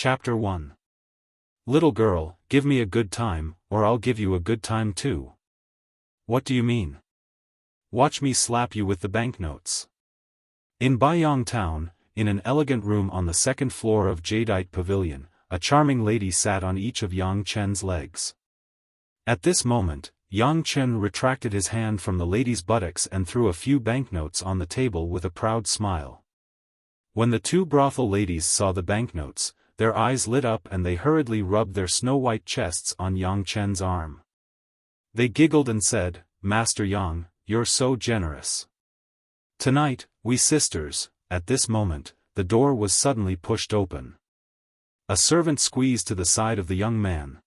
Chapter 1. Little girl, give me a good time, or I'll give you a good time too. What do you mean? Watch me slap you with the banknotes. In Baiyang town, in an elegant room on the second floor of Jadeite Pavilion, a charming lady sat on each of Yang Chen's legs. At this moment, Yang Chen retracted his hand from the lady's buttocks and threw a few banknotes on the table with a proud smile. When the two brothel ladies saw the banknotes, their eyes lit up and they hurriedly rubbed their snow-white chests on Yang Chen's arm. They giggled and said, "Master Yang, you're so generous. Tonight, we sisters." At this moment, the door was suddenly pushed open. A servant squeezed to the side of the young man.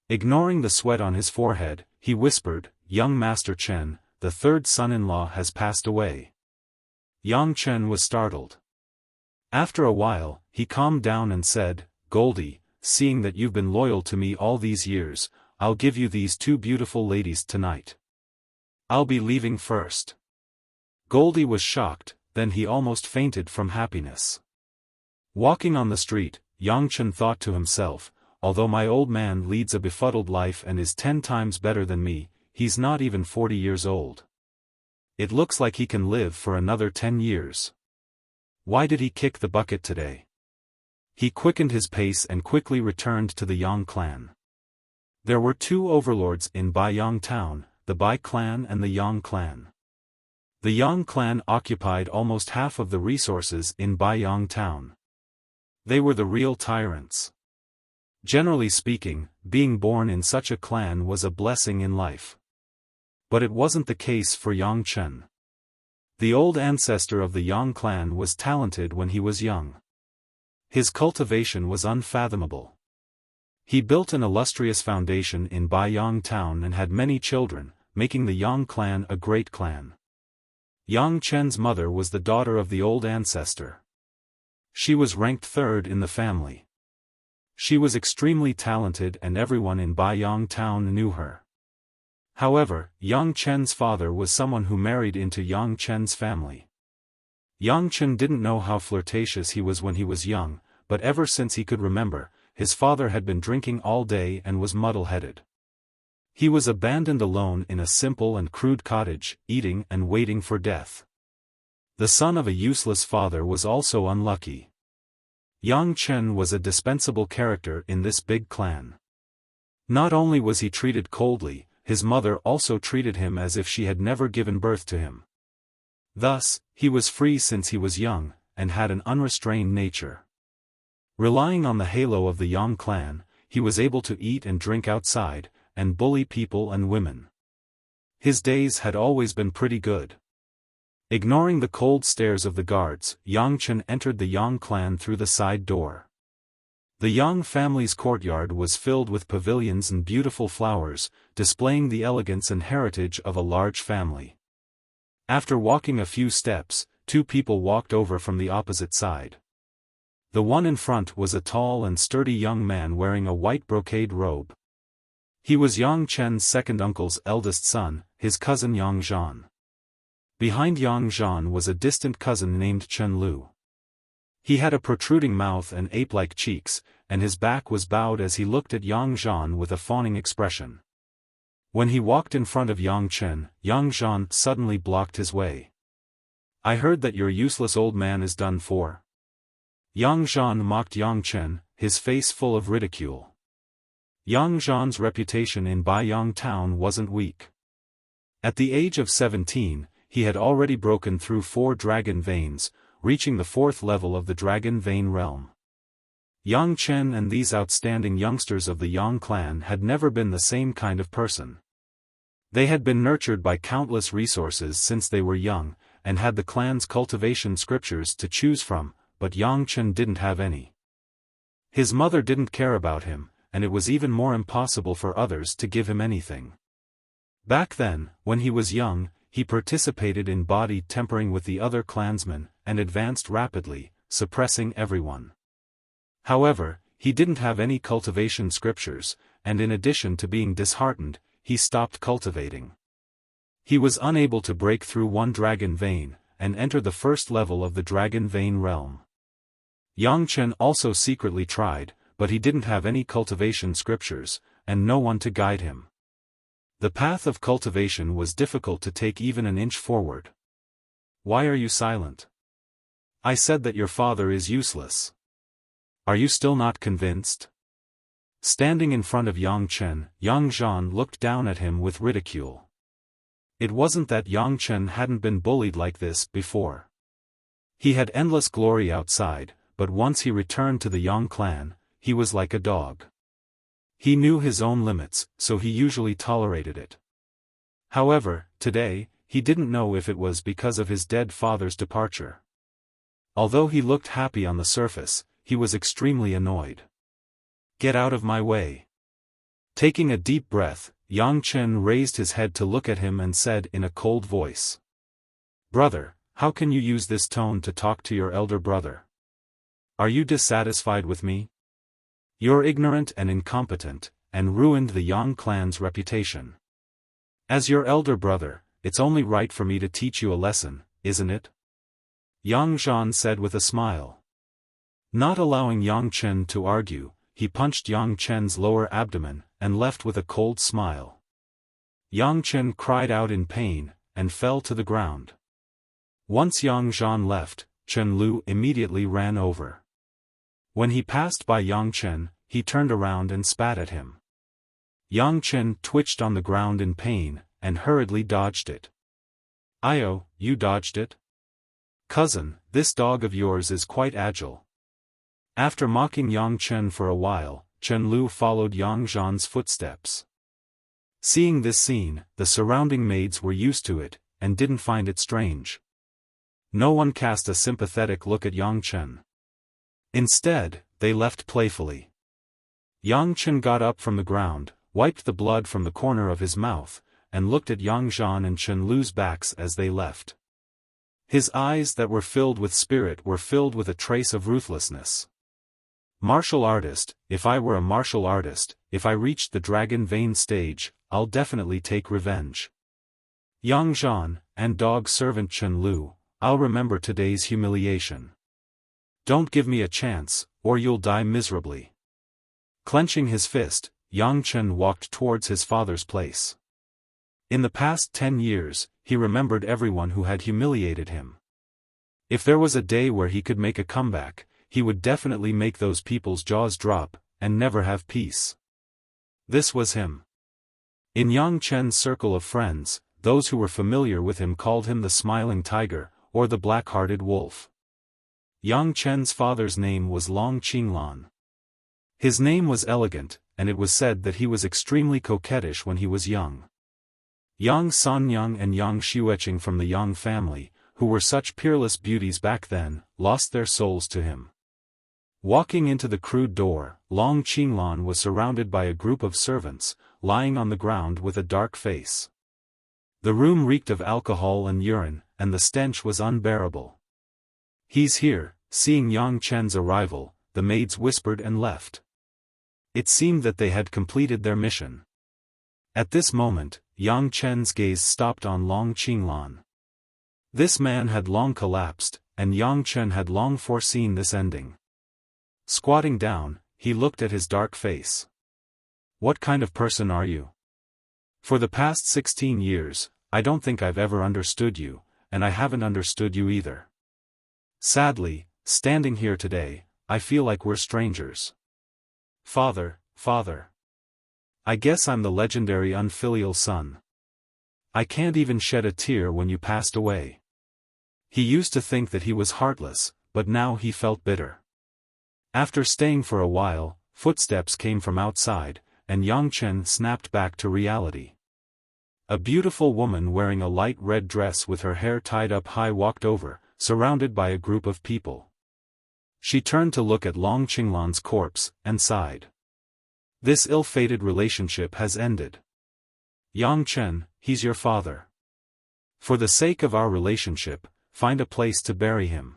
Ignoring the sweat on his forehead, he whispered, "Young Master Chen, the third son-in-law has passed away." Yang Chen was startled. After a while, he calmed down and said, "Goldie, seeing that you've been loyal to me all these years, I'll give you these two beautiful ladies tonight. I'll be leaving first." Goldie was shocked, then he almost fainted from happiness. Walking on the street, Yang Chen thought to himself, although my old man leads a befuddled life and is 10 times better than me, he's not even 40 years old. It looks like he can live for another 10 years. Why did he kick the bucket today? He quickened his pace and quickly returned to the Yang clan. There were two overlords in Baiyang town, the Bai clan and the Yang clan. The Yang clan occupied almost half of the resources in Baiyang town. They were the real tyrants. Generally speaking, being born in such a clan was a blessing in life. But it wasn't the case for Yang Chen. The old ancestor of the Yang clan was talented when he was young. His cultivation was unfathomable. He built an illustrious foundation in Baiyang town and had many children, making the Yang clan a great clan. Yang Chen's mother was the daughter of the old ancestor. She was ranked third in the family. She was extremely talented and everyone in Baiyang town knew her. However, Yang Chen's father was someone who married into Yang Chen's family. Yang Chen didn't know how flirtatious he was when he was young, but ever since he could remember, his father had been drinking all day and was muddle-headed. He was abandoned alone in a simple and crude cottage, eating and waiting for death. The son of a useless father was also unlucky. Yang Chen was a dispensable character in this big clan. Not only was he treated coldly, his mother also treated him as if she had never given birth to him. Thus, he was free since he was young, and had an unrestrained nature. Relying on the halo of the Yang clan, he was able to eat and drink outside, and bully people and women. His days had always been pretty good. Ignoring the cold stares of the guards, Yang Chen entered the Yang clan through the side door. The Yang family's courtyard was filled with pavilions and beautiful flowers, displaying the elegance and heritage of a large family. After walking a few steps, two people walked over from the opposite side. The one in front was a tall and sturdy young man wearing a white brocade robe. He was Yang Chen's second uncle's eldest son, his cousin Yang Zhan. Behind Yang Zhan was a distant cousin named Chen Lu. He had a protruding mouth and ape-like cheeks, and his back was bowed as he looked at Yang Zhan with a fawning expression. When he walked in front of Yang Chen, Yang Zhan suddenly blocked his way. "I heard that your useless old man is done for." Yang Zhan mocked Yang Chen, his face full of ridicule. Yang Zhan's reputation in Baiyang town wasn't weak. At the age of 17, he had already broken through 4 dragon veins, reaching the 4th level of the dragon vein realm. Yang Chen and these outstanding youngsters of the Yang clan had never been the same kind of person. They had been nurtured by countless resources since they were young, and had the clan's cultivation scriptures to choose from, but Yang Chen didn't have any. His mother didn't care about him, and it was even more impossible for others to give him anything. Back then, when he was young, he participated in body tempering with the other clansmen, and advanced rapidly, suppressing everyone. However, he didn't have any cultivation scriptures, and in addition to being disheartened, he stopped cultivating. He was unable to break through 1 dragon vein, and enter the 1st level of the dragon vein realm. Yang Chen also secretly tried, but he didn't have any cultivation scriptures, and no one to guide him. The path of cultivation was difficult to take even an inch forward. Why are you silent? I said that your father is useless. Are you still not convinced? Standing in front of Yang Chen, Yang Zhan looked down at him with ridicule. It wasn't that Yang Chen hadn't been bullied like this before. He had endless glory outside, but once he returned to the Yang clan, he was like a dog. He knew his own limits, so he usually tolerated it. However, today, he didn't know if it was because of his dead father's departure. Although he looked happy on the surface, he was extremely annoyed. Get out of my way. Taking a deep breath, Yang Chen raised his head to look at him and said in a cold voice. Brother, how can you use this tone to talk to your elder brother? Are you dissatisfied with me? You're ignorant and incompetent, and ruined the Yang clan's reputation. As your elder brother, it's only right for me to teach you a lesson, isn't it? Yang Zhan said with a smile. Not allowing Yang Chen to argue, he punched Yang Chen's lower abdomen, and left with a cold smile. Yang Chen cried out in pain, and fell to the ground. Once Yang Zhan left, Chen Lu immediately ran over. When he passed by Yang Chen, he turned around and spat at him. Yang Chen twitched on the ground in pain, and hurriedly dodged it. Io, you dodged it? Cousin, this dog of yours is quite agile. After mocking Yang Chen for a while, Chen Lu followed Yang Zhan's footsteps. Seeing this scene, the surrounding maids were used to it, and didn't find it strange. No one cast a sympathetic look at Yang Chen. Instead, they left playfully. Yang Chen got up from the ground, wiped the blood from the corner of his mouth, and looked at Yang Zhan and Chen Lu's backs as they left. His eyes that were filled with spirit were filled with a trace of ruthlessness. Martial artist, if I were a martial artist, if I reached the dragon vein stage, I'll definitely take revenge. Yang Zhan, and dog servant Chen Lu, I'll remember today's humiliation. Don't give me a chance, or you'll die miserably. Clenching his fist, Yang Chen walked towards his father's place. In the past 10 years, he remembered everyone who had humiliated him. If there was a day where he could make a comeback, he would definitely make those people's jaws drop, and never have peace. This was him. In Yang Chen's circle of friends, those who were familiar with him called him the smiling tiger, or the black-hearted wolf. Yang Chen's father's name was Long Qinglan. His name was elegant, and it was said that he was extremely coquettish when he was young. Yang Sanyang and Yang Xueqing from the Yang family, who were such peerless beauties back then, lost their souls to him. Walking into the crude door, Long Qinglan was surrounded by a group of servants, lying on the ground with a dark face. The room reeked of alcohol and urine, and the stench was unbearable. He's here. Seeing Yang Chen's arrival, the maids whispered and left. It seemed that they had completed their mission. At this moment, Yang Chen's gaze stopped on Long Qinglan. This man had long collapsed, and Yang Chen had long foreseen this ending. Squatting down, he looked at his dark face. What kind of person are you? For the past 16 years, I don't think I've ever understood you, and I haven't understood you either. Sadly, standing here today, I feel like we're strangers. Father, father. I guess I'm the legendary unfilial son. I can't even shed a tear when you passed away. He used to think that he was heartless, but now he felt bitter. After staying for a while, footsteps came from outside, and Yang Chen snapped back to reality. A beautiful woman wearing a light red dress with her hair tied up high walked over, surrounded by a group of people. She turned to look at Long Qinglan's corpse, and sighed. This ill-fated relationship has ended. Yang Chen, he's your father. For the sake of our relationship, find a place to bury him.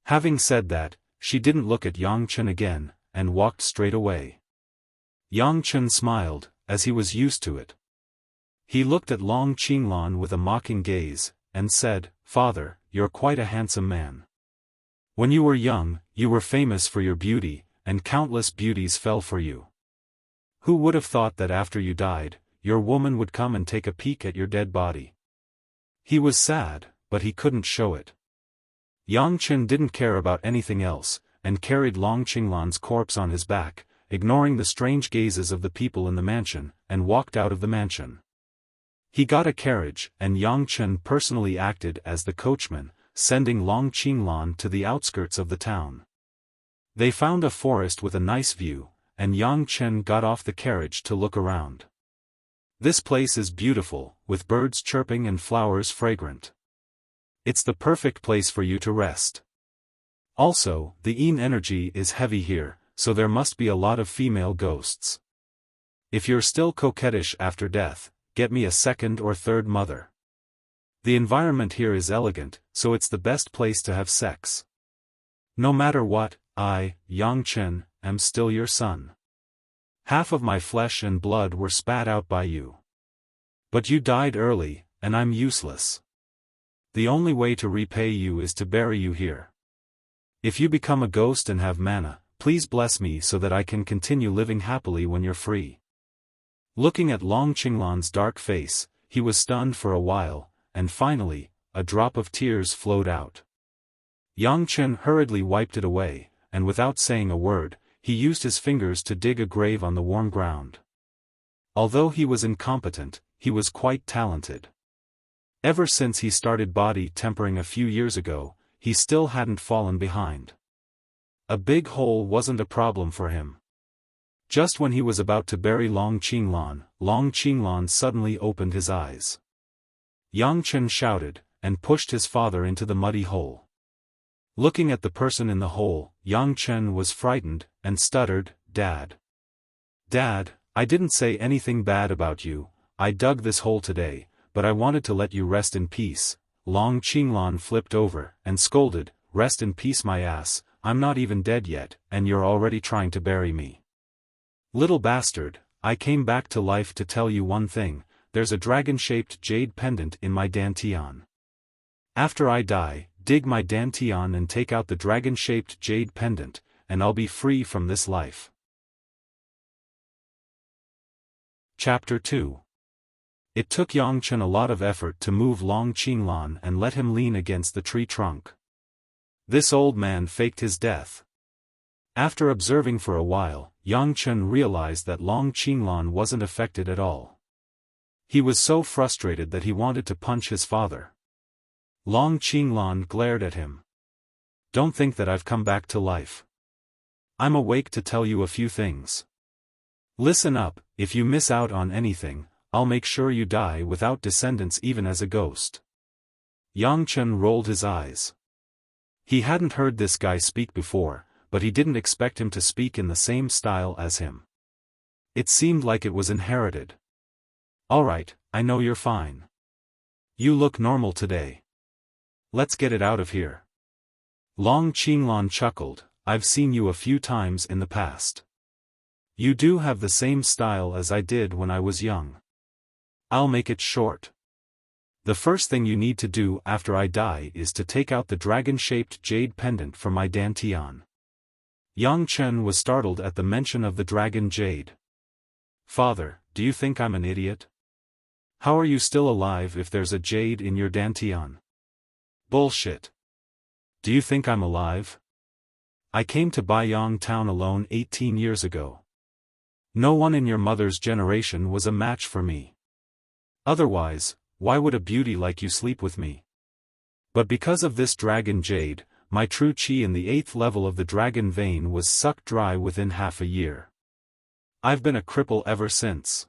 Having said that, she didn't look at Yang Chen again, and walked straight away. Yang Chen smiled, as he was used to it. He looked at Long Qinglan with a mocking gaze, and said, Father, you're quite a handsome man. When you were young, you were famous for your beauty, and countless beauties fell for you. Who would have thought that after you died, your woman would come and take a peek at your dead body? He was sad, but he couldn't show it. Yang Chen didn't care about anything else, and carried Long Qinglan's corpse on his back, ignoring the strange gazes of the people in the mansion, and walked out of the mansion. He got a carriage, and Yang Chen personally acted as the coachman, sending Long Qinglan to the outskirts of the town. They found a forest with a nice view, and Yang Chen got off the carriage to look around. This place is beautiful, with birds chirping and flowers fragrant. It's the perfect place for you to rest. Also, the yin energy is heavy here, so there must be a lot of female ghosts. If you're still coquettish after death, get me a second or third mother. The environment here is elegant, so it's the best place to have sex. No matter what, I, Yang Chen, am still your son. Half of my flesh and blood were spat out by you. But you died early, and I'm useless. The only way to repay you is to bury you here. If you become a ghost and have mana, please bless me so that I can continue living happily when you're free. Looking at Long Qinglan's dark face, he was stunned for a while, and finally, a drop of tears flowed out. Yang Chen hurriedly wiped it away, and without saying a word, he used his fingers to dig a grave on the warm ground. Although he was incompetent, he was quite talented. Ever since he started body tempering a few years ago, he still hadn't fallen behind. A big hole wasn't a problem for him. Just when he was about to bury Long Qinglan suddenly opened his eyes. Yang Chen shouted, and pushed his father into the muddy hole. Looking at the person in the hole, Yang Chen was frightened, and stuttered, "Dad. Dad, I didn't say anything bad about you, I dug this hole today, but I wanted to let you rest in peace." Long Qinglan flipped over, and scolded, "Rest in peace my ass, I'm not even dead yet, and you're already trying to bury me. Little bastard, I came back to life to tell you one thing, there's a dragon-shaped jade pendant in my dantian. After I die, dig my dantian and take out the dragon-shaped jade pendant, and I'll be free from this life." Chapter 2. It took Yang Chen a lot of effort to move Long Qinglan and let him lean against the tree trunk. This old man faked his death. After observing for a while, Yang Chen realized that Long Qinglan wasn't affected at all. He was so frustrated that he wanted to punch his father. Long Qinglan glared at him. "Don't think that I've come back to life. I'm awake to tell you a few things. Listen up, if you miss out on anything, I'll make sure you die without descendants even as a ghost." Yang Chen rolled his eyes. He hadn't heard this guy speak before, but he didn't expect him to speak in the same style as him. It seemed like it was inherited. "Alright, I know you're fine. You look normal today. Let's get it out of here." Long Qinglan chuckled, "I've seen you a few times in the past. You do have the same style as I did when I was young. I'll make it short. The first thing you need to do after I die is to take out the dragon-shaped jade pendant from my dantian." Yang Chen was startled at the mention of the dragon jade. "Father, do you think I'm an idiot? How are you still alive if there's a jade in your dantian?" "Bullshit. Do you think I'm alive? I came to Baiyang town alone 18 years ago. No one in your mother's generation was a match for me. Otherwise, why would a beauty like you sleep with me? But because of this dragon jade, my true qi in the 8th level of the dragon vein was sucked dry within half a year. I've been a cripple ever since."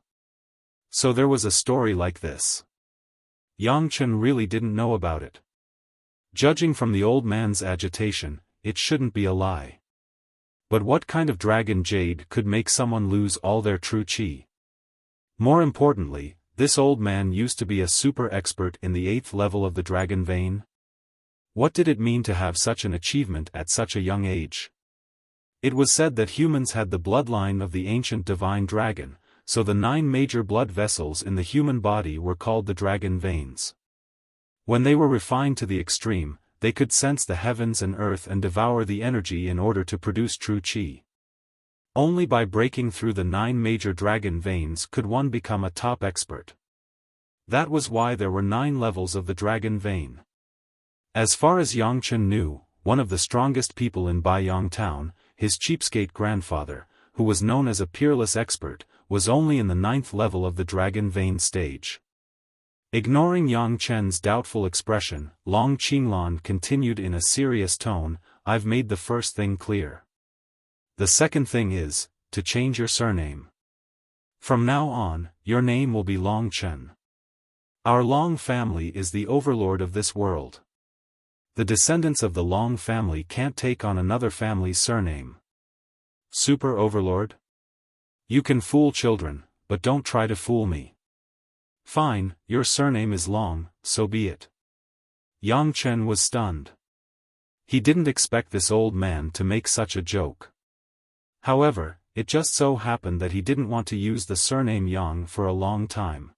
So there was a story like this. Yang Chen really didn't know about it. Judging from the old man's agitation, it shouldn't be a lie. But what kind of dragon jade could make someone lose all their true qi? More importantly, this old man used to be a super expert in the 8th level of the dragon vein. What did it mean to have such an achievement at such a young age? It was said that humans had the bloodline of the ancient divine dragon, so the 9 major blood vessels in the human body were called the dragon veins. When they were refined to the extreme, they could sense the heavens and earth and devour the energy in order to produce true qi. Only by breaking through the 9 major dragon veins could one become a top expert. That was why there were 9 levels of the dragon vein. As far as Yang Chen knew, one of the strongest people in Baiyang town, his cheapskate grandfather, who was known as a peerless expert, was only in the 9th level of the dragon vein stage. Ignoring Yang Chen's doubtful expression, Long Qinglan continued in a serious tone, "I've made the first thing clear. The second thing is, to change your surname. From now on, your name will be Long Chen. Our Long family is the overlord of this world. The descendants of the Long family can't take on another family's surname." Super overlord? You can fool children, but don't try to fool me. Fine, your surname is Long, so be it. Yang Chen was stunned. He didn't expect this old man to make such a joke. However, it just so happened that he didn't want to use the surname Yang for a long time.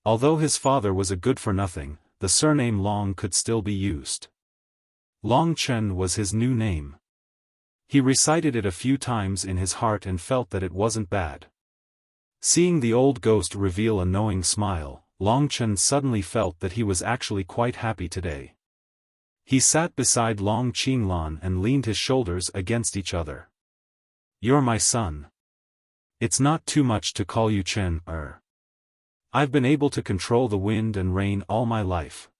Although his father was a good-for-nothing, the surname Long could still be used. Long Chen was his new name. He recited it a few times in his heart and felt that it wasn't bad. Seeing the old ghost reveal a knowing smile, Long Chen suddenly felt that he was actually quite happy today. He sat beside Long Qinglan and leaned his shoulders against each other. "You're my son. It's not too much to call you Chen, I've been able to control the wind and rain all my life.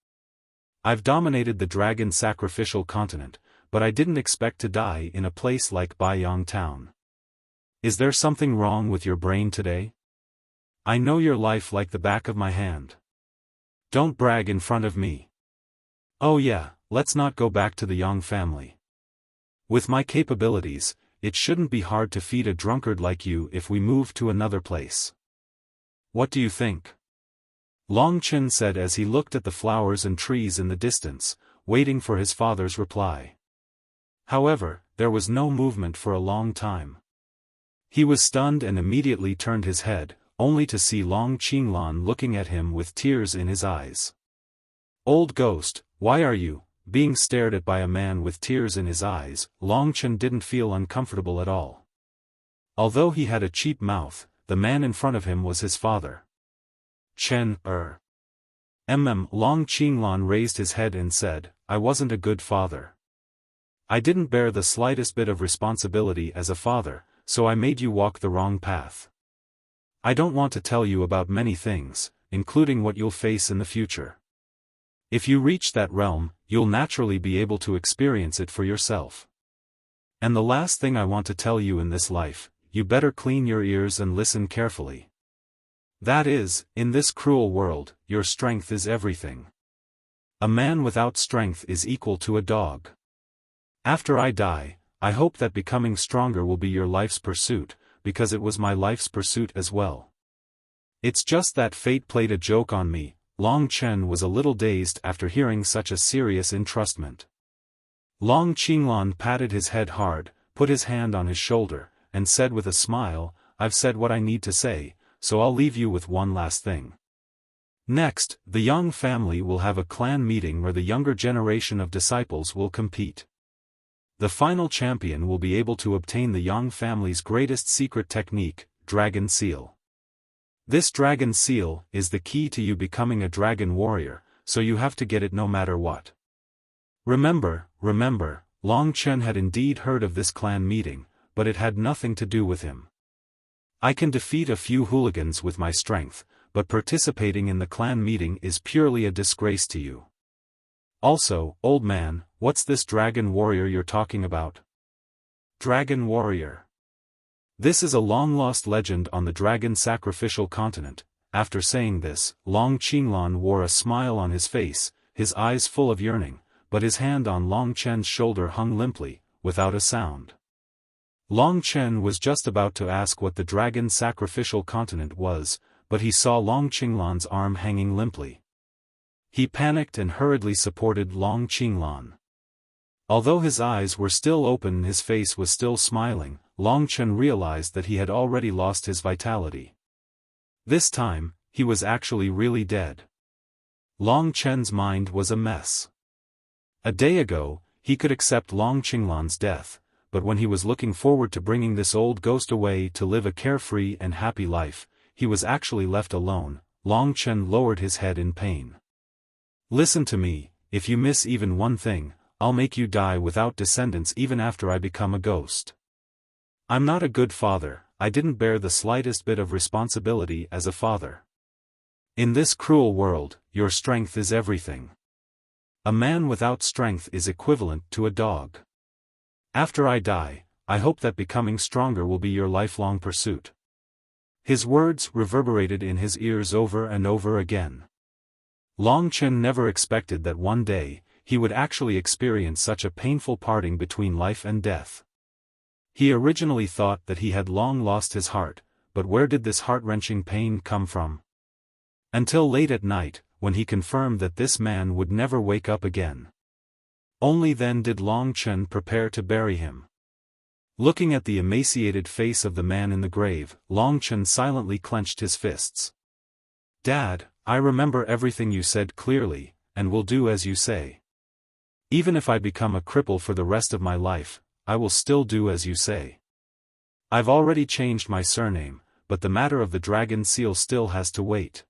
I've dominated the dragon sacrificial continent, but I didn't expect to die in a place like Baiyang town. Is there something wrong with your brain today? I know your life like the back of my hand. Don't brag in front of me. Oh yeah, let's not go back to the Yang family. With my capabilities, it shouldn't be hard to feed a drunkard like you if we move to another place. What do you think?" Long Chen said as he looked at the flowers and trees in the distance, waiting for his father's reply. However, there was no movement for a long time. He was stunned and immediately turned his head, only to see Long Qinglan looking at him with tears in his eyes. "Old ghost, why are you being stared at by a man with tears in his eyes?" Long Chen didn't feel uncomfortable at all. Although he had a cheap mouth, the man in front of him was his father. "Chen, Long Qinglan raised his head and said, "I wasn't a good father. I didn't bear the slightest bit of responsibility as a father, so I made you walk the wrong path. I don't want to tell you about many things, including what you'll face in the future. If you reach that realm, you'll naturally be able to experience it for yourself. And the last thing I want to tell you in this life, you better clean your ears and listen carefully. That is, in this cruel world, your strength is everything. A man without strength is equal to a dog. After I die, I hope that becoming stronger will be your life's pursuit, because it was my life's pursuit as well. It's just that fate played a joke on me." Long Chen was a little dazed after hearing such a serious entrustment. Long Qinglan patted his head hard, put his hand on his shoulder, and said with a smile, "I've said what I need to say, so I'll leave you with one last thing. Next, the Yang family will have a clan meeting where the younger generation of disciples will compete. The final champion will be able to obtain the Yang family's greatest secret technique, Dragon Seal. This Dragon Seal is the key to you becoming a dragon warrior, so you have to get it no matter what." Remember, Long Chen had indeed heard of this clan meeting, but it had nothing to do with him. "I can defeat a few hooligans with my strength, but participating in the clan meeting is purely a disgrace to you. Also, old man, what's this dragon warrior you're talking about?" Dragon warrior. This is a long-lost legend on the dragon sacrificial continent. After saying this, Long Qinglan wore a smile on his face, his eyes full of yearning, but his hand on Long Chen's shoulder hung limply, without a sound. Long Chen was just about to ask what the dragon sacrificial continent was, but he saw Long Qinglan's arm hanging limply. He panicked and hurriedly supported Long Qinglan. Although his eyes were still open and his face was still smiling, Long Chen realized that he had already lost his vitality. This time, he was actually really dead. Long Chen's mind was a mess. A day ago, he could accept Long Qinglan's death, but when he was looking forward to bringing this old ghost away to live a carefree and happy life, he was actually left alone. Long Chen lowered his head in pain. Listen to me, if you miss even one thing, I'll make you die without descendants even after I become a ghost. I'm not a good father, I didn't bear the slightest bit of responsibility as a father. In this cruel world, your strength is everything. A man without strength is equivalent to a dog. After I die, I hope that becoming stronger will be your lifelong pursuit. His words reverberated in his ears over and over again. Long Chen never expected that one day, he would actually experience such a painful parting between life and death. He originally thought that he had long lost his heart, but where did this heart-wrenching pain come from? Until late at night, when he confirmed that this man would never wake up again. Only then did Long Chen prepare to bury him. Looking at the emaciated face of the man in the grave, Long Chen silently clenched his fists. Dad, I remember everything you said clearly, and will do as you say. Even if I become a cripple for the rest of my life, I will still do as you say. I've already changed my surname, but the matter of the dragon seal still has to wait.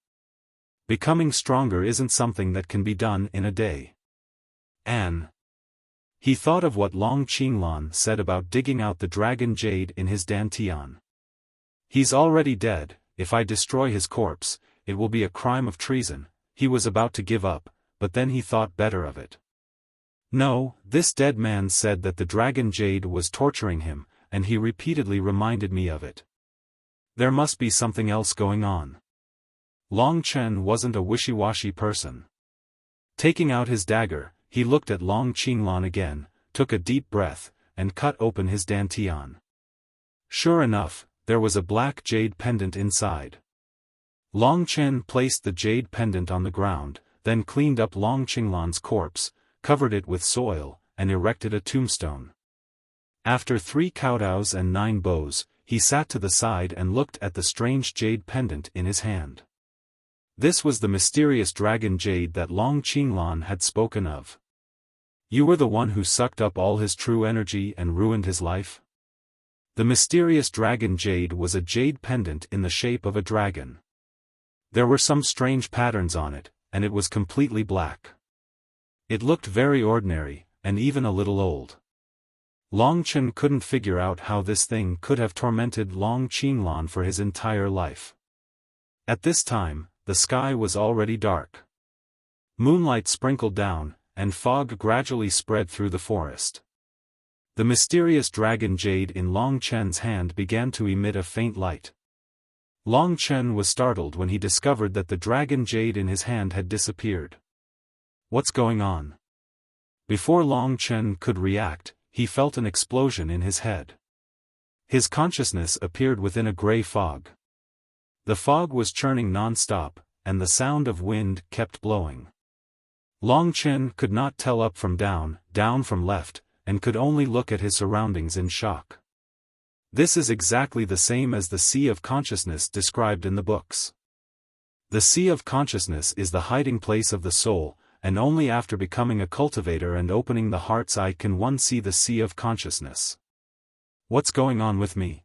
Becoming stronger isn't something that can be done in a day. Anne. He thought of what Long Qinglan said about digging out the dragon jade in his dantian. He's already dead, if I destroy his corpse, it will be a crime of treason. He was about to give up, but then he thought better of it. No, this dead man said that the dragon jade was torturing him, and he repeatedly reminded me of it. There must be something else going on. Long Chen wasn't a wishy-washy person. Taking out his dagger, he looked at Long Qinglan again, took a deep breath, and cut open his dantian. Sure enough, there was a black jade pendant inside. Long Chen placed the jade pendant on the ground, then cleaned up Long Qinglan's corpse, covered it with soil, and erected a tombstone. After 3 kowtows and 9 bows, he sat to the side and looked at the strange jade pendant in his hand. This was the mysterious dragon jade that Long Qinglan had spoken of. You were the one who sucked up all his true energy and ruined his life? The mysterious dragon jade was a jade pendant in the shape of a dragon. There were some strange patterns on it, and it was completely black. It looked very ordinary, and even a little old. Long Chen couldn't figure out how this thing could have tormented Long Qinglan for his entire life. At this time, the sky was already dark. Moonlight sprinkled down, and fog gradually spread through the forest. The mysterious dragon jade in Long Chen's hand began to emit a faint light. Long Chen was startled when he discovered that the dragon jade in his hand had disappeared. What's going on? Before Long Chen could react, he felt an explosion in his head. His consciousness appeared within a gray fog. The fog was churning non-stop, and the sound of wind kept blowing. Long Chen could not tell up from down, down from left, and could only look at his surroundings in shock. This is exactly the same as the Sea of Consciousness described in the books. The Sea of Consciousness is the hiding place of the soul, and only after becoming a cultivator and opening the heart's eye can one see the Sea of Consciousness. What's going on with me?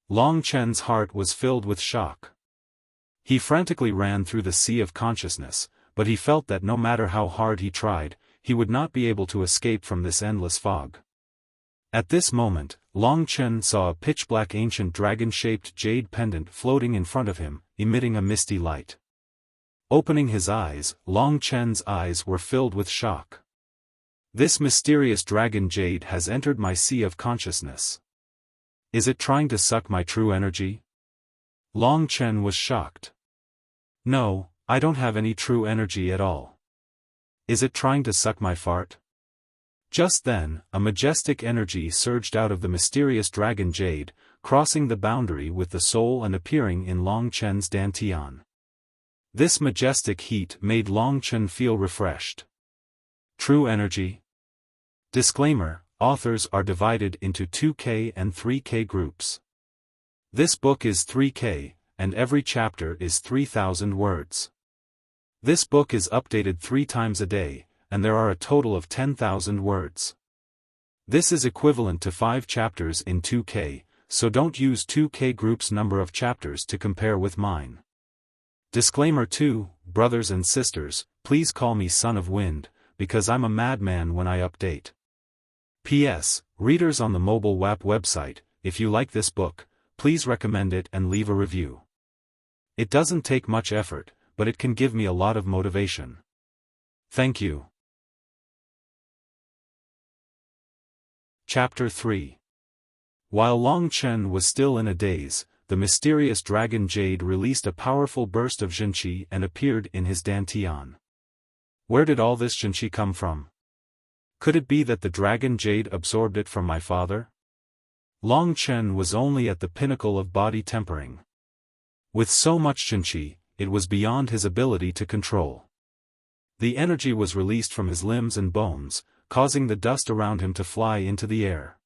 Long Chen's heart was filled with shock. He frantically ran through the Sea of Consciousness, but he felt that no matter how hard he tried, he would not be able to escape from this endless fog. At this moment, Long Chen saw a pitch-black ancient dragon-shaped jade pendant floating in front of him, emitting a misty light. Opening his eyes, Long Chen's eyes were filled with shock. This mysterious dragon jade has entered my Sea of Consciousness. Is it trying to suck my true energy? Long Chen was shocked. No, I don't have any true energy at all. Is it trying to suck my fart? Just then, a majestic energy surged out of the mysterious dragon jade, crossing the boundary with the soul and appearing in Long Chen's dantian. This majestic heat made Long Chen feel refreshed. True energy? Disclaimer: authors are divided into 2K and 3K groups. This book is 3K, and every chapter is 3,000 words. This book is updated 3 times a day, and there are a total of 10,000 words. This is equivalent to 5 chapters in 2K, so don't use 2K group's number of chapters to compare with mine. Disclaimer 2, brothers and sisters, please call me Son of Wind, because I'm a madman when I update. P.S. Readers on the Mobile WAP website, if you like this book, please recommend it and leave a review. It doesn't take much effort, but it can give me a lot of motivation. Thank you. Chapter 3. While Long Chen was still in a daze, the mysterious dragon Jade released a powerful burst of Jinqi and appeared in his dantian. Where did all this Jinqi come from? Could it be that the dragon Jade absorbed it from my father? Long Chen was only at the pinnacle of body tempering. With so much Jinqi, it was beyond his ability to control. The energy was released from his limbs and bones, causing the dust around him to fly into the air.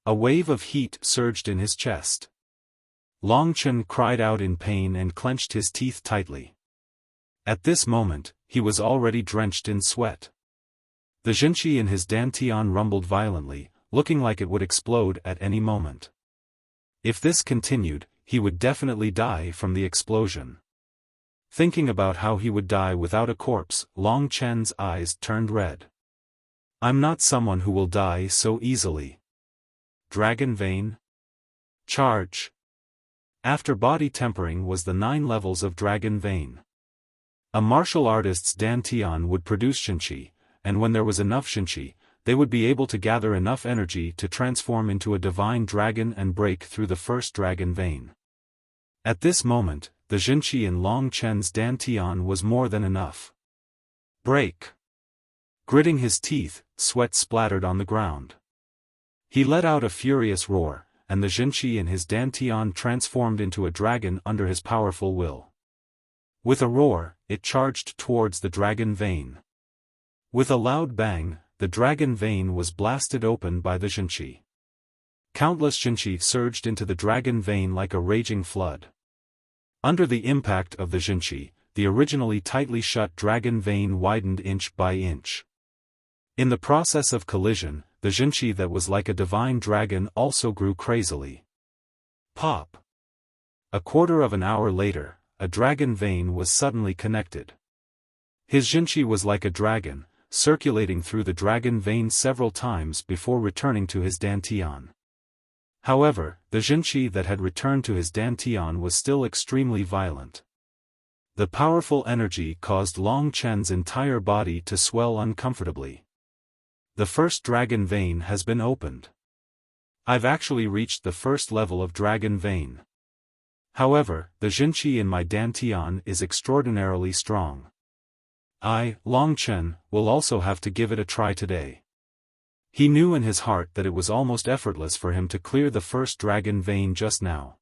A wave of heat surged in his chest. Long Chen cried out in pain and clenched his teeth tightly. At this moment, he was already drenched in sweat. The Jinqi in his dantian rumbled violently, looking like it would explode at any moment. If this continued, he would definitely die from the explosion. Thinking about how he would die without a corpse, Long Chen's eyes turned red. I'm not someone who will die so easily. Dragon Vein? Charge! After body tempering was the 9 levels of Dragon Vein. A martial artist's dantian would produce Jinqi, and when there was enough Jinqi, they would be able to gather enough energy to transform into a divine dragon and break through the first Dragon Vein. At this moment, the Jinqi in Long Chen's dantian was more than enough. Break! Gritting his teeth, sweat splattered on the ground. He let out a furious roar, and the Jinqi in his dantian transformed into a dragon under his powerful will. With a roar, it charged towards the Dragon Vein. With a loud bang, the Dragon Vein was blasted open by the Jinqi. Countless Jinqi surged into the Dragon Vein like a raging flood. Under the impact of the Jinqi, the originally tightly shut Dragon Vein widened inch by inch. In the process of collision, the Jinqi that was like a divine dragon also grew crazily. Pop! A quarter of an hour later, a Dragon Vein was suddenly connected. His Jinqi was like a dragon, circulating through the Dragon Vein several times before returning to his dantian. However, the Jinqi that had returned to his dantian was still extremely violent. The powerful energy caused Long Chen's entire body to swell uncomfortably. The first Dragon Vein has been opened. I've actually reached the first level of Dragon Vein. However, the Jinqi in my dantian is extraordinarily strong. I, Long Chen, will also have to give it a try today. He knew in his heart that it was almost effortless for him to clear the first Dragon Vein just now.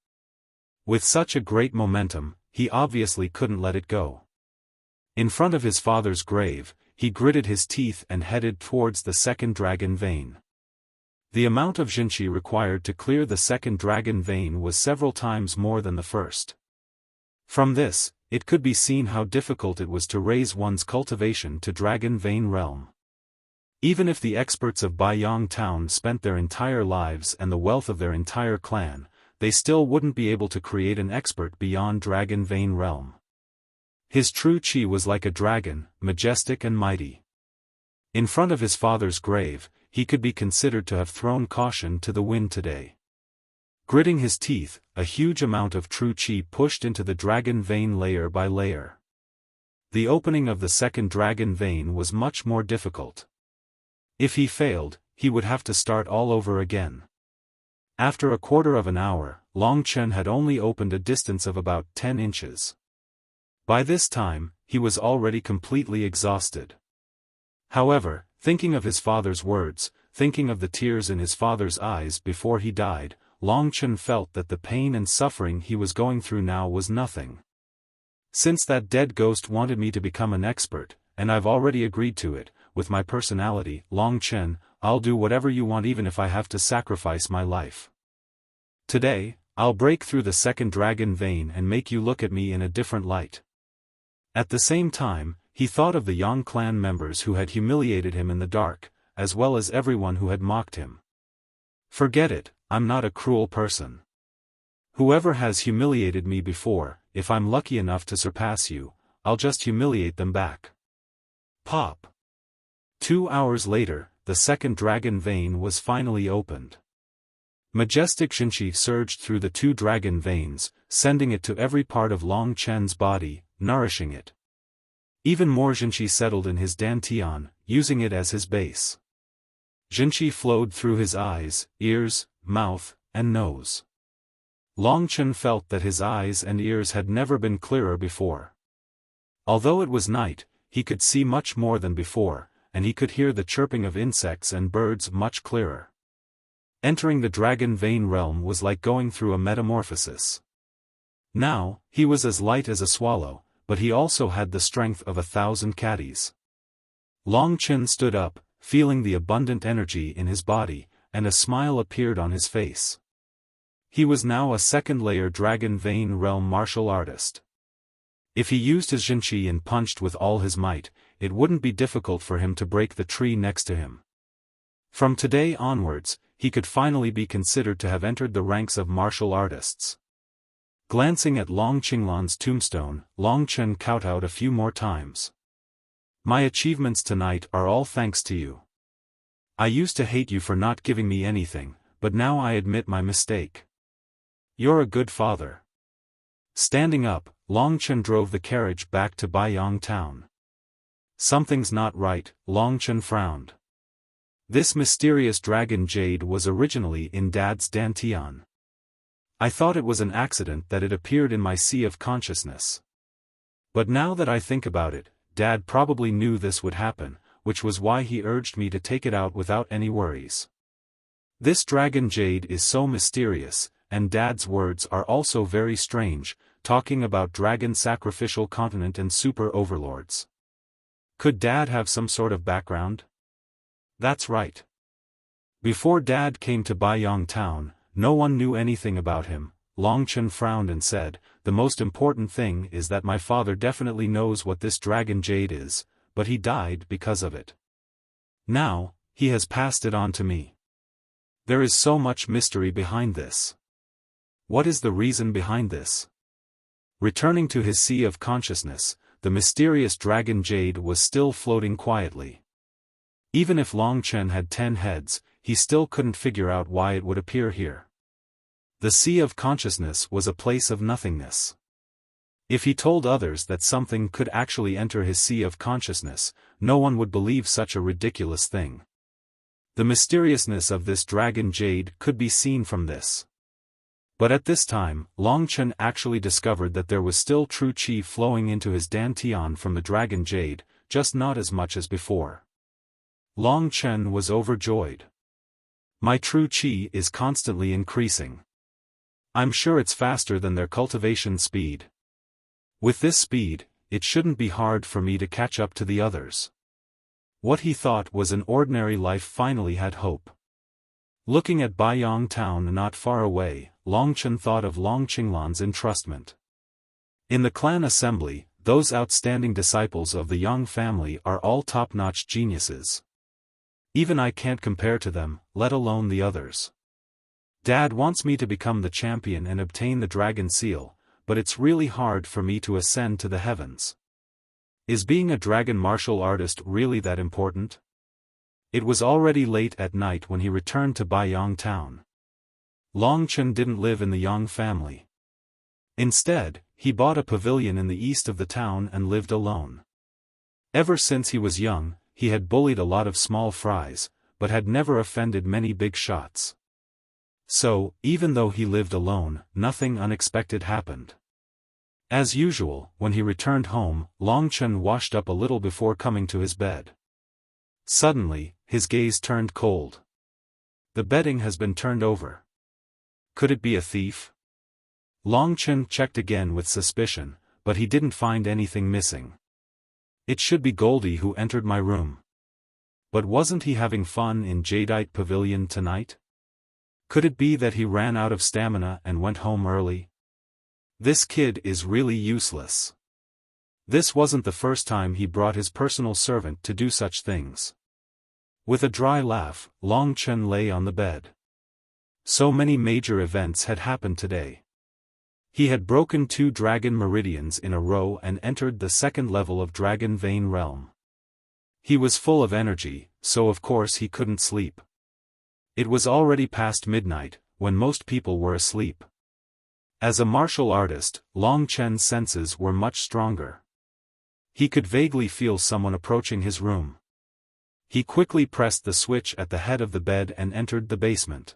With such a great momentum, he obviously couldn't let it go. In front of his father's grave, he gritted his teeth and headed towards the second Dragon Vein. The amount of Jinqi required to clear the second Dragon Vein was several times more than the first. From this, it could be seen how difficult it was to raise one's cultivation to Dragon Vein realm. Even if the experts of Baiyang Town spent their entire lives and the wealth of their entire clan, they still wouldn't be able to create an expert beyond Dragon Vein realm. His true chi was like a dragon, majestic and mighty. In front of his father's grave, he could be considered to have thrown caution to the wind today. Gritting his teeth, a huge amount of true chi pushed into the Dragon Vein layer by layer. The opening of the second Dragon Vein was much more difficult. If he failed, he would have to start all over again. After a quarter of an hour, Long Chen had only opened a distance of about 10 inches. By this time, he was already completely exhausted. However, thinking of his father's words, thinking of the tears in his father's eyes before he died, Long Chen felt that the pain and suffering he was going through now was nothing. Since that dead ghost wanted me to become an expert, and I've already agreed to it, with my personality, Long Chen, I'll do whatever you want even if I have to sacrifice my life. Today, I'll break through the second Dragon Vein and make you look at me in a different light. At the same time, He thought of the Yang clan members who had humiliated him in the dark, as well as everyone who had mocked him. Forget it, I'm not a cruel person. Whoever has humiliated me before, if I'm lucky enough to surpass you, I'll just humiliate them back. Pop. 2 hours later, the second dragon vein was finally opened. Majestic Xinqi surged through the 2 dragon veins, sending it to every part of Long Chen's body, nourishing it. Even more Xinqi settled in his dantian, using it as his base. Xinqi flowed through his eyes, ears, mouth, and nose. Long Chen felt that his eyes and ears had never been clearer before. Although it was night, he could see much more than before, and he could hear the chirping of insects and birds much clearer. Entering the dragon vein realm was like going through a metamorphosis. Now, he was as light as a swallow, but he also had the strength of 1,000 caddies. Long Chen stood up, feeling the abundant energy in his body, and a smile appeared on his face. He was now a second-layer dragon vein realm martial artist. If he used his Xinqi and punched with all his might, it wouldn't be difficult for him to break the tree next to him. From today onwards, he could finally be considered to have entered the ranks of martial artists. Glancing at Long Qinglan's tombstone, Long Chen kowtowed a few more times. My achievements tonight are all thanks to you. I used to hate you for not giving me anything, but now I admit my mistake. You're a good father. Standing up, Long Chen drove the carriage back to Baiyang town. Something's not right, Long Chen frowned. This mysterious dragon jade was originally in Dad's dantian. I thought it was an accident that it appeared in my sea of consciousness. But now that I think about it, Dad probably knew this would happen, which was why he urged me to take it out without any worries. This dragon jade is so mysterious, and Dad's words are also very strange, talking about dragon sacrificial continent and super overlords. Could Dad have some sort of background? That's right. Before Dad came to Baiyang town, no one knew anything about him. Long Chen frowned and said, the most important thing is that my father definitely knows what this dragon jade is, but he died because of it. Now, he has passed it on to me. There is so much mystery behind this. What is the reason behind this? Returning to his sea of consciousness, the mysterious dragon jade was still floating quietly. Even if Long Chen had 10 heads, he still couldn't figure out why it would appear here. The sea of consciousness was a place of nothingness. If he told others that something could actually enter his sea of consciousness, no one would believe such a ridiculous thing. The mysteriousness of this dragon jade could be seen from this. But at this time, Long Chen actually discovered that there was still true qi flowing into his dantian from the dragon jade, just not as much as before. Long Chen was overjoyed. My true qi is constantly increasing. I'm sure it's faster than their cultivation speed. With this speed, it shouldn't be hard for me to catch up to the others. What he thought was an ordinary life finally had hope. Looking at Baiyang town not far away, Long Chen thought of Long Qinglan's entrustment. In the clan assembly, those outstanding disciples of the Yang family are all top-notch geniuses. Even I can't compare to them, let alone the others. Dad wants me to become the champion and obtain the dragon seal, but it's really hard for me to ascend to the heavens. Is being a dragon martial artist really that important? It was already late at night when he returned to Baiyang town. Long Chen didn't live in the Yang family. Instead, he bought a pavilion in the east of the town and lived alone. Ever since he was young, he had bullied a lot of small fries, but had never offended many big shots. So, even though he lived alone, nothing unexpected happened. As usual, when he returned home, Long Chen washed up a little before coming to his bed. Suddenly, his gaze turned cold. The bedding has been turned over. Could it be a thief? Long Chen checked again with suspicion, but he didn't find anything missing. It should be Goldie who entered my room. But wasn't he having fun in Jadeite Pavilion tonight? Could it be that he ran out of stamina and went home early? This kid is really useless. This wasn't the first time he brought his personal servant to do such things. With a dry laugh, Long Chen lay on the bed. So many major events had happened today. He had broken 2 dragon meridians in a row and entered the second level of Dragon Vein Realm. He was full of energy, so of course he couldn't sleep. It was already past midnight, when most people were asleep. As a martial artist, Long Chen's senses were much stronger. He could vaguely feel someone approaching his room. He quickly pressed the switch at the head of the bed and entered the basement.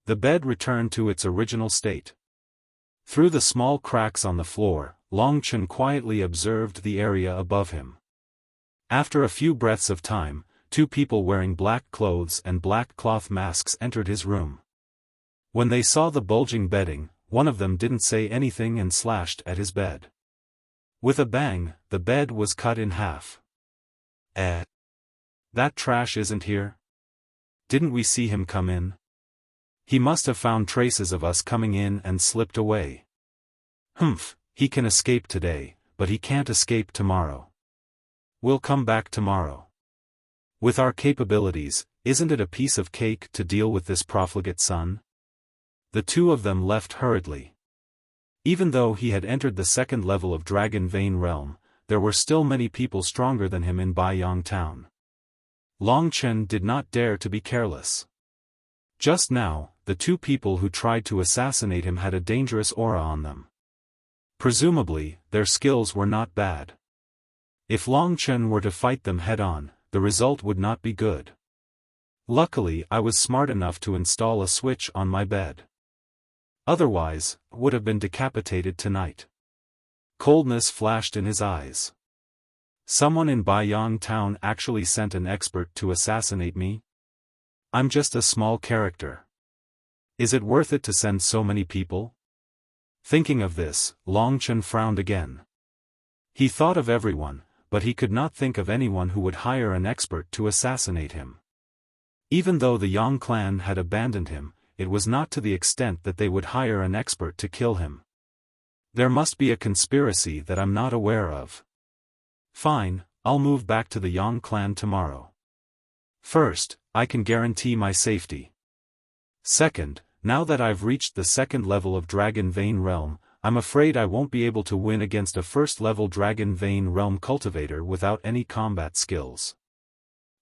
The bed returned to its original state. Through the small cracks on the floor, Long Chen quietly observed the area above him. After a few breaths of time, 2 people wearing black clothes and black cloth masks entered his room. When they saw the bulging bedding, one of them didn't say anything and slashed at his bed. With a bang, the bed was cut in half. That trash isn't here? Didn't we see him come in? He must have found traces of us coming in and slipped away. Humph, he can escape today, but he can't escape tomorrow. We'll come back tomorrow. With our capabilities, isn't it a piece of cake to deal with this profligate son? The 2 of them left hurriedly. Even though he had entered the second level of Dragon Vein Realm, there were still many people stronger than him in Baiyang Town. Long Chen did not dare to be careless. Just now, the 2 people who tried to assassinate him had a dangerous aura on them. Presumably, their skills were not bad. If Long Chen were to fight them head-on, the result would not be good. Luckily, I was smart enough to install a switch on my bed. Otherwise, would have been decapitated tonight. Coldness flashed in his eyes. Someone in Baiyang Town actually sent an expert to assassinate me? I'm just a small character. Is it worth it to send so many people? Thinking of this, Long Chen frowned again. He thought of everyone, but he could not think of anyone who would hire an expert to assassinate him. Even though the Yang clan had abandoned him, it was not to the extent that they would hire an expert to kill him. There must be a conspiracy that I'm not aware of. Fine, I'll move back to the Yang clan tomorrow. First, I can guarantee my safety. Second, now that I've reached the second level of Dragon Vein Realm, I'm afraid I won't be able to win against a first-level Dragon Vein Realm cultivator without any combat skills.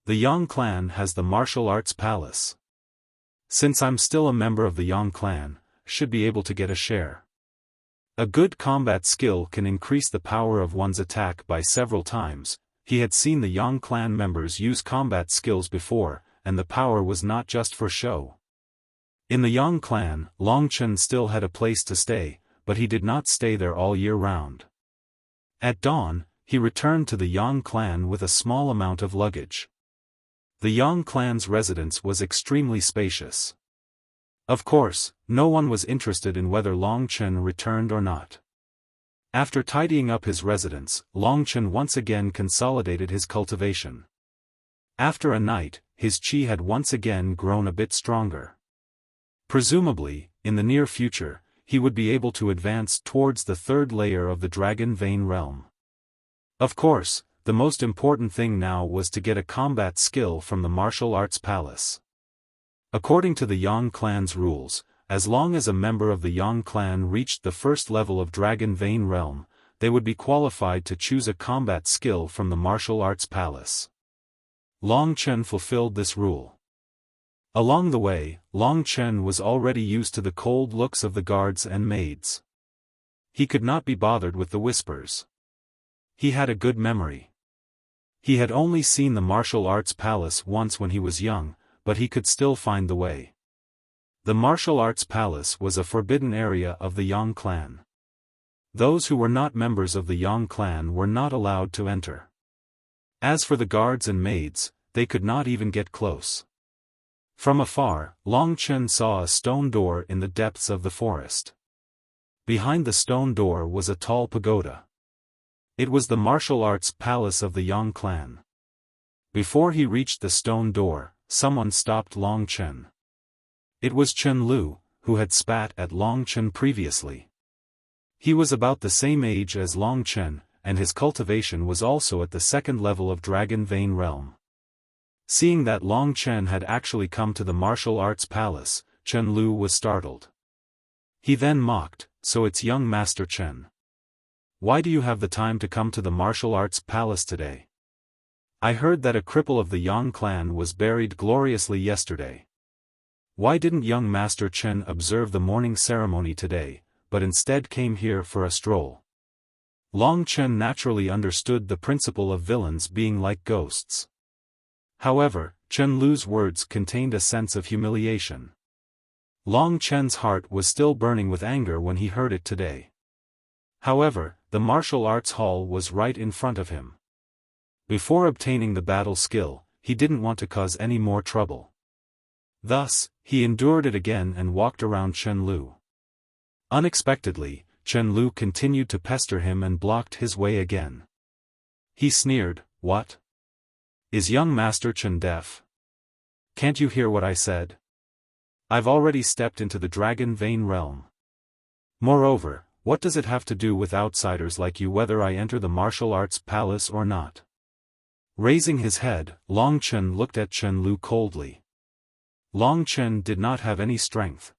The Yang clan has the martial arts palace. Since I'm still a member of the Yang clan, should be able to get a share. A good combat skill can increase the power of one's attack by several times. He had seen the Yang clan members use combat skills before, and the power was not just for show. In the Yang clan, Long Chen still had a place to stay, but he did not stay there all year round. At dawn, he returned to the Yang clan with a small amount of luggage. The Yang clan's residence was extremely spacious. Of course, no one was interested in whether Long Chen returned or not. After tidying up his residence, Long Chen once again consolidated his cultivation. After a night, his qi had once again grown a bit stronger. Presumably, in the near future, he would be able to advance towards the 3rd layer of the Dragon Vein Realm. Of course, the most important thing now was to get a combat skill from the martial arts palace. According to the Yang clan's rules, as long as a member of the Yang clan reached the 1st level of Dragon Vein Realm, they would be qualified to choose a combat skill from the martial arts palace. Long Chen fulfilled this rule. Along the way, Long Chen was already used to the cold looks of the guards and maids. He could not be bothered with the whispers. He had a good memory. He had only seen the martial arts palace once when he was young, but he could still find the way. The martial arts palace was a forbidden area of the Yang clan. Those who were not members of the Yang clan were not allowed to enter. As for the guards and maids, they could not even get close. From afar, Long Chen saw a stone door in the depths of the forest. Behind the stone door was a tall pagoda. It was the martial arts palace of the Yang clan. Before he reached the stone door, someone stopped Long Chen. It was Chen Lu, who had spat at Long Chen previously. He was about the same age as Long Chen, and his cultivation was also at the second level of Dragon Vein Realm. Seeing that Long Chen had actually come to the martial arts palace, Chen Lu was startled. He then mocked, "So it's young Master Chen. Why do you have the time to come to the martial arts palace today? I heard that a cripple of the Yang clan was buried gloriously yesterday. Why didn't young Master Chen observe the morning ceremony today, but instead came here for a stroll?" Long Chen naturally understood the principle of villains being like ghosts. However, Chen Lu's words contained a sense of humiliation. Long Chen's heart was still burning with anger when he heard it today. However, the martial arts hall was right in front of him. Before obtaining the battle skill, he didn't want to cause any more trouble. Thus, he endured it again and walked around Chen Lu. Unexpectedly, Chen Lu continued to pester him and blocked his way again. He sneered, "What? Is young Master Chen deaf? Can't you hear what I said? I've already stepped into the Dragon Vein Realm. Moreover, what does it have to do with outsiders like you whether I enter the martial arts palace or not?" Raising his head, Long Chen looked at Chen Lu coldly. Long Chen did not have any strength.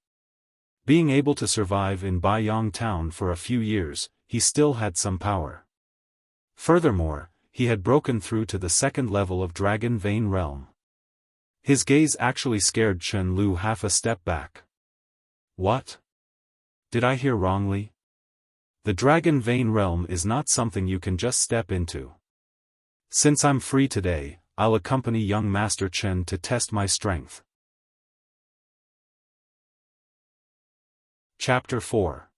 Being able to survive in Baiyang town for a few years, he still had some power. Furthermore, he had broken through to the second level of Dragon Vein Realm. His gaze actually scared Chen Lu half a step back. "What? Did I hear wrongly? The Dragon Vein Realm is not something you can just step into. Since I'm free today, I'll accompany young Master Chen to test my strength." Chapter 4.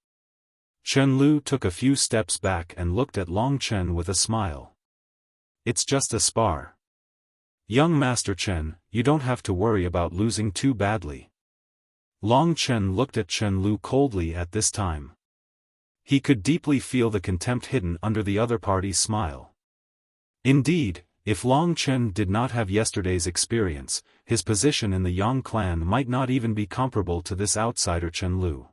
Chen Lu took a few steps back and looked at Long Chen with a smile. "It's just a spar. Young Master Chen, you don't have to worry about losing too badly." Long Chen looked at Chen Lu coldly at this time. He could deeply feel the contempt hidden under the other party's smile. Indeed, if Long Chen did not have yesterday's experience, his position in the Yang clan might not even be comparable to this outsider Chen Lu.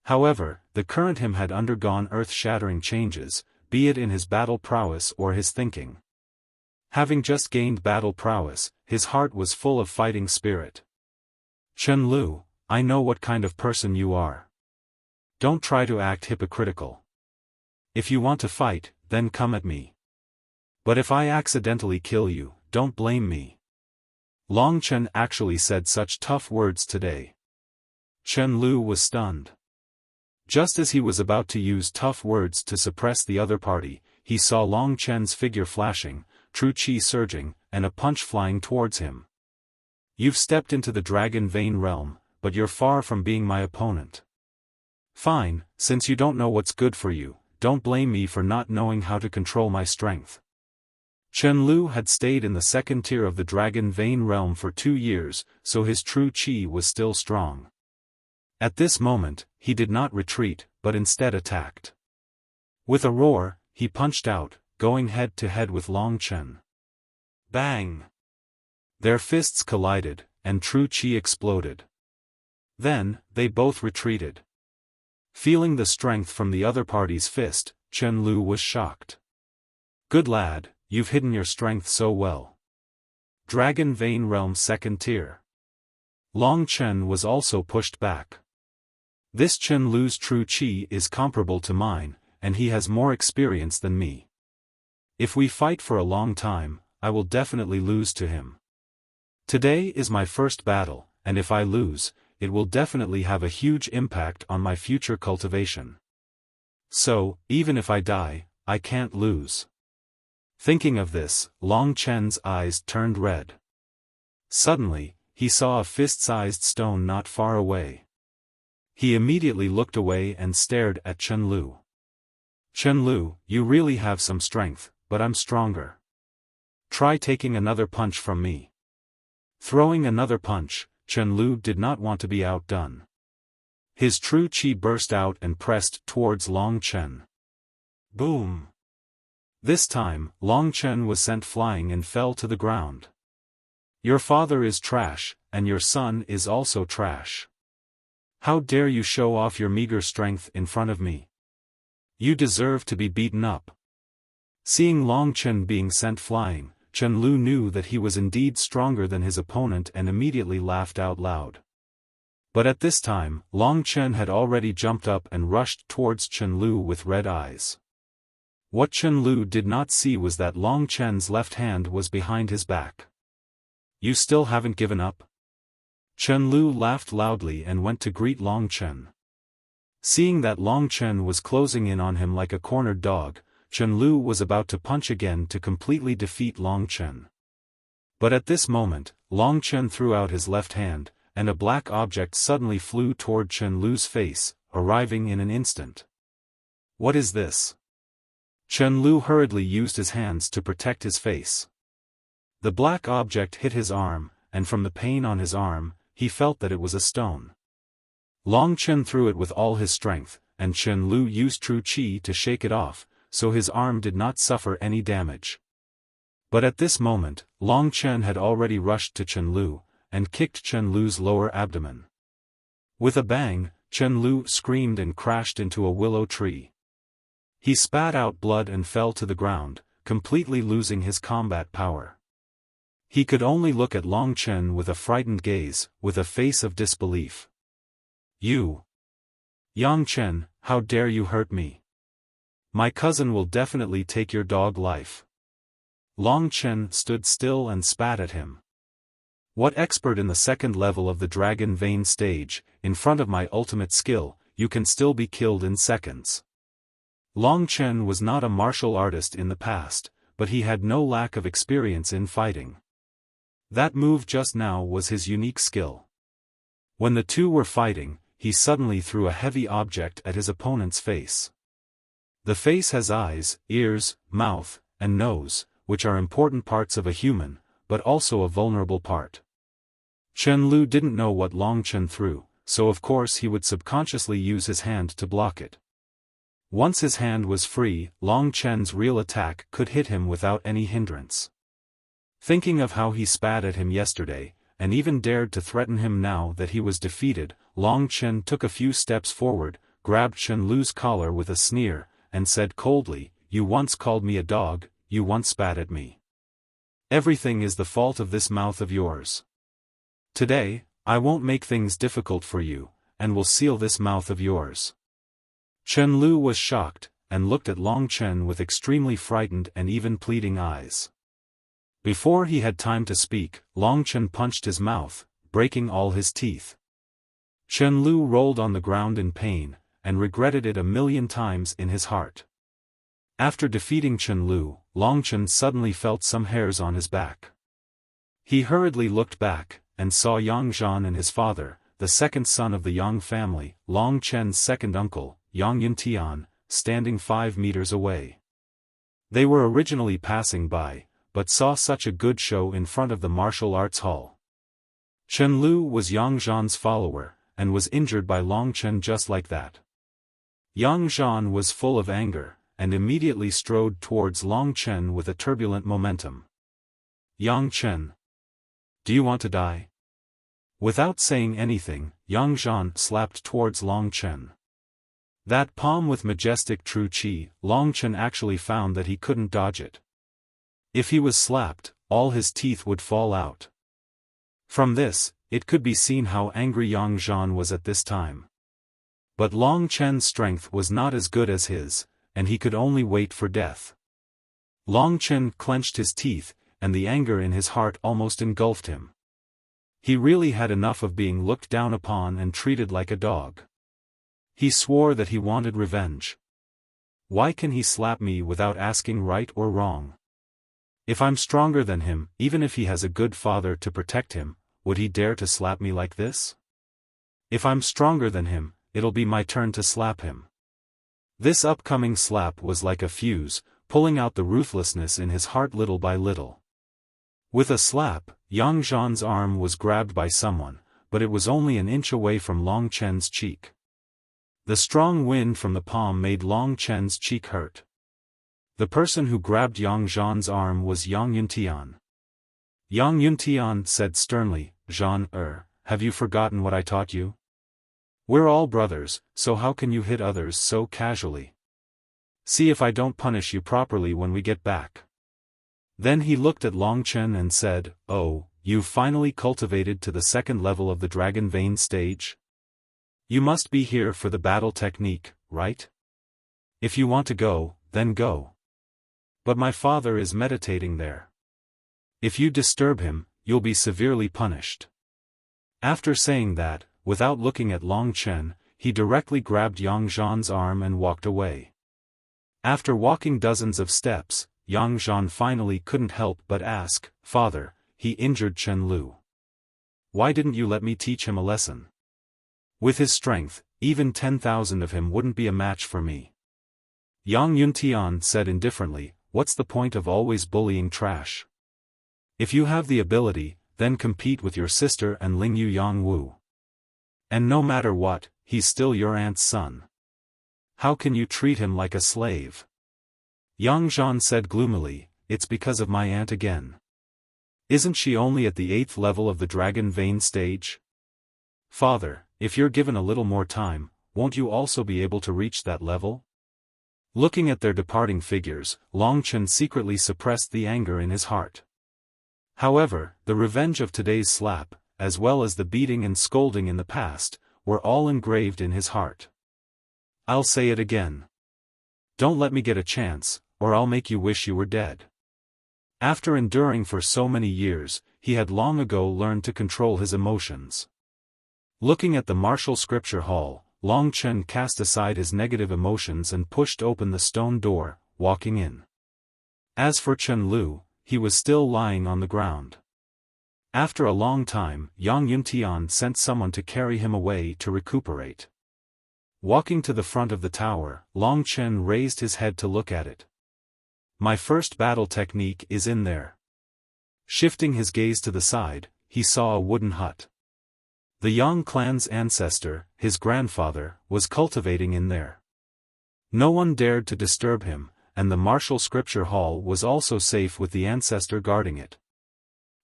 However, the current him had undergone earth-shattering changes, be it in his battle prowess or his thinking. Having just gained battle prowess, his heart was full of fighting spirit. "Chen Lu, I know what kind of person you are. Don't try to act hypocritical. If you want to fight, then come at me. But if I accidentally kill you, don't blame me." Long Chen actually said such tough words today. Chen Lu was stunned. Just as he was about to use tough words to suppress the other party, he saw Long Chen's figure flashing, true qi surging, and a punch flying towards him. "You've stepped into the Dragon Vein Realm, but you're far from being my opponent. Fine, since you don't know what's good for you, don't blame me for not knowing how to control my strength." Chen Lu had stayed in the second tier of the Dragon Vein Realm for 2 years, so his true qi was still strong. At this moment, he did not retreat, but instead attacked. With a roar, he punched out, going head to head with Long Chen. Bang! Their fists collided, and true qi exploded. Then, they both retreated. Feeling the strength from the other party's fist, Chen Lu was shocked. "Good lad, you've hidden your strength so well." Dragon Vein Realm second tier. Long Chen was also pushed back. "This Chen Lu's true qi is comparable to mine, and he has more experience than me. If we fight for a long time, I will definitely lose to him. Today is my first battle, and if I lose, it will definitely have a huge impact on my future cultivation. So, even if I die, I can't lose." Thinking of this, Long Chen's eyes turned red. Suddenly, he saw a fist-sized stone not far away. He immediately looked away and stared at Chen Lu. "Chen Lu, you really have some strength, but I'm stronger. Try taking another punch from me." Throwing another punch, Chen Lu did not want to be outdone. His true qi burst out and pressed towards Long Chen. Boom! This time, Long Chen was sent flying and fell to the ground. "Your father is trash, and your son is also trash. How dare you show off your meager strength in front of me? You deserve to be beaten up." Seeing Long Chen being sent flying, Chen Lu knew that he was indeed stronger than his opponent and immediately laughed out loud. But at this time, Long Chen had already jumped up and rushed towards Chen Lu with red eyes. What Chen Lu did not see was that Long Chen's left hand was behind his back. "You still haven't given up?" Chen Lu laughed loudly and went to greet Long Chen. Seeing that Long Chen was closing in on him like a cornered dog, Chen Lu was about to punch again to completely defeat Long Chen. But at this moment, Long Chen threw out his left hand, and a black object suddenly flew toward Chen Lu's face, arriving in an instant. "What is this?" Chen Lu hurriedly used his hands to protect his face. The black object hit his arm, and from the pain on his arm, he felt that it was a stone. Long Chen threw it with all his strength, and Chen Lu used true qi to shake it off, so his arm did not suffer any damage. But at this moment, Long Chen had already rushed to Chen Lu, and kicked Chen Lu's lower abdomen. With a bang, Chen Lu screamed and crashed into a willow tree. He spat out blood and fell to the ground, completely losing his combat power. He could only look at Long Chen with a frightened gaze, with a face of disbelief. "You! Yang Chen, how dare you hurt me? My cousin will definitely take your dog life." Long Chen stood still and spat at him. "What expert in the second level of the Dragon Vein stage, in front of my ultimate skill, you can still be killed in seconds." Long Chen was not a martial artist in the past, but he had no lack of experience in fighting. That move just now was his unique skill. When the two were fighting, he suddenly threw a heavy object at his opponent's face. The face has eyes, ears, mouth, and nose, which are important parts of a human, but also a vulnerable part. Chen Lu didn't know what Long Chen threw, so of course he would subconsciously use his hand to block it. Once his hand was free, Long Chen's real attack could hit him without any hindrance. Thinking of how he spat at him yesterday, and even dared to threaten him now that he was defeated, Long Chen took a few steps forward, grabbed Chen Lu's collar with a sneer, and said coldly, "You once called me a dog, you once spat at me. Everything is the fault of this mouth of yours. Today, I won't make things difficult for you, and will seal this mouth of yours." Chen Lu was shocked, and looked at Long Chen with extremely frightened and even pleading eyes. Before he had time to speak, Long Chen punched his mouth, breaking all his teeth. Chen Lu rolled on the ground in pain, and regretted it a million times in his heart. After defeating Chen Lu, Long Chen suddenly felt some hairs on his back. He hurriedly looked back, and saw Yang Zhan and his father, the second son of the Yang family, Long Chen's second uncle, Yang Yuntian, standing 5 meters away. They were originally passing by, but saw such a good show in front of the martial arts hall. Chen Lu was Yang Zhan's follower, and was injured by Long Chen just like that. Yang Zhan was full of anger, and immediately strode towards Long Chen with a turbulent momentum. "Yang Chen, do you want to die?" Without saying anything, Yang Zhan slapped towards Long Chen. That palm with majestic true qi, Long Chen actually found that he couldn't dodge it. If he was slapped, all his teeth would fall out. From this, it could be seen how angry Yang Zhan was at this time. But Long Chen's strength was not as good as his, and he could only wait for death. Long Chen clenched his teeth, and the anger in his heart almost engulfed him. He really had enough of being looked down upon and treated like a dog. He swore that he wanted revenge. Why can he slap me without asking right or wrong? If I'm stronger than him, even if he has a good father to protect him, would he dare to slap me like this? If I'm stronger than him, it'll be my turn to slap him. This upcoming slap was like a fuse, pulling out the ruthlessness in his heart little by little. With a slap, Yang Zhan's arm was grabbed by someone, but it was only an inch away from Long Chen's cheek. The strong wind from the palm made Long Chen's cheek hurt. The person who grabbed Yang Zhan's arm was Yang Yuntian. Yang Yuntian said sternly, "Zhan, have you forgotten what I taught you? We're all brothers, so how can you hit others so casually?" See if I don't punish you properly when we get back. Then he looked at Long Chen and said, "Oh, you've finally cultivated to the second level of the Dragon Vein stage? You must be here for the battle technique, right? If you want to go, then go. But my father is meditating there. If you disturb him, you'll be severely punished." After saying that, without looking at Long Chen, he directly grabbed Yang Zhan's arm and walked away. After walking dozens of steps, Yang Zhan finally couldn't help but ask, "Father, he injured Chen Lu. Why didn't you let me teach him a lesson? With his strength, even 10,000 of him wouldn't be a match for me." Yang Yuntian said indifferently, "What's the point of always bullying trash? If you have the ability, then compete with your sister and Lingyu Yangwu. And no matter what, he's still your aunt's son. How can you treat him like a slave?" Yang Zhan said gloomily, "It's because of my aunt again. Isn't she only at the 8th level of the Dragon Vein stage? Father, if you're given a little more time, won't you also be able to reach that level?" Looking at their departing figures, Long Chen secretly suppressed the anger in his heart. However, the revenge of today's slap, as well as the beating and scolding in the past, were all engraved in his heart. "I'll say it again. Don't let me get a chance, or I'll make you wish you were dead." After enduring for so many years, he had long ago learned to control his emotions. Looking at the martial scripture hall, Long Chen cast aside his negative emotions and pushed open the stone door, walking in. As for Chen Lu, he was still lying on the ground. After a long time, Yang Yuntian sent someone to carry him away to recuperate. Walking to the front of the tower, Long Chen raised his head to look at it. "My first battle technique is in there." Shifting his gaze to the side, he saw a wooden hut. The Yang clan's ancestor, his grandfather, was cultivating in there. No one dared to disturb him, and the martial scripture hall was also safe with the ancestor guarding it.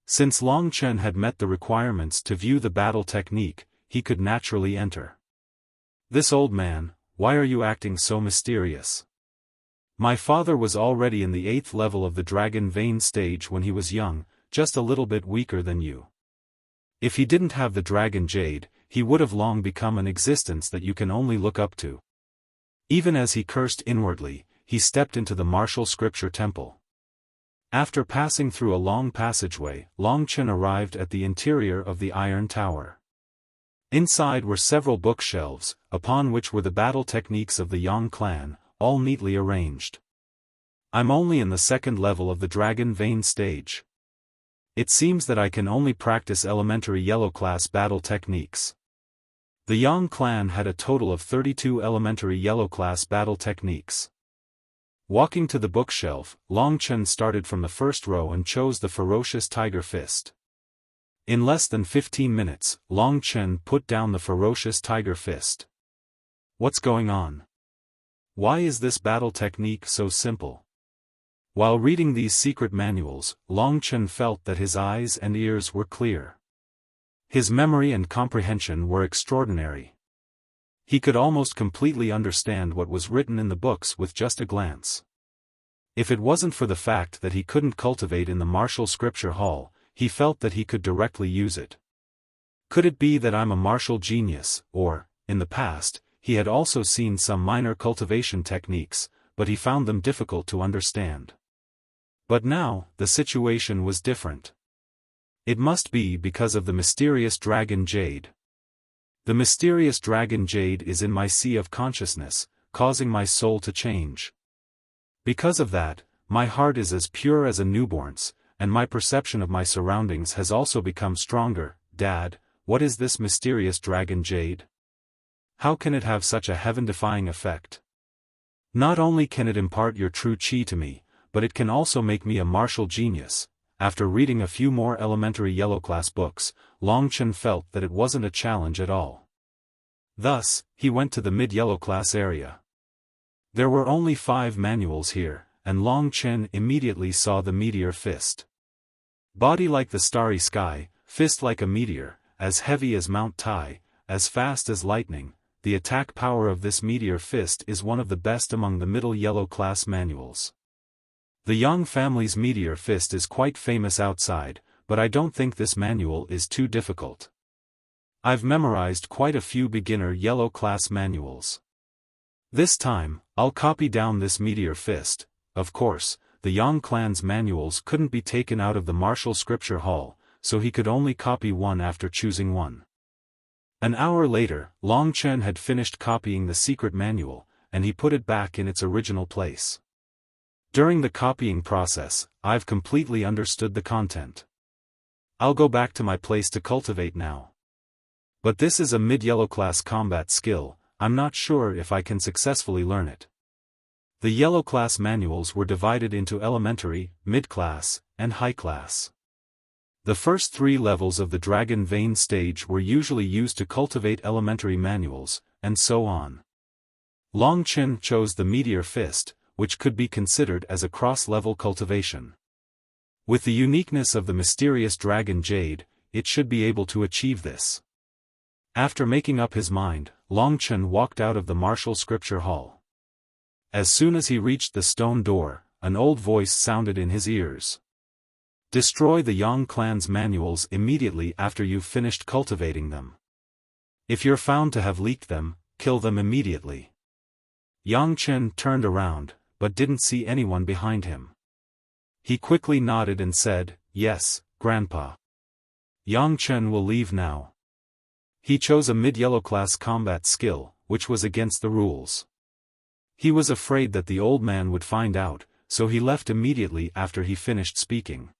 Since Long Chen had met the requirements to view the battle technique, he could naturally enter. "This old man, why are you acting so mysterious? My father was already in the 8th level of the Dragon Vein stage when he was young, just a little bit weaker than you. If he didn't have the Dragon Jade, he would have long become an existence that you can only look up to." Even as he cursed inwardly, he stepped into the martial scripture temple. After passing through a long passageway, Long Chen arrived at the interior of the Iron Tower. Inside were several bookshelves, upon which were the battle techniques of the Yang clan, all neatly arranged. "I'm only in the 2nd level of the Dragon Vein stage. It seems that I can only practice elementary yellow class battle techniques." The Yang clan had a total of 32 elementary yellow class battle techniques. Walking to the bookshelf, Long Chen started from the first row and chose the Ferocious Tiger Fist. In less than 15 minutes, Long Chen put down the Ferocious Tiger Fist. What's going on? Why is this battle technique so simple? While reading these secret manuals, Long Chen felt that his eyes and ears were clear. His memory and comprehension were extraordinary. He could almost completely understand what was written in the books with just a glance. If it wasn't for the fact that he couldn't cultivate in the martial scripture hall, he felt that he could directly use it. Could it be that I'm a martial genius, or, in the past, he had also seen some minor cultivation techniques, but he found them difficult to understand. But now, the situation was different. It must be because of the mysterious Dragon Jade. The mysterious Dragon Jade is in my sea of consciousness, causing my soul to change. Because of that, my heart is as pure as a newborn's, and my perception of my surroundings has also become stronger. Dad, what is this mysterious Dragon Jade? How can it have such a heaven-defying effect? Not only can it impart your true chi to me, but it can also make me a martial genius. After reading a few more elementary yellow class books, Long Chen felt that it wasn't a challenge at all. Thus, he went to the mid-yellow class area. There were only 5 manuals here, and Long Chen immediately saw the meteor fist. Body like the starry sky, fist like a meteor, as heavy as Mount Tai, as fast as lightning. the attack power of this meteor fist is one of the best among the middle yellow class manuals. The Yang family's meteor fist is quite famous outside, but I don't think this manual is too difficult. I've memorized quite a few beginner yellow class manuals. This time, I'll copy down this meteor fist. Of course, the Yang clan's manuals couldn't be taken out of the martial scripture hall, so he could only copy one after choosing one. An hour later, Long Chen had finished copying the secret manual, and he put it back in its original place. During the copying process, I've completely understood the content. I'll go back to my place to cultivate now. But this is a mid-yellow class combat skill, I'm not sure if I can successfully learn it. The yellow class manuals were divided into elementary, mid-class, and high class. The first 3 levels of the Dragon Vein stage were usually used to cultivate elementary manuals, and so on. Long Chen chose the Meteor Fist, which could be considered as a cross-level cultivation. With the uniqueness of the mysterious Dragon Jade, it should be able to achieve this. After making up his mind, Long Chen walked out of the martial scripture hall. As soon as he reached the stone door, an old voice sounded in his ears. Destroy the Yang clan's manuals immediately after you've finished cultivating them. If you're found to have leaked them, kill them immediately. Yang Chen turned around, but didn't see anyone behind him. He quickly nodded and said, "Yes, Grandpa. Yang Chen will leave now." He chose a mid-yellow class combat skill, which was against the rules. He was afraid that the old man would find out, so he left immediately after he finished speaking.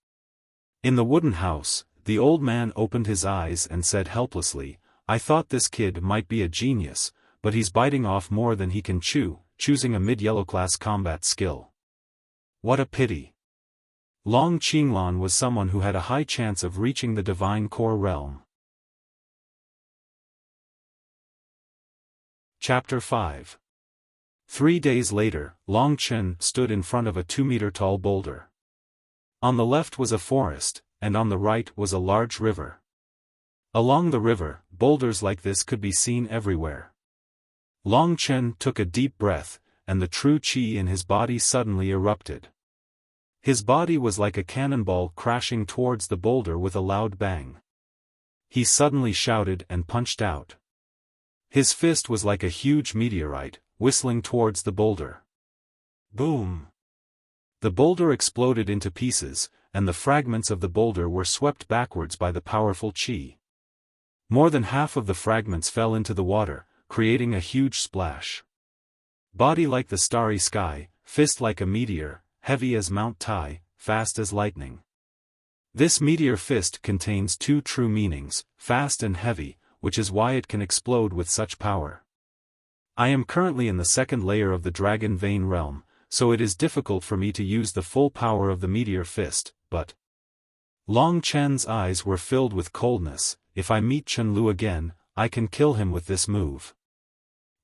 In the wooden house, the old man opened his eyes and said helplessly, "I thought this kid might be a genius, but he's biting off more than he can chew, choosing a mid-yellow class combat skill. What a pity." Long Qinglan was someone who had a high chance of reaching the Divine Core realm. Chapter 5. 3 days later, Long Chen stood in front of a 2-meter-tall boulder. On the left was a forest, and on the right was a large river. Along the river, boulders like this could be seen everywhere. Long Chen took a deep breath, and the true qi in his body suddenly erupted. His body was like a cannonball crashing towards the boulder with a loud bang. He suddenly shouted and punched out. His fist was like a huge meteorite, whistling towards the boulder. Boom! The boulder exploded into pieces, and the fragments of the boulder were swept backwards by the powerful qi. More than half of the fragments fell into the water, creating a huge splash. Body like the starry sky, fist like a meteor, heavy as Mount Tai, fast as lightning. This meteor fist contains 2 true meanings, fast and heavy, which is why it can explode with such power. I am currently in the 2nd layer of the Dragon Vein realm, so it is difficult for me to use the full power of the meteor fist, but... Long Chen's eyes were filled with coldness. If I meet Chen Lu again, I can kill him with this move.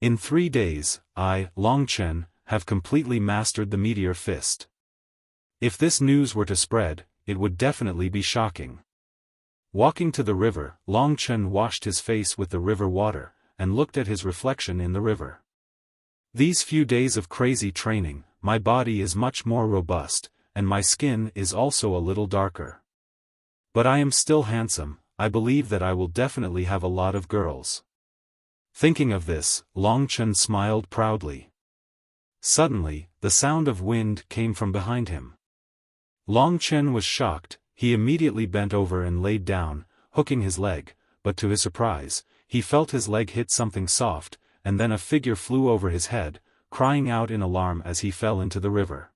In 3 days, I, Long Chen, have completely mastered the meteor fist. If this news were to spread, it would definitely be shocking. Walking to the river, Long Chen washed his face with the river water, and looked at his reflection in the river. These few days of crazy training, my body is much more robust, and my skin is also a little darker. But I am still handsome. I believe that I will definitely have a lot of girls. Thinking of this, Long Chen smiled proudly. Suddenly, the sound of wind came from behind him. Long Chen was shocked. He immediately bent over and laid down, hooking his leg, but to his surprise, he felt his leg hit something soft, and then a figure flew over his head, crying out in alarm as he fell into the river.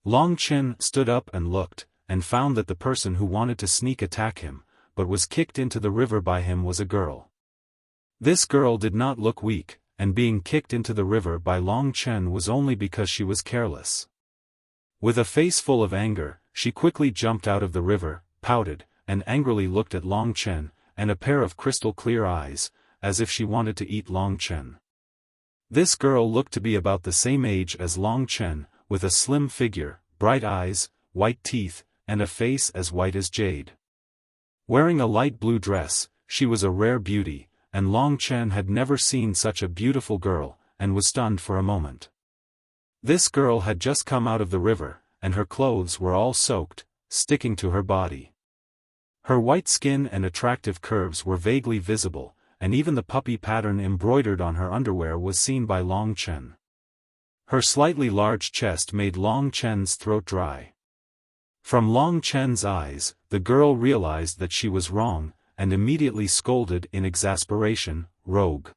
Long Chen stood up and looked, and found that the person who wanted to sneak attack him, but was kicked into the river by him was a girl. This girl did not look weak, and being kicked into the river by Long Chen was only because she was careless. With a face full of anger, she quickly jumped out of the river, pouted, and angrily looked at Long Chen, and a pair of crystal-clear eyes, as if she wanted to eat Long Chen. This girl looked to be about the same age as Long Chen, with a slim figure, bright eyes, white teeth, and a face as white as jade. Wearing a light blue dress, she was a rare beauty, and Long Chen had never seen such a beautiful girl, and was stunned for a moment. This girl had just come out of the river, and her clothes were all soaked, sticking to her body. Her white skin and attractive curves were vaguely visible, and even the puppy pattern embroidered on her underwear was seen by Long Chen. Her slightly large chest made Long Chen's throat dry. From Long Chen's eyes, the girl realized that she was wrong, and immediately scolded in exasperation, "Rogue."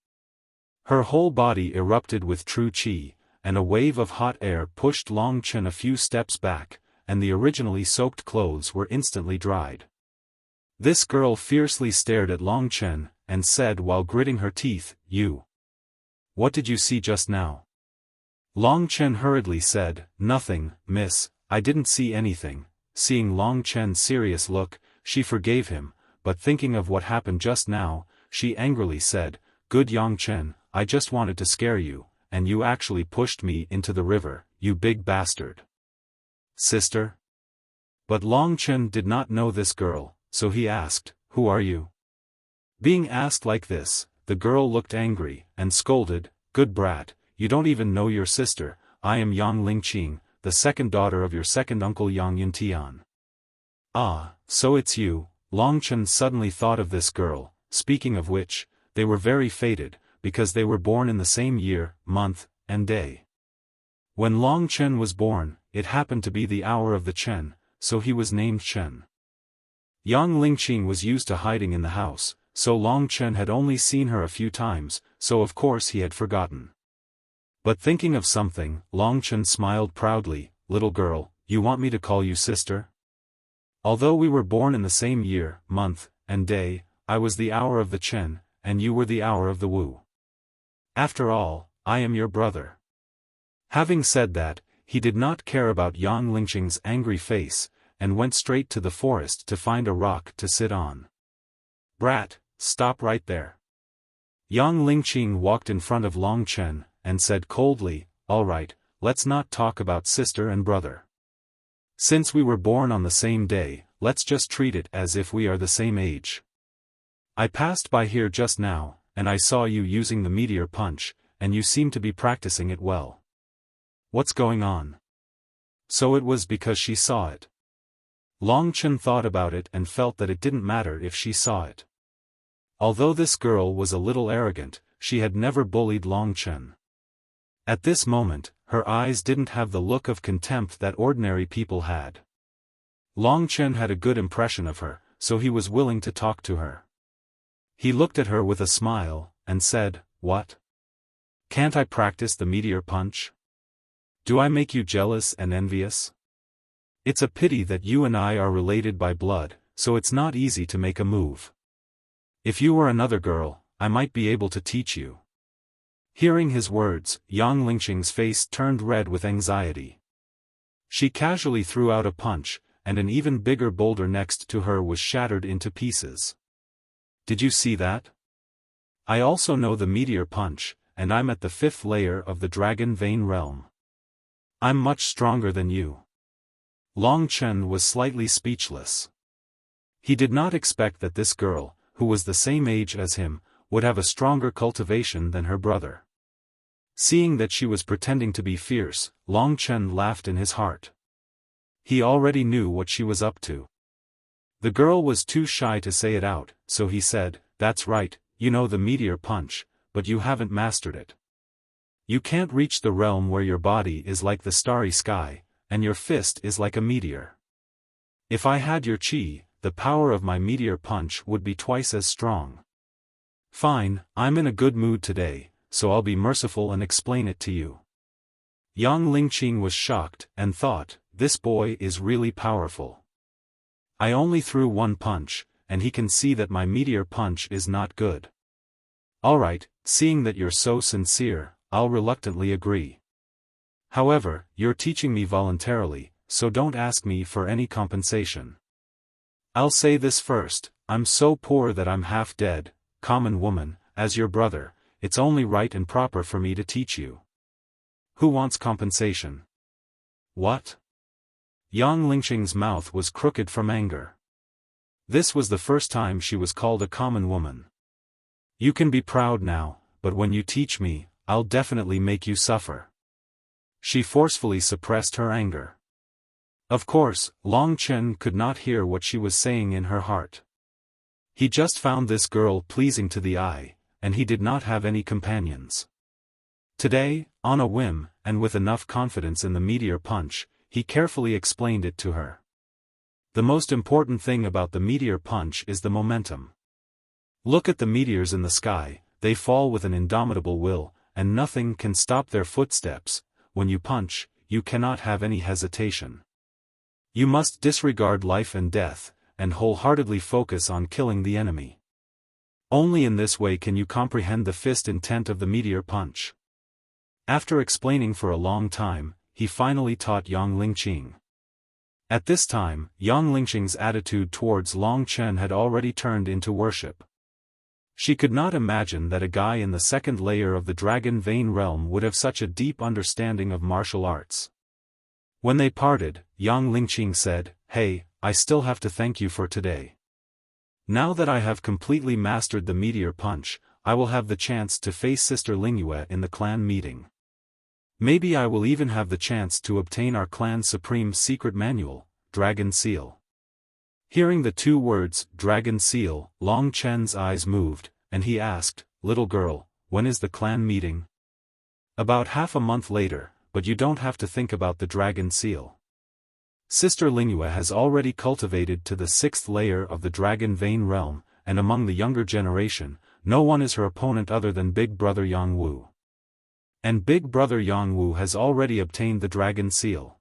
Her whole body erupted with true qi, and a wave of hot air pushed Long Chen a few steps back, and the originally soaked clothes were instantly dried. This girl fiercely stared at Long Chen, and said while gritting her teeth, "You. What did you see just now?" Long Chen hurriedly said, "Nothing, miss, I didn't see anything." Seeing Long Chen's serious look, she forgave him, but thinking of what happened just now, she angrily said, "Good Yang Chen, I just wanted to scare you, and you actually pushed me into the river, you big bastard." "Sister?" But Long Chen did not know this girl, so he asked, "Who are you?" Being asked like this, the girl looked angry, and scolded, "Good brat, you don't even know your sister. I am Yang Lingqing, the second daughter of your second uncle Yang Yintian." "Ah, so it's you." Long Chen suddenly thought of this girl, speaking of which, they were very fated, because they were born in the same year, month, and day. When Long Chen was born, it happened to be the hour of the Chen, so he was named Chen. Yang Lingqing was used to hiding in the house, so Long Chen had only seen her a few times, so of course he had forgotten. But thinking of something, Long Chen smiled proudly, "Little girl, you want me to call you sister? Although we were born in the same year, month, and day, I was the hour of the Chen, and you were the hour of the Wu. After all, I am your brother." Having said that, he did not care about Yang Lingqing's angry face, and went straight to the forest to find a rock to sit on. "Brat, stop right there." Yang Lingqing walked in front of Long Chen, and said coldly, "All right, let's not talk about sister and brother. Since we were born on the same day, let's just treat it as if we are the same age. I passed by here just now, and I saw you using the meteor punch, and you seem to be practicing it well. What's going on?" So it was because she saw it. Long Chen thought about it and felt that it didn't matter if she saw it. Although this girl was a little arrogant, she had never bullied Long Chen. At this moment, her eyes didn't have the look of contempt that ordinary people had. Long Chen had a good impression of her, so he was willing to talk to her. He looked at her with a smile, and said, "What? Can't I practice the meteor punch? Do I make you jealous and envious? It's a pity that you and I are related by blood, so it's not easy to make a move. If you were another girl, I might be able to teach you." Hearing his words, Yang Lingqing's face turned red with anxiety. She casually threw out a punch, and an even bigger boulder next to her was shattered into pieces. "Did you see that? I also know the meteor punch, and I'm at the 5th layer of the Dragon Vein realm. I'm much stronger than you." Long Chen was slightly speechless. He did not expect that this girl, who was the same age as him, would have a stronger cultivation than her brother. Seeing that she was pretending to be fierce, Long Chen laughed in his heart. He already knew what she was up to. The girl was too shy to say it out, so he said, "That's right, you know the meteor punch, but you haven't mastered it. You can't reach the realm where your body is like the starry sky, and your fist is like a meteor. If I had your qi, the power of my meteor punch would be twice as strong. Fine, I'm in a good mood today, so I'll be merciful and explain it to you." Yang Lingqing was shocked, and thought, "This boy is really powerful. I only threw one punch, and he can see that my meteor punch is not good. Alright, seeing that you're so sincere, I'll reluctantly agree. However, you're teaching me voluntarily, so don't ask me for any compensation. I'll say this first, I'm so poor that I'm half dead, common woman, as your brother, it's only right and proper for me to teach you. Who wants compensation?" "What?" Yang Lingqing's mouth was crooked from anger. This was the first time she was called a common woman. You can be proud now, but when you teach me, I'll definitely make you suffer. She forcefully suppressed her anger. Of course, Long Chen could not hear what she was saying in her heart. He just found this girl pleasing to the eye, and he did not have any companions. Today, on a whim, and with enough confidence in the meteor punch, he carefully explained it to her. The most important thing about the meteor punch is the momentum. Look at the meteors in the sky, they fall with an indomitable will, and nothing can stop their footsteps. When you punch, you cannot have any hesitation. You must disregard life and death, and wholeheartedly focus on killing the enemy. Only in this way can you comprehend the fist intent of the meteor punch. After explaining for a long time, he finally taught Yang Lingqing. At this time, Yang Lingqing's attitude towards Long Chen had already turned into worship. She could not imagine that a guy in the second layer of the Dragon Vein realm would have such a deep understanding of martial arts. When they parted, Yang Lingqing said, "Hey, I still have to thank you for today. Now that I have completely mastered the meteor punch, I will have the chance to face Sister Lingyue in the clan meeting. Maybe I will even have the chance to obtain our clan's supreme secret manual, Dragon Seal." Hearing the two words, Dragon Seal, Long Chen's eyes moved, and he asked, "Little girl, when is the clan meeting?" "About half a month later, but you don't have to think about the Dragon Seal. Sister Lingyue has already cultivated to the 6th layer of the Dragon Vein realm, and among the younger generation, no one is her opponent other than Big Brother Yang Wu. And Big Brother Yang Wu has already obtained the Dragon Seal.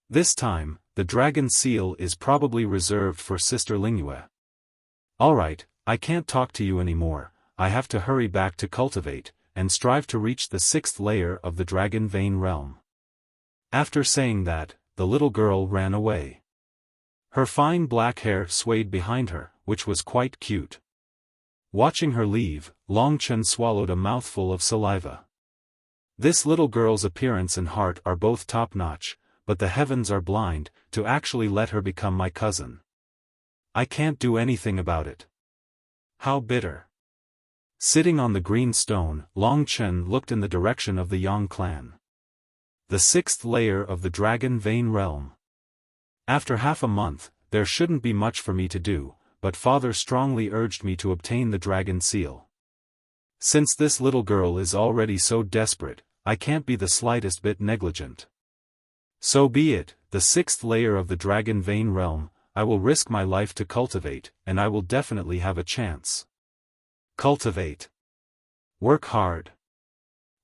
This time, the Dragon Seal is probably reserved for Sister Lingyue. Alright, I can't talk to you anymore, I have to hurry back to cultivate, and strive to reach the 6th layer of the Dragon Vein realm." After saying that, the little girl ran away. Her fine black hair swayed behind her, which was quite cute. Watching her leave, Long Chen swallowed a mouthful of saliva. This little girl's appearance and heart are both top-notch, but the heavens are blind, to actually let her become my cousin. I can't do anything about it. How bitter. Sitting on the green stone, Long Chen looked in the direction of the Yang clan. The 6th layer of the Dragon Vein realm. After half a month, there shouldn't be much for me to do, but father strongly urged me to obtain the Dragon Seal. Since this little girl is already so desperate, I can't be the slightest bit negligent. So be it, the 6th layer of the Dragon Vein realm, I will risk my life to cultivate, and I will definitely have a chance. Cultivate. Work hard.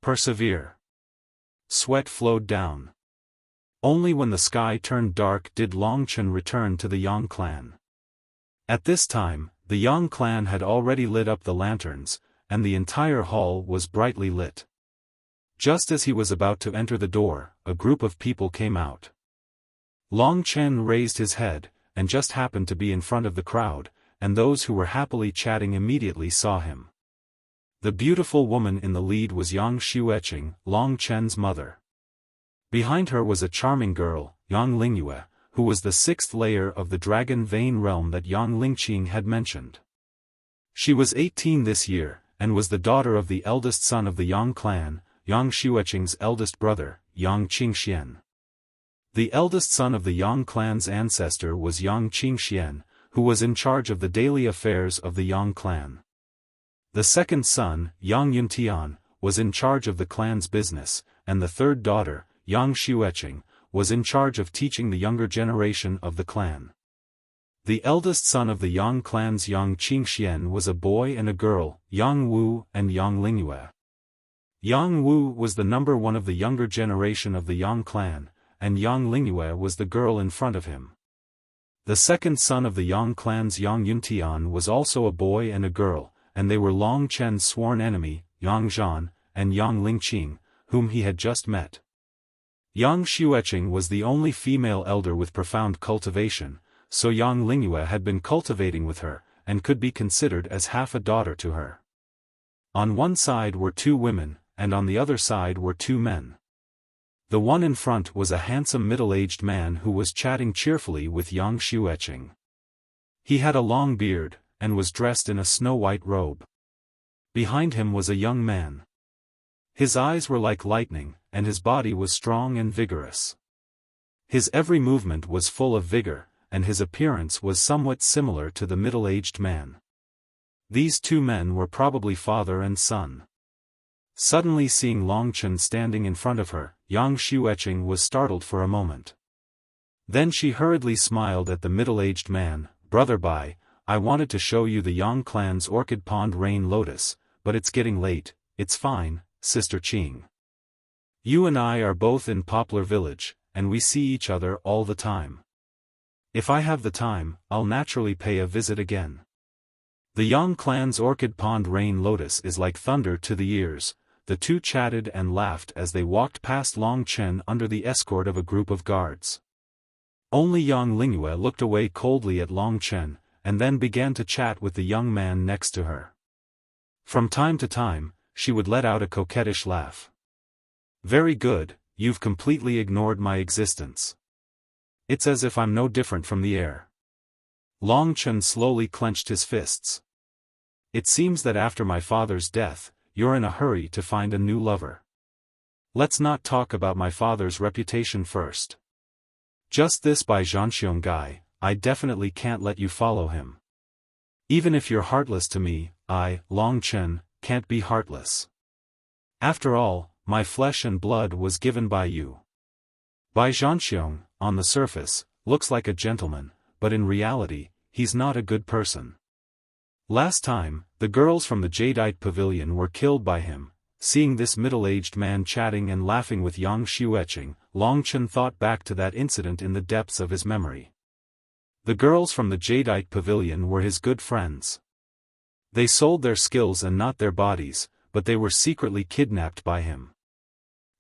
Persevere. Sweat flowed down. Only when the sky turned dark did Long Chen return to the Yang clan. At this time, the Yang clan had already lit up the lanterns, and the entire hall was brightly lit. Just as he was about to enter the door, a group of people came out. Long Chen raised his head, and just happened to be in front of the crowd, and those who were happily chatting immediately saw him. The beautiful woman in the lead was Yang Xueqing, Long Chen's mother. Behind her was a charming girl, Yang Lingyue, who was the 6th layer of the Dragon Vein realm that Yang Lingqing had mentioned. She was 18 this year, and was the daughter of the eldest son of the Yang clan, Yang Xueqing's eldest brother, Yang Qingxian. The eldest son of the Yang clan's ancestor was Yang Qingxian, who was in charge of the daily affairs of the Yang clan. The second son, Yang Yuntian, was in charge of the clan's business, and the third daughter, Yang Xueqing, was in charge of teaching the younger generation of the clan. The eldest son of the Yang clan's Yang Qingxian was a boy and a girl, Yang Wu and Yang Lingyue. Yang Wu was the number one of the younger generation of the Yang clan, and Yang Lingyue was the girl in front of him. The second son of the Yang clan's Yang Yuntian was also a boy and a girl, and they were Long Chen's sworn enemy, Yang Zhan, and Yang Lingqing, whom he had just met. Yang Xueqing was the only female elder with profound cultivation, so Yang Lingyue had been cultivating with her, and could be considered as half a daughter to her. On one side were two women, and on the other side were two men. The one in front was a handsome middle-aged man who was chatting cheerfully with Yang Xueqing. He had a long beard, and was dressed in a snow-white robe. Behind him was a young man. His eyes were like lightning, and his body was strong and vigorous. His every movement was full of vigor, and his appearance was somewhat similar to the middle-aged man. These two men were probably father and son. Suddenly seeing Long Chen standing in front of her, Yang Xueqing was startled for a moment. Then she hurriedly smiled at the middle-aged man. "Brother Bai, I wanted to show you the Yang clan's Orchid Pond Rain Lotus, but it's getting late." "It's fine, Sister Qing. You and I are both in Poplar Village, and we see each other all the time. If I have the time, I'll naturally pay a visit again." The Yang clan's Orchid Pond Rain Lotus is like thunder to the ears. The two chatted and laughed as they walked past Long Chen under the escort of a group of guards. Only Yang Lingyue looked away coldly at Long Chen, and then began to chat with the young man next to her. From time to time, she would let out a coquettish laugh. "Very good, you've completely ignored my existence. It's as if I'm no different from the air." Long Chen slowly clenched his fists. "It seems that after my father's death, you're in a hurry to find a new lover. Let's not talk about my father's reputation first. Just this Bai Zhanxiong guy, I definitely can't let you follow him. Even if you're heartless to me, I, Long Chen, can't be heartless. After all, my flesh and blood was given by you." Bai Zhanxiong, on the surface, looks like a gentleman, but in reality, he's not a good person. Last time, the girls from the Jadeite Pavilion were killed by him. Seeing this middle-aged man chatting and laughing with Yang Xueqing, Long Chen thought back to that incident in the depths of his memory. The girls from the Jadeite Pavilion were his good friends. They sold their skills and not their bodies, but they were secretly kidnapped by him.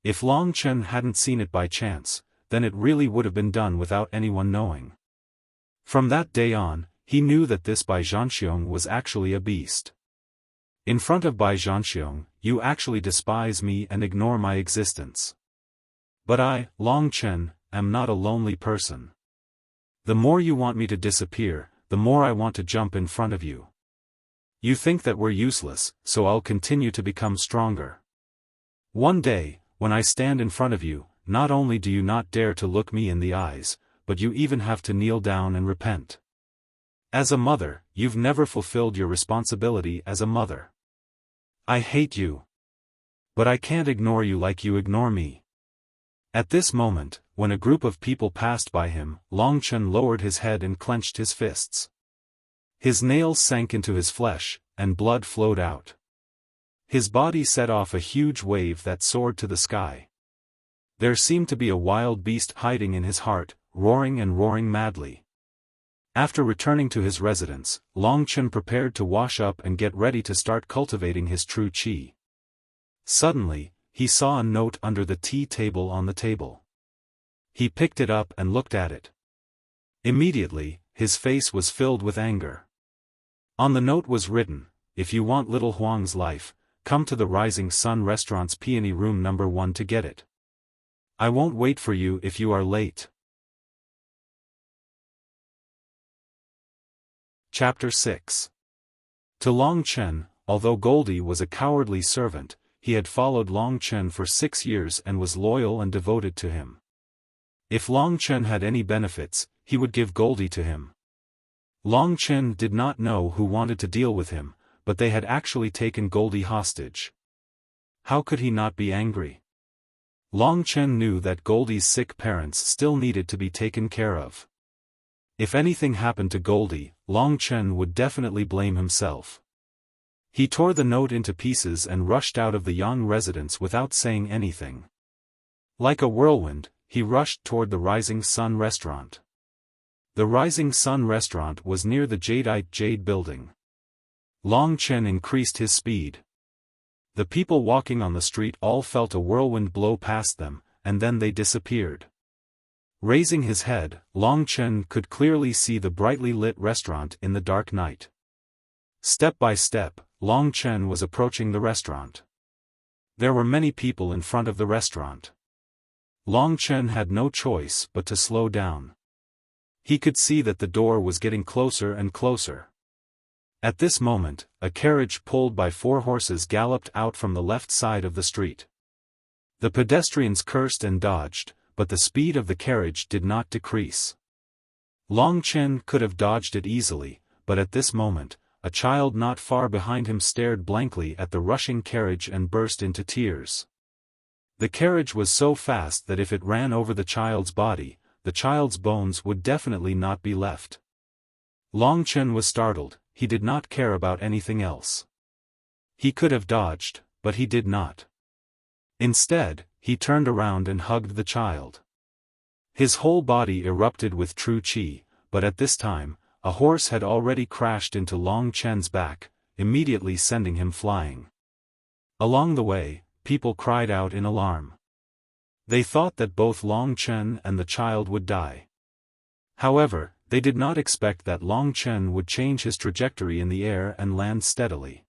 If Long Chen hadn't seen it by chance, then it really would have been done without anyone knowing. From that day on, he knew that this Bai Zhanxiong was actually a beast. "In front of Bai Zhanxiong, you actually despise me and ignore my existence. But I, Long Chen, am not a lonely person. The more you want me to disappear, the more I want to jump in front of you. You think that we're useless, so I'll continue to become stronger. One day, when I stand in front of you, not only do you not dare to look me in the eyes, but you even have to kneel down and repent. As a mother, you've never fulfilled your responsibility as a mother. I hate you. But I can't ignore you like you ignore me." At this moment, when a group of people passed by him, Long Chen lowered his head and clenched his fists. His nails sank into his flesh, and blood flowed out. His body set off a huge wave that soared to the sky. There seemed to be a wild beast hiding in his heart, roaring and roaring madly. After returning to his residence, Long Chen prepared to wash up and get ready to start cultivating his true qi. Suddenly, he saw a note under the tea table on the table. He picked it up and looked at it. Immediately, his face was filled with anger. On the note was written, "If you want little Huang's life, come to the Rising Sun Restaurant's Peony Room number 1 to get it. I won't wait for you if you are late." Chapter 6. To Long Chen, although Goldie was a cowardly servant, he had followed Long Chen for 6 years and was loyal and devoted to him. If Long Chen had any benefits, he would give Goldie to him. Long Chen did not know who wanted to deal with him, but they had actually taken Goldie hostage. How could he not be angry? Long Chen knew that Goldie's sick parents still needed to be taken care of. If anything happened to Goldie, Long Chen would definitely blame himself. He tore the note into pieces and rushed out of the Yang residence without saying anything. Like a whirlwind, he rushed toward the Rising Sun restaurant. The Rising Sun restaurant was near the Jadeite Jade building. Long Chen increased his speed. The people walking on the street all felt a whirlwind blow past them, and then they disappeared. Raising his head, Long Chen could clearly see the brightly lit restaurant in the dark night. Step by step, Long Chen was approaching the restaurant. There were many people in front of the restaurant. Long Chen had no choice but to slow down. He could see that the door was getting closer and closer. At this moment, a carriage pulled by 4 horses galloped out from the left side of the street. The pedestrians cursed and dodged, but the speed of the carriage did not decrease. Long Chen could have dodged it easily, but at this moment, a child not far behind him stared blankly at the rushing carriage and burst into tears. The carriage was so fast that if it ran over the child's body, the child's bones would definitely not be left. Long Chen was startled. He did not care about anything else. He could have dodged, but he did not. Instead, he turned around and hugged the child. His whole body erupted with true qi, but at this time, a horse had already crashed into Long Chen's back, immediately sending him flying. Along the way, people cried out in alarm. They thought that both Long Chen and the child would die. However, they did not expect that Long Chen would change his trajectory in the air and land steadily.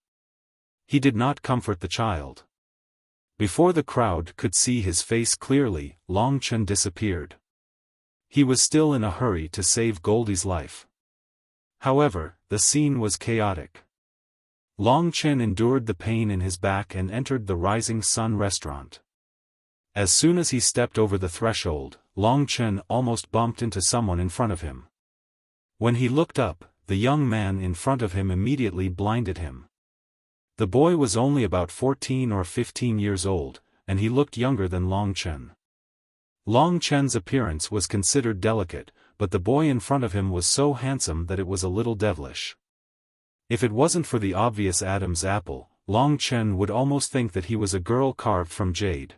He did not comfort the child. Before the crowd could see his face clearly, Long Chen disappeared. He was still in a hurry to save Goldie's life. However, the scene was chaotic. Long Chen endured the pain in his back and entered the Rising Sun restaurant. As soon as he stepped over the threshold, Long Chen almost bumped into someone in front of him. When he looked up, the young man in front of him immediately blinded him. The boy was only about 14 or 15 years old, and he looked younger than Long Chen. Long Chen's appearance was considered delicate, but the boy in front of him was so handsome that it was a little devilish. If it wasn't for the obvious Adam's apple, Long Chen would almost think that he was a girl carved from jade.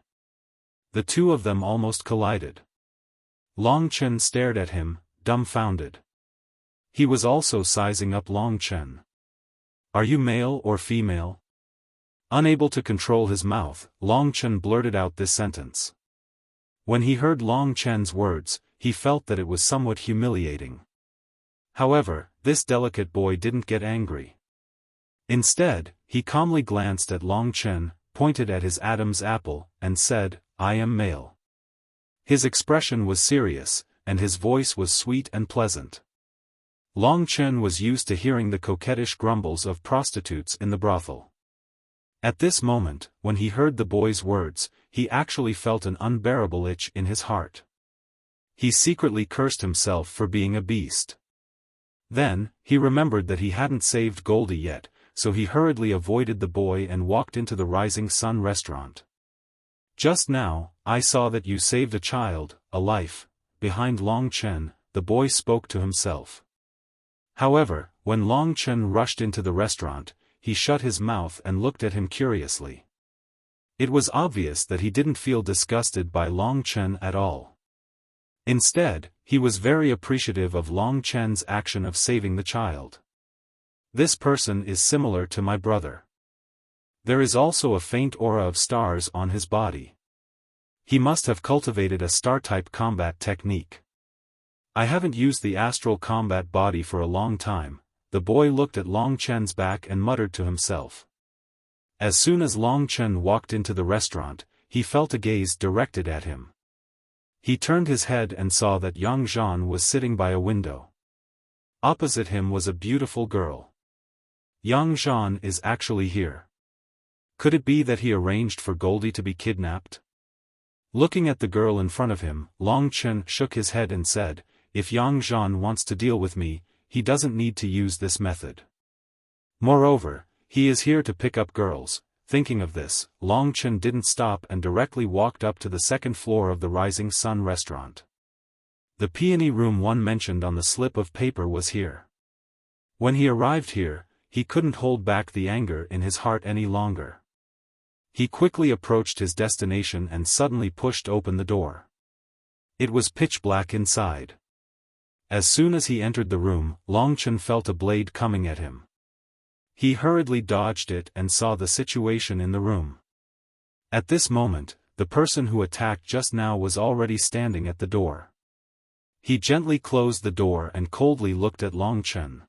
The two of them almost collided. Long Chen stared at him, dumbfounded. He was also sizing up Long Chen. "Are you male or female?" Unable to control his mouth, Long Chen blurted out this sentence. When he heard Long Chen's words, he felt that it was somewhat humiliating. However, this delicate boy didn't get angry. Instead, he calmly glanced at Long Chen, pointed at his Adam's apple, and said, "I am male." His expression was serious, and his voice was sweet and pleasant. Long Chen was used to hearing the coquettish grumbles of prostitutes in the brothel. At this moment, when he heard the boy's words, he actually felt an unbearable itch in his heart. He secretly cursed himself for being a beast. Then, he remembered that he hadn't saved Goldie yet, so he hurriedly avoided the boy and walked into the Rising Sun restaurant. "Just now, I saw that you saved a child, a life." Behind Long Chen, the boy spoke to himself. However, when Long Chen rushed into the restaurant, he shut his mouth and looked at him curiously. It was obvious that he didn't feel disgusted by Long Chen at all. Instead, he was very appreciative of Long Chen's action of saving the child. "This person is similar to my brother. There is also a faint aura of stars on his body. He must have cultivated a star-type combat technique. I haven't used the astral combat body for a long time." The boy looked at Long Chen's back and muttered to himself. As soon as Long Chen walked into the restaurant, he felt a gaze directed at him. He turned his head and saw that Yang Zhan was sitting by a window. Opposite him was a beautiful girl. Yang Zhan is actually here. Could it be that he arranged for Goldie to be kidnapped? Looking at the girl in front of him, Long Chen shook his head and said, "If Yang Zhan wants to deal with me, he doesn't need to use this method. Moreover, he is here to pick up girls." Thinking of this, Long Chen didn't stop and directly walked up to the second floor of the Rising Sun restaurant. The peony room one mentioned on the slip of paper was here. When he arrived here, he couldn't hold back the anger in his heart any longer. He quickly approached his destination and suddenly pushed open the door. It was pitch black inside. As soon as he entered the room, Long Chen felt a blade coming at him. He hurriedly dodged it and saw the situation in the room. At this moment, the person who attacked just now was already standing at the door. He gently closed the door and coldly looked at Long Chen.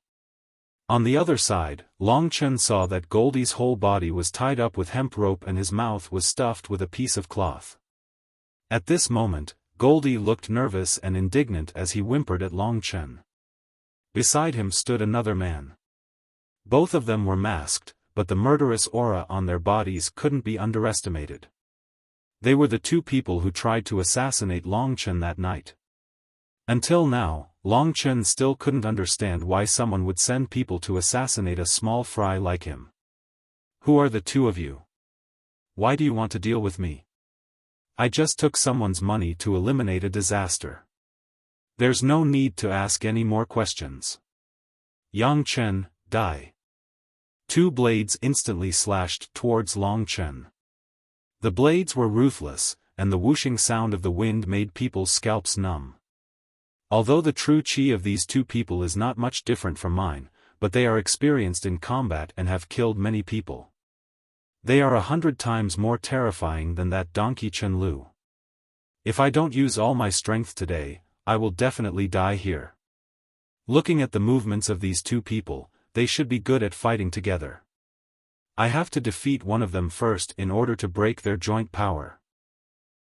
On the other side, Long Chen saw that Goldie's whole body was tied up with hemp rope and his mouth was stuffed with a piece of cloth. At this moment, Goldie looked nervous and indignant as he whimpered at Long Chen. Beside him stood another man. Both of them were masked, but the murderous aura on their bodies couldn't be underestimated. They were the two people who tried to assassinate Long Chen that night. Until now, Long Chen still couldn't understand why someone would send people to assassinate a small fry like him. Who are the two of you? Why do you want to deal with me? I just took someone's money to eliminate a disaster. There's no need to ask any more questions. Yang Chen, die. Two blades instantly slashed towards Long Chen. The blades were ruthless, and the whooshing sound of the wind made people's scalps numb. Although the true chi of these two people is not much different from mine, but they are experienced in combat and have killed many people. They are 100 times more terrifying than that donkey Chen Lu. If I don't use all my strength today, I will definitely die here. Looking at the movements of these two people, they should be good at fighting together. I have to defeat one of them first in order to break their joint power.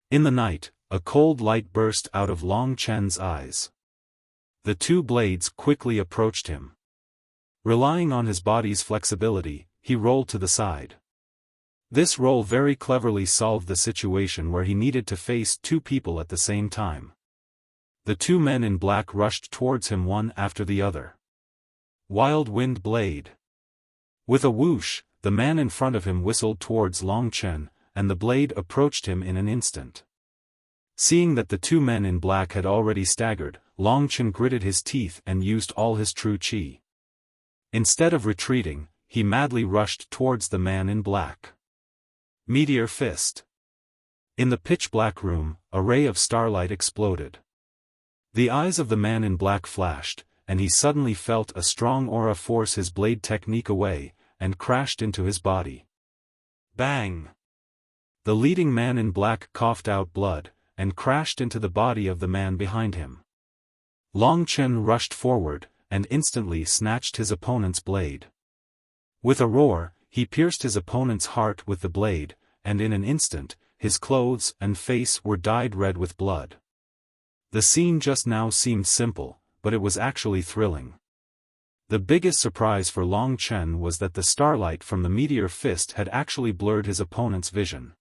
In the night, a cold light burst out of Long Chen's eyes. The two blades quickly approached him. Relying on his body's flexibility, he rolled to the side. This roll very cleverly solved the situation where he needed to face two people at the same time. The two men in black rushed towards him one after the other. Wild Wind Blade. With a whoosh, the man in front of him whistled towards Long Chen, and the blade approached him in an instant. Seeing that the two men in black had already staggered, Long Chen gritted his teeth and used all his true chi. Instead of retreating, he madly rushed towards the man in black. Meteor Fist. In the pitch-black room, a ray of starlight exploded. The eyes of the man in black flashed, and he suddenly felt a strong aura force his blade technique away, and crashed into his body. Bang! The leading man in black coughed out blood, and crashed into the body of the man behind him. Long Chen rushed forward, and instantly snatched his opponent's blade. With a roar, he pierced his opponent's heart with the blade, and in an instant, his clothes and face were dyed red with blood. The scene just now seemed simple, but it was actually thrilling. The biggest surprise for Long Chen was that the starlight from the Meteor Fist had actually blurred his opponent's vision.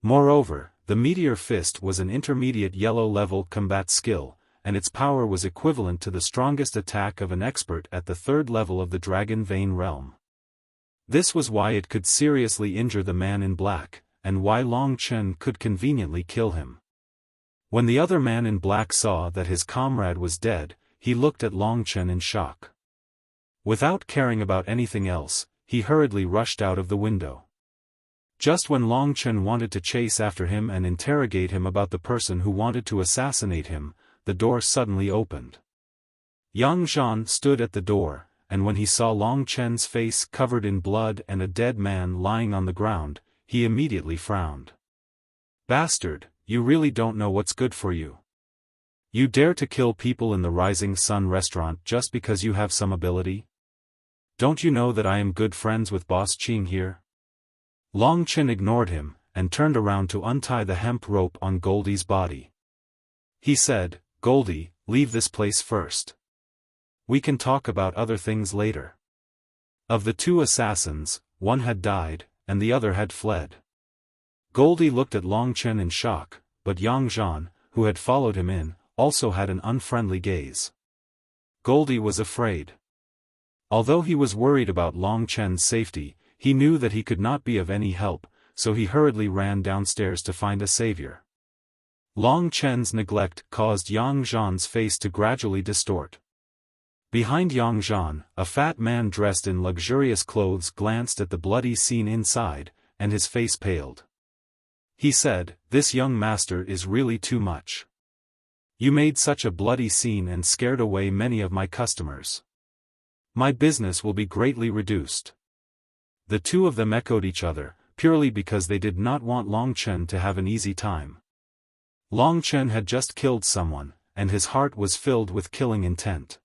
Moreover, the Meteor Fist was an intermediate yellow-level combat skill, and its power was equivalent to the strongest attack of an expert at the 3rd level of the Dragon Vein realm. This was why it could seriously injure the man in black, and why Long Chen could conveniently kill him. When the other man in black saw that his comrade was dead, he looked at Long Chen in shock. Without caring about anything else, he hurriedly rushed out of the window. Just when Long Chen wanted to chase after him and interrogate him about the person who wanted to assassinate him, the door suddenly opened. Yang Zhan stood at the door, and when he saw Long Chen's face covered in blood and a dead man lying on the ground, he immediately frowned. Bastard, you really don't know what's good for you. You dare to kill people in the Rising Sun restaurant just because you have some ability? Don't you know that I am good friends with Boss Qing here? Long Chen ignored him, and turned around to untie the hemp rope on Goldie's body. He said, Goldie, leave this place first. We can talk about other things later. Of the two assassins, one had died, and the other had fled. Goldie looked at Long Chen in shock, but Yang Zhan, who had followed him in, also had an unfriendly gaze. Goldie was afraid. Although he was worried about Long Chen's safety, he knew that he could not be of any help, so he hurriedly ran downstairs to find a savior. Long Chen's neglect caused Yang Zhan's face to gradually distort. Behind Yang Zhan, a fat man dressed in luxurious clothes glanced at the bloody scene inside, and his face paled. He said, "This young master is really too much. You made such a bloody scene and scared away many of my customers. My business will be greatly reduced." The two of them echoed each other, purely because they did not want Long Chen to have an easy time. Long Chen had just killed someone, and his heart was filled with killing intent.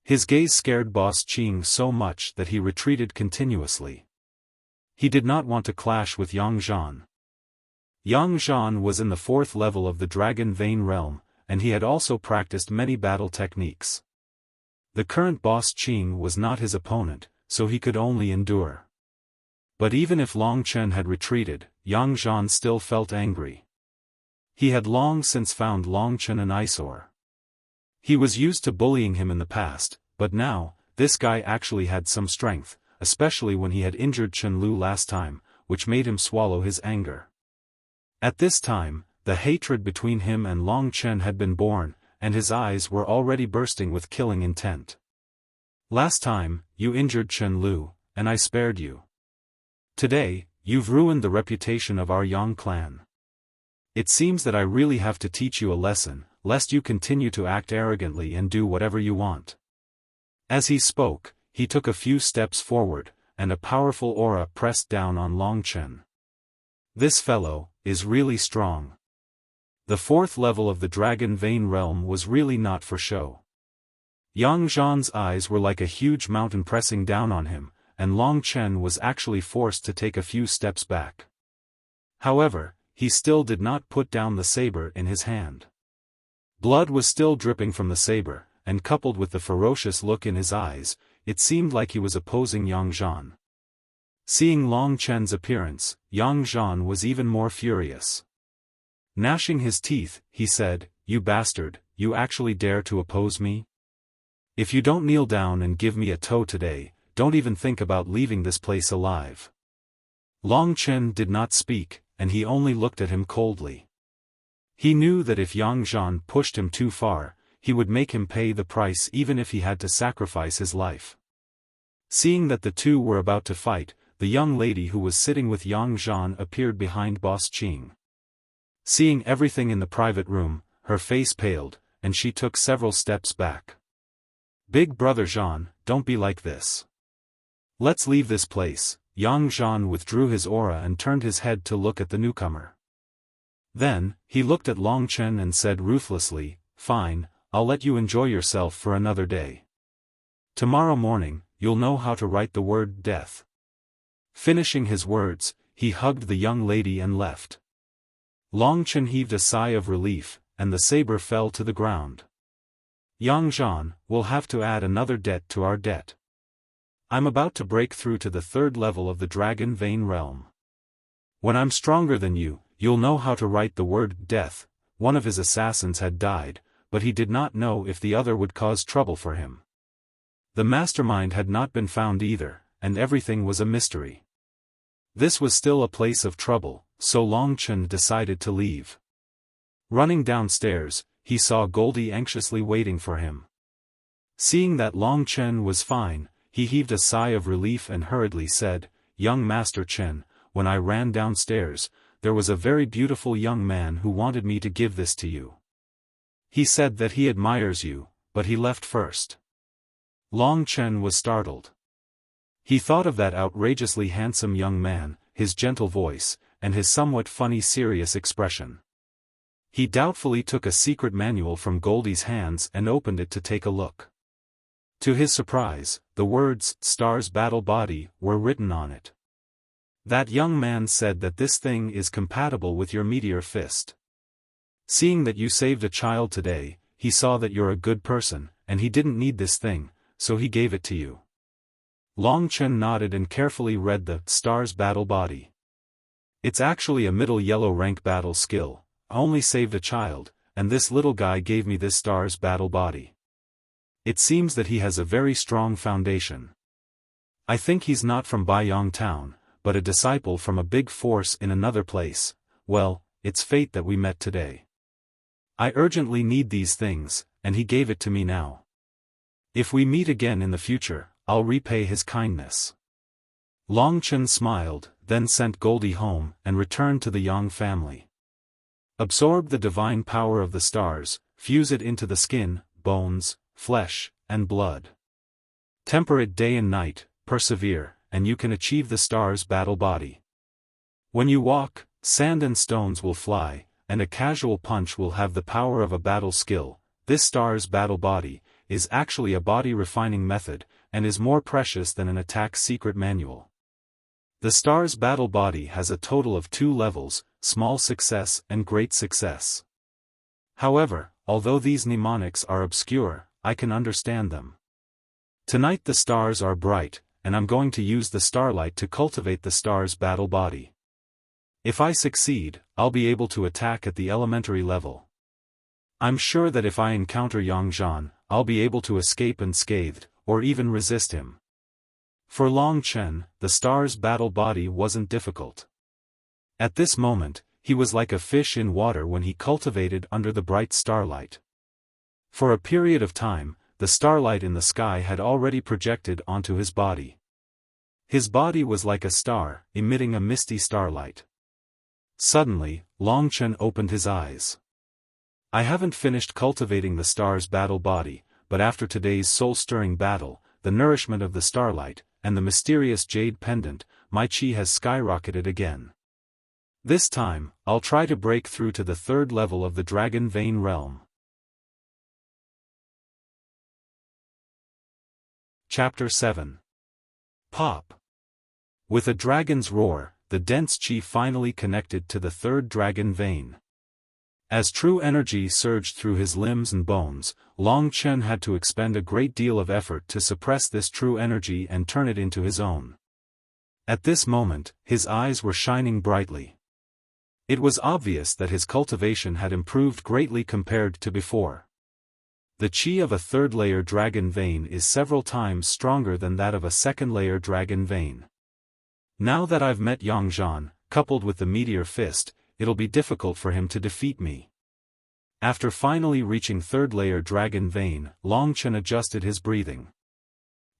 His gaze scared Boss Qing so much that he retreated continuously. He did not want to clash with Yang Zhan. Yang Zhan was in the 4th level of the Dragon Vein realm, and he had also practiced many battle techniques. The current Boss Qing was not his opponent, so he could only endure. But even if Long Chen had retreated, Yang Zhan still felt angry. He had long since found Long Chen an eyesore. He was used to bullying him in the past, but now, this guy actually had some strength, especially when he had injured Chen Lu last time, which made him swallow his anger. At this time, the hatred between him and Long Chen had been born, and his eyes were already bursting with killing intent. Last time, you injured Chen Lu, and I spared you. Today, you've ruined the reputation of our Yang clan. It seems that I really have to teach you a lesson, lest you continue to act arrogantly and do whatever you want. As he spoke, he took a few steps forward, and a powerful aura pressed down on Long Chen. This fellow is really strong. The fourth level of the Dragon Vein realm was really not for show. Yang Zhan's eyes were like a huge mountain pressing down on him, and Long Chen was actually forced to take a few steps back. However, he still did not put down the saber in his hand. Blood was still dripping from the saber, and coupled with the ferocious look in his eyes, it seemed like he was opposing Yang Zhan. Seeing Long Chen's appearance, Yang Zhan was even more furious. Gnashing his teeth, he said, "You bastard, you actually dare to oppose me? If you don't kneel down and give me a toe today, don't even think about leaving this place alive." Long Chen did not speak, and he only looked at him coldly. He knew that if Yang Zhan pushed him too far, he would make him pay the price even if he had to sacrifice his life. Seeing that the two were about to fight, the young lady who was sitting with Yang Zhan appeared behind Boss Qing. Seeing everything in the private room, her face paled, and she took several steps back. "Big brother Zhan, don't be like this. Let's leave this place." Yang Zhan withdrew his aura and turned his head to look at the newcomer. Then, he looked at Long Chen and said ruthlessly, "Fine, I'll let you enjoy yourself for another day. Tomorrow morning, you'll know how to write the word death." Finishing his words, he hugged the young lady and left. Long Chen heaved a sigh of relief, and the saber fell to the ground. "Yang Zhan, we'll have to add another debt to our debt. I'm about to break through to the third level of the Dragon Vein realm. When I'm stronger than you, you'll know how to write the word death." One of his assassins had died, but he did not know if the other would cause trouble for him. The mastermind had not been found either, and everything was a mystery. This was still a place of trouble, so Long Chen decided to leave. Running downstairs, he saw Goldie anxiously waiting for him. Seeing that Long Chen was fine, he heaved a sigh of relief and hurriedly said, "Young Master Chen, when I ran downstairs, there was a very beautiful young man who wanted me to give this to you. He said that he admires you, but he left first." Long Chen was startled. He thought of that outrageously handsome young man, his gentle voice, and his somewhat funny serious expression. He doubtfully took a secret manual from Goldie's hands and opened it to take a look. To his surprise, the words, "Stars Battle Body," were written on it. That young man said that this thing is compatible with your meteor fist. Seeing that you saved a child today, he saw that you're a good person, and he didn't need this thing, so he gave it to you. Long Chen nodded and carefully read the Stars Battle Body. It's actually a middle yellow rank battle skill. I only saved a child, and this little guy gave me this Stars Battle Body. It seems that he has a very strong foundation. I think he's not from Baiyang Town, but a disciple from a big force in another place. Well, it's fate that we met today. I urgently need these things, and he gave it to me now. If we meet again in the future, I'll repay his kindness." Long Chen smiled, then sent Goldie home and returned to the Yang family. Absorb the divine power of the stars, fuse it into the skin, bones, flesh, and blood. Temper it day and night, persevere, and you can achieve the Stars Battle Body. When you walk, sand and stones will fly, and a casual punch will have the power of a battle skill. This Stars Battle Body is actually a body refining method, and is more precious than an attack secret manual. The Stars Battle Body has a total of 2 levels, small success and great success. However, although these mnemonics are obscure, I can understand them. Tonight the stars are bright, and I'm going to use the starlight to cultivate the star's battle body. If I succeed, I'll be able to attack at the elementary level. I'm sure that if I encounter Yangzhan, I'll be able to escape unscathed, or even resist him. For Long Chen, the star's battle body wasn't difficult. At this moment, he was like a fish in water when he cultivated under the bright starlight. For a period of time, the starlight in the sky had already projected onto his body. His body was like a star, emitting a misty starlight. Suddenly, Long Chen opened his eyes. I haven't finished cultivating the star's battle body, but after today's soul-stirring battle, the nourishment of the starlight, and the mysterious jade pendant, my qi has skyrocketed again. This time, I'll try to break through to the third level of the Dragon Vein realm. Chapter 7. Pop. With a dragon's roar, the dense qi finally connected to the third dragon vein. As true energy surged through his limbs and bones, Long Chen had to expend a great deal of effort to suppress this true energy and turn it into his own. At this moment, his eyes were shining brightly. It was obvious that his cultivation had improved greatly compared to before. The qi of a third-layer dragon vein is several times stronger than that of a second-layer dragon vein. Now that I've met Yangzhan, coupled with the meteor fist, it'll be difficult for him to defeat me. After finally reaching third-layer dragon vein, Long Chen adjusted his breathing.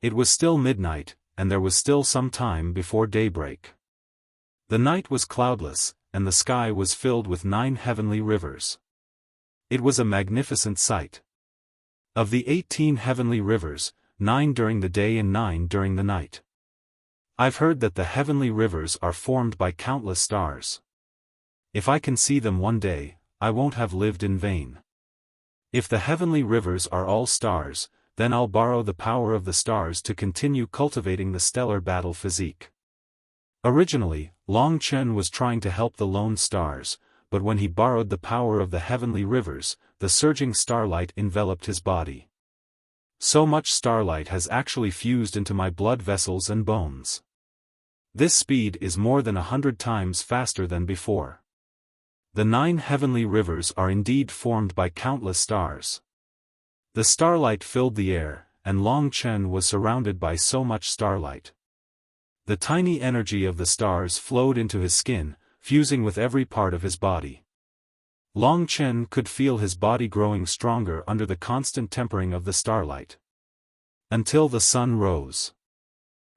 It was still midnight, and there was still some time before daybreak. The night was cloudless, and the sky was filled with 9 heavenly rivers. It was a magnificent sight. Of the 18 heavenly rivers, 9 during the day and 9 during the night. I've heard that the heavenly rivers are formed by countless stars. If I can see them one day, I won't have lived in vain. If the heavenly rivers are all stars, then I'll borrow the power of the stars to continue cultivating the stellar battle physique. Originally, Long Chen was trying to help the lone stars, but when he borrowed the power of the heavenly rivers, the surging starlight enveloped his body. So much starlight has actually fused into my blood vessels and bones. This speed is more than 100 times faster than before. The 9 heavenly rivers are indeed formed by countless stars. The starlight filled the air, and Long Chen was surrounded by so much starlight. The tiny energy of the stars flowed into his skin, fusing with every part of his body. Long Chen could feel his body growing stronger under the constant tempering of the starlight. Until the sun rose.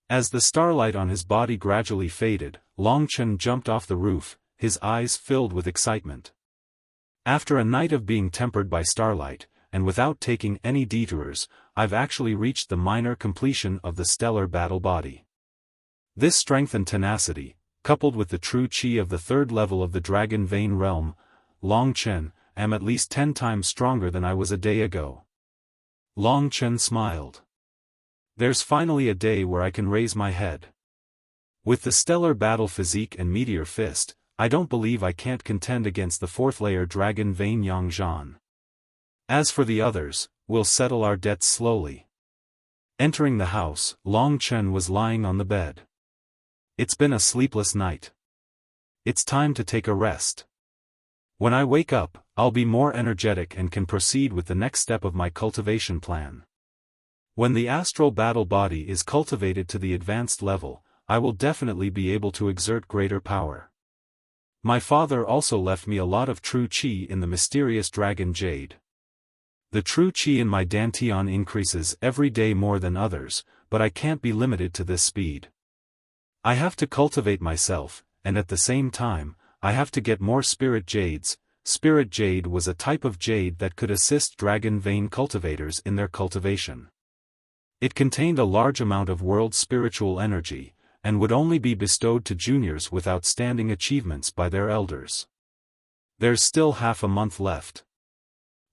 As the starlight on his body gradually faded, Long Chen jumped off the roof, his eyes filled with excitement. After a night of being tempered by starlight, and without taking any detours, I've actually reached the minor completion of the stellar battle body. This strength and tenacity, coupled with the true qi of the third level of the Dragon Vein realm, Long Chen, am at least 10 times stronger than I was a day ago. Long Chen smiled. There's finally a day where I can raise my head. With the stellar battle physique and meteor fist, I don't believe I can't contend against the 4th-layer Dragon Vein Yangzhan. As for the others, we'll settle our debts slowly. Entering the house, Long Chen was lying on the bed. It's been a sleepless night. It's time to take a rest. When I wake up, I'll be more energetic and can proceed with the next step of my cultivation plan. When the astral battle body is cultivated to the advanced level, I will definitely be able to exert greater power. My father also left me a lot of true qi in the mysterious dragon jade. The true qi in my dantian increases every day more than others, but I can't be limited to this speed. I have to cultivate myself, and at the same time, I have to get more spirit jades. Spirit jade was a type of jade that could assist dragon vein cultivators in their cultivation. It contained a large amount of world spiritual energy, and would only be bestowed to juniors with outstanding achievements by their elders. There's still half a month left.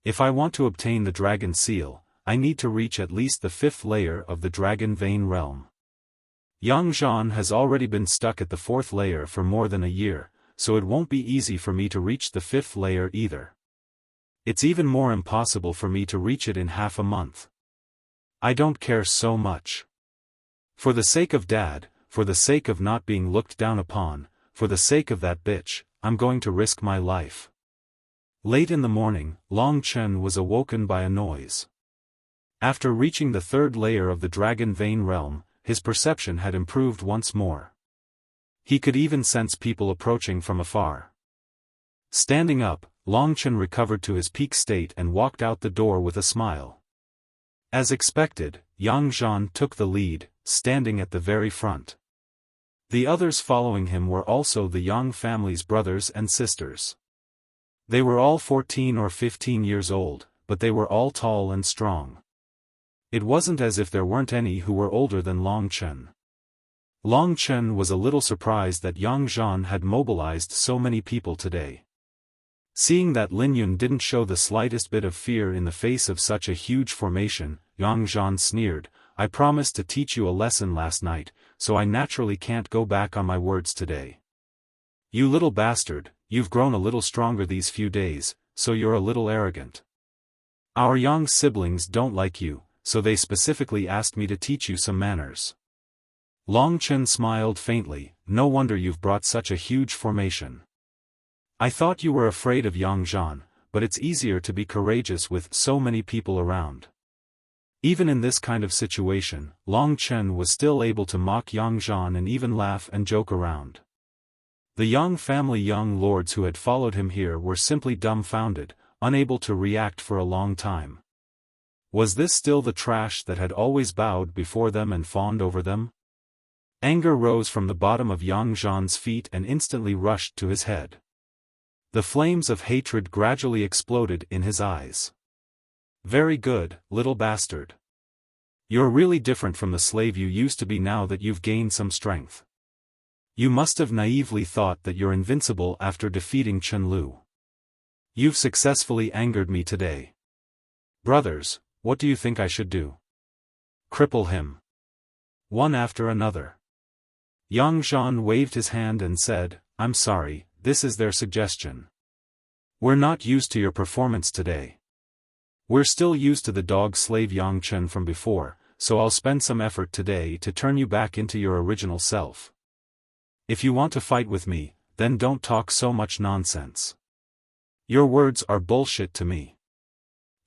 If I want to obtain the dragon seal, I need to reach at least the 5th layer of the Dragon Vein realm. Yangzhan has already been stuck at the 4th layer for more than a year, so it won't be easy for me to reach the 5th layer either. It's even more impossible for me to reach it in half a month. I don't care so much. For the sake of Dad, for the sake of not being looked down upon, for the sake of that bitch, I'm going to risk my life. Late in the morning, Long Chen was awoken by a noise. After reaching the third layer of the Dragon Vein realm, his perception had improved once more. He could even sense people approaching from afar. Standing up, Long Chen recovered to his peak state and walked out the door with a smile. As expected, Yang Zhan took the lead, standing at the very front. The others following him were also the Yang family's brothers and sisters. They were all 14 or 15 years old, but they were all tall and strong. It wasn't as if there weren't any who were older than Long Chen. Long Chen was a little surprised that Yang Zhan had mobilized so many people today. Seeing that Lin Yun didn't show the slightest bit of fear in the face of such a huge formation, Yang Zhan sneered, "I promised to teach you a lesson last night, so I naturally can't go back on my words today. You little bastard, you've grown a little stronger these few days, so you're a little arrogant. Our Yang siblings don't like you, so they specifically asked me to teach you some manners." Long Chen smiled faintly, "No wonder you've brought such a huge formation. I thought you were afraid of Yang Zhan, but it's easier to be courageous with so many people around." Even in this kind of situation, Long Chen was still able to mock Yang Zhan and even laugh and joke around. The Yang family young lords who had followed him here were simply dumbfounded, unable to react for a long time. Was this still the trash that had always bowed before them and fawned over them? Anger rose from the bottom of Yang Zhan's feet and instantly rushed to his head. The flames of hatred gradually exploded in his eyes. "Very good, little bastard. You're really different from the slave you used to be now that you've gained some strength. You must have naively thought that you're invincible after defeating Chen Lu. You've successfully angered me today. Brothers, what do you think I should do? Cripple him." One after another. Yang Zhan waved his hand and said, "I'm sorry, this is their suggestion. We're not used to your performance today. We're still used to the dog slave Yang Chen from before, so I'll spend some effort today to turn you back into your original self. If you want to fight with me, then don't talk so much nonsense. Your words are bullshit to me.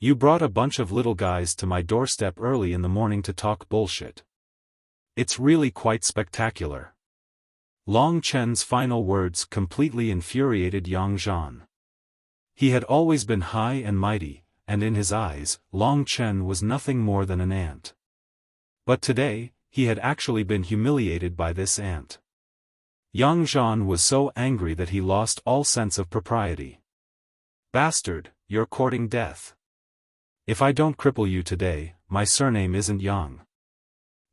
You brought a bunch of little guys to my doorstep early in the morning to talk bullshit. It's really quite spectacular." Long Chen's final words completely infuriated Yang Zhan. He had always been high and mighty, and in his eyes, Long Chen was nothing more than an ant. But today, he had actually been humiliated by this ant. Yang Zhan was so angry that he lost all sense of propriety. "Bastard, you're courting death. If I don't cripple you today, my surname isn't Yang."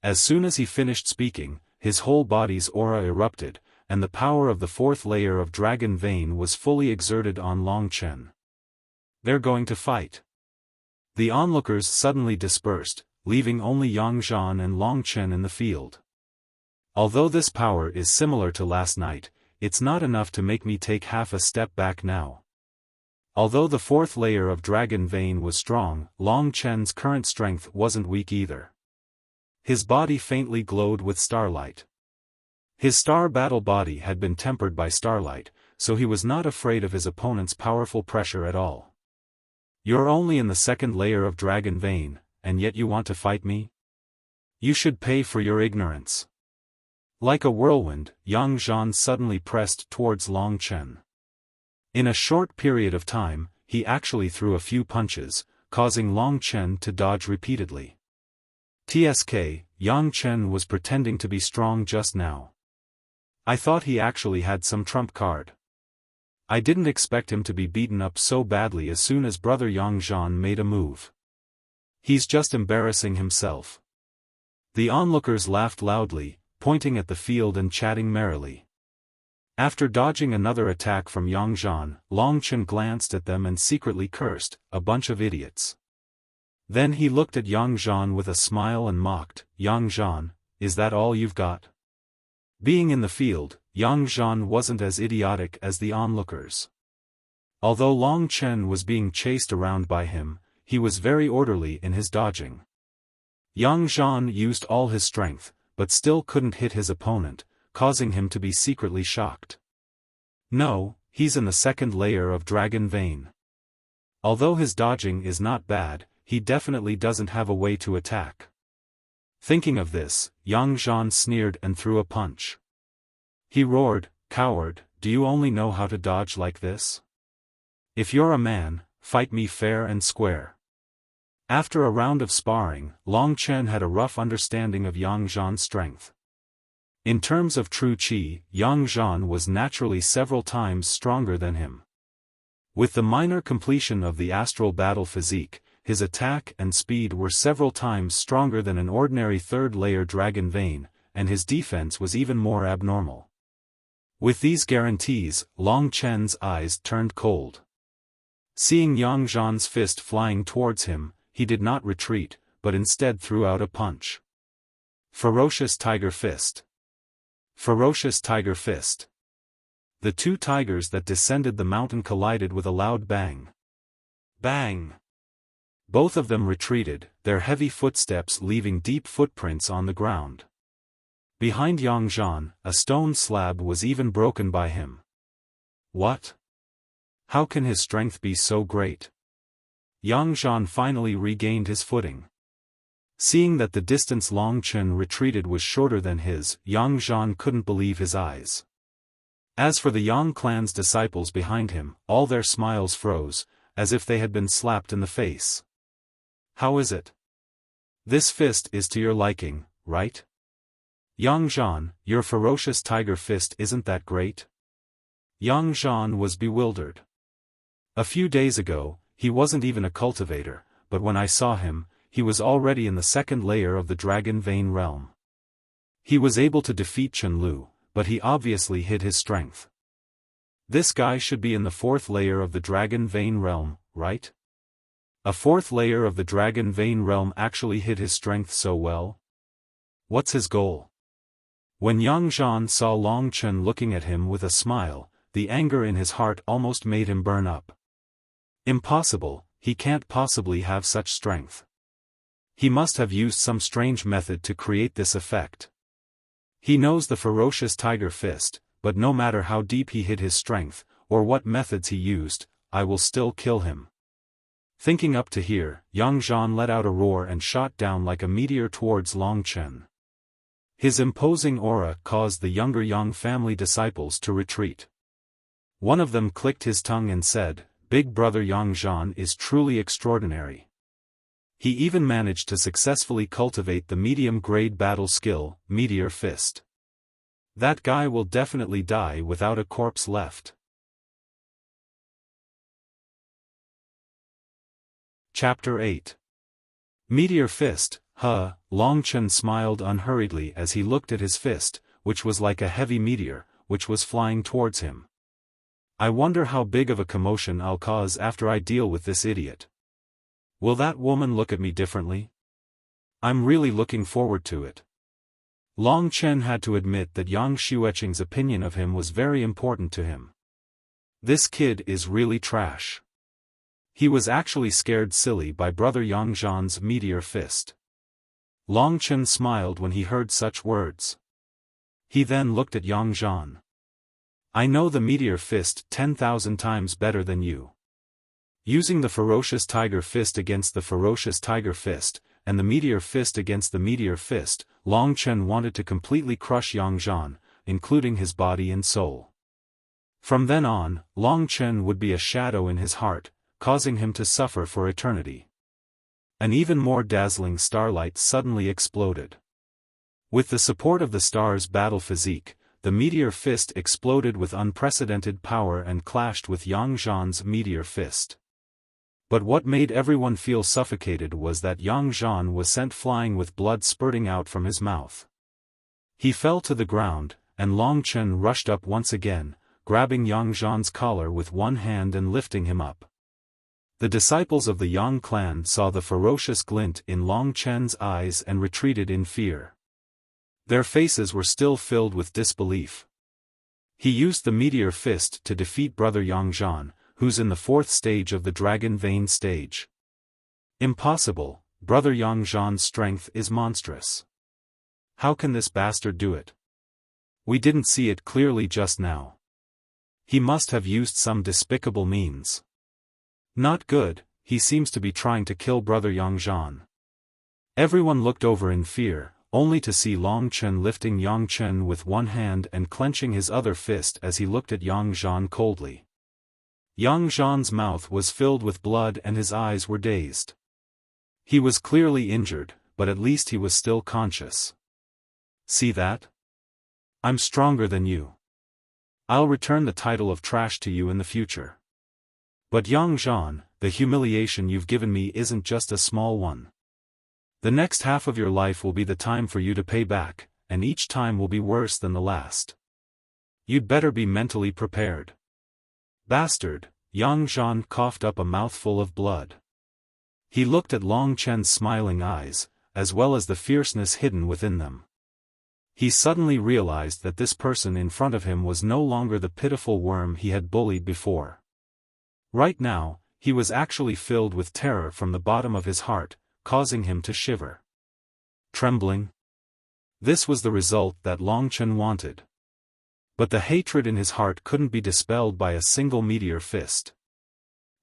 As soon as he finished speaking, his whole body's aura erupted, and the power of the fourth layer of Dragon Vein was fully exerted on Long Chen. They're going to fight. The onlookers suddenly dispersed, leaving only Yang Zhan and Long Chen in the field. Although this power is similar to last night, it's not enough to make me take half a step back now. Although the fourth layer of Dragon Vein was strong, Long Chen's current strength wasn't weak either. His body faintly glowed with starlight. His star battle body had been tempered by starlight, so he was not afraid of his opponent's powerful pressure at all. "You're only in the second layer of Dragon Vein, and yet you want to fight me? You should pay for your ignorance." Like a whirlwind, Yang Zhan suddenly pressed towards Long Chen. In a short period of time, he actually threw a few punches, causing Long Chen to dodge repeatedly. TSK, Yang Chen was pretending to be strong just now. I thought he actually had some trump card. I didn't expect him to be beaten up so badly as soon as brother Yang Zhan made a move. He's just embarrassing himself. The onlookers laughed loudly, pointing at the field and chatting merrily. After dodging another attack from Yang Zhan, Long Chen glanced at them and secretly cursed, "A bunch of idiots." Then he looked at Yang Zhan with a smile and mocked, "Yang Zhan, is that all you've got?" Being in the field, Yang Zhan wasn't as idiotic as the onlookers. Although Long Chen was being chased around by him, he was very orderly in his dodging. Yang Zhan used all his strength, but still couldn't hit his opponent, causing him to be secretly shocked. No, he's in the second layer of Dragon Vein. Although his dodging is not bad, he definitely doesn't have a way to attack. Thinking of this, Yang Zhan sneered and threw a punch. He roared, "Coward, do you only know how to dodge like this? If you're a man, fight me fair and square." After a round of sparring, Long Chen had a rough understanding of Yang Zhan's strength. In terms of true qi, Yang Zhan was naturally several times stronger than him. With the minor completion of the astral battle physique, his attack and speed were several times stronger than an ordinary third-layer Dragon Vein, and his defense was even more abnormal. With these guarantees, Long Chen's eyes turned cold. Seeing Yang Zhan's fist flying towards him, he did not retreat, but instead threw out a punch. Ferocious Tiger Fist. Ferocious Tiger Fist. The two tigers that descended the mountain collided with a loud bang. Bang! Both of them retreated, their heavy footsteps leaving deep footprints on the ground. Behind Yang Zhan, a stone slab was even broken by him. What? How can his strength be so great? Yang Zhan finally regained his footing. Seeing that the distance Long Chen retreated was shorter than his, Yang Zhan couldn't believe his eyes. As for the Yang clan's disciples behind him, all their smiles froze, as if they had been slapped in the face. How is it? This fist is to your liking, right? Yang Zhan, your ferocious tiger fist isn't that great? Yang Zhan was bewildered. A few days ago, he wasn't even a cultivator, but when I saw him, he was already in the second layer of the Dragon Vein realm. He was able to defeat Chen Lu, but he obviously hid his strength. This guy should be in the fourth layer of the Dragon Vein realm, right? A fourth layer of the Dragon Vein realm actually hid his strength so well? What's his goal? When Yang Zhan saw Long Chen looking at him with a smile, the anger in his heart almost made him burn up. Impossible, he can't possibly have such strength. He must have used some strange method to create this effect. He knows the ferocious tiger fist, but no matter how deep he hid his strength, or what methods he used, I will still kill him. Thinking up to here, Yang Zhan let out a roar and shot down like a meteor towards Long Chen. His imposing aura caused the younger Yang family disciples to retreat. One of them clicked his tongue and said, "Big brother Yang Zhan is truly extraordinary. He even managed to successfully cultivate the medium-grade battle skill, Meteor Fist. That guy will definitely die without a corpse left." Chapter 8. Meteor Fist, huh? Long Chen smiled unhurriedly as he looked at his fist, which was like a heavy meteor, which was flying towards him. I wonder how big of a commotion I'll cause after I deal with this idiot. Will that woman look at me differently? I'm really looking forward to it. Long Chen had to admit that Yang Xueqing's opinion of him was very important to him. This kid is really trash. He was actually scared silly by brother Yang Zhan's meteor fist. Long Chen smiled when he heard such words. He then looked at Yang Zhan. I know the meteor fist 10,000 times better than you. Using the ferocious tiger fist against the ferocious tiger fist, and the meteor fist against the meteor fist, Long Chen wanted to completely crush Yang Zhan, including his body and soul. From then on, Long Chen would be a shadow in his heart, causing him to suffer for eternity. An even more dazzling starlight suddenly exploded. With the support of the star's battle physique, the meteor fist exploded with unprecedented power and clashed with Yang Zhan's meteor fist. But what made everyone feel suffocated was that Yang Zhan was sent flying with blood spurting out from his mouth. He fell to the ground, and Long Chen rushed up once again, grabbing Yang Zhan's collar with one hand and lifting him up. The disciples of the Yang clan saw the ferocious glint in Long Chen's eyes and retreated in fear. Their faces were still filled with disbelief. He used the meteor fist to defeat brother Yang Zhan, who's in the fourth stage of the Dragon Vein stage. Impossible, brother Yang Zhan's strength is monstrous. How can this bastard do it? We didn't see it clearly just now. He must have used some despicable means. Not good, he seems to be trying to kill brother Yang Zhan. Everyone looked over in fear, only to see Long Chen lifting Yang Chen with one hand and clenching his other fist as he looked at Yang Zhan coldly. Yang Zhan's mouth was filled with blood and his eyes were dazed. He was clearly injured, but at least he was still conscious. See that? I'm stronger than you. I'll return the title of trash to you in the future. But Yang Zhan, the humiliation you've given me isn't just a small one. The next half of your life will be the time for you to pay back, and each time will be worse than the last. You'd better be mentally prepared. Bastard, Yang Zhan coughed up a mouthful of blood. He looked at Long Chen's smiling eyes, as well as the fierceness hidden within them. He suddenly realized that this person in front of him was no longer the pitiful worm he had bullied before. Right now, he was actually filled with terror from the bottom of his heart, causing him to shiver. Trembling? This was the result that Long Chen wanted. But the hatred in his heart couldn't be dispelled by a single meteor fist.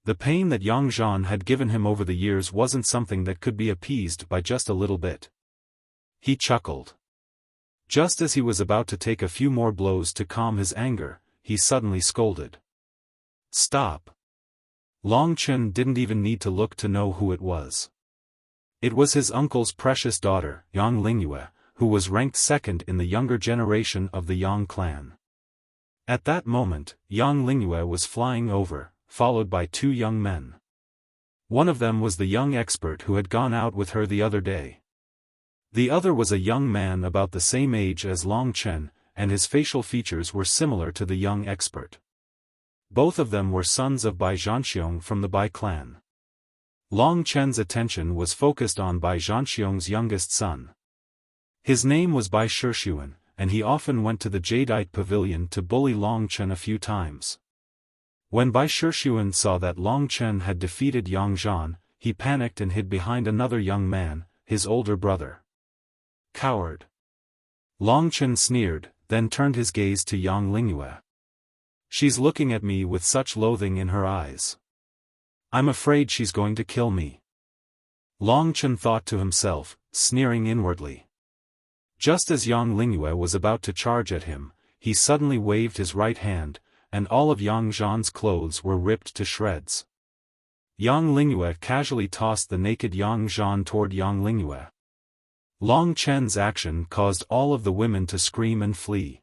The pain that Yang Zhan had given him over the years wasn't something that could be appeased by just a little bit. He chuckled. Just as he was about to take a few more blows to calm his anger, he suddenly scolded. Stop! Long Chen didn't even need to look to know who it was. It was his uncle's precious daughter, Yang Lingyue, who was ranked second in the younger generation of the Yang clan. At that moment, Yang Lingyue was flying over, followed by two young men. One of them was the young expert who had gone out with her the other day. The other was a young man about the same age as Long Chen, and his facial features were similar to the young expert. Both of them were sons of Bai Zhanxiong from the Bai clan. Long Chen's attention was focused on Bai Zhanxiong's youngest son. His name was Bai Shixuan, and he often went to the Jadeite pavilion to bully Long Chen a few times. When Bai Shixuan saw that Long Chen had defeated Yang Zhan, he panicked and hid behind another young man, his older brother. Coward! Long Chen sneered, then turned his gaze to Yang Lingyue. She's looking at me with such loathing in her eyes. I'm afraid she's going to kill me. Long Chen thought to himself, sneering inwardly. Just as Yang Lingyue was about to charge at him, he suddenly waved his right hand, and all of Yang Zhan's clothes were ripped to shreds. Yang Lingyue casually tossed the naked Yang Zhan toward Yang Lingyue. Long Chen's action caused all of the women to scream and flee.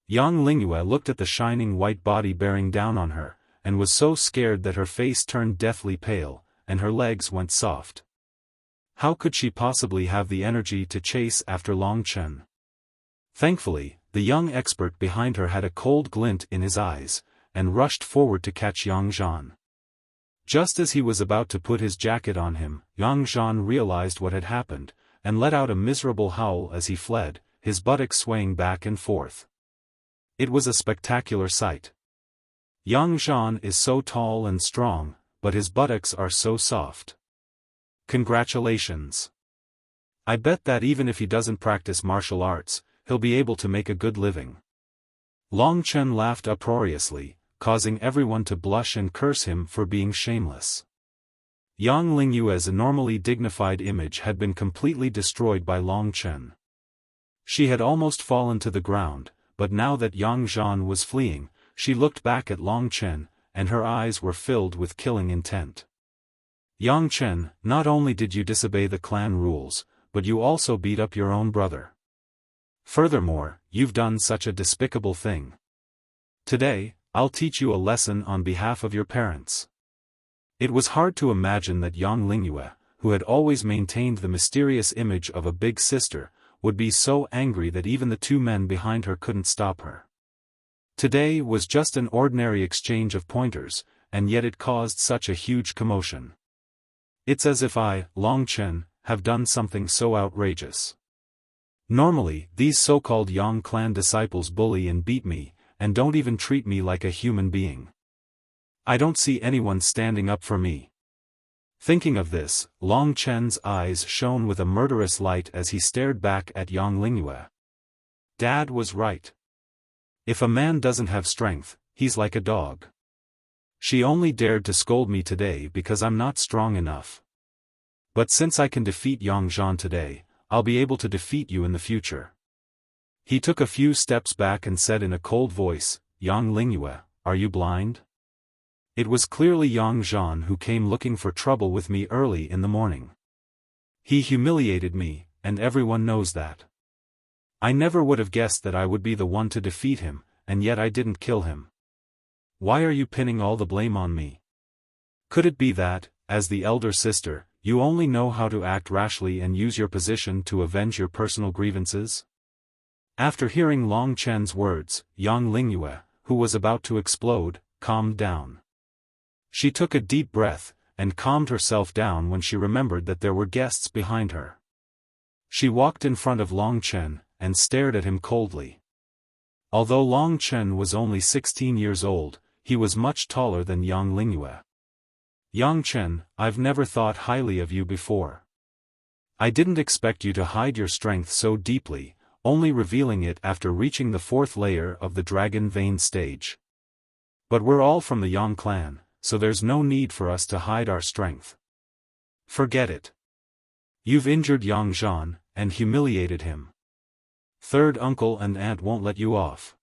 Yang Lingyue looked at the shining white body bearing down on her, and was so scared that her face turned deathly pale, and her legs went soft. How could she possibly have the energy to chase after Long Chen? Thankfully, the young expert behind her had a cold glint in his eyes, and rushed forward to catch Yang Zhan. Just as he was about to put his jacket on him, Yang Zhan realized what had happened, and let out a miserable howl as he fled, his buttocks swaying back and forth. It was a spectacular sight. Yang Zhan is so tall and strong, but his buttocks are so soft. Congratulations. I bet that even if he doesn't practice martial arts, he'll be able to make a good living. Long Chen laughed uproariously, causing everyone to blush and curse him for being shameless. Yang Lingyue's normally dignified image had been completely destroyed by Long Chen. She had almost fallen to the ground, but now that Yang Zhan was fleeing, she looked back at Long Chen, and her eyes were filled with killing intent. Yang Chen, not only did you disobey the clan rules, but you also beat up your own brother. Furthermore, you've done such a despicable thing. Today, I'll teach you a lesson on behalf of your parents. It was hard to imagine that Yang Lingyue, who had always maintained the mysterious image of a big sister, would be so angry that even the two men behind her couldn't stop her. Today was just an ordinary exchange of pointers, and yet it caused such a huge commotion. It's as if I, Long Chen, have done something so outrageous. Normally, these so-called Yang clan disciples bully and beat me, and don't even treat me like a human being. I don't see anyone standing up for me. Thinking of this, Long Chen's eyes shone with a murderous light as he stared back at Yang Lingyue. Dad was right. If a man doesn't have strength, he's like a dog. She only dared to scold me today because I'm not strong enough. But since I can defeat Yang Zhan today, I'll be able to defeat you in the future. He took a few steps back and said in a cold voice, Yang Lingyue, are you blind? It was clearly Yang Zhan who came looking for trouble with me early in the morning. He humiliated me, and everyone knows that. I never would have guessed that I would be the one to defeat him, and yet I didn't kill him. Why are you pinning all the blame on me? Could it be that, as the elder sister, you only know how to act rashly and use your position to avenge your personal grievances? After hearing Long Chen's words, Yang Lingyue, who was about to explode, calmed down. She took a deep breath, and calmed herself down when she remembered that there were guests behind her. She walked in front of Long Chen, and stared at him coldly. Although Long Chen was only 16 years old, he was much taller than Yang Lingyue. Yang Chen, I've never thought highly of you before. I didn't expect you to hide your strength so deeply, only revealing it after reaching the 4th layer of the Dragon Vein stage. But we're all from the Yang clan, so there's no need for us to hide our strength. Forget it. You've injured Yang Zhan, and humiliated him. Third uncle and aunt won't let you off.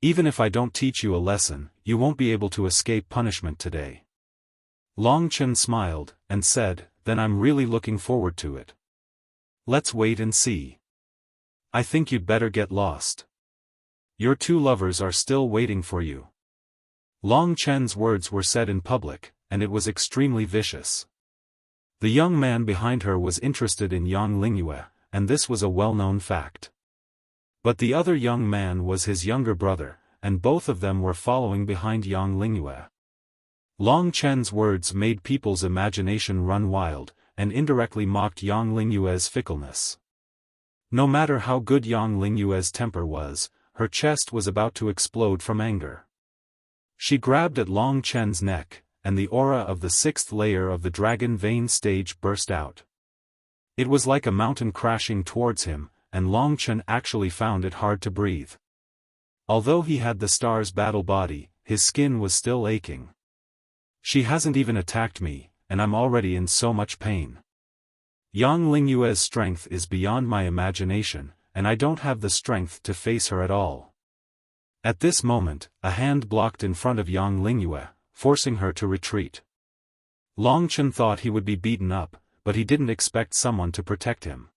Even if I don't teach you a lesson, you won't be able to escape punishment today. Long Chen smiled, and said, then I'm really looking forward to it. Let's wait and see. I think you'd better get lost. Your two lovers are still waiting for you. Long Chen's words were said in public, and it was extremely vicious. The young man behind her was interested in Yang Lingyue, and this was a well-known fact. But the other young man was his younger brother, and both of them were following behind Yang Lingyue. Long Chen's words made people's imagination run wild, and indirectly mocked Yang Lingyue's fickleness. No matter how good Yang Lingyue's temper was, her chest was about to explode from anger. She grabbed at Long Chen's neck, and the aura of the 6th layer of the Dragon Vein stage burst out. It was like a mountain crashing towards him, and Long Chen actually found it hard to breathe. Although he had the star's battle body, his skin was still aching. She hasn't even attacked me, and I'm already in so much pain. Yang Lingyue's strength is beyond my imagination, and I don't have the strength to face her at all. At this moment, a hand blocked in front of Yang Lingyue, forcing her to retreat. Long Chen thought he would be beaten up, but he didn't expect someone to protect him.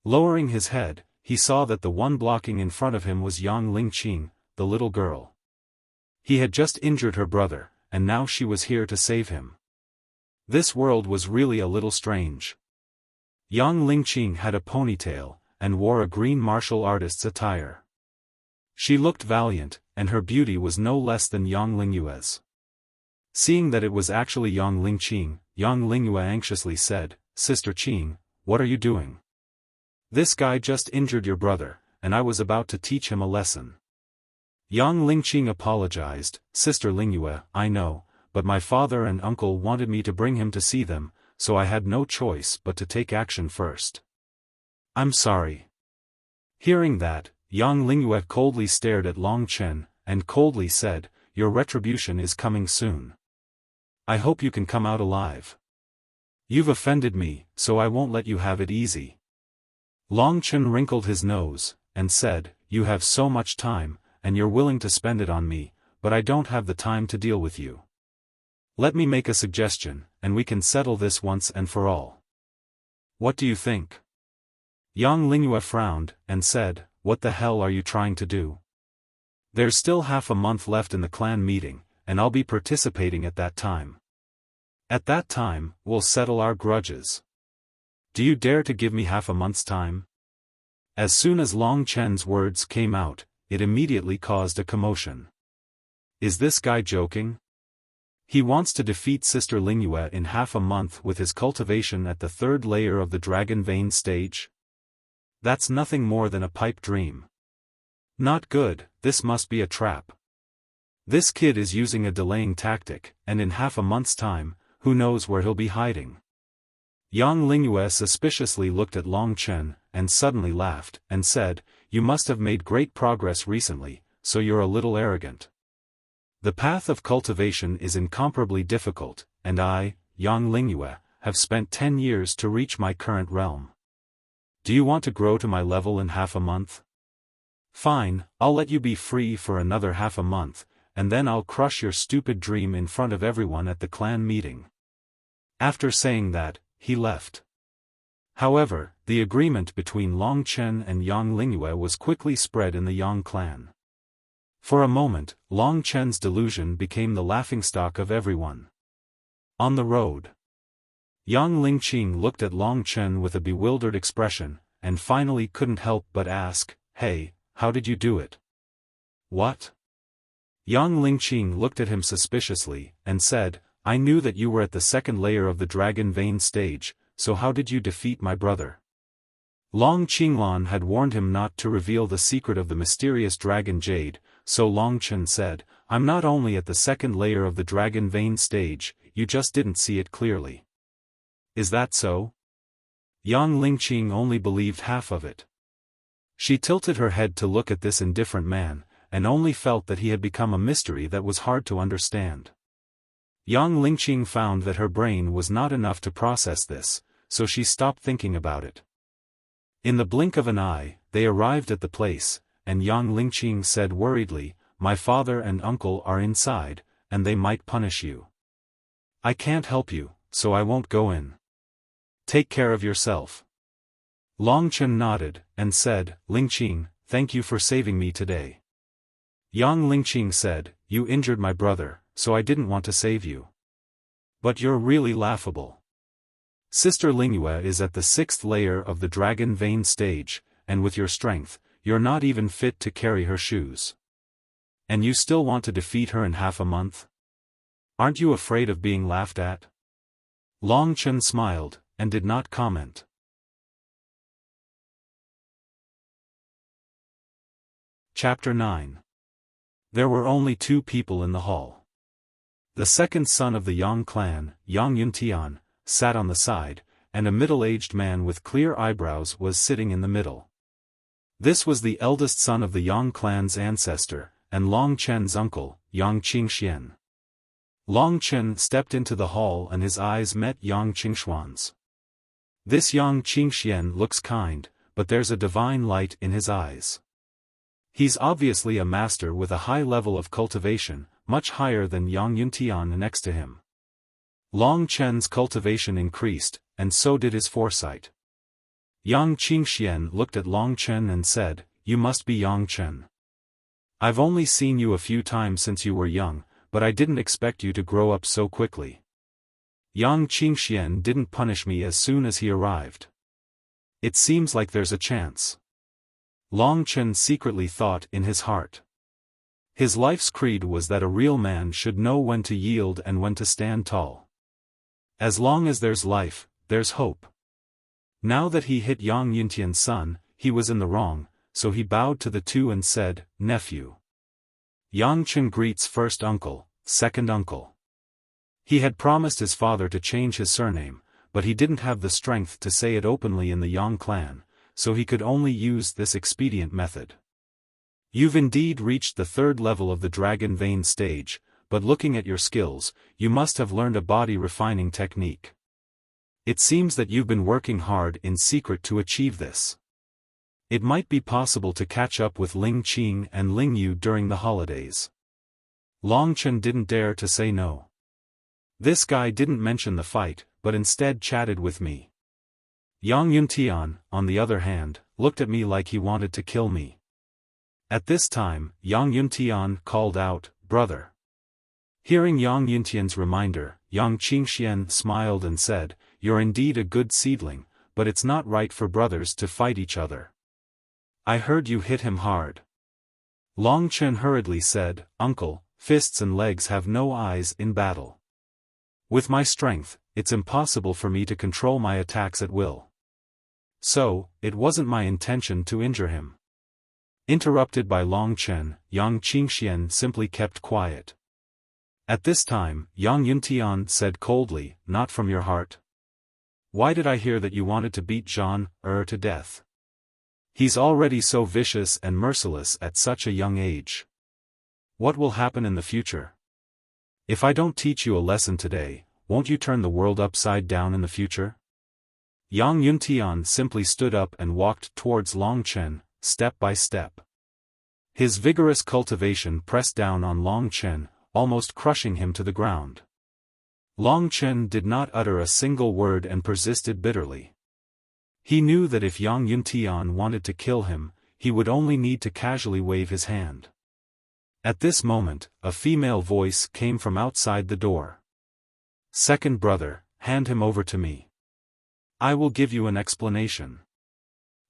Lowering his head, he saw that the one blocking in front of him was Yang Lingqing, the little girl. He had just injured her brother, and now she was here to save him. This world was really a little strange. Yang Lingqing had a ponytail, and wore a green martial artist's attire. She looked valiant, and her beauty was no less than Yang Lingyue's. Seeing that it was actually Yang Lingqing, Yang Lingyue anxiously said, Sister Qing, what are you doing? This guy just injured your brother, and I was about to teach him a lesson. Yang Lingqing apologized, Sister Lingyue, I know, but my father and uncle wanted me to bring him to see them, so I had no choice but to take action first. I'm sorry. Hearing that, Yang Lingyue coldly stared at Long Chen, and coldly said, your retribution is coming soon. I hope you can come out alive. You've offended me, so I won't let you have it easy. Long Chen wrinkled his nose, and said, you have so much time, and you're willing to spend it on me, but I don't have the time to deal with you. Let me make a suggestion, and we can settle this once and for all. What do you think? Yang Lingyue frowned, and said, what the hell are you trying to do? There's still half a month left in the clan meeting, and I'll be participating at that time. At that time, we'll settle our grudges. Do you dare to give me half a month's time? As soon as Long Chen's words came out, it immediately caused a commotion. Is this guy joking? He wants to defeat Sister Lingyue in half a month with his cultivation at the 3rd layer of the Dragon Vein stage? That's nothing more than a pipe dream. Not good, this must be a trap. This kid is using a delaying tactic, and in half a month's time, who knows where he'll be hiding. Yang Lingyue suspiciously looked at Long Chen, and suddenly laughed, and said, "You must have made great progress recently, so you're a little arrogant. The path of cultivation is incomparably difficult, and I, Yang Lingyue, have spent 10 years to reach my current realm. Do you want to grow to my level in half a month? Fine, I'll let you be free for another half a month, and then I'll crush your stupid dream in front of everyone at the clan meeting." After saying that, he left. However, the agreement between Long Chen and Yang Lingyue was quickly spread in the Yang clan. For a moment, Long Chen's delusion became the laughingstock of everyone. On the road, Yang Lingqing looked at Long Chen with a bewildered expression, and finally couldn't help but ask, "Hey, how did you do it?" "What?" Yang Lingqing looked at him suspiciously, and said, "I knew that you were at the second layer of the Dragon Vein stage, so how did you defeat my brother?" Long Qinglan had warned him not to reveal the secret of the mysterious dragon jade, so Long Chen said, "I'm not only at the second layer of the Dragon Vein stage, you just didn't see it clearly." "Is that so?" Yang Lingqing only believed half of it. She tilted her head to look at this indifferent man, and only felt that he had become a mystery that was hard to understand. Yang Lingqing found that her brain was not enough to process this, so she stopped thinking about it. In the blink of an eye, they arrived at the place, and Yang Lingqing said worriedly, "My father and uncle are inside, and they might punish you. I can't help you, so I won't go in. Take care of yourself." Long Chen nodded, and said, "Lingqing, thank you for saving me today." Yang Lingqing said, "You injured my brother, so I didn't want to save you. But you're really laughable. Sister Lingyue is at the 6th layer of the Dragon Vein stage, and with your strength, you're not even fit to carry her shoes. And you still want to defeat her in half a month? Aren't you afraid of being laughed at?" Long Chen smiled, and did not comment. Chapter 9. There were only 2 people in the hall. The second son of the Yang clan, Yang Yuntian, sat on the side, and a middle-aged man with clear eyebrows was sitting in the middle. This was the eldest son of the Yang clan's ancestor, and Long Chen's uncle, Yang Qingxian. Long Chen stepped into the hall and his eyes met Yang Qingshuan's. This Yang Qingxian looks kind, but there's a divine light in his eyes. He's obviously a master with a high level of cultivation, much higher than Yang Yuntian next to him. Long Chen's cultivation increased, and so did his foresight. Yang Qingxian looked at Long Chen and said, "You must be Yang Chen. I've only seen you a few times since you were young, but I didn't expect you to grow up so quickly." Yang Qingxian didn't punish me as soon as he arrived. It seems like there's a chance. Long Chen secretly thought in his heart. His life's creed was that a real man should know when to yield and when to stand tall. As long as there's life, there's hope. Now that he hit Yang Yuntian's son, he was in the wrong, so he bowed to the 2 and said, "Nephew." Yang Chen greets first uncle, second uncle. He had promised his father to change his surname, but he didn't have the strength to say it openly in the Yang clan, so he could only use this expedient method. "You've indeed reached the 3rd level of the Dragon Vein stage, but looking at your skills, you must have learned a body refining technique. It seems that you've been working hard in secret to achieve this. It might be possible to catch up with Ling Qing and Ling Yu during the holidays." Long Chen didn't dare to say no. This guy didn't mention the fight, but instead chatted with me. Yang Yuntian, on the other hand, looked at me like he wanted to kill me. At this time, Yang Yuntian called out, "Brother." Hearing Yang Yuntian's reminder, Yang Qingxian smiled and said, "You're indeed a good seedling, but it's not right for brothers to fight each other. I heard you hit him hard." Long Chen hurriedly said, "Uncle, fists and legs have no eyes in battle. With my strength, it's impossible for me to control my attacks at will. So, it wasn't my intention to injure him." Interrupted by Long Chen, Yang Qingxian simply kept quiet. At this time, Yang Yuntian said coldly, "Not from your heart? Why did I hear that you wanted to beat Jean to death? He's already so vicious and merciless at such a young age. What will happen in the future? If I don't teach you a lesson today, won't you turn the world upside down in the future?" Yang Yuntian simply stood up and walked towards Long Chen, step by step. His vigorous cultivation pressed down on Long Chen, almost crushing him to the ground. Long Chen did not utter a single word and persisted bitterly. He knew that if Yang Yuntian wanted to kill him, he would only need to casually wave his hand. At this moment, a female voice came from outside the door. "Second brother, hand him over to me. I will give you an explanation."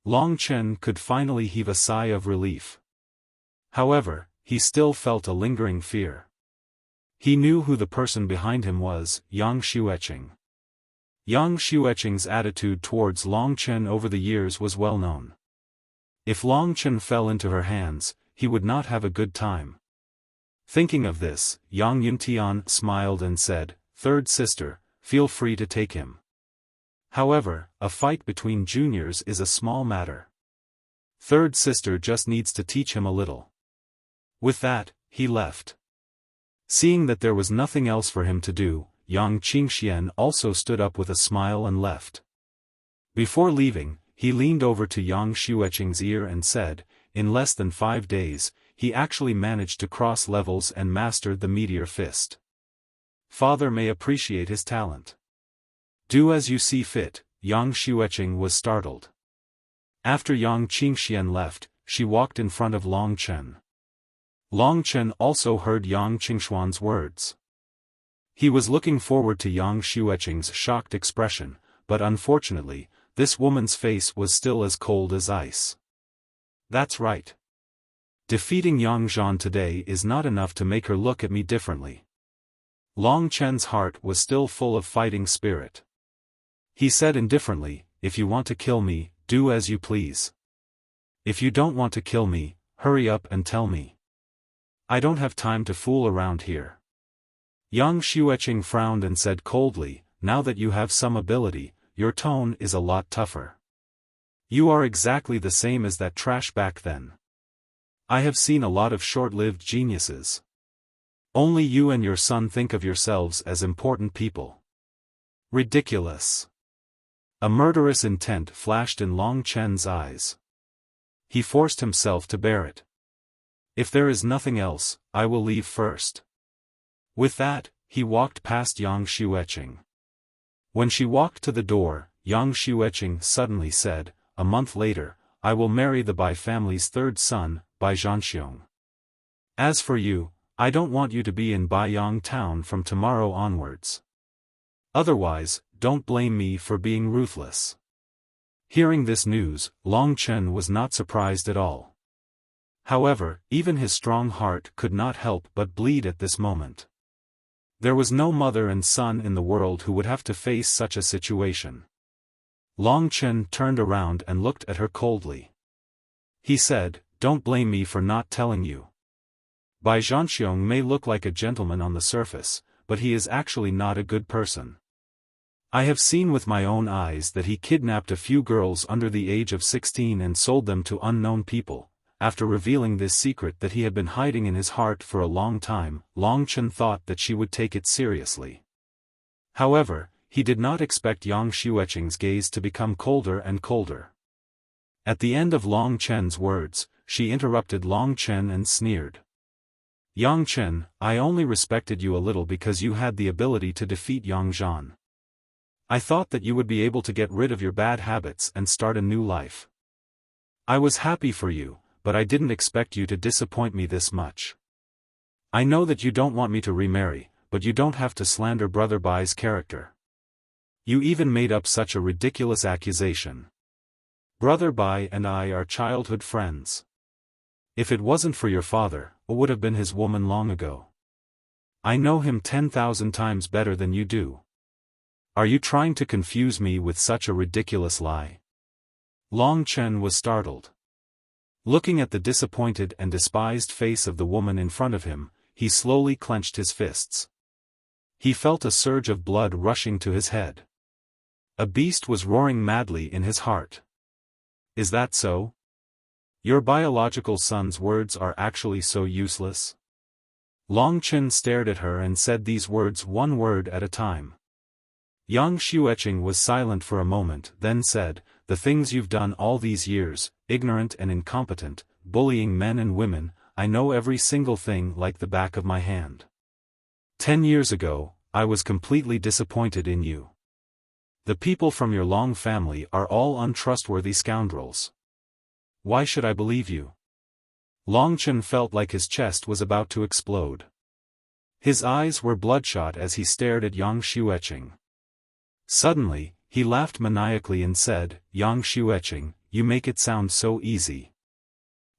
Long Chen could finally heave a sigh of relief. However, he still felt a lingering fear. He knew who the person behind him was, Yang Xueqing. Yang Xueqing's attitude towards Long Chen over the years was well known. If Long Chen fell into her hands, he would not have a good time. Thinking of this, Yang Yuntian smiled and said, "Third sister, feel free to take him. However, a fight between juniors is a small matter. Third sister just needs to teach him a little." With that, he left. Seeing that there was nothing else for him to do, Yang Qingxian also stood up with a smile and left. Before leaving, he leaned over to Yang Xueqing's ear and said, "In less than 5 days, he actually managed to cross levels and mastered the meteor fist. Father may appreciate his talent. Do as you see fit." Yang Xueqing was startled. After Yang Qingxian left, she walked in front of Long Chen. Long Chen also heard Yang Qingshuan's words. He was looking forward to Yang Xueqing's shocked expression, but unfortunately, this woman's face was still as cold as ice. "That's right. Defeating Yang Zhan today is not enough to make her look at me differently." Long Chen's heart was still full of fighting spirit. He said indifferently, "If you want to kill me, do as you please. If you don't want to kill me, hurry up and tell me. I don't have time to fool around here." Yang Xueqing frowned and said coldly, "Now that you have some ability, your tone is a lot tougher. You are exactly the same as that trash back then. I have seen a lot of short-lived geniuses. Only you and your son think of yourselves as important people. Ridiculous." A murderous intent flashed in Long Chen's eyes. He forced himself to bear it. "If there is nothing else, I will leave first." With that, he walked past Yang Xueqing. When she walked to the door, Yang Xueqing suddenly said, "A month later, I will marry the Bai family's third son, Bai Zhanxiong. As for you, I don't want you to be in Baiyang town from tomorrow onwards. Otherwise, don't blame me for being ruthless." Hearing this news, Long Chen was not surprised at all. However, even his strong heart could not help but bleed at this moment. There was no mother and son in the world who would have to face such a situation. Long Chen turned around and looked at her coldly. He said, "Don't blame me for not telling you. Bai Zhanxiong may look like a gentleman on the surface, but he is actually not a good person. I have seen with my own eyes that he kidnapped a few girls under the age of 16 and sold them to unknown people." After revealing this secret that he had been hiding in his heart for a long time, Long Chen thought that she would take it seriously. However, he did not expect Yang Xueqing's gaze to become colder and colder. At the end of Long Chen's words, she interrupted Long Chen and sneered. "Yang Chen, I only respected you a little because you had the ability to defeat Yang Zhan. I thought that you would be able to get rid of your bad habits and start a new life. I was happy for you, but I didn't expect you to disappoint me this much. I know that you don't want me to remarry, but you don't have to slander Brother Bai's character. You even made up such a ridiculous accusation. Brother Bai and I are childhood friends. If it wasn't for your father, what would have been his woman long ago? I know him 10,000 times better than you do. Are you trying to confuse me with such a ridiculous lie?" Long Chen was startled. Looking at the disappointed and despised face of the woman in front of him, he slowly clenched his fists. He felt a surge of blood rushing to his head. A beast was roaring madly in his heart. Is that so? Your biological son's words are actually so useless? Long Chen stared at her and said these words one word at a time. Yang Xueqing was silent for a moment, then said, "The things you've done all these years, ignorant and incompetent, bullying men and women, I know every single thing like the back of my hand. 10 years ago, I was completely disappointed in you. The people from your Long family are all untrustworthy scoundrels. Why should I believe you?" Long Chen felt like his chest was about to explode. His eyes were bloodshot as he stared at Yang Xueqing. Suddenly, he laughed maniacally and said, "Yang Xueqing, you make it sound so easy.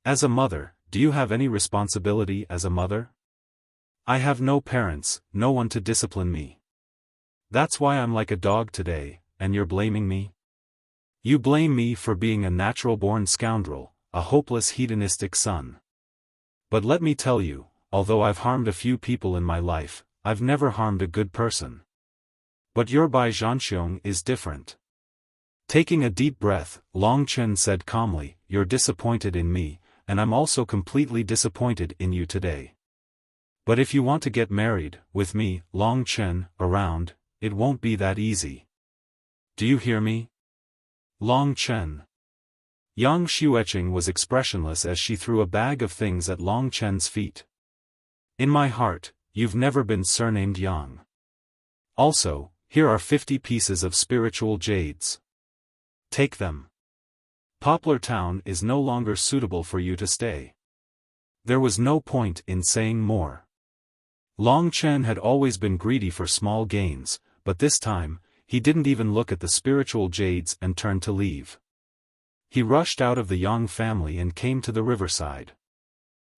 As a mother, do you have any responsibility as a mother? I have no parents, no one to discipline me. That's why I'm like a dog today, and you're blaming me? You blame me for being a natural-born scoundrel, a hopeless hedonistic son. But let me tell you, although I've harmed a few people in my life, I've never harmed a good person. But your Bai Zhanxiong is different." Taking a deep breath, Long Chen said calmly, "You're disappointed in me, and I'm also completely disappointed in you today. But if you want to get married, with me, Long Chen, around, it won't be that easy. Do you hear me? Long Chen." Yang Xueqing was expressionless as she threw a bag of things at Long Chen's feet. "In my heart, you've never been surnamed Yang. Also, here are 50 pieces of spiritual jades. Take them. Poplar Town is no longer suitable for you to stay." There was no point in saying more. Long Chen had always been greedy for small gains, but this time, he didn't even look at the spiritual jades and turned to leave. He rushed out of the Yang family and came to the riverside.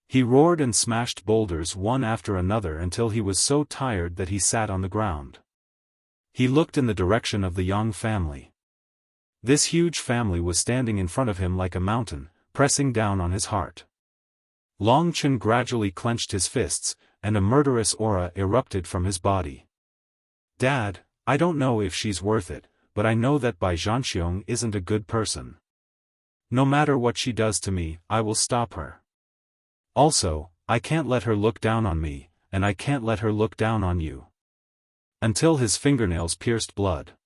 He roared and smashed boulders one after another until he was so tired that he sat on the ground. He looked in the direction of the Yang family. This huge family was standing in front of him like a mountain, pressing down on his heart. Long Chen gradually clenched his fists, and a murderous aura erupted from his body. "Dad, I don't know if she's worth it, but I know that Bai Zhanxiong isn't a good person. No matter what she does to me, I will stop her. Also, I can't let her look down on me, and I can't let her look down on you." Until his fingernails pierced blood.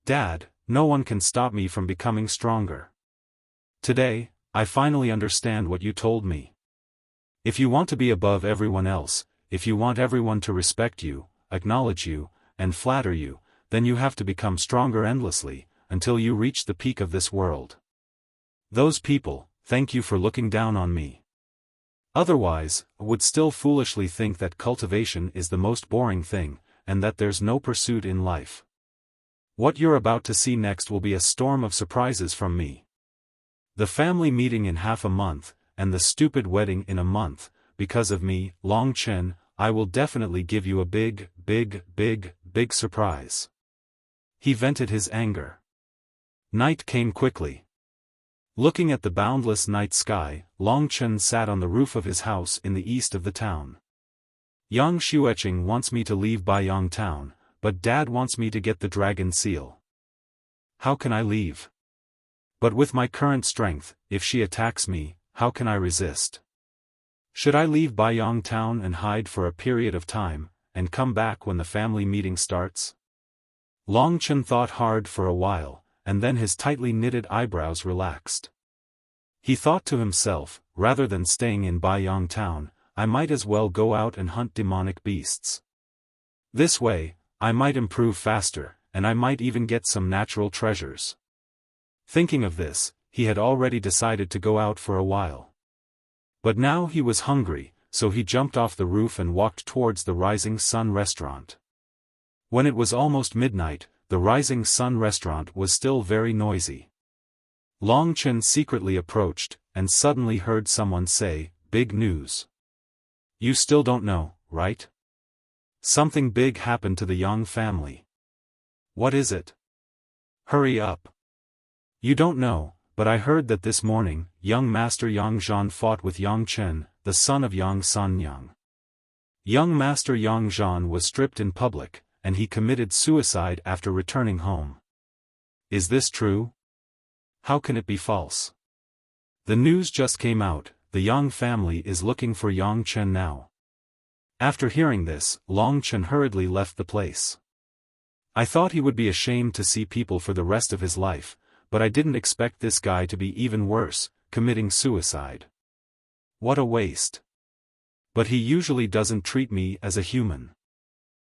"Dad, no one can stop me from becoming stronger. Today, I finally understand what you told me. If you want to be above everyone else, if you want everyone to respect you, acknowledge you, and flatter you, then you have to become stronger endlessly, until you reach the peak of this world. Those people, thank you for looking down on me. Otherwise, would still foolishly think that cultivation is the most boring thing, and that there's no pursuit in life. What you're about to see next will be a storm of surprises from me. The family meeting in half a month, and the stupid wedding in a month, because of me, Long Chen, I will definitely give you a big, big, big, big surprise." He vented his anger. Night came quickly. Looking at the boundless night sky, Long Chen sat on the roof of his house in the east of the town. "Yang Xueqing wants me to leave Baiyang town, but Dad wants me to get the dragon seal. How can I leave? But with my current strength, if she attacks me, how can I resist? Should I leave Baiyang town and hide for a period of time, and come back when the family meeting starts?" Long Chen thought hard for a while, and then his tightly knitted eyebrows relaxed. He thought to himself, rather than staying in Baiyang town, I might as well go out and hunt demonic beasts. This way, I might improve faster, and I might even get some natural treasures. Thinking of this, he had already decided to go out for a while. But now he was hungry, so he jumped off the roof and walked towards the Rising Sun restaurant. When it was almost midnight, the Rising Sun restaurant was still very noisy. Long Chen secretly approached, and suddenly heard someone say, "Big news. You still don't know, right? Something big happened to the Yang family. What is it? Hurry up. You don't know, but I heard that this morning, young Master Yang Zhan fought with Yang Chen, the son of Yang Sanyang. Young Master Yang Zhan was stripped in public, and he committed suicide after returning home. Is this true? How can it be false? The news just came out, the Yang family is looking for Yang Chen now. After hearing this, Long Chen hurriedly left the place. I thought he would be ashamed to see people for the rest of his life, but I didn't expect this guy to be even worse, committing suicide. What a waste. But he usually doesn't treat me as a human.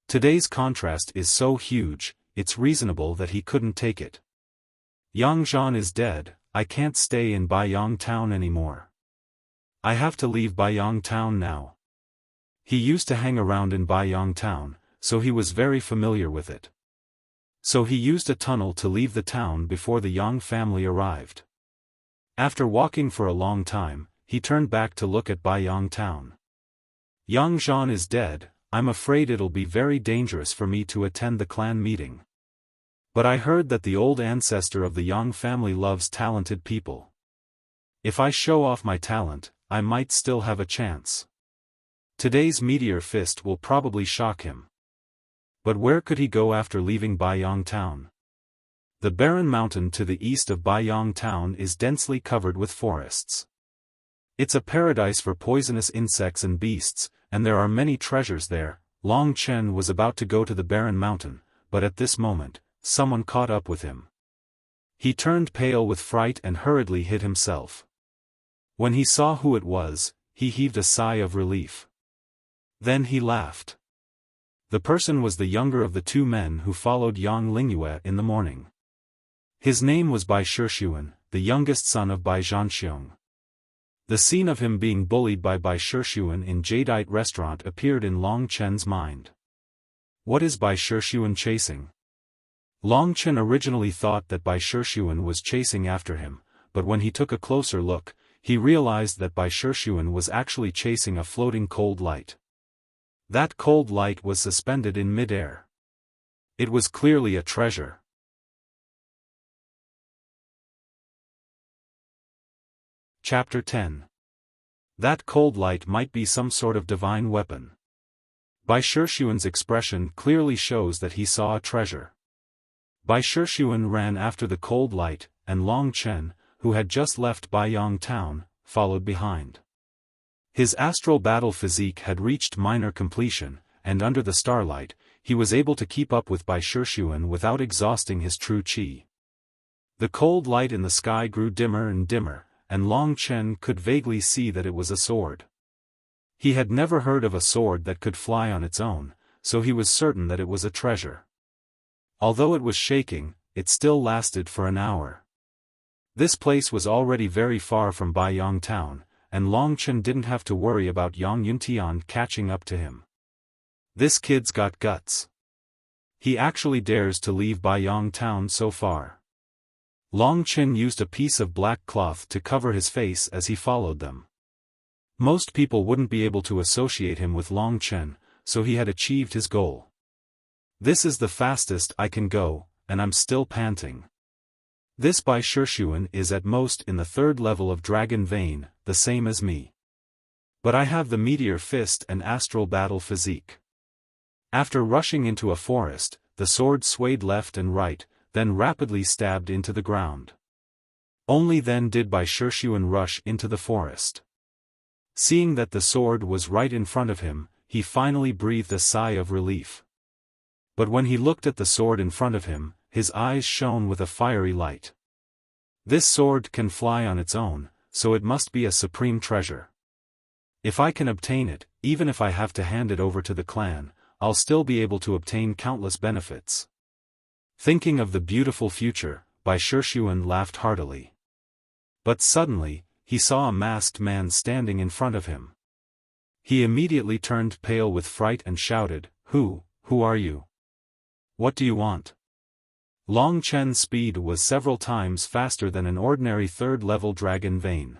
Today's contrast is so huge, it's reasonable that he couldn't take it. Yang Zhan is dead, I can't stay in Baiyang town anymore. I have to leave Baiyang town now. He used to hang around in Baiyang town, so he was very familiar with it. So he used a tunnel to leave the town before the Yang family arrived. After walking for a long time, he turned back to look at Baiyang town. Yang Zhan is dead, I'm afraid it'll be very dangerous for me to attend the clan meeting. But I heard that the old ancestor of the Yang family loves talented people. If I show off my talent, I might still have a chance. Today's meteor fist will probably shock him. But where could he go after leaving Baiyang town? The barren mountain to the east of Baiyang town is densely covered with forests. It's a paradise for poisonous insects and beasts, and there are many treasures there. Long Chen was about to go to the barren mountain, but at this moment, someone caught up with him. He turned pale with fright and hurriedly hid himself. When he saw who it was, he heaved a sigh of relief. Then he laughed. The person was the younger of the two men who followed Yang Lingyue in the morning. His name was Bai Shixuan, the youngest son of Bai Zhanxiong. The scene of him being bullied by Bai Shixuan in Jadeite restaurant appeared in Long Chen's mind. What is Bai Shixuan chasing? Long Chen originally thought that Bai Shixuan was chasing after him, but when he took a closer look, he realized that Bai Shixuan was actually chasing a floating cold light. That cold light was suspended in mid-air. It was clearly a treasure. Chapter 10. That cold light might be some sort of divine weapon. Bai Shixuan's expression clearly shows that he saw a treasure. Bai Shixuan ran after the cold light, and Long Chen, who had just left Baiyang town, followed behind. His astral battle physique had reached minor completion, and under the starlight, he was able to keep up with Bai Shixuan without exhausting his true qi. The cold light in the sky grew dimmer and dimmer, and Long Chen could vaguely see that it was a sword. He had never heard of a sword that could fly on its own, so he was certain that it was a treasure. Although it was shaking, it still lasted for an hour. This place was already very far from Baiyang town, and Long Chen didn't have to worry about Yang Yuntian catching up to him. This kid's got guts. He actually dares to leave Baiyang town so far. Long Chen used a piece of black cloth to cover his face as he followed them. Most people wouldn't be able to associate him with Long Chen, so he had achieved his goal. This is the fastest I can go, and I'm still panting. This Bai Shixuan is at most in the third level of Dragon Vein, the same as me. But I have the meteor fist and astral battle physique. After rushing into a forest, the sword swayed left and right, then rapidly stabbed into the ground. Only then did Bai Shixuan rush into the forest. Seeing that the sword was right in front of him, he finally breathed a sigh of relief. But when he looked at the sword in front of him, his eyes shone with a fiery light. This sword can fly on its own, so it must be a supreme treasure. If I can obtain it, even if I have to hand it over to the clan, I'll still be able to obtain countless benefits. Thinking of the beautiful future, Bai Shixuan laughed heartily. But suddenly, he saw a masked man standing in front of him. He immediately turned pale with fright and shouted, Who are you? What do you want? Long Chen's speed was several times faster than an ordinary third-level Dragon Vein.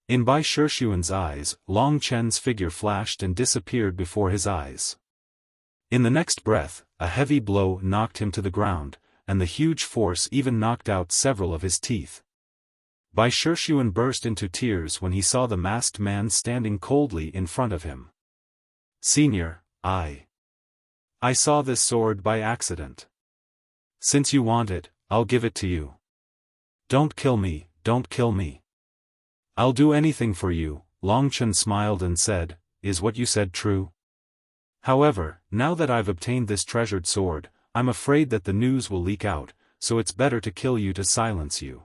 In Bai Shixuan's eyes, Long Chen's figure flashed and disappeared before his eyes. In the next breath, a heavy blow knocked him to the ground, and the huge force even knocked out several of his teeth. Bai Shixuan burst into tears when he saw the masked man standing coldly in front of him. Senior, I saw this sword by accident. Since you want it, I'll give it to you. Don't kill me, don't kill me. I'll do anything for you. Longchen smiled and said, is what you said true? However, now that I've obtained this treasured sword, I'm afraid that the news will leak out, so it's better to kill you to silence you.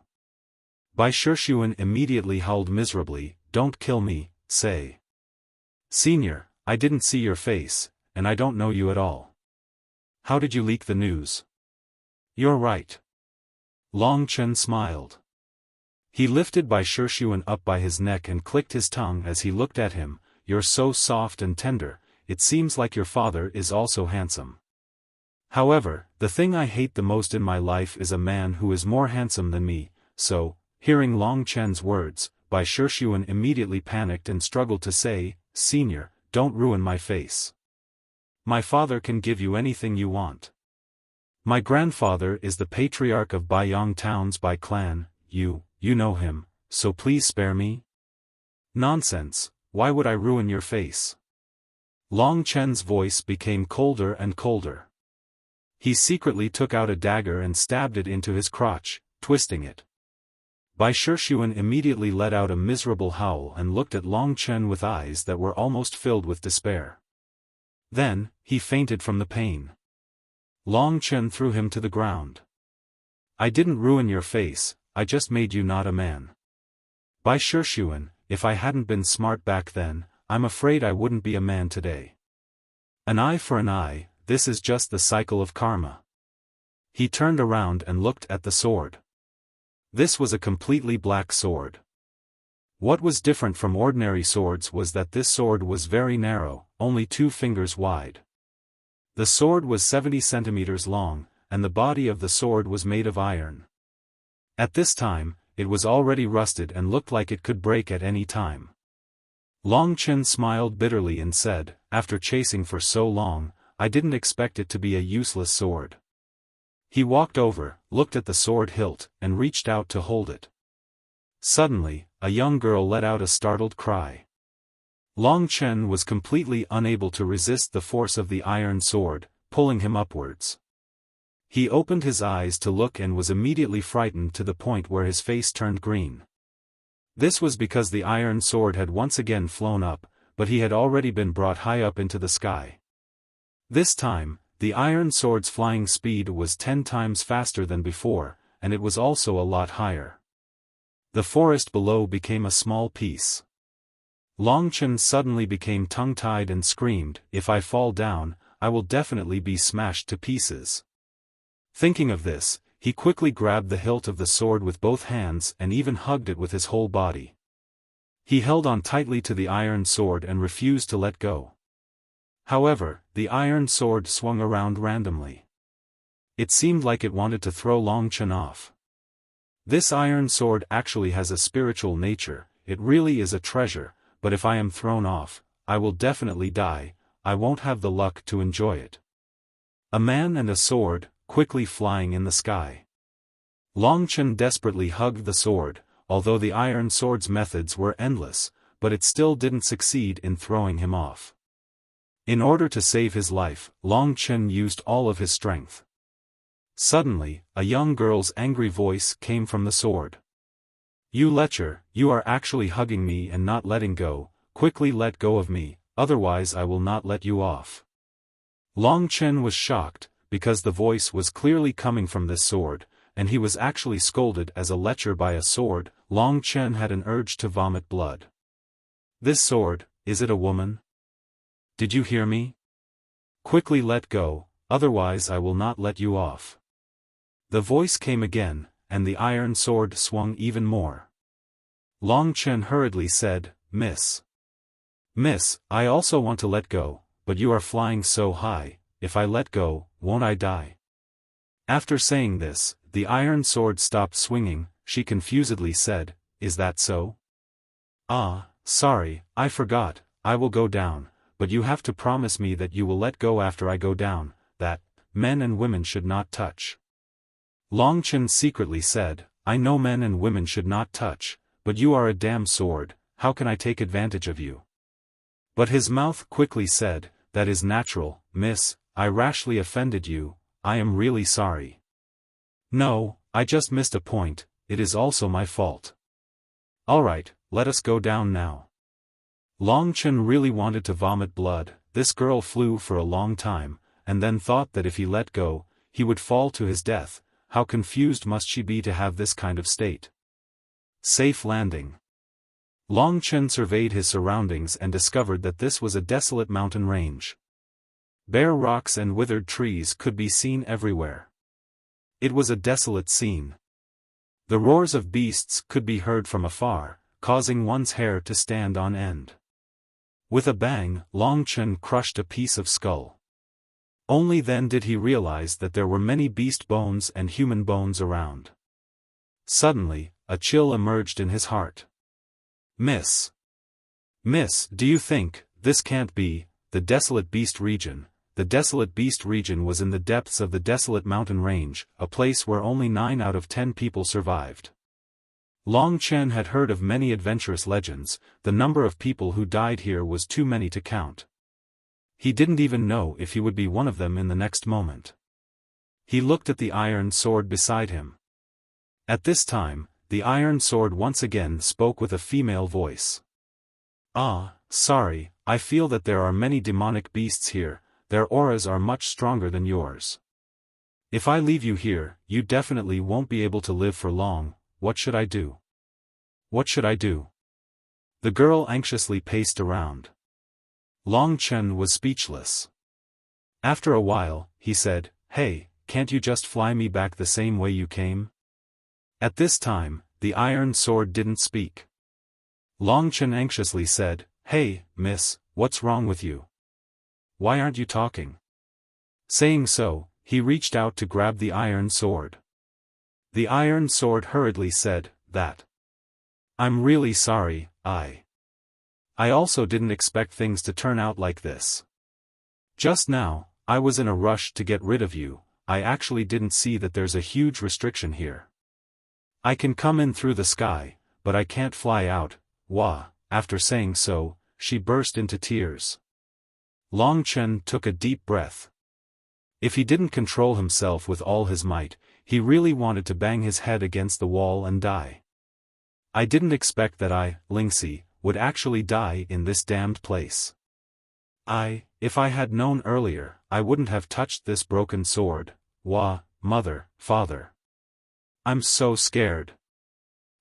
Bai Shishuan immediately howled miserably, don't kill me, say. Senior, I didn't see your face, and I don't know you at all. How did you leak the news? You're right. Longchen smiled. He lifted Bai Shishuan up by his neck and clicked his tongue as he looked at him, you're so soft and tender, it seems like your father is also handsome. However, the thing I hate the most in my life is a man who is more handsome than me, so, hearing Longchen's words, Bai Shishuan immediately panicked and struggled to say, Senior, don't ruin my face. My father can give you anything you want. My grandfather is the patriarch of Baiyang Town's Bai clan, you know him, so please spare me? Nonsense, why would I ruin your face? Longchen's voice became colder and colder. He secretly took out a dagger and stabbed it into his crotch, twisting it. Bai Shishuan immediately let out a miserable howl and looked at Longchen with eyes that were almost filled with despair. Then, he fainted from the pain. Longchen threw him to the ground. I didn't ruin your face, I just made you not a man. Bai Shishuan, if I hadn't been smart back then, I'm afraid I wouldn't be a man today. An eye for an eye, this is just the cycle of karma. He turned around and looked at the sword. This was a completely black sword. What was different from ordinary swords was that this sword was very narrow, only 2 fingers wide. The sword was 70 centimeters long, and the body of the sword was made of iron. At this time, it was already rusted and looked like it could break at any time. Longchen smiled bitterly and said, after chasing for so long, I didn't expect it to be a useless sword. He walked over, looked at the sword hilt, and reached out to hold it. Suddenly, a young girl let out a startled cry. Longchen was completely unable to resist the force of the iron sword, pulling him upwards. He opened his eyes to look and was immediately frightened to the point where his face turned green. This was because the iron sword had once again flown up, but he had already been brought high up into the sky. This time, the iron sword's flying speed was 10 times faster than before, and it was also a lot higher. The forest below became a small piece. Longchen suddenly became tongue-tied and screamed, if I fall down, I will definitely be smashed to pieces. Thinking of this, he quickly grabbed the hilt of the sword with both hands and even hugged it with his whole body. He held on tightly to the iron sword and refused to let go. However, the iron sword swung around randomly. It seemed like it wanted to throw Longchen off. This iron sword actually has a spiritual nature, it really is a treasure, but if I am thrown off, I will definitely die, I won't have the luck to enjoy it. A man and a sword, quickly flying in the sky. Longchen desperately hugged the sword, although the iron sword's methods were endless, but it still didn't succeed in throwing him off. In order to save his life, Longchen used all of his strength. Suddenly, a young girl's angry voice came from the sword. You lecher, you are actually hugging me and not letting go, quickly let go of me, otherwise I will not let you off. Longchen was shocked, because the voice was clearly coming from this sword, and he was actually scolded as a lecher by a sword. Longchen had an urge to vomit blood. This sword, is it a woman? Did you hear me? Quickly let go, otherwise I will not let you off. The voice came again, and the iron sword swung even more. Longchen hurriedly said, Miss, I also want to let go, but you are flying so high, if I let go, won't I die? After saying this, the iron sword stopped swinging. She confusedly said, Is that so? Ah, sorry, I forgot, I will go down, but you have to promise me that you will let go after I go down, that men and women should not touch. Longchen secretly said, I know men and women should not touch, but you are a damn sword, how can I take advantage of you? But his mouth quickly said, "That is natural, miss, I rashly offended you, I am really sorry." "No, I just missed a point, it is also my fault." "Alright, let us go down now." Long Chen really wanted to vomit blood. This girl flew for a long time, and then thought that if he let go, he would fall to his death. How confused must she be to have this kind of state? Safe landing. Long Chen surveyed his surroundings and discovered that this was a desolate mountain range. Bare rocks and withered trees could be seen everywhere. It was a desolate scene. The roars of beasts could be heard from afar, causing one's hair to stand on end. With a bang, Long Chen crushed a piece of skull. Only then did he realize that there were many beast bones and human bones around. Suddenly, a chill emerged in his heart. Miss, do you think, this can't be, the Desolate Beast region? The Desolate Beast region was in the depths of the desolate mountain range, a place where only 9 out of 10 people survived. Long Chen had heard of many adventurous legends. The number of people who died here was too many to count. He didn't even know if he would be one of them in the next moment. He looked at the iron sword beside him. At this time, the iron sword once again spoke with a female voice. "Ah, sorry, I feel that there are many demonic beasts here, their auras are much stronger than yours. If I leave you here, you definitely won't be able to live for long. What should I do? What should I do?" The girl anxiously paced around. Long Chen was speechless. After a while, he said, "Hey, can't you just fly me back the same way you came?" At this time, the iron sword didn't speak. Long Chen anxiously said, "Hey, miss, what's wrong with you? Why aren't you talking?" Saying so, he reached out to grab the iron sword. The iron sword hurriedly said, "That. I'm really sorry, I also didn't expect things to turn out like this. Just now, I was in a rush to get rid of you, I actually didn't see that there's a huge restriction here. I can come in through the sky, but I can't fly out." Wah. After saying so, she burst into tears. Long Chen took a deep breath. If he didn't control himself with all his might, he really wanted to bang his head against the wall and die. "I didn't expect that Lingxi, would actually die in this damned place. If I had known earlier, I wouldn't have touched this broken sword. Wah, mother, father. I'm so scared.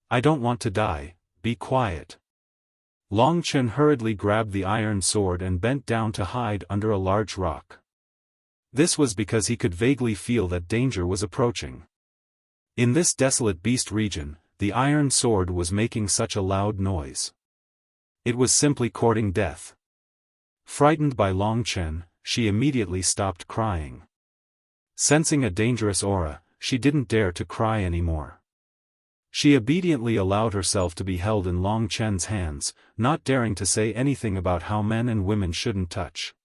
I don't want to die, be quiet." Long Chen hurriedly grabbed the iron sword and bent down to hide under a large rock. This was because he could vaguely feel that danger was approaching. In this desolate beast region, the iron sword was making such a loud noise. It was simply courting death. Frightened by Long Chen, she immediately stopped crying. Sensing a dangerous aura, she didn't dare to cry anymore. She obediently allowed herself to be held in Long Chen's hands, not daring to say anything about how men and women shouldn't touch.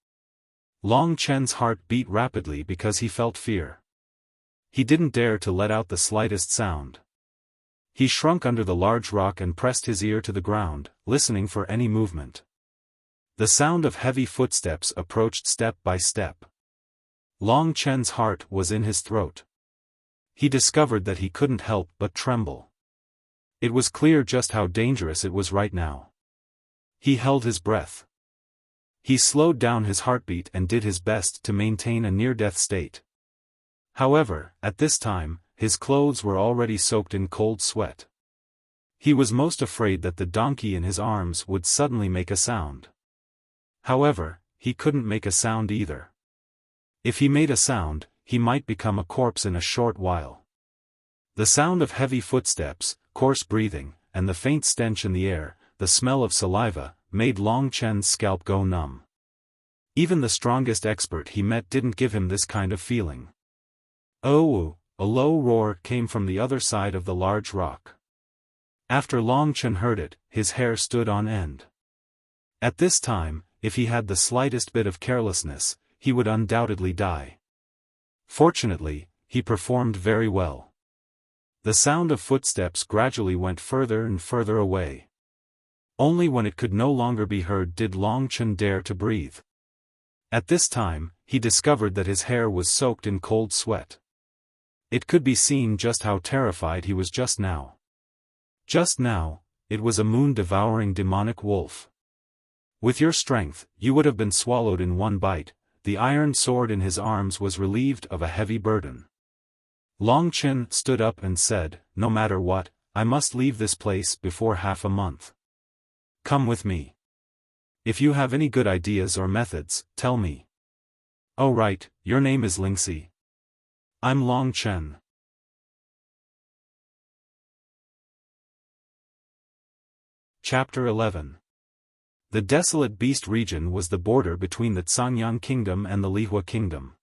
Long Chen's heart beat rapidly because he felt fear. He didn't dare to let out the slightest sound. He shrunk under the large rock and pressed his ear to the ground, listening for any movement. The sound of heavy footsteps approached step by step. Long Chen's heart was in his throat. He discovered that he couldn't help but tremble. It was clear just how dangerous it was right now. He held his breath. He slowed down his heartbeat and did his best to maintain a near-death state. However, at this time, his clothes were already soaked in cold sweat. He was most afraid that the donkey in his arms would suddenly make a sound. However, he couldn't make a sound either. If he made a sound, he might become a corpse in a short while. The sound of heavy footsteps, coarse breathing, and the faint stench in the air, the smell of saliva, made Long Chen's scalp go numb. Even the strongest expert he met didn't give him this kind of feeling. "Oh!" A low roar came from the other side of the large rock. After Long Chen heard it, his hair stood on end. At this time, if he had the slightest bit of carelessness, he would undoubtedly die. Fortunately, he performed very well. The sound of footsteps gradually went further and further away. Only when it could no longer be heard did Long Chen dare to breathe. At this time, he discovered that his hair was soaked in cold sweat. It could be seen just how terrified he was just now. Just now, it was a moon-devouring demonic wolf. With your strength, you would have been swallowed in one bite. The iron sword in his arms was relieved of a heavy burden. Long Chen stood up and said, "No matter what, I must leave this place before half a month. Come with me. If you have any good ideas or methods, tell me." "Oh right, your name is Lingxi. I'm Long Chen." Chapter 11. The Desolate Beast region was the border between the Cangyang Kingdom and the Lihua Kingdom.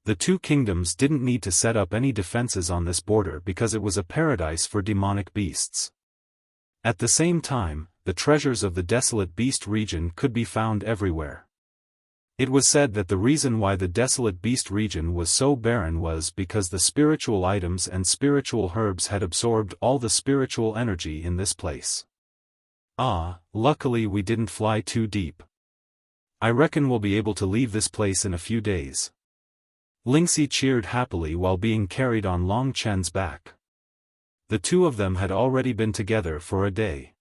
The two kingdoms didn't need to set up any defenses on this border because it was a paradise for demonic beasts. At the same time, the treasures of the Desolate Beast region could be found everywhere. It was said that the reason why the Desolate Beast region was so barren was because the spiritual items and spiritual herbs had absorbed all the spiritual energy in this place. Luckily we didn't fly too deep. I reckon we'll be able to leave this place in a few days. Lingxi cheered happily while being carried on Long Chen's back. The two of them had already been together for a day.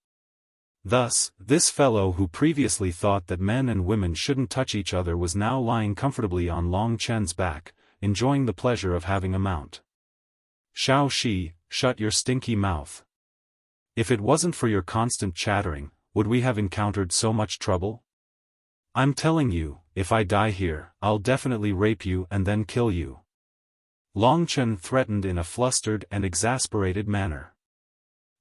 Thus, this fellow who previously thought that men and women shouldn't touch each other was now lying comfortably on Long Chen's back, enjoying the pleasure of having a mount. "Xiao Shi, shut your stinky mouth. If it wasn't for your constant chattering, would we have encountered so much trouble? I'm telling you, if I die here, I'll definitely rape you and then kill you." Long Chen threatened in a flustered and exasperated manner.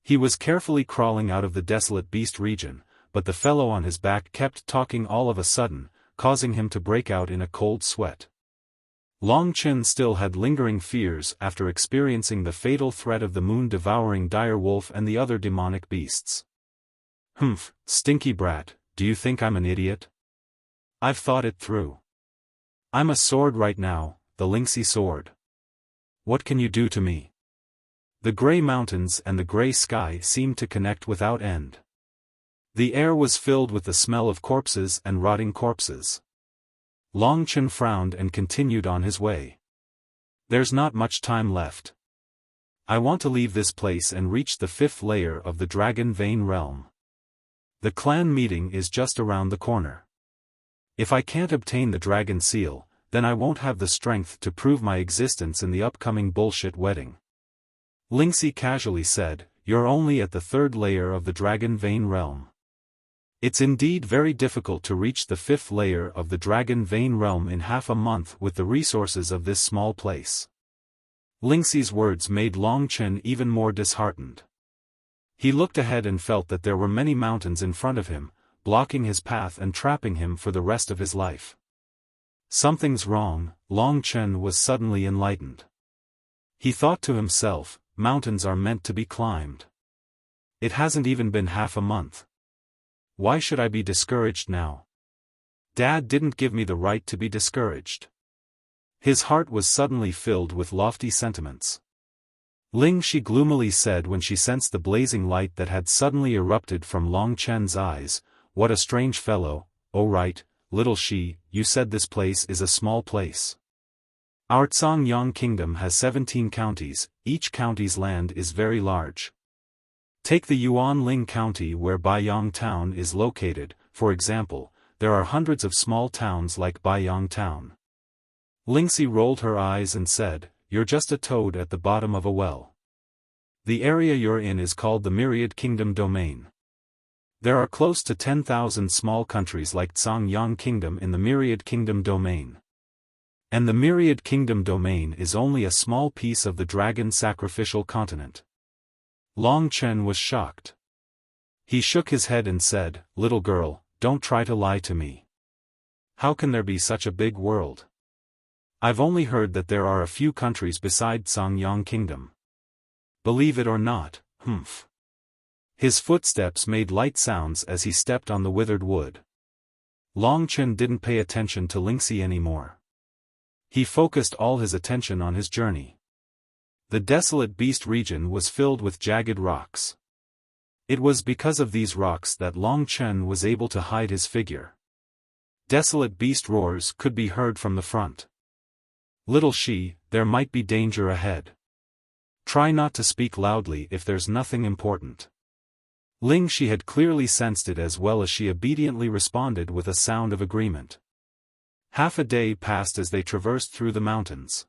He was carefully crawling out of the Desolate Beast region, but the fellow on his back kept talking all of a sudden, causing him to break out in a cold sweat. Long Chen still had lingering fears after experiencing the fatal threat of the moon-devouring dire wolf and the other demonic beasts. "Humph, stinky brat, do you think I'm an idiot? I've thought it through. I'm a sword right now, the Lingxi sword. What can you do to me?" The gray mountains and the gray sky seemed to connect without end. The air was filled with the smell of corpses and rotting corpses. Long Chen frowned and continued on his way. "There's not much time left. I want to leave this place and reach the 5th layer of the Dragon Vein realm. The clan meeting is just around the corner. If I can't obtain the dragon seal, then I won't have the strength to prove my existence in the upcoming bullshit wedding." Lingxi casually said, "You're only at the 3rd layer of the Dragon Vein realm. It's indeed very difficult to reach the 5th layer of the Dragon Vein realm in half a month with the resources of this small place." Lingxi's words made Long Chen even more disheartened. He looked ahead and felt that there were many mountains in front of him, blocking his path and trapping him for the rest of his life. Something's wrong. Long Chen was suddenly enlightened. He thought to himself, mountains are meant to be climbed. It hasn't even been half a month. Why should I be discouraged now? Dad didn't give me the right to be discouraged. His heart was suddenly filled with lofty sentiments. Lingxi gloomily said when she sensed the blazing light that had suddenly erupted from Long Chen's eyes, "What a strange fellow. Oh right, little Shi, you said this place is a small place. Our Cangyang Kingdom has 17 counties, each county's land is very large. Take the Yuanling County where Baiyang Town is located, for example, there are hundreds of small towns like Baiyang Town." Lingxi rolled her eyes and said, "You're just a toad at the bottom of a well. The area you're in is called the Myriad Kingdom Domain. There are close to 10,000 small countries like Cangyang Kingdom in the Myriad Kingdom Domain. And the Myriad Kingdom Domain is only a small piece of the Dragon Sacrificial Continent." Long Chen was shocked. He shook his head and said, "Little girl, don't try to lie to me. How can there be such a big world? I've only heard that there are a few countries beside Cangyang Kingdom. Believe it or not, humph." His footsteps made light sounds as he stepped on the withered wood. Long Chen didn't pay attention to Lingxi anymore. He focused all his attention on his journey. The Desolate Beast region was filled with jagged rocks. It was because of these rocks that Long Chen was able to hide his figure. Desolate beast roars could be heard from the front. Little she, there might be danger ahead. Try not to speak loudly if there's nothing important. Ling Shi had clearly sensed it as well as she obediently responded with a sound of agreement. Half a day passed as they traversed through the mountains.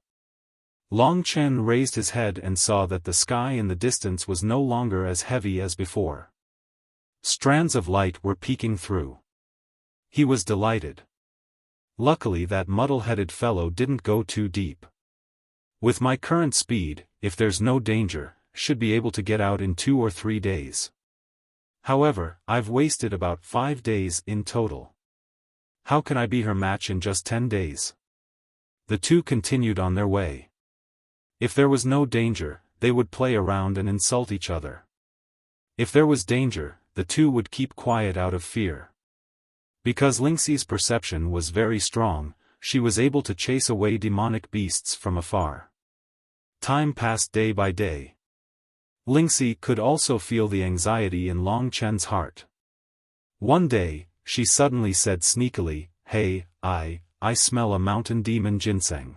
Long Chen raised his head and saw that the sky in the distance was no longer as heavy as before. Strands of light were peeking through. He was delighted. Luckily that muddle-headed fellow didn't go too deep. With my current speed, if there's no danger, should be able to get out in 2 or 3 days. However, I've wasted about 5 days in total. How can I be her match in just 10 days? The two continued on their way. If there was no danger, they would play around and insult each other. If there was danger, the two would keep quiet out of fear. Because Lingxi's perception was very strong, she was able to chase away demonic beasts from afar. Time passed day by day. Lingxi could also feel the anxiety in Long Chen's heart. One day, she suddenly said sneakily, "Hey, I smell a mountain demon ginseng."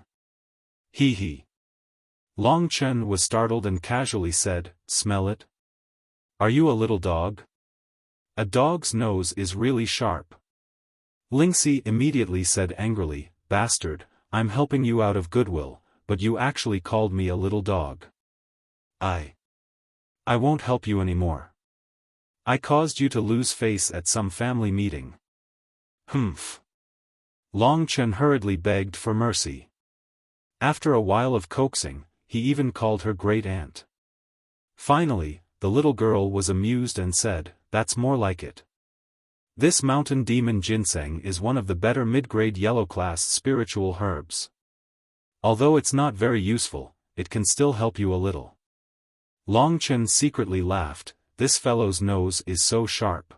Hee hee. Long Chen was startled and casually said, "Smell it? Are you a little dog? A dog's nose is really sharp." Lingxi immediately said angrily, "Bastard, I'm helping you out of goodwill, but you actually called me a little dog. I won't help you anymore. I caused you to lose face at some family meeting." Humph. Long Chen hurriedly begged for mercy. After a while of coaxing, he even called her great aunt. Finally, the little girl was amused and said, "That's more like it. This mountain demon ginseng is one of the better mid-grade yellow-class spiritual herbs. Although it's not very useful, it can still help you a little." Long Chen secretly laughed, "This fellow's nose is so sharp.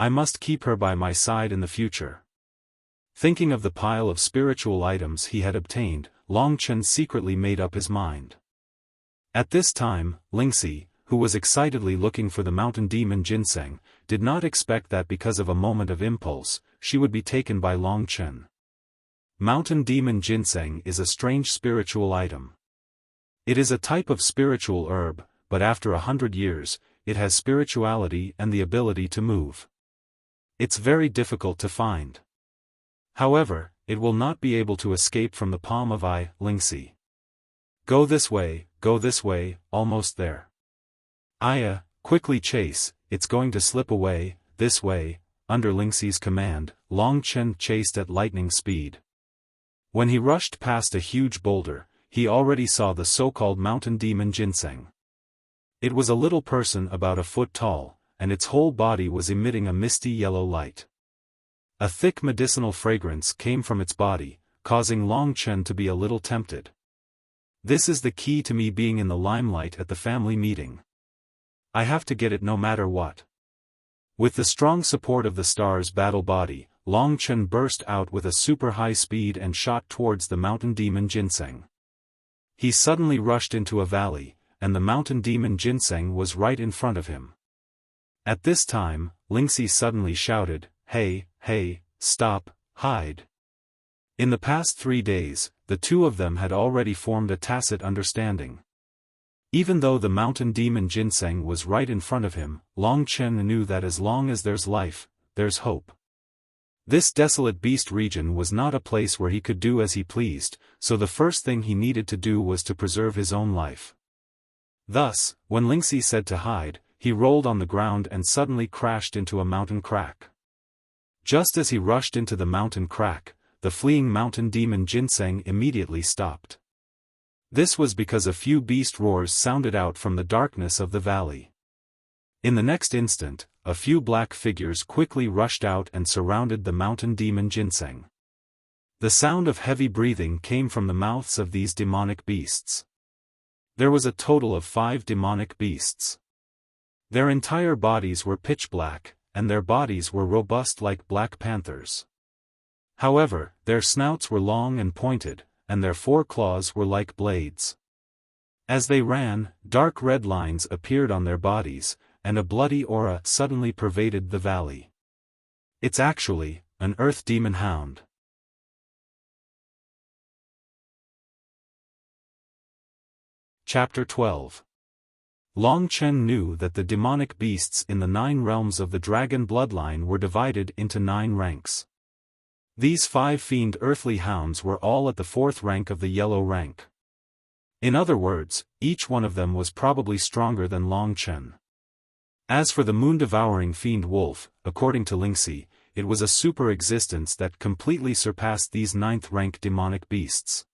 I must keep her by my side in the future." Thinking of the pile of spiritual items he had obtained, Long Chen secretly made up his mind. At this time, Lingxi, who was excitedly looking for the mountain demon ginseng, did not expect that because of a moment of impulse, she would be taken by Long Chen. Mountain demon ginseng is a strange spiritual item. It is a type of spiritual herb, but after 100 years, it has spirituality and the ability to move. It's very difficult to find. However, it will not be able to escape from the palm of Lingxi. Go this way, almost there. Quickly chase, it's going to slip away, this way." Under Lingxi's command, Long Chen chased at lightning speed. When he rushed past a huge boulder, he already saw the so-called mountain demon ginseng. It was a little person about a foot tall, and its whole body was emitting a misty yellow light. A thick medicinal fragrance came from its body, causing Long Chen to be a little tempted. This is the key to me being in the limelight at the family meeting. I have to get it no matter what. With the strong support of the star's battle body, Long Chen burst out with a super high speed and shot towards the mountain demon ginseng. He suddenly rushed into a valley, and the mountain demon ginseng was right in front of him. At this time, Lingxi suddenly shouted, Hey, stop, hide." In the past 3 days, the two of them had already formed a tacit understanding. Even though the mountain demon ginseng was right in front of him, Long Chen knew that as long as there's life, there's hope. This desolate beast region was not a place where he could do as he pleased, so the first thing he needed to do was to preserve his own life. Thus, when Lingxi said to hide, he rolled on the ground and suddenly crashed into a mountain crack. Just as he rushed into the mountain crack, the fleeing mountain demon ginseng immediately stopped. This was because a few beast roars sounded out from the darkness of the valley. In the next instant, a few black figures quickly rushed out and surrounded the mountain demon ginseng. The sound of heavy breathing came from the mouths of these demonic beasts. There was a total of 5 demonic beasts. Their entire bodies were pitch black, and their bodies were robust like black panthers. However, their snouts were long and pointed, and their 4 claws were like blades. As they ran, dark red lines appeared on their bodies, and a bloody aura suddenly pervaded the valley. It's actually an earth demon hound. Chapter 12. Long Chen knew that the demonic beasts in the 9 realms of the dragon bloodline were divided into 9 ranks. These 5 fiend earthly hounds were all at the 4th rank of the yellow rank. In other words, each one of them was probably stronger than Long Chen. As for the moon-devouring fiend wolf, according to Lingxi, it was a super existence that completely surpassed these 9th rank demonic beasts.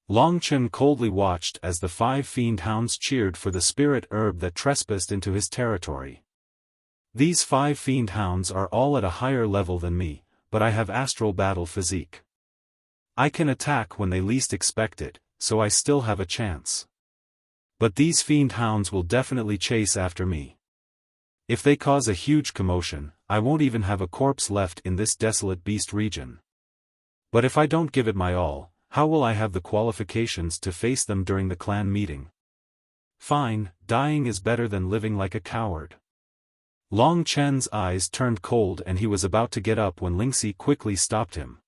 Long Chen coldly watched as the 5 fiend hounds cheered for the spirit herb that trespassed into his territory. These 5 fiend hounds are all at a higher level than me, but I have astral battle physique. I can attack when they least expect it, so I still have a chance. But these fiend hounds will definitely chase after me. If they cause a huge commotion, I won't even have a corpse left in this desolate beast region. But if I don't give it my all, how will I have the qualifications to face them during the clan meeting? Fine, dying is better than living like a coward. Long Chen's eyes turned cold and he was about to get up when Lingxi quickly stopped him.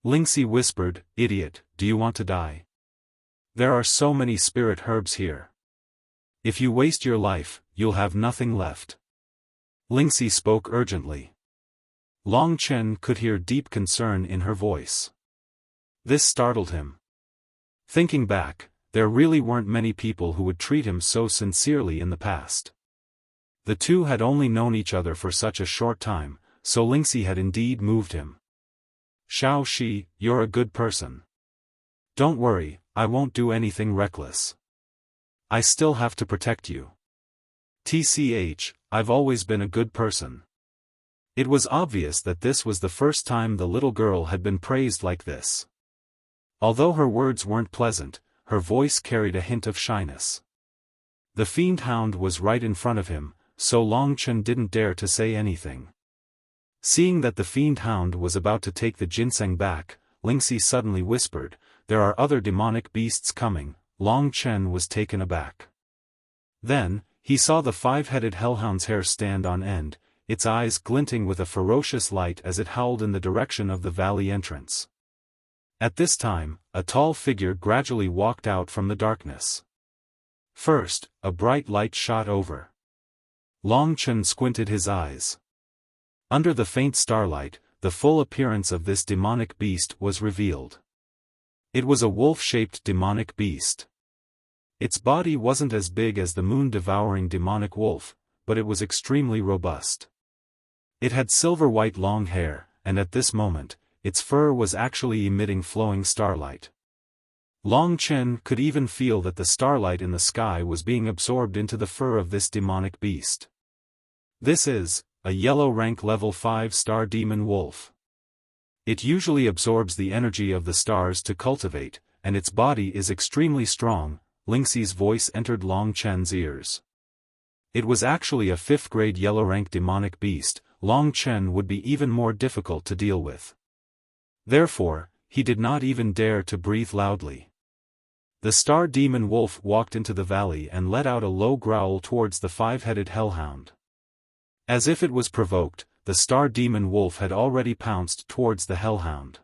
Lingxi whispered, "Idiot, do you want to die? There are so many spirit herbs here. If you waste your life, you'll have nothing left." Lingxi spoke urgently. Long Chen could hear deep concern in her voice. This startled him. Thinking back, there really weren't many people who would treat him so sincerely in the past. The two had only known each other for such a short time, so Lingxi had indeed moved him. "Xiao Shi, you're a good person. Don't worry, I won't do anything reckless. I still have to protect you. TCH, I've always been a good person." It was obvious that this was the first time the little girl had been praised like this. Although her words weren't pleasant, her voice carried a hint of shyness. The fiend hound was right in front of him, so Long Chen didn't dare to say anything. Seeing that the fiend hound was about to take the ginseng back, Lingxi suddenly whispered, "There are other demonic beasts coming." Long Chen was taken aback. Then, he saw the 5-headed hellhound's hair stand on end, its eyes glinting with a ferocious light as it howled in the direction of the valley entrance. At this time, a tall figure gradually walked out from the darkness. First, a bright light shot over. Long Chen squinted his eyes. Under the faint starlight, the full appearance of this demonic beast was revealed. It was a wolf-shaped demonic beast. Its body wasn't as big as the moon-devouring demonic wolf, but it was extremely robust. It had silver-white long hair, and at this moment, its fur was actually emitting flowing starlight. Long Chen could even feel that the starlight in the sky was being absorbed into the fur of this demonic beast. This is a yellow rank level 5-star demon wolf. It usually absorbs the energy of the stars to cultivate, and its body is extremely strong. Lingxi's voice entered Long Chen's ears. It was actually a 5th-grade yellow rank demonic beast. Long Chen would be even more difficult to deal with. Therefore, he did not even dare to breathe loudly. The star demon wolf walked into the valley and let out a low growl towards the 5-headed hellhound. As if it was provoked, the star demon wolf had already pounced towards the hellhound.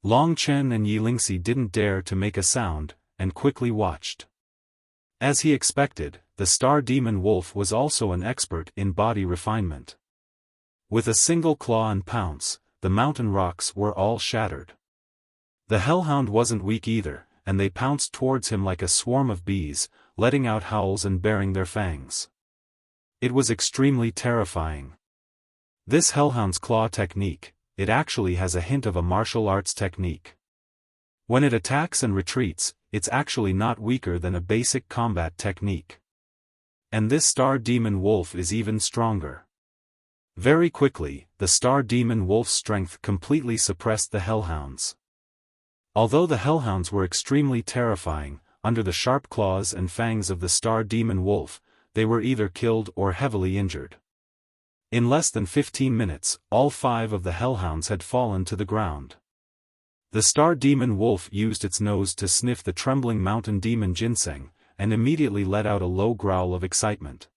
Long Chen and Yi Lingxi didn't dare to make a sound, and quickly watched. As he expected, the star demon wolf was also an expert in body refinement. With a single claw and pounce, the mountain rocks were all shattered. The hellhound wasn't weak either, and they pounced towards him like a swarm of bees, letting out howls and baring their fangs. It was extremely terrifying. This hellhound's claw technique, it actually has a hint of a martial arts technique. When it attacks and retreats, it's actually not weaker than a basic combat technique. And this star demon wolf is even stronger. Very quickly, the star demon wolf's strength completely suppressed the hellhounds. Although the hellhounds were extremely terrifying, under the sharp claws and fangs of the star demon wolf, they were either killed or heavily injured. In less than 15 minutes, all 5 of the hellhounds had fallen to the ground. The star demon wolf used its nose to sniff the trembling mountain demon ginseng, and immediately let out a low growl of excitement.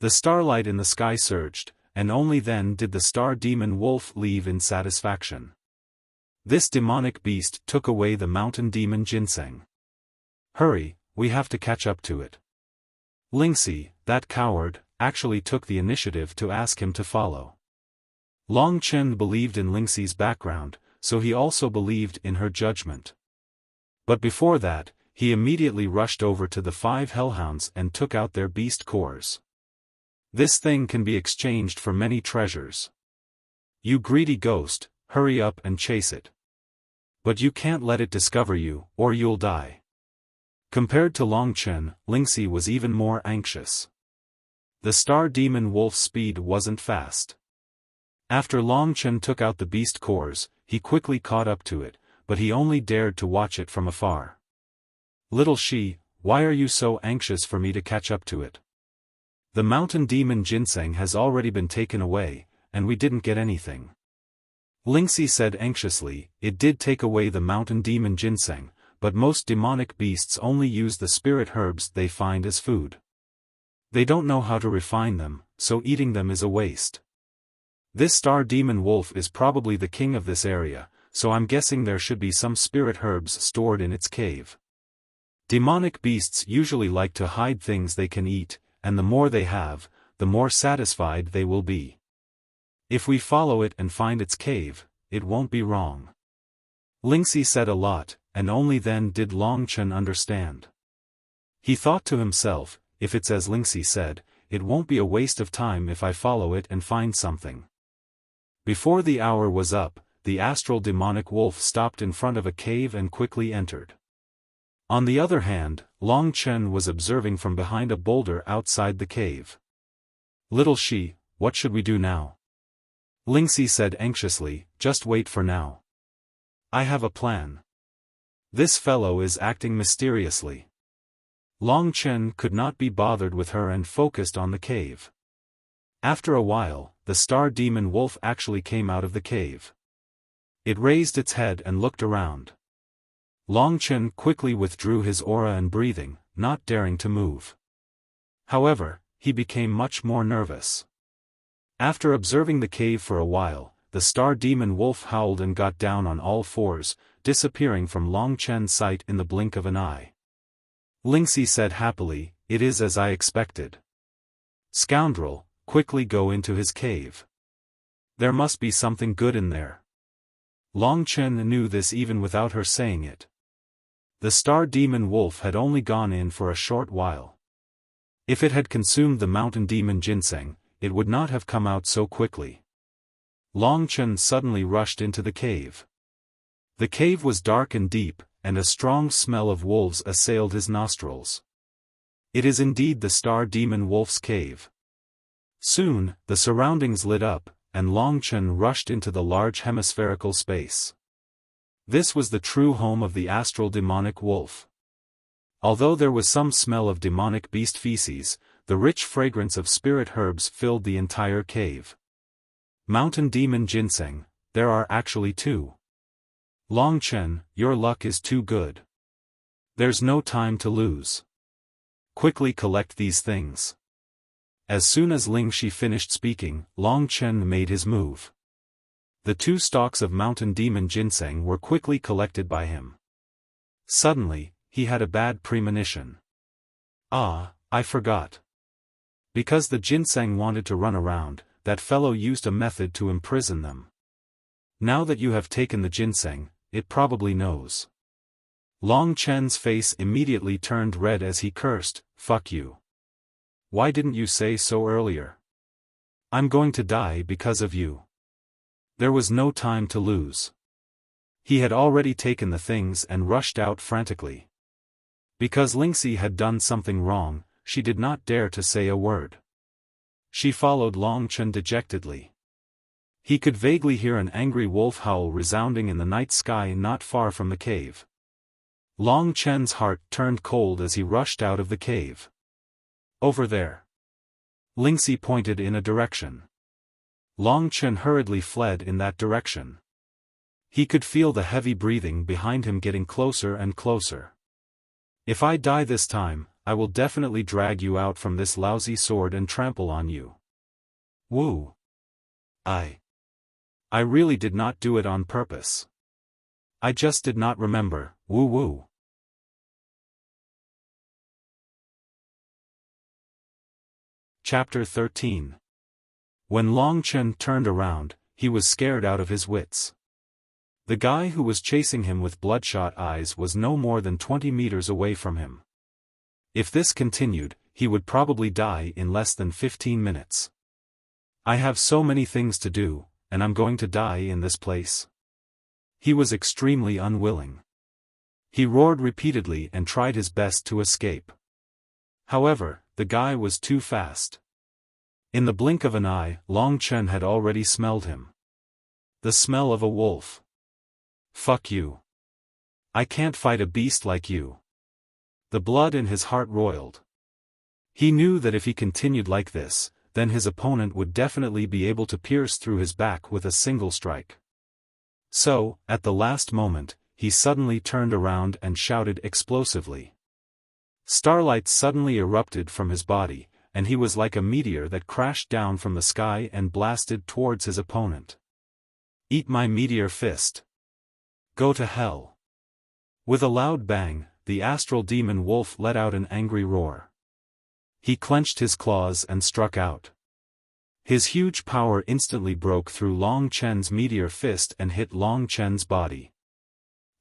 The starlight in the sky surged, and only then did the star demon wolf leave in satisfaction. This demonic beast took away the mountain demon ginseng. Hurry, we have to catch up to it. Lingxi, that coward, actually took the initiative to ask him to follow. Long Chen believed in Lingxi's background, so he also believed in her judgment. But before that, he immediately rushed over to the 5 hellhounds and took out their beast cores. This thing can be exchanged for many treasures. You greedy ghost, hurry up and chase it. But you can't let it discover you, or you'll die. Compared to Long Chen, Lingxi was even more anxious. The star demon wolf's speed wasn't fast. After Long Chen took out the beast cores, he quickly caught up to it, but he only dared to watch it from afar. Little she, why are you so anxious for me to catch up to it? The mountain demon ginseng has already been taken away, and we didn't get anything. Lingxi said anxiously, it did take away the mountain demon ginseng, but most demonic beasts only use the spirit herbs they find as food. They don't know how to refine them, so eating them is a waste. This star demon wolf is probably the king of this area, so I'm guessing there should be some spirit herbs stored in its cave. Demonic beasts usually like to hide things they can eat, and the more they have, the more satisfied they will be. If we follow it and find its cave, it won't be wrong. Lingxi said a lot, and only then did Long Chen understand. He thought to himself, if it's as Lingxi said, it won't be a waste of time if I follow it and find something. Before the hour was up, the astral demonic wolf stopped in front of a cave and quickly entered. On the other hand, Long Chen was observing from behind a boulder outside the cave. Little she, what should we do now? Lingxi said anxiously, just wait for now. I have a plan. This fellow is acting mysteriously. Long Chen could not be bothered with her and focused on the cave. After a while, the star demon wolf actually came out of the cave. It raised its head and looked around. Long Chen quickly withdrew his aura and breathing, not daring to move. However, he became much more nervous. After observing the cave for a while, the star demon wolf howled and got down on all fours, disappearing from Long Chen's sight in the blink of an eye. Lingxi said happily, it is as I expected. Scoundrel, quickly go into his cave. There must be something good in there. Long Chen knew this even without her saying it. The star demon wolf had only gone in for a short while. If it had consumed the mountain demon ginseng, it would not have come out so quickly. Long Chen suddenly rushed into the cave. The cave was dark and deep, and a strong smell of wolves assailed his nostrils. It is indeed the star demon wolf's cave. Soon, the surroundings lit up, and Long Chen rushed into the large hemispherical space. This was the true home of the astral demonic wolf. Although there was some smell of demonic beast feces, the rich fragrance of spirit herbs filled the entire cave. Mountain demon ginseng, there are actually 2. Long Chen, your luck is too good. There's no time to lose. Quickly collect these things. As soon as Lingxi finished speaking, Long Chen made his move. The 2 stalks of mountain demon ginseng were quickly collected by him. Suddenly, he had a bad premonition. Ah, I forgot. Because the ginseng wanted to run around, that fellow used a method to imprison them. Now that you have taken the ginseng, it probably knows. Long Chen's face immediately turned red as he cursed, fuck you. Why didn't you say so earlier? I'm going to die because of you. There was no time to lose. He had already taken the things and rushed out frantically. Because Lingxi had done something wrong, she did not dare to say a word. She followed Long Chen dejectedly. He could vaguely hear an angry wolf howl resounding in the night sky not far from the cave. Long Chen's heart turned cold as he rushed out of the cave. Over there. Lingxi pointed in a direction. Long Chen hurriedly fled in that direction. He could feel the heavy breathing behind him getting closer and closer. If I die this time, I will definitely drag you out from this lousy sword and trample on you. Woo. I really did not do it on purpose. I just did not remember, woo woo. Chapter 13. When Long Chen turned around, he was scared out of his wits. The guy who was chasing him with bloodshot eyes was no more than 20 meters away from him. If this continued, he would probably die in less than 15 minutes. I have so many things to do, and I'm going to die in this place. He was extremely unwilling. He roared repeatedly and tried his best to escape. However, the guy was too fast. In the blink of an eye, Long Chen had already smelled him. The smell of a wolf. Fuck you. I can't fight a beast like you. The blood in his heart roiled. He knew that if he continued like this, then his opponent would definitely be able to pierce through his back with a single strike. So, at the last moment, he suddenly turned around and shouted explosively. Starlight suddenly erupted from his body, and he was like a meteor that crashed down from the sky and blasted towards his opponent. Eat my meteor fist. Go to hell. With a loud bang, the astral demon wolf let out an angry roar. He clenched his claws and struck out. His huge power instantly broke through Long Chen's meteor fist and hit Long Chen's body.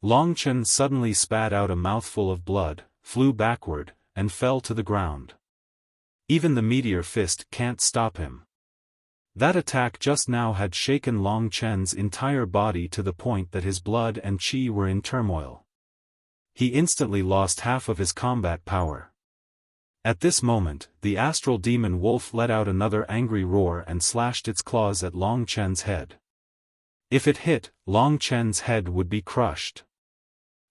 Long Chen suddenly spat out a mouthful of blood, flew backward, and fell to the ground. Even the meteor fist can't stop him. That attack just now had shaken Long Chen's entire body to the point that his blood and chi were in turmoil. He instantly lost half of his combat power. At this moment, the astral demon wolf let out another angry roar and slashed its claws at Long Chen's head. If it hit, Long Chen's head would be crushed.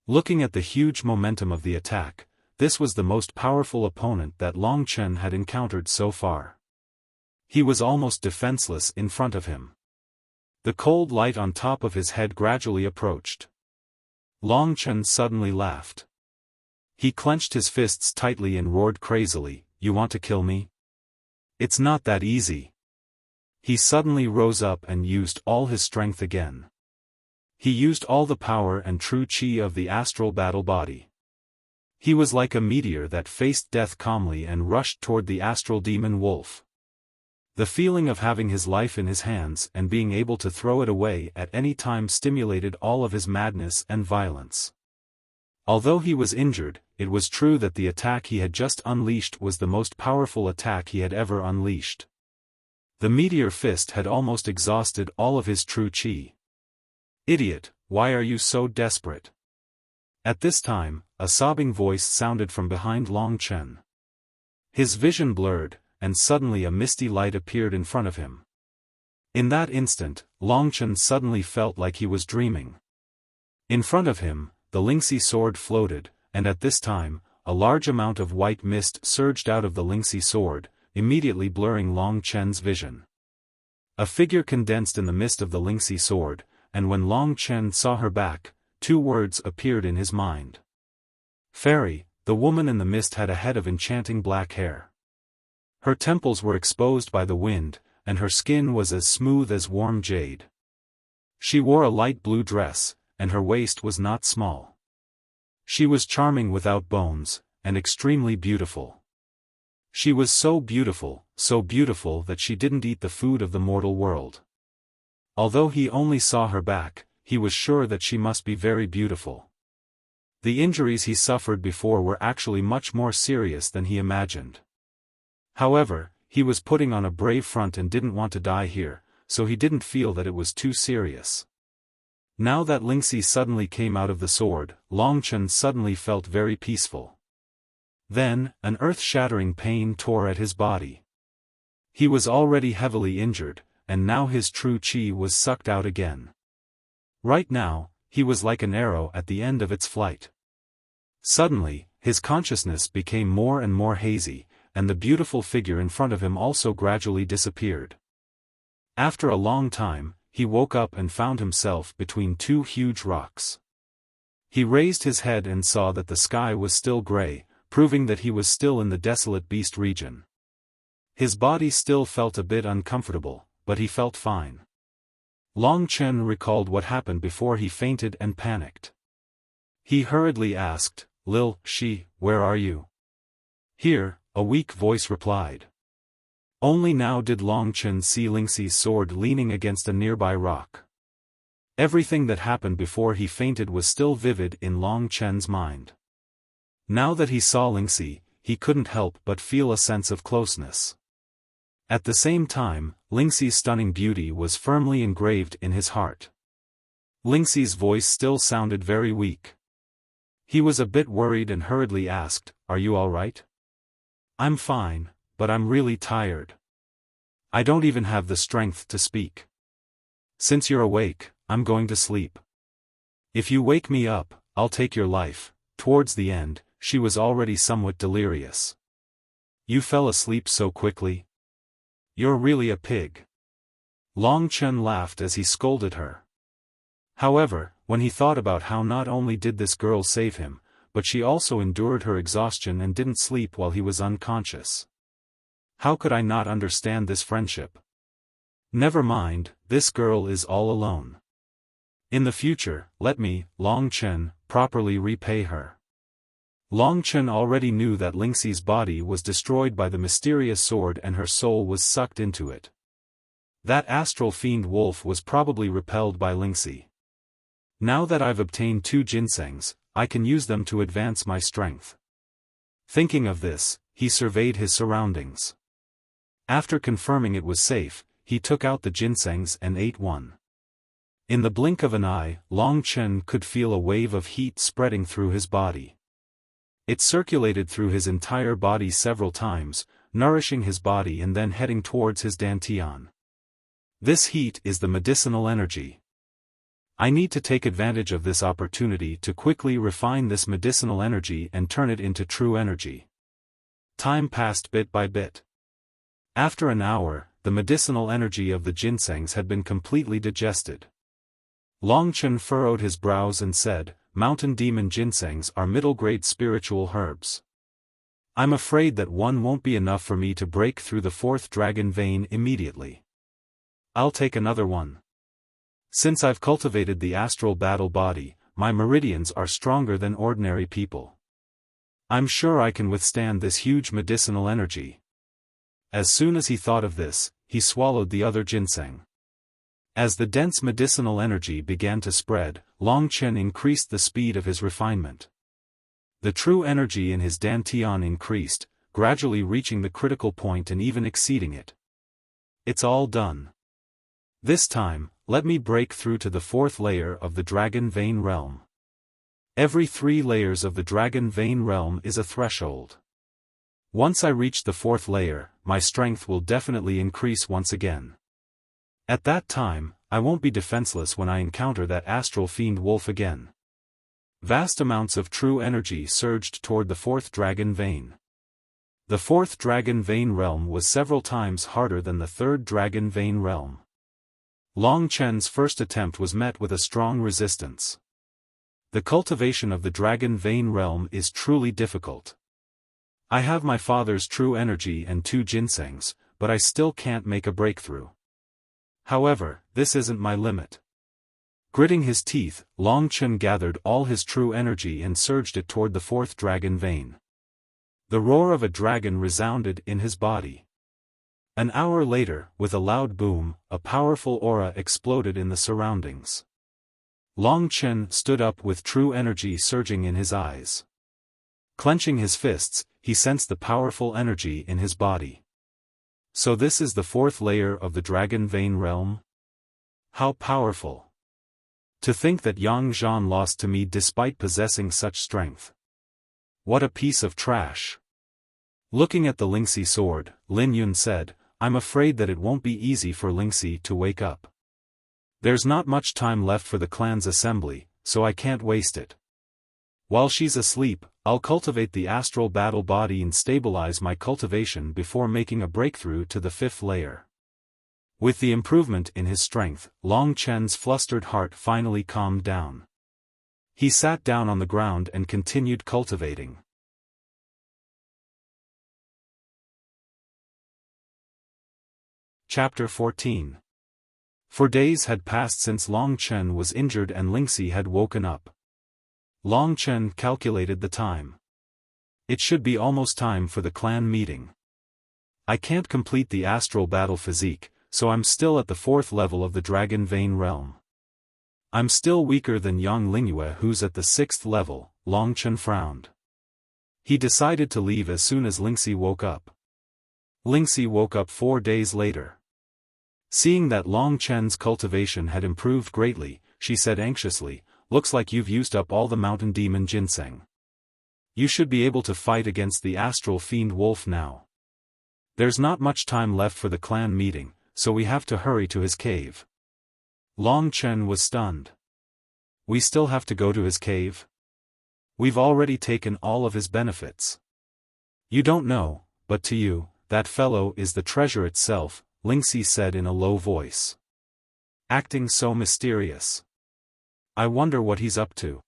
Looking at the huge momentum of the attack, this was the most powerful opponent that Long Chen had encountered so far. He was almost defenseless in front of him. The cold light on top of his head gradually approached. Long Chen suddenly laughed. He clenched his fists tightly and roared crazily, "You want to kill me? It's not that easy." He suddenly rose up and used all his strength again. He used all the power and true chi of the astral battle body. He was like a meteor that faced death calmly and rushed toward the astral demon wolf. The feeling of having his life in his hands and being able to throw it away at any time stimulated all of his madness and violence. Although he was injured, it was true that the attack he had just unleashed was the most powerful attack he had ever unleashed. The meteor fist had almost exhausted all of his true chi. "Idiot, why are you so desperate?" At this time, a sobbing voice sounded from behind Long Chen. His vision blurred, and suddenly a misty light appeared in front of him. In that instant, Long Chen suddenly felt like he was dreaming. In front of him, the Lingxi sword floated, and at this time, a large amount of white mist surged out of the Lingxi sword, immediately blurring Long Chen's vision. A figure condensed in the mist of the Lingxi sword, and when Long Chen saw her back, 2 words appeared in his mind. Fairy. The woman in the mist had a head of enchanting black hair. Her temples were exposed by the wind, and her skin was as smooth as warm jade. She wore a light blue dress, and her waist was not small. She was charming without bones, and extremely beautiful. She was so beautiful that she didn't eat the food of the mortal world. Although he only saw her back, he was sure that she must be very beautiful. The injuries he suffered before were actually much more serious than he imagined. However, he was putting on a brave front and didn't want to die here, so he didn't feel that it was too serious. Now that Lingxi suddenly came out of the sword, Long Chen suddenly felt very peaceful. Then, an earth-shattering pain tore at his body. He was already heavily injured, and now his true chi was sucked out again. Right now, he was like an arrow at the end of its flight. Suddenly, his consciousness became more and more hazy, and the beautiful figure in front of him also gradually disappeared. After a long time, he woke up and found himself between 2 huge rocks. He raised his head and saw that the sky was still gray, proving that he was still in the desolate beast region. His body still felt a bit uncomfortable, but he felt fine. Long Chen recalled what happened before he fainted and panicked. He hurriedly asked, "Lil Shi, where are you?" "Here," a weak voice replied. Only now did Long Chen see Lingxi's sword leaning against a nearby rock. Everything that happened before he fainted was still vivid in Long Chen's mind. Now that he saw Lingxi, he couldn't help but feel a sense of closeness. At the same time, Lingxi's stunning beauty was firmly engraved in his heart. Lingxi's voice still sounded very weak. He was a bit worried and hurriedly asked, "Are you all right?" "I'm fine, but I'm really tired. I don't even have the strength to speak. Since you're awake, I'm going to sleep. If you wake me up, I'll take your life." Towards the end, she was already somewhat delirious. "You fell asleep so quickly? You're really a pig." Long Chen laughed as he scolded her. However, when he thought about how not only did this girl save him, but she also endured her exhaustion and didn't sleep while he was unconscious. How could I not understand this friendship? Never mind, this girl is all alone. In the future, let me, Long Chen, properly repay her. Long Chen already knew that Lingxi's body was destroyed by the mysterious sword and her soul was sucked into it. That astral fiend wolf was probably repelled by Lingxi. Now that I've obtained 2 ginsengs, I can use them to advance my strength. Thinking of this, he surveyed his surroundings. After confirming it was safe, he took out the ginsengs and ate one. In the blink of an eye, Long Chen could feel a wave of heat spreading through his body. It circulated through his entire body several times, nourishing his body and then heading towards his dantian. This heat is the medicinal energy. I need to take advantage of this opportunity to quickly refine this medicinal energy and turn it into true energy. Time passed bit by bit. After an hour, the medicinal energy of the ginsengs had been completely digested. Long Chen furrowed his brows and said, "Mountain demon ginsengs are middle-grade spiritual herbs. I'm afraid that one won't be enough for me to break through the 4th dragon vein immediately. I'll take another one. Since I've cultivated the astral battle body, my meridians are stronger than ordinary people. I'm sure I can withstand this huge medicinal energy." As soon as he thought of this, he swallowed the other ginseng. As the dense medicinal energy began to spread, Long Chen increased the speed of his refinement. The true energy in his dantian increased, gradually reaching the critical point and even exceeding it. It's all done. This time, let me break through to the 4th layer of the Dragon Vein realm. Every 3 layers of the Dragon Vein realm is a threshold. Once I reach the 4th layer, my strength will definitely increase once again. At that time, I won't be defenseless when I encounter that astral fiend wolf again. Vast amounts of true energy surged toward the 4th dragon vein. The 4th dragon vein realm was several times harder than the 3rd dragon vein realm. Long Chen's first attempt was met with a strong resistance. The cultivation of the dragon vein realm is truly difficult. I have my father's true energy and 2 ginsengs, but I still can't make a breakthrough. However, this isn't my limit. Gritting his teeth, Long Chen gathered all his true energy and surged it toward the 4th dragon vein. The roar of a dragon resounded in his body. An hour later, with a loud boom, a powerful aura exploded in the surroundings. Long Chen stood up with true energy surging in his eyes. Clenching his fists, he sensed the powerful energy in his body. So this is the 4th layer of the Dragon Vein realm? How powerful! To think that Yang Zhan lost to me despite possessing such strength. What a piece of trash! Looking at the Lingxi sword, Lin Yun said, "I'm afraid that it won't be easy for Lingxi to wake up. There's not much time left for the clan's assembly, so I can't waste it. While she's asleep, I'll cultivate the astral battle body and stabilize my cultivation before making a breakthrough to the 5th layer." With the improvement in his strength, Long Chen's flustered heart finally calmed down. He sat down on the ground and continued cultivating. Chapter 14. For days had passed since Long Chen was injured and Lingxi had woken up. Long Chen calculated the time. It should be almost time for the clan meeting. I can't complete the astral battle physique, so I'm still at the 4th level of the Dragon Vein realm. I'm still weaker than Yang Lingyue, who's at the 6th level. Long Chen frowned. He decided to leave as soon as Lingxi woke up. Lingxi woke up 4 days later. Seeing that Long Chen's cultivation had improved greatly, she said anxiously, "Looks like you've used up all the mountain demon ginseng. You should be able to fight against the astral fiend wolf now. There's not much time left for the clan meeting, so we have to hurry to his cave." Long Chen was stunned. "We still have to go to his cave? We've already taken all of his benefits." "You don't know, but to you, that fellow is the treasure itself," Lingxi said in a low voice. Acting so mysterious. "I wonder what he's up to."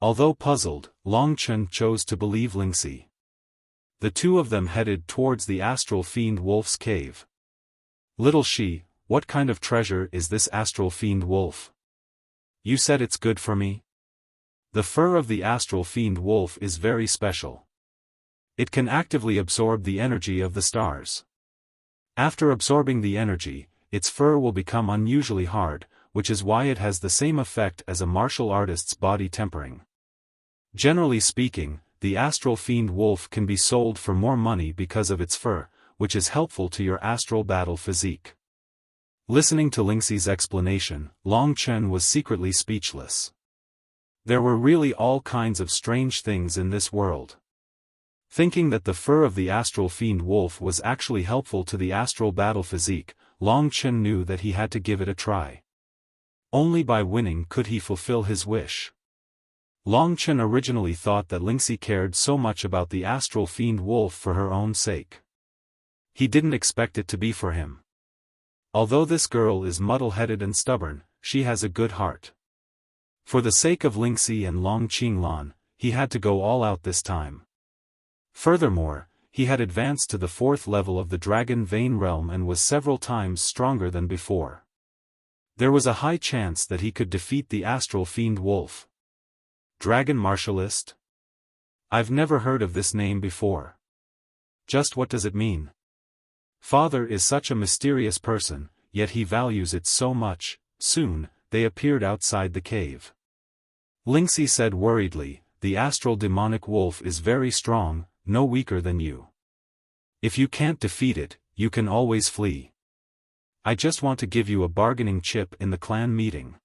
Although puzzled, Long Chen chose to believe Lingxi. The two of them headed towards the astral fiend wolf's cave. "Little Shi, what kind of treasure is this astral fiend wolf? You said it's good for me?" "The fur of the astral fiend wolf is very special. It can actively absorb the energy of the stars. After absorbing the energy, its fur will become unusually hard, which is why it has the same effect as a martial artist's body tempering. Generally speaking, the astral fiend wolf can be sold for more money because of its fur, which is helpful to your astral battle physique." Listening to Lingxi's explanation, Long Chen was secretly speechless. There were really all kinds of strange things in this world. Thinking that the fur of the astral fiend wolf was actually helpful to the astral battle physique, Long Chen knew that he had to give it a try. Only by winning could he fulfill his wish. Long Chen originally thought that Lingxi cared so much about the astral fiend wolf for her own sake. He didn't expect it to be for him. Although this girl is muddle-headed and stubborn, she has a good heart. For the sake of Lingxi and Long Qinglan, he had to go all out this time. Furthermore, he had advanced to the 4th level of the Dragon Vein realm and was several times stronger than before. There was a high chance that he could defeat the astral fiend wolf. Dragon Martialist? I've never heard of this name before. Just what does it mean? Father is such a mysterious person, yet he values it so much. Soon, they appeared outside the cave. Lingxi said worriedly, "The astral demonic wolf is very strong, no weaker than you. If you can't defeat it, you can always flee. I just want to give you a bargaining chip in the clan meeting.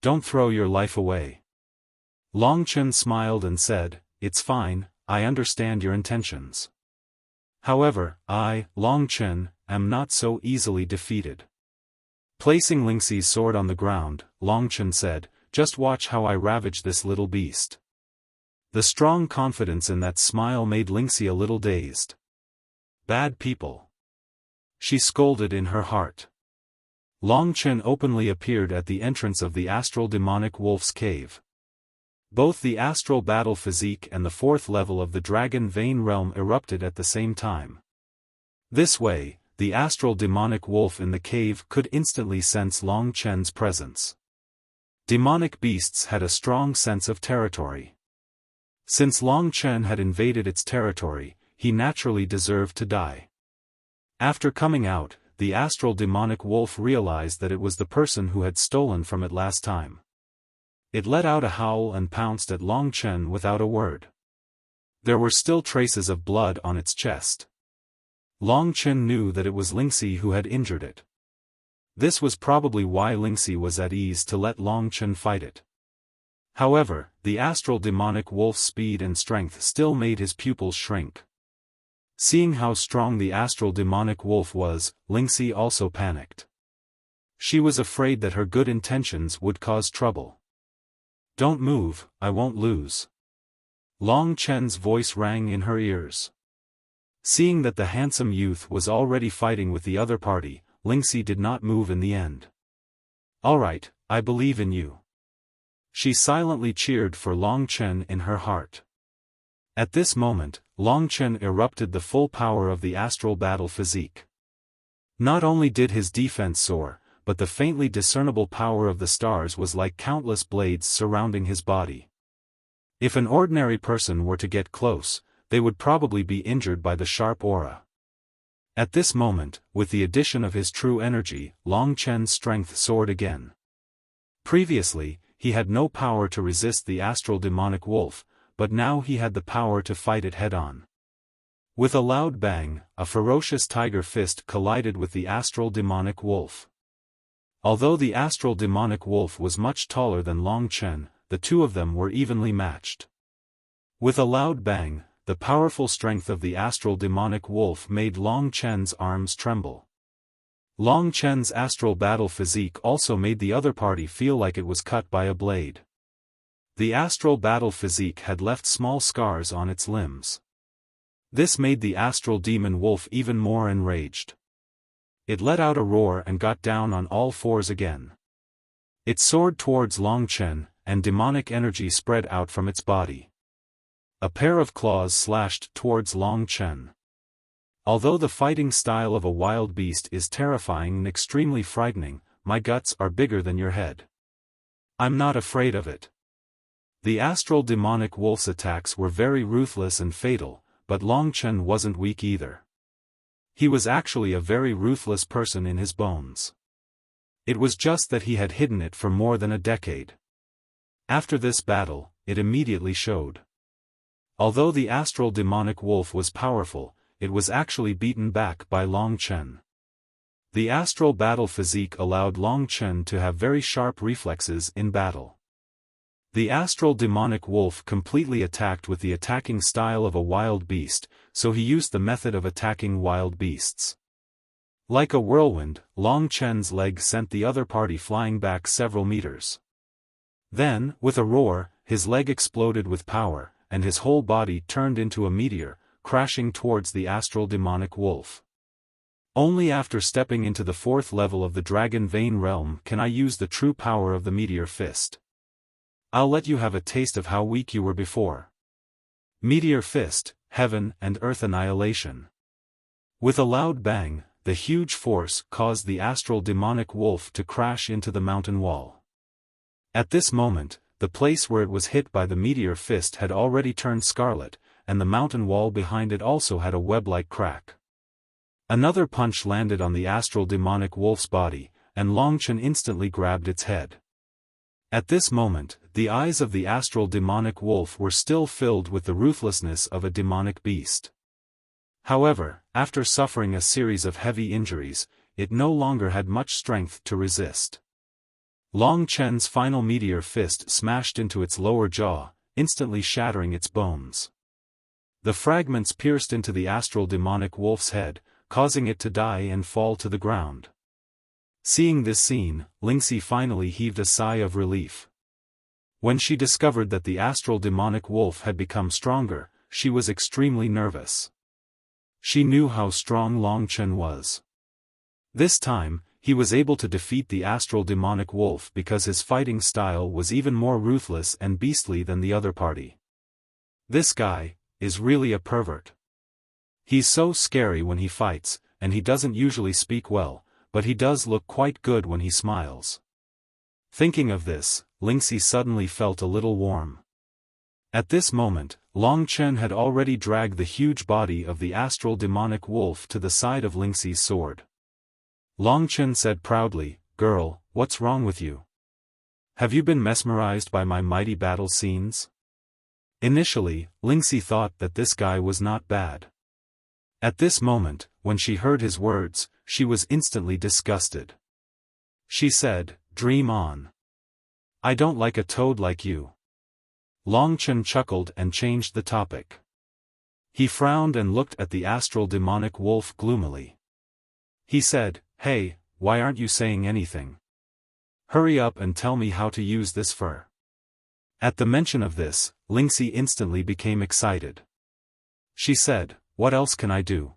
Don't throw your life away." Long Chen smiled and said, "It's fine, I understand your intentions. However, I, Long Chen, am not so easily defeated." Placing Lingxi's sword on the ground, Long Chen said, "Just watch how I ravage this little beast." The strong confidence in that smile made Lingxi a little dazed. "Bad people," she scolded in her heart. Long Chen openly appeared at the entrance of the astral demonic wolf's cave. Both the astral battle physique and the 4th level of the Dragon Vein realm erupted at the same time. This way, the astral demonic wolf in the cave could instantly sense Long Chen's presence. Demonic beasts had a strong sense of territory. Since Long Chen had invaded its territory, he naturally deserved to die. After coming out, the astral demonic wolf realized that it was the person who had stolen from it last time. It let out a howl and pounced at Long Chen without a word. There were still traces of blood on its chest. Long Chen knew that it was Lingxi who had injured it. This was probably why Lingxi was at ease to let Long Chen fight it. However, the astral demonic wolf's speed and strength still made his pupils shrink. Seeing how strong the astral demonic wolf was, Lingxi also panicked. She was afraid that her good intentions would cause trouble. "Don't move, I won't lose." Long Chen's voice rang in her ears. Seeing that the handsome youth was already fighting with the other party, Lingxi did not move in the end. "All right, I believe in you." She silently cheered for Long Chen in her heart. At this moment, Long Chen erupted the full power of the astral battle physique. Not only did his defense soar, but the faintly discernible power of the stars was like countless blades surrounding his body. If an ordinary person were to get close, they would probably be injured by the sharp aura. At this moment, with the addition of his true energy, Long Chen's strength soared again. Previously, he had no power to resist the astral demonic wolf, but now he had the power to fight it head-on. With a loud bang, a ferocious tiger fist collided with the astral demonic wolf. Although the astral demonic wolf was much taller than Long Chen, the two of them were evenly matched. With a loud bang, the powerful strength of the astral demonic wolf made Long Chen's arms tremble. Long Chen's astral battle physique also made the other party feel like it was cut by a blade. The astral battle physique had left small scars on its limbs. This made the astral demon wolf even more enraged. It let out a roar and got down on all fours again. It soared towards Long Chen, and demonic energy spread out from its body. A pair of claws slashed towards Long Chen. Although the fighting style of a wild beast is terrifying and extremely frightening, my guts are bigger than your head. I'm not afraid of it. The astral demonic wolf's attacks were very ruthless and fatal, but Long Chen wasn't weak either. He was actually a very ruthless person in his bones. It was just that he had hidden it for more than a decade. After this battle, it immediately showed. Although the astral demonic wolf was powerful, it was actually beaten back by Long Chen. The astral battle physique allowed Long Chen to have very sharp reflexes in battle. The astral demonic wolf completely attacked with the attacking style of a wild beast, so he used the method of attacking wild beasts. Like a whirlwind, Long Chen's leg sent the other party flying back several meters. Then, with a roar, his leg exploded with power, and his whole body turned into a meteor, crashing towards the astral demonic wolf. Only after stepping into the fourth level of the Dragon Vein realm can I use the true power of the meteor fist. I'll let you have a taste of how weak you were before. Meteor fist, heaven and earth annihilation. With a loud bang, the huge force caused the astral demonic wolf to crash into the mountain wall. At this moment, the place where it was hit by the meteor fist had already turned scarlet, and the mountain wall behind it also had a web-like crack. Another punch landed on the astral demonic wolf's body, and Long Chen instantly grabbed its head. At this moment, the eyes of the astral demonic wolf were still filled with the ruthlessness of a demonic beast. However, after suffering a series of heavy injuries, it no longer had much strength to resist. Long Chen's final meteor fist smashed into its lower jaw, instantly shattering its bones. The fragments pierced into the astral demonic wolf's head, causing it to die and fall to the ground. Seeing this scene, Lingxi finally heaved a sigh of relief. When she discovered that the astral demonic wolf had become stronger, she was extremely nervous. She knew how strong Long Chen was. This time, he was able to defeat the astral demonic wolf because his fighting style was even more ruthless and beastly than the other party. This guy is really a pervert. He's so scary when he fights, and he doesn't usually speak well, but he does look quite good when he smiles. Thinking of this, Lingxi suddenly felt a little warm. At this moment, Long Chen had already dragged the huge body of the astral demonic wolf to the side of Lingxi's sword. Long Chen said proudly, "Girl, what's wrong with you? Have you been mesmerized by my mighty battle scenes?" Initially, Lingxi thought that this guy was not bad. At this moment, when she heard his words, she was instantly disgusted. She said, "Dream on. I don't like a toad like you." Long Chen chuckled and changed the topic. He frowned and looked at the astral demonic wolf gloomily. He said, "Hey, why aren't you saying anything? Hurry up and tell me how to use this fur." At the mention of this, Lingxi instantly became excited. She said, "What else can I do?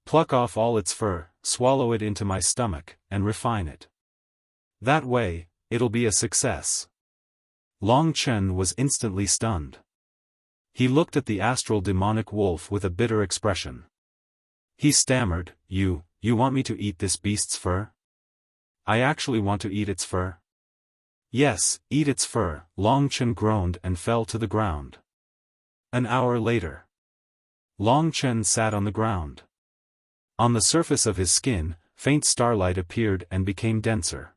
Pluck off all its fur, swallow it into my stomach, and refine it. That way, it'll be a success." Long Chen was instantly stunned. He looked at the astral demonic wolf with a bitter expression. He stammered, You You want me to eat this beast's fur? I actually want to eat its fur? Yes, eat its fur, Long Chen groaned and fell to the ground. An hour later. Long Chen sat on the ground. On the surface of his skin, faint starlight appeared and became denser.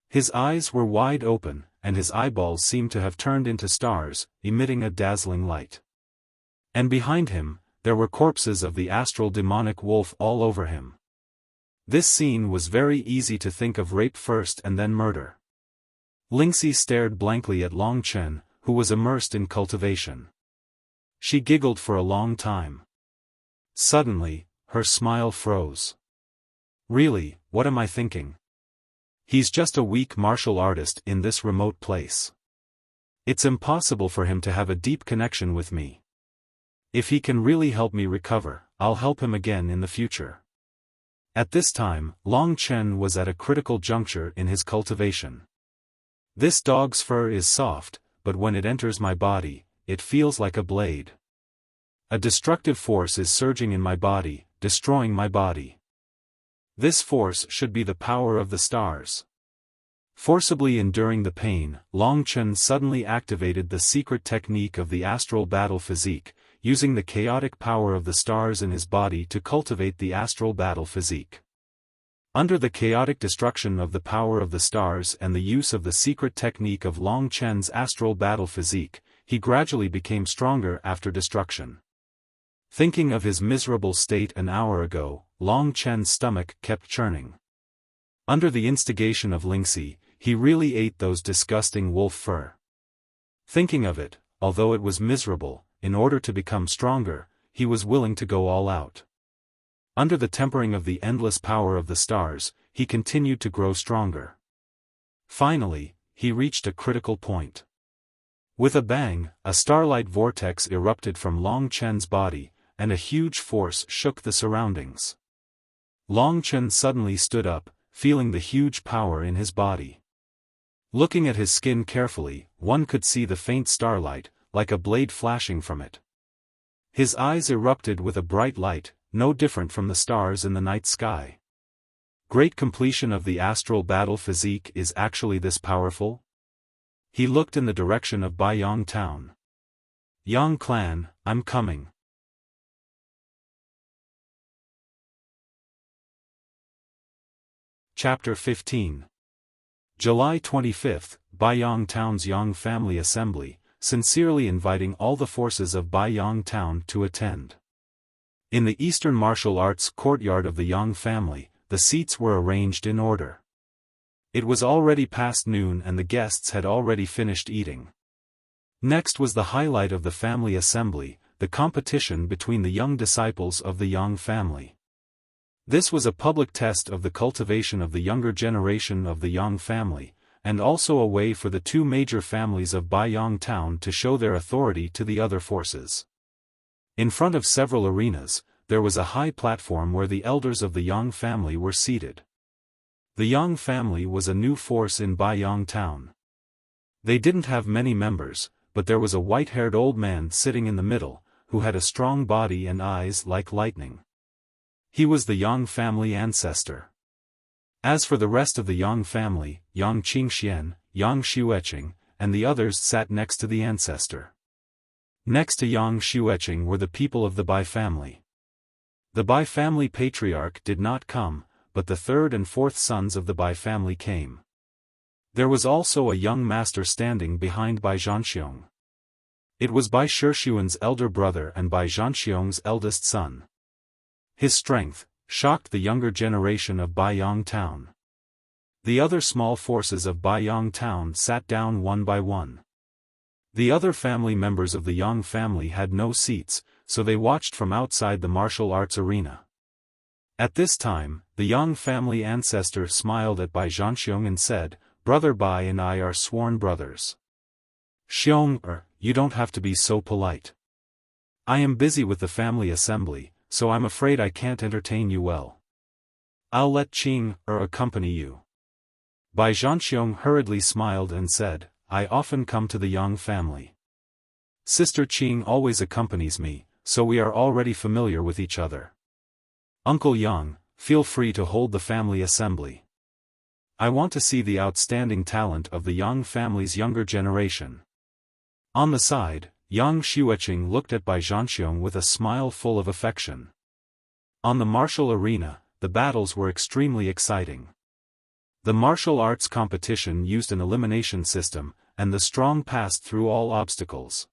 His eyes were wide open, and his eyeballs seemed to have turned into stars, emitting a dazzling light. And behind him, there were corpses of the astral demonic wolf all over him. This scene was very easy to think of rape first and then murder. Lingxi stared blankly at Long Chen, who was immersed in cultivation. She giggled for a long time. Suddenly, her smile froze. Really, what am I thinking? He's just a weak martial artist in this remote place. It's impossible for him to have a deep connection with me. If he can really help me recover, I'll help him again in the future. At this time, Long Chen was at a critical juncture in his cultivation. This dog's fur is soft, but when it enters my body, it feels like a blade. A destructive force is surging in my body, destroying my body. This force should be the power of the stars. Forcibly enduring the pain, Long Chen suddenly activated the secret technique of the astral battle physique, using the chaotic power of the stars in his body to cultivate the astral battle physique. Under the chaotic destruction of the power of the stars and the use of the secret technique of Long Chen's astral battle physique, he gradually became stronger after destruction. Thinking of his miserable state an hour ago, Long Chen's stomach kept churning. Under the instigation of Lingxi, he really ate those disgusting wolf fur. Thinking of it, although it was miserable, in order to become stronger, he was willing to go all out. Under the tempering of the endless power of the stars, he continued to grow stronger. Finally, he reached a critical point. With a bang, a starlight vortex erupted from Long Chen's body, and a huge force shook the surroundings. Long Chen suddenly stood up, feeling the huge power in his body. Looking at his skin carefully, one could see the faint starlight, like a blade flashing from it. His eyes erupted with a bright light, no different from the stars in the night sky. Great completion of the astral battle physique is actually this powerful? He looked in the direction of Baiyang town. Yang clan, I'm coming. Chapter 15. July 25, Baiyang Town's Yang Family Assembly, sincerely inviting all the forces of Baiyang Town to attend. In the Eastern Martial Arts courtyard of the Yang family, the seats were arranged in order. It was already past noon and the guests had already finished eating. Next was the highlight of the family assembly, the competition between the young disciples of the Yang family. This was a public test of the cultivation of the younger generation of the Yang family, and also a way for the two major families of Baiyang Town to show their authority to the other forces. In front of several arenas, there was a high platform where the elders of the Yang family were seated. The Yang family was a new force in Baiyang Town. They didn't have many members, but there was a white-haired old man sitting in the middle, who had a strong body and eyes like lightning. He was the Yang family ancestor. As for the rest of the Yang family, Yang Qingxian, Yang Xueqing, and the others sat next to the ancestor. Next to Yang Xueqing were the people of the Bai family. The Bai family patriarch did not come, but the third and fourth sons of the Bai family came. There was also a young master standing behind Bai Zhanxiong. It was Bai Shixuan's elder brother and Bai Zhanxiong's eldest son. His strength shocked the younger generation of Baiyang Town. The other small forces of Baiyang Town sat down one by one. The other family members of the Yang family had no seats, so they watched from outside the martial arts arena. At this time, the Yang family ancestor smiled at Bai Zhanxiong and said, "Brother Bai and I are sworn brothers. Xiong, you don't have to be so polite. I am busy with the family assembly, so I'm afraid I can't entertain you well. I'll let Qing accompany you." Bai Zhanxiong hurriedly smiled and said, "I often come to the Yang family. Sister Qing always accompanies me, so we are already familiar with each other. Uncle Yang, feel free to hold the family assembly. I want to see the outstanding talent of the Yang family's younger generation. On the side, young Xueqing looked at Bai Zhanxiong with a smile full of affection. On the martial arena, the battles were extremely exciting. The martial arts competition used an elimination system, and the strong passed through all obstacles.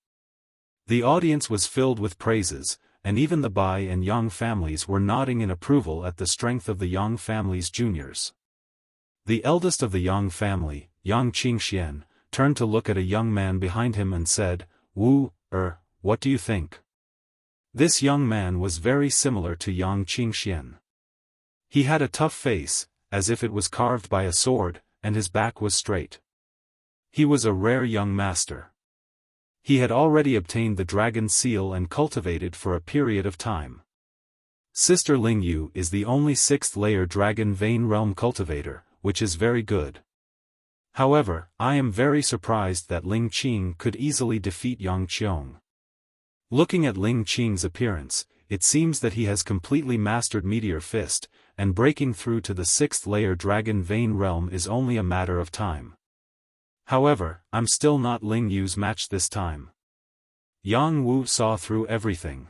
The audience was filled with praises, and even the Bai and Yang families were nodding in approval at the strength of the Yang family's juniors. The eldest of the Yang family, Yang Qingxian, turned to look at a young man behind him and said, What do you think? This young man was very similar to Yang Qingxian. He had a tough face, as if it was carved by a sword, and his back was straight. He was a rare young master. He had already obtained the dragon seal and cultivated for a period of time. Sister Lingyu is the only 6th-layer dragon vein realm cultivator, which is very good. However, I am very surprised that Ling Qing could easily defeat Yang Qiong. Looking at Ling Qing's appearance, it seems that he has completely mastered Meteor Fist, and breaking through to the 6th-layer dragon vein realm is only a matter of time. However, I'm still not Ling Yu's match this time. Yang Wu saw through everything.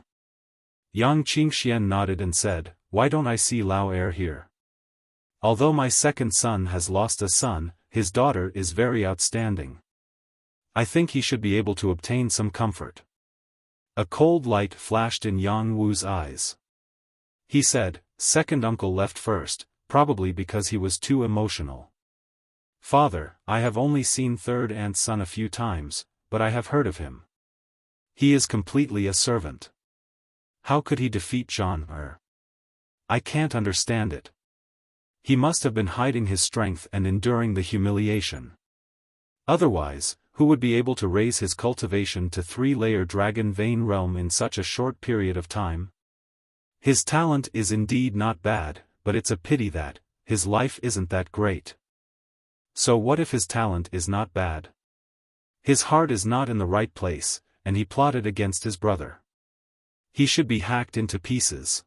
Yang Qingxian nodded and said, "Why don't I see Lao Er here? Although my second son has lost a son, his daughter is very outstanding. I think he should be able to obtain some comfort." A cold light flashed in Yang Wu's eyes. He said, "Second uncle left first, probably because he was too emotional. Father, I have only seen third aunt's son a few times, but I have heard of him. He is completely a servant. How could he defeat Zhan Er? I can't understand it. He must have been hiding his strength and enduring the humiliation. Otherwise, who would be able to raise his cultivation to 3-layer dragon vein realm in such a short period of time? His talent is indeed not bad, but it's a pity that his life isn't that great. So what if his talent is not bad? His heart is not in the right place, and he plotted against his brother. He should be hacked into pieces.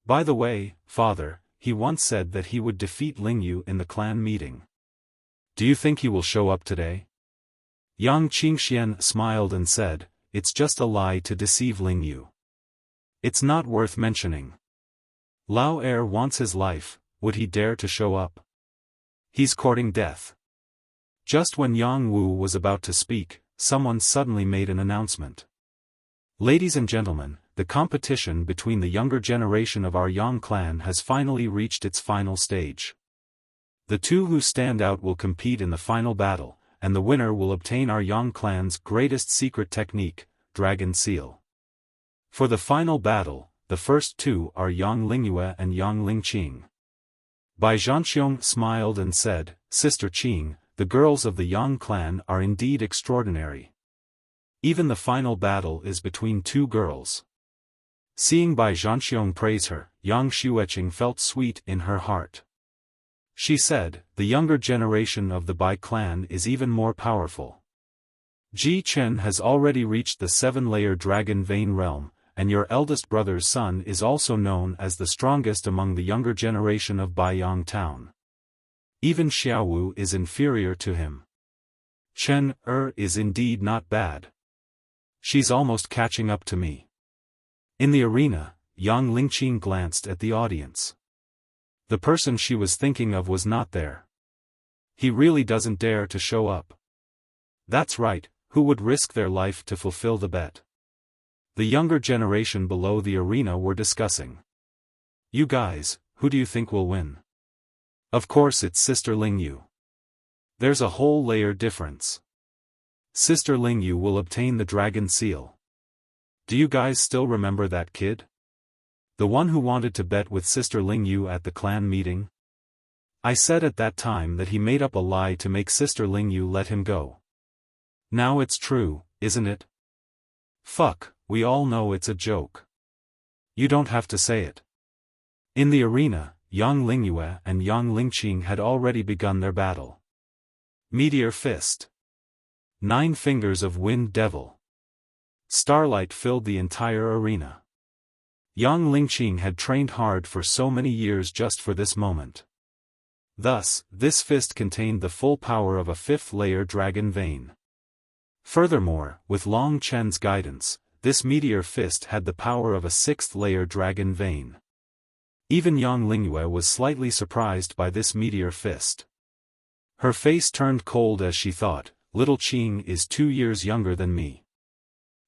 By the way, father, he once said that he would defeat Lingyu in the clan meeting. Do you think he will show up today?" Yang Qingxian smiled and said, "It's just a lie to deceive Lingyu. It's not worth mentioning. Lao Er wants his life, would he dare to show up? He's courting death." Just when Yang Wu was about to speak, someone suddenly made an announcement. "Ladies and gentlemen, the competition between the younger generation of our Yang clan has finally reached its final stage. The two who stand out will compete in the final battle, and the winner will obtain our Yang clan's greatest secret technique, Dragon Seal. For the final battle, the first two are Yang Lingyue and Yang Lingqing." Bai Zhanxiong smiled and said, "Sister Qing, the girls of the Yang clan are indeed extraordinary. Even the final battle is between two girls." Seeing Bai Zhanxiong praise her, Yang Xueqing felt sweet in her heart. She said, "The younger generation of the Bai clan is even more powerful. Ji Chen has already reached the 7-layer dragon vein realm, and your eldest brother's son is also known as the strongest among the younger generation of Baiyang town. Even Xiaowu is inferior to him. Chen Er is indeed not bad. She's almost catching up to me." In the arena, Yang Lingqing glanced at the audience. The person she was thinking of was not there. He really doesn't dare to show up. That's right, who would risk their life to fulfill the bet? The younger generation below the arena were discussing. "You guys, who do you think will win?" "Of course it's Sister Lingyu. There's a whole layer difference. Sister Lingyu will obtain the dragon seal. Do you guys still remember that kid? The one who wanted to bet with Sister Lingyu at the clan meeting? I said at that time that he made up a lie to make Sister Lingyu let him go. Now it's true, isn't it? Fuck, we all know it's a joke. You don't have to say it." In the arena, Yang Lingyue and Yang Lingqing had already begun their battle. Meteor Fist. 9 Fingers of Wind Devil. Starlight filled the entire arena. Yang Lingqing had trained hard for so many years just for this moment. Thus, this fist contained the full power of a fifth-layer dragon vein. Furthermore, with Long Chen's guidance, this meteor fist had the power of a sixth-layer dragon vein. Even Yang Lingyue was slightly surprised by this meteor fist. Her face turned cold as she thought, little Qing is 2 years younger than me.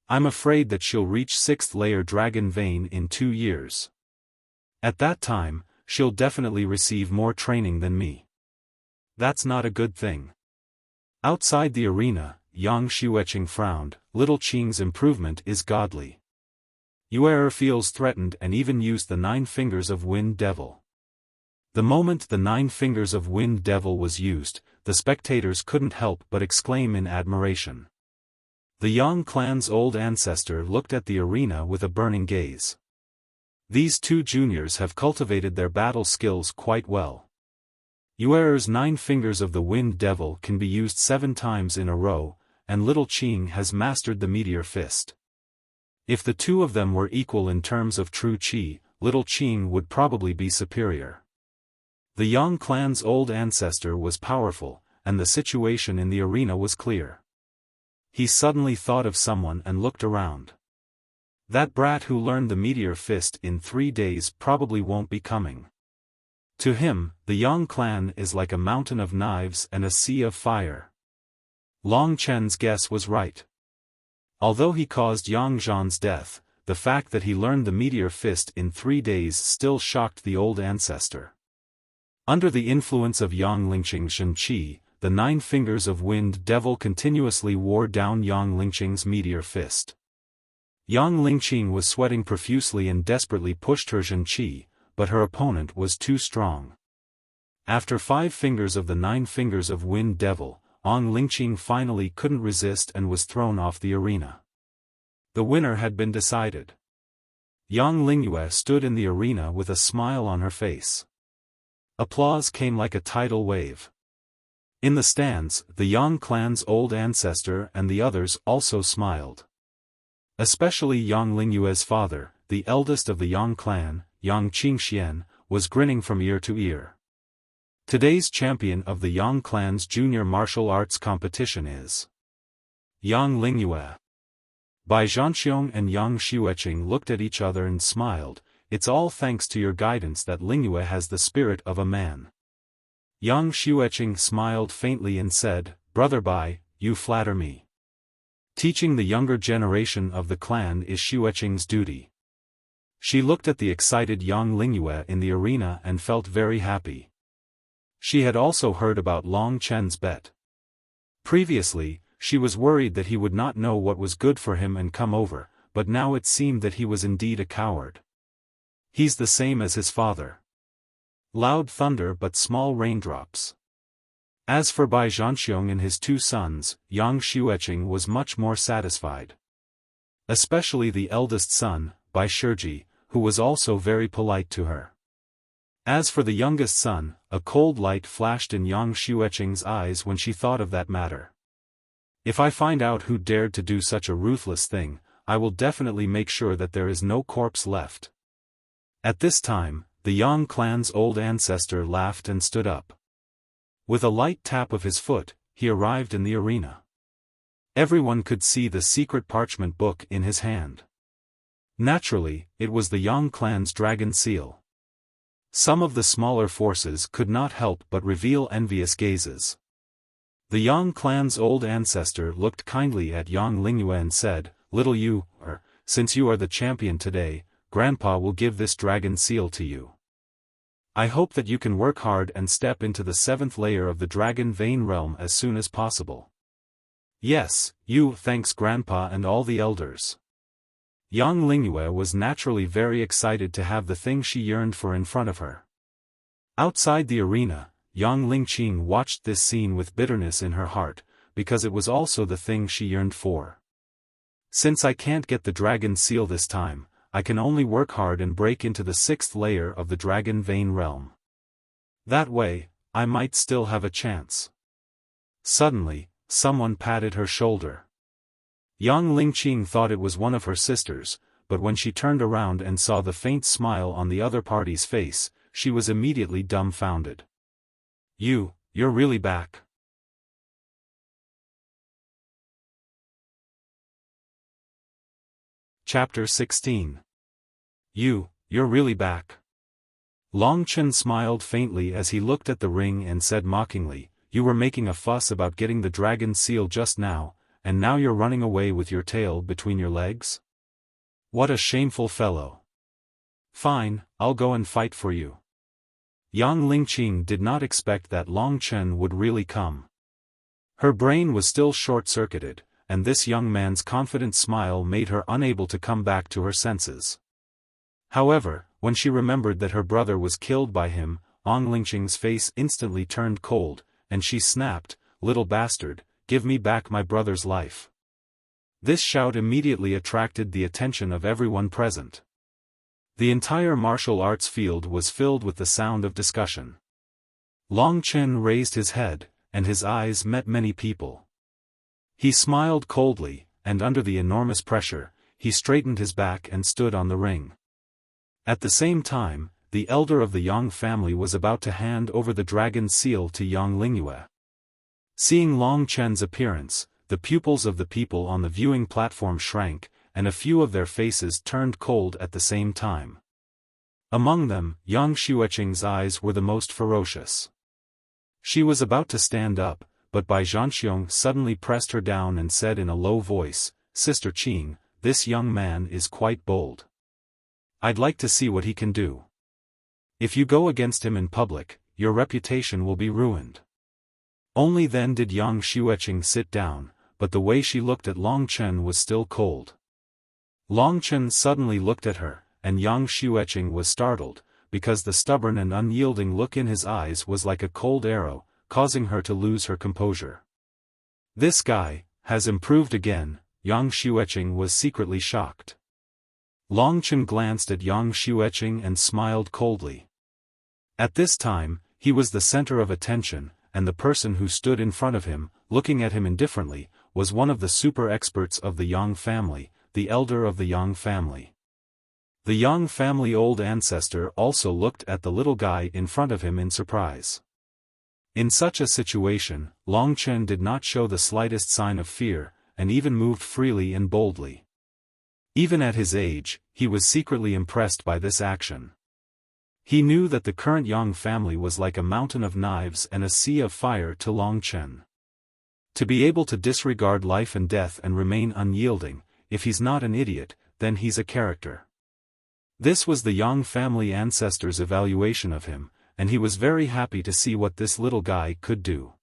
I'm afraid that she'll reach sixth-layer dragon vein in 2 years. At that time, she'll definitely receive more training than me. That's not a good thing. Outside the arena, Yang Xueqing frowned, little Qing's improvement is godly. Yuer feels threatened and even used the 9 fingers of Wind Devil. The moment the 9 fingers of Wind Devil was used, the spectators couldn't help but exclaim in admiration. The Yang clan's old ancestor looked at the arena with a burning gaze. These 2 juniors have cultivated their battle skills quite well. Yuer's 9 fingers of the Wind Devil can be used 7 times in a row, and little Qing has mastered the meteor fist. If the 2 of them were equal in terms of true qi, little Qing would probably be superior. The Yang clan's old ancestor was powerful, and the situation in the arena was clear. He suddenly thought of someone and looked around. That brat who learned the meteor fist in 3 days probably won't be coming. To him, the Yang clan is like a mountain of knives and a sea of fire. Long Chen's guess was right. Although he caused Yang Zhan's death, the fact that he learned the meteor fist in 3 days still shocked the old ancestor. Under the influence of Yang Lingqing's Shen Qi, the 9 fingers of Wind Devil continuously wore down Yang Lingqing's meteor fist. Yang Lingqing was sweating profusely and desperately pushed her Shen Qi, but her opponent was too strong. After 5 fingers of the 9 fingers of Wind Devil, Yang Lingqing finally couldn't resist and was thrown off the arena. The winner had been decided. Yang Lingyue stood in the arena with a smile on her face. Applause came like a tidal wave. In the stands, the Yang clan's old ancestor and the others also smiled. Especially Yang Lingyue's father, the eldest of the Yang clan, Yang Qingxian, was grinning from ear to ear. Today's champion of the Yang clan's junior martial arts competition is Yang Lingyue. Bai Zhanxiong and Yang Xueqing looked at each other and smiled. It's all thanks to your guidance that Lingyue has the spirit of a man. Yang Xueqing smiled faintly and said, Brother Bai, you flatter me. Teaching the younger generation of the clan is Xueqing's duty. She looked at the excited Yang Lingyue in the arena and felt very happy. She had also heard about Long Chen's bet. Previously, she was worried that he would not know what was good for him and come over, but now it seemed that he was indeed a coward. He's the same as his father. Loud thunder but small raindrops. As for Bai Zhanxiong and his 2 sons, Yang Xueqing was much more satisfied. Especially the eldest son, Bai Shiji, who was also very polite to her. As for the youngest son, a cold light flashed in Yang Xueqing's eyes when she thought of that matter. If I find out who dared to do such a ruthless thing, I will definitely make sure that there is no corpse left. At this time, the Yang clan's old ancestor laughed and stood up. With a light tap of his foot, he arrived in the arena. Everyone could see the secret parchment book in his hand. Naturally, it was the Yang clan's dragon seal. Some of the smaller forces could not help but reveal envious gazes. The Yang clan's old ancestor looked kindly at Yang Lingyue and said, Little you, since you are the champion today, Grandpa will give this dragon seal to you. I hope that you can work hard and step into the 7th layer of the dragon vein realm as soon as possible. Yes, you, thanks Grandpa and all the elders. Yang Lingyue was naturally very excited to have the thing she yearned for in front of her. Outside the arena, Yang Lingqing watched this scene with bitterness in her heart, because it was also the thing she yearned for. Since I can't get the dragon seal this time, I can only work hard and break into the 6th layer of the dragon vein realm. That way, I might still have a chance. Suddenly, someone patted her shoulder. Yang Lingqing thought it was one of her sisters, but when she turned around and saw the faint smile on the other party's face, she was immediately dumbfounded. You're really back. Chapter 16. You're really back. Long Chen smiled faintly as he looked at the ring and said mockingly, "You were making a fuss about getting the dragon seal just now, and now you're running away with your tail between your legs? What a shameful fellow. Fine, I'll go and fight for you." Yang Lingqing did not expect that Long Chen would really come. Her brain was still short-circuited, and this young man's confident smile made her unable to come back to her senses. However, when she remembered that her brother was killed by him, Yang Lingqing's face instantly turned cold, and she snapped, "Little bastard, give me back my brother's life." This shout immediately attracted the attention of everyone present. The entire martial arts field was filled with the sound of discussion. Long Chen raised his head, and his eyes met many people. He smiled coldly, and under the enormous pressure, he straightened his back and stood on the ring. At the same time, the elder of the Yang family was about to hand over the dragon's seal to Yang Lingyue. Seeing Long Chen's appearance, the pupils of the people on the viewing platform shrank, and a few of their faces turned cold at the same time. Among them, Yang Xueqing's eyes were the most ferocious. She was about to stand up, but Bai Zhanxiong suddenly pressed her down and said in a low voice, "Sister Qing, this young man is quite bold. I'd like to see what he can do. If you go against him in public, your reputation will be ruined." Only then did Yang Xueqing sit down, but the way she looked at Long Chen was still cold. Long Chen suddenly looked at her, and Yang Xueqing was startled, because the stubborn and unyielding look in his eyes was like a cold arrow, causing her to lose her composure. "This guy has improved again," Yang Xueqing was secretly shocked. Long Chen glanced at Yang Xueqing and smiled coldly. At this time, he was the center of attention, and the person who stood in front of him, looking at him indifferently, was one of the super experts of the Yang family, the elder of the Yang family. The Yang family old ancestor also looked at the little guy in front of him in surprise. In such a situation, Long Chen did not show the slightest sign of fear, and even moved freely and boldly. Even at his age, he was secretly impressed by this action. He knew that the current Yang family was like a mountain of knives and a sea of fire to Long Chen. To be able to disregard life and death and remain unyielding, if he's not an idiot, then he's a character. This was the Yang family ancestor's evaluation of him, and he was very happy to see what this little guy could do.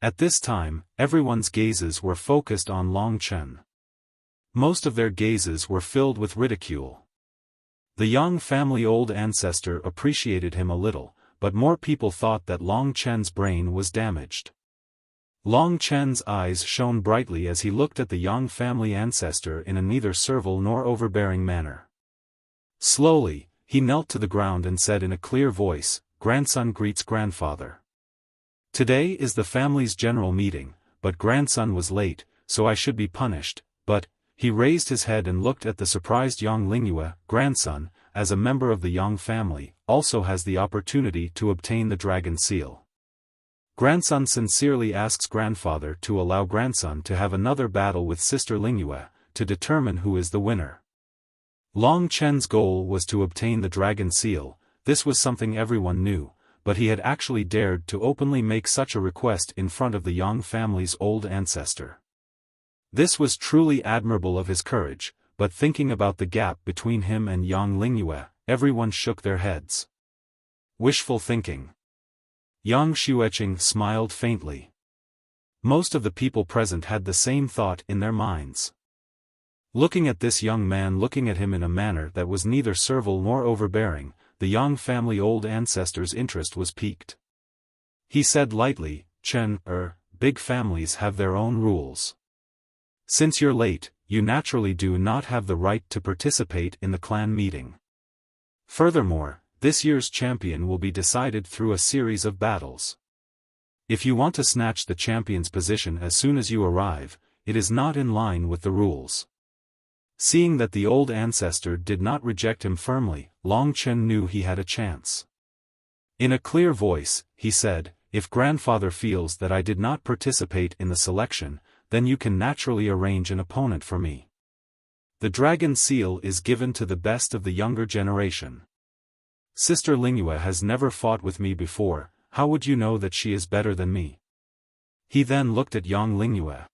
At this time, everyone's gazes were focused on Long Chen. Most of their gazes were filled with ridicule. The Yang family old ancestor appreciated him a little, but more people thought that Long Chen's brain was damaged. Long Chen's eyes shone brightly as he looked at the Yang family ancestor in a neither servile nor overbearing manner. Slowly, he knelt to the ground and said in a clear voice, "Grandson greets grandfather. Today is the family's general meeting, but grandson was late, so I should be punished, but..." He raised his head and looked at the surprised Yang Lingyue. "Grandson, as a member of the Yang family, also has the opportunity to obtain the dragon seal. Grandson sincerely asks grandfather to allow grandson to have another battle with sister Lingyue, to determine who is the winner." Long Chen's goal was to obtain the dragon seal. This was something everyone knew, but he had actually dared to openly make such a request in front of the Yang family's old ancestor. This was truly admirable of his courage, but thinking about the gap between him and Yang Lingyue, everyone shook their heads. Wishful thinking. Yang Xueqing smiled faintly. Most of the people present had the same thought in their minds. Looking at this young man looking at him in a manner that was neither servile nor overbearing, the Yang family old ancestor's interest was piqued. He said lightly, "Chen, big families have their own rules. Since you're late, you naturally do not have the right to participate in the clan meeting. Furthermore, this year's champion will be decided through a series of battles. If you want to snatch the champion's position as soon as you arrive, it is not in line with the rules. Seeing that the old ancestor did not reject him firmly, Long Chen knew he had a chance. In a clear voice, he said, "If grandfather feels that I did not participate in the selection, then you can naturally arrange an opponent for me. The dragon seal is given to the best of the younger generation. Sister Lingyue has never fought with me before, how would you know that she is better than me?" He then looked at Yang Lingyue.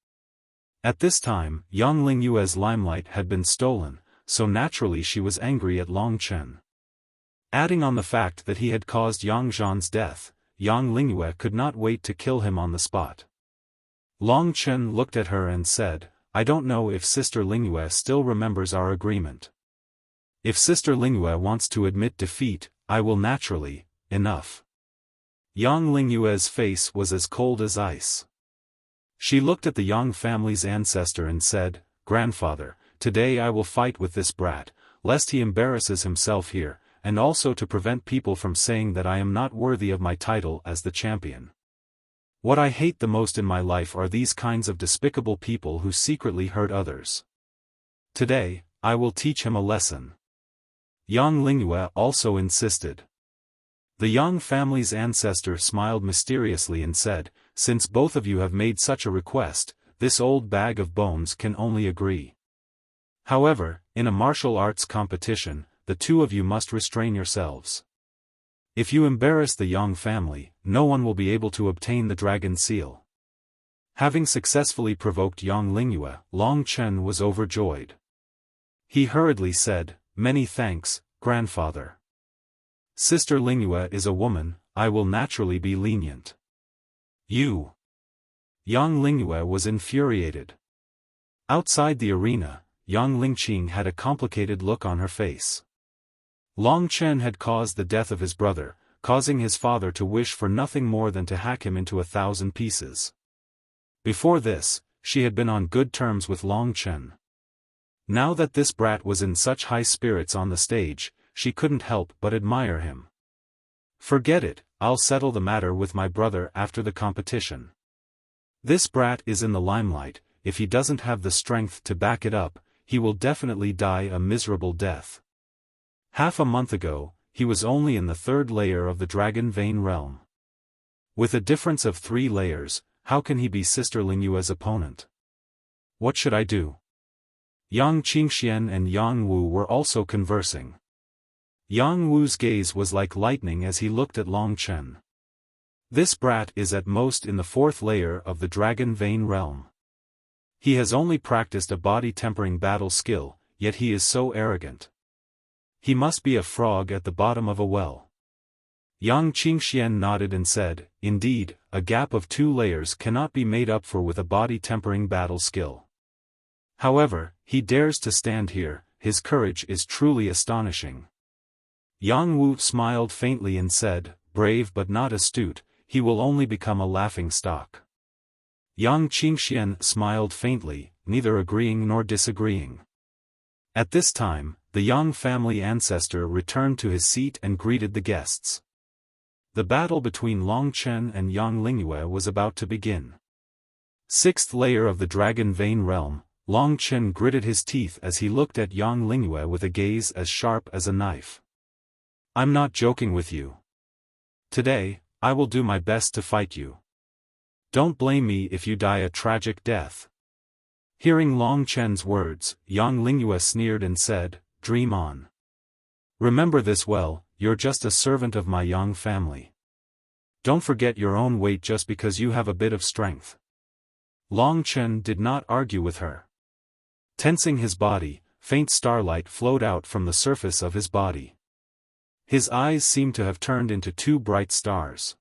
At this time, Yang Lingyue's limelight had been stolen, so naturally she was angry at Long Chen. Adding on the fact that he had caused Yang Zhan's death, Yang Lingyue could not wait to kill him on the spot. Long Chen looked at her and said, "I don't know if Sister Lingyue still remembers our agreement. If Sister Lingyue wants to admit defeat, I will naturally, enough." Yang Lingyue's face was as cold as ice. She looked at the Yang family's ancestor and said, "Grandfather, today I will fight with this brat, lest he embarrasses himself here, and also to prevent people from saying that I am not worthy of my title as the champion. What I hate the most in my life are these kinds of despicable people who secretly hurt others. Today, I will teach him a lesson." Yang Lingyue also insisted. The Yang family's ancestor smiled mysteriously and said, "Since both of you have made such a request, this old bag of bones can only agree. However, in a martial arts competition, the two of you must restrain yourselves. If you embarrass the Yang family, no one will be able to obtain the dragon seal." Having successfully provoked Yang Lingyue, Long Chen was overjoyed. He hurriedly said, "Many thanks, grandfather. Sister Lingyue is a woman, I will naturally be lenient." "You." Yang Lingyue was infuriated. Outside the arena, Yang Lingqing had a complicated look on her face. Long Chen had caused the death of his brother, causing his father to wish for nothing more than to hack him into 1,000 pieces. Before this, she had been on good terms with Long Chen. Now that this brat was in such high spirits on the stage, she couldn't help but admire him. "Forget it, I'll settle the matter with my brother after the competition. This brat is in the limelight, if he doesn't have the strength to back it up, he will definitely die a miserable death. Half a month ago, he was only in the 3rd layer of the Dragon Vein realm. With a difference of 3 layers, how can he be Sister Lingyue's opponent? What should I do?" Yang Qingxian and Yang Wu were also conversing. Yang Wu's gaze was like lightning as he looked at Long Chen. This brat is at most in the 4th layer of the Dragon Vein realm. He has only practiced a body-tempering battle skill, yet he is so arrogant. He must be a frog at the bottom of a well. Yang Qingxian nodded and said, "Indeed, a gap of 2 layers cannot be made up for with a body-tempering battle skill. However, he dares to stand here, his courage is truly astonishing." Yang Wu smiled faintly and said, "Brave but not astute, he will only become a laughing stock." Yang Qingxian smiled faintly, neither agreeing nor disagreeing. At this time, the Yang family ancestor returned to his seat and greeted the guests. The battle between Long Chen and Yang Lingyue was about to begin. 6th layer of the Dragon Vein realm, Long Chen gritted his teeth as he looked at Yang Lingyue with a gaze as sharp as a knife. "I'm not joking with you. Today, I will do my best to fight you. Don't blame me if you die a tragic death." Hearing Long Chen's words, Yang Lingyue sneered and said, "Dream on. Remember this well, you're just a servant of my Yang family. Don't forget your own weight just because you have a bit of strength." Long Chen did not argue with her. Tensing his body, faint starlight flowed out from the surface of his body. His eyes seemed to have turned into 2 bright stars.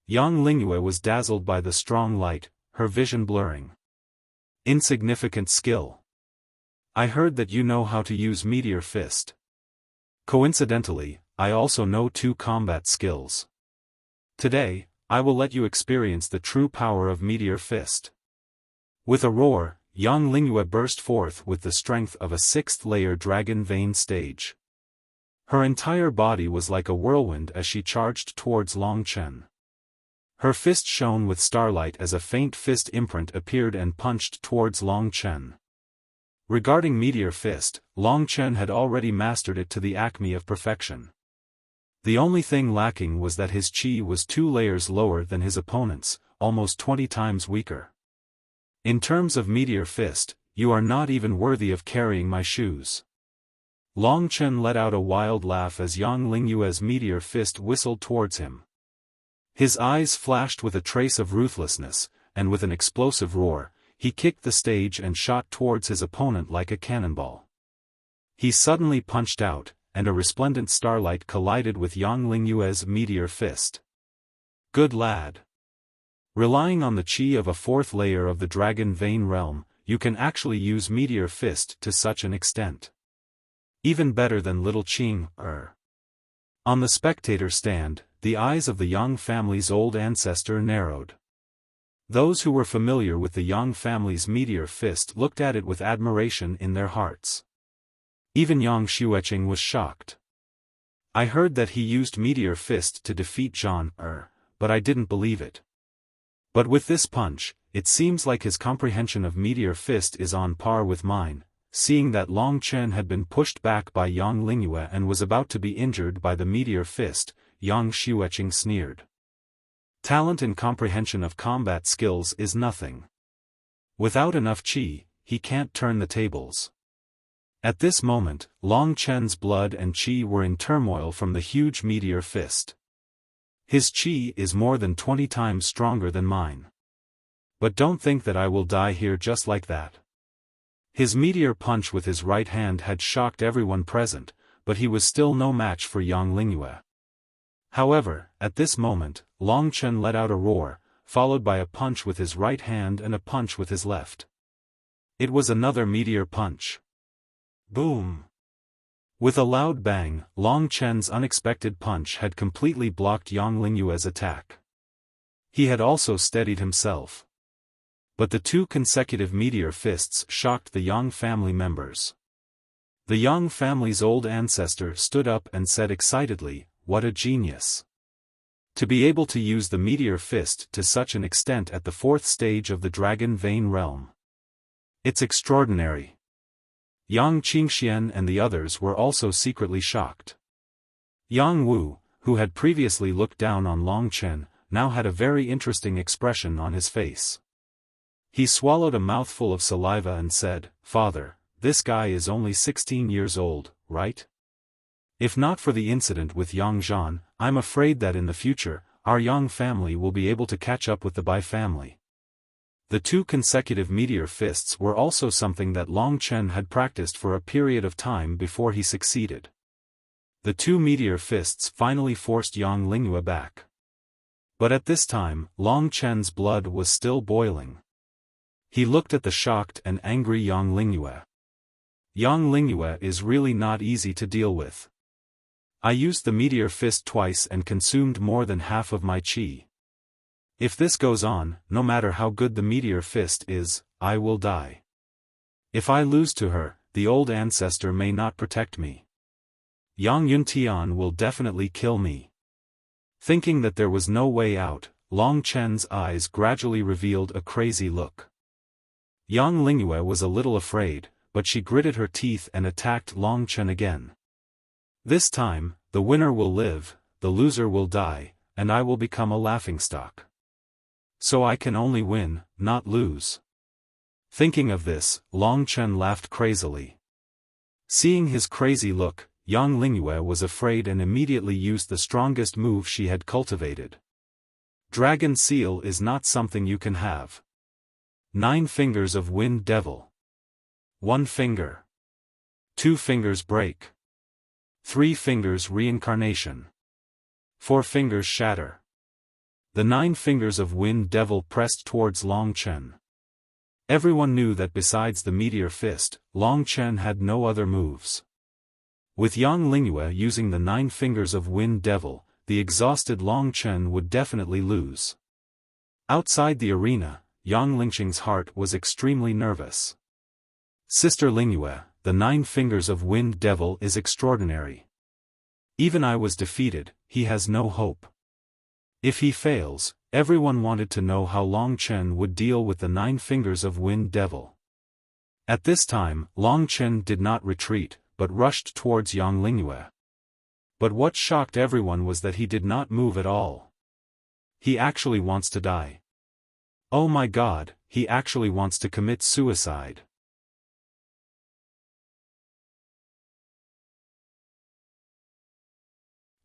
Yang Lingyue was dazzled by the strong light, her vision blurring. "Insignificant skill. I heard that you know how to use Meteor Fist. Coincidentally, I also know 2 combat skills. Today, I will let you experience the true power of Meteor Fist." With a roar, Yang Lingyue burst forth with the strength of a 6th-layer Dragon Vein stage. Her entire body was like a whirlwind as she charged towards Long Chen. Her fist shone with starlight as a faint fist imprint appeared and punched towards Long Chen. Regarding Meteor Fist, Long Chen had already mastered it to the acme of perfection. The only thing lacking was that his chi was 2 layers lower than his opponent's, almost 20 times weaker. In terms of Meteor Fist, you are not even worthy of carrying my shoes. Long Chen let out a wild laugh as Yang Lingyue's Meteor Fist whistled towards him. His eyes flashed with a trace of ruthlessness, and with an explosive roar, he kicked the stage and shot towards his opponent like a cannonball. He suddenly punched out, and a resplendent starlight collided with Yang Lingyue's Meteor Fist. Good lad. Relying on the chi of a 4th layer of the Dragon Vein realm, you can actually use Meteor Fist to such an extent. Even better than Little Qing. On the spectator stand, the eyes of the Yang family's old ancestor narrowed. Those who were familiar with the Yang family's Meteor Fist looked at it with admiration in their hearts. Even Yang Xueqing was shocked. I heard that he used Meteor Fist to defeat Zhan, but I didn't believe it. But with this punch, it seems like his comprehension of Meteor Fist is on par with mine. Seeing that Long Chen had been pushed back by Yang Lingyue and was about to be injured by the Meteor Fist, Yang Xueqing sneered. Talent and comprehension of combat skills is nothing. Without enough chi, he can't turn the tables. At this moment, Long Chen's blood and chi were in turmoil from the huge Meteor Fist. His chi is more than 20 times stronger than mine. But don't think that I will die here just like that. His meteor punch with his right hand had shocked everyone present, but he was still no match for Yang Lingyue. However, at this moment, Long Chen let out a roar, followed by a punch with his right hand and a punch with his left. It was another meteor punch. Boom! With a loud bang, Long Chen's unexpected punch had completely blocked Yang Lingyue's attack. He had also steadied himself. But the 2 consecutive Meteor Fists shocked the Yang family members. The Yang family's old ancestor stood up and said excitedly, "What a genius! To be able to use the Meteor Fist to such an extent at the 4th stage of the Dragon Vein realm. It's extraordinary." Yang Qingxian and the others were also secretly shocked. Yang Wu, who had previously looked down on Long Chen, now had a very interesting expression on his face. He swallowed a mouthful of saliva and said, "Father, this guy is only 16 years old, right? If not for the incident with Yang Zhan, I'm afraid that in the future, our Yang family will be able to catch up with the Bai family." The 2 consecutive Meteor Fists were also something that Long Chen had practiced for a period of time before he succeeded. The 2 Meteor Fists finally forced Yang Lingyue back. But at this time, Long Chen's blood was still boiling. He looked at the shocked and angry Yang Lingyue. Yang Lingyue is really not easy to deal with. I used the Meteor Fist twice and consumed more than half of my chi. If this goes on, no matter how good the Meteor Fist is, I will die. If I lose to her, the old ancestor may not protect me. Yang Yuntian will definitely kill me. Thinking that there was no way out, Long Chen's eyes gradually revealed a crazy look. Yang Lingyue was a little afraid, but she gritted her teeth and attacked Long Chen again. This time, the winner will live, the loser will die, and I will become a laughingstock. So I can only win, not lose. Thinking of this, Long Chen laughed crazily. Seeing his crazy look, Yang Lingyue was afraid and immediately used the strongest move she had cultivated. Dragon Seal is not something you can have. 9 fingers of Wind Devil. 1 finger. 2 fingers break. 3 fingers reincarnation. 4 fingers shatter. The 9 fingers of Wind Devil pressed towards Long Chen. Everyone knew that besides the Meteor Fist, Long Chen had no other moves. With Yang Lingyue using the 9 fingers of Wind Devil, the exhausted Long Chen would definitely lose. Outside the arena, Yang Lingqing's heart was extremely nervous. Sister Lingyue, the 9 fingers of Wind Devil is extraordinary. Even I was defeated, he has no hope. If he fails, everyone wanted to know how Long Chen would deal with the 9 fingers of Wind Devil. At this time, Long Chen did not retreat, but rushed towards Yang Lingyue. But what shocked everyone was that he did not move at all. He actually wants to die. Oh my God, he actually wants to commit suicide.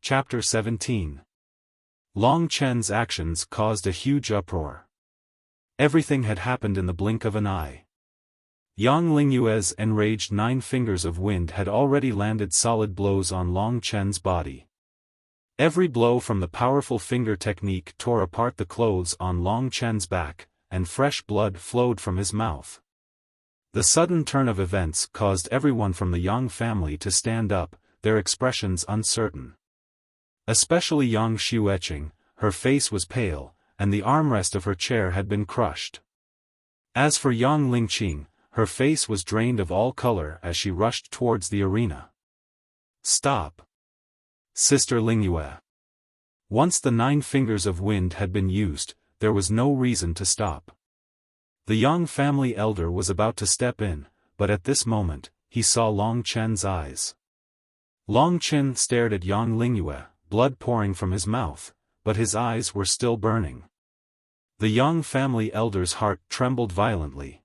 Chapter 17. Long Chen's actions caused a huge uproar. Everything had happened in the blink of an eye. Yang Lingyue's enraged 9 fingers of wind had already landed solid blows on Long Chen's body. Every blow from the powerful finger technique tore apart the clothes on Long Chen's back, and fresh blood flowed from his mouth. The sudden turn of events caused everyone from the Yang family to stand up, their expressions uncertain. Especially Yang Xueqing, her face was pale, and the armrest of her chair had been crushed. As for Yang Lingqing, her face was drained of all color as she rushed towards the arena. Stop! Sister Lingyue. Once the 9 fingers of wind had been used, there was no reason to stop. The Yang family elder was about to step in, but at this moment, he saw Long Chen's eyes. Long Chen stared at Yang Lingyue, blood pouring from his mouth, but his eyes were still burning. The Yang family elder's heart trembled violently.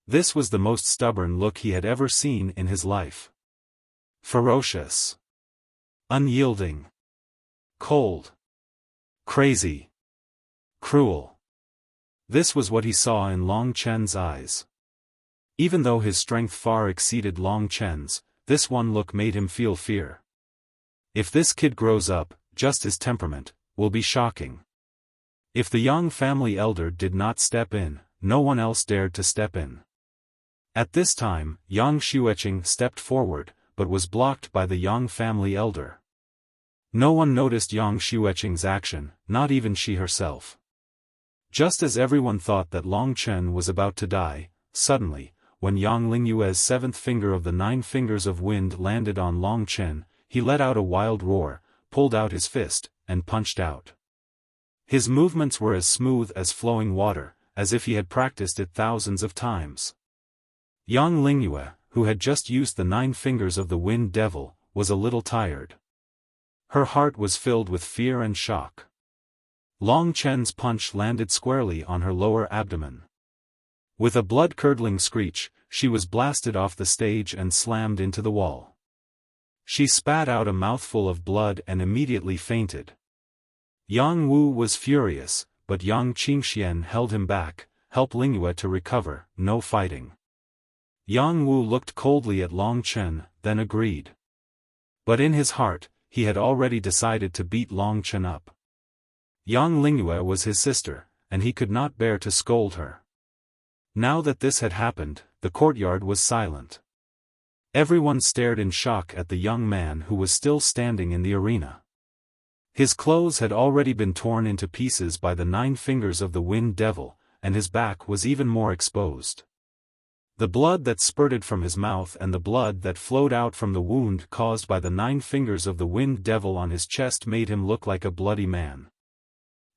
This was the most stubborn look he had ever seen in his life. Ferocious. Unyielding. Cold. Crazy. Cruel. This was what he saw in Long Chen's eyes. Even though his strength far exceeded Long Chen's, this one look made him feel fear. If this kid grows up, just his temperament, will be shocking. If the Yang family elder did not step in, no one else dared to step in. At this time, Yang Xueqing stepped forward, but was blocked by the Yang family elder. No one noticed Yang Xueqing's action, not even she herself. Just as everyone thought that Long Chen was about to die, suddenly, when Yang Lingyue's 7th finger of the 9 fingers of wind landed on Long Chen, he let out a wild roar, pulled out his fist, and punched out. His movements were as smooth as flowing water, as if he had practiced it thousands of times. Yang Lingyue, who had just used the 9 fingers of the wind devil, was a little tired. Her heart was filled with fear and shock. Long Chen's punch landed squarely on her lower abdomen. With a blood-curdling screech, she was blasted off the stage and slammed into the wall. She spat out a mouthful of blood and immediately fainted. Yang Wu was furious, but Yang Qingxian held him back, helped Lingyue to recover, no fighting. Yang Wu looked coldly at Long Chen, then agreed. But in his heart, he had already decided to beat Long Chen up. Yang Lingyue was his sister, and he could not bear to scold her. Now that this had happened, the courtyard was silent. Everyone stared in shock at the young man who was still standing in the arena. His clothes had already been torn into pieces by the 9 fingers of the wind devil, and his back was even more exposed. The blood that spurted from his mouth and the blood that flowed out from the wound caused by the 9 fingers of the wind devil on his chest made him look like a bloody man.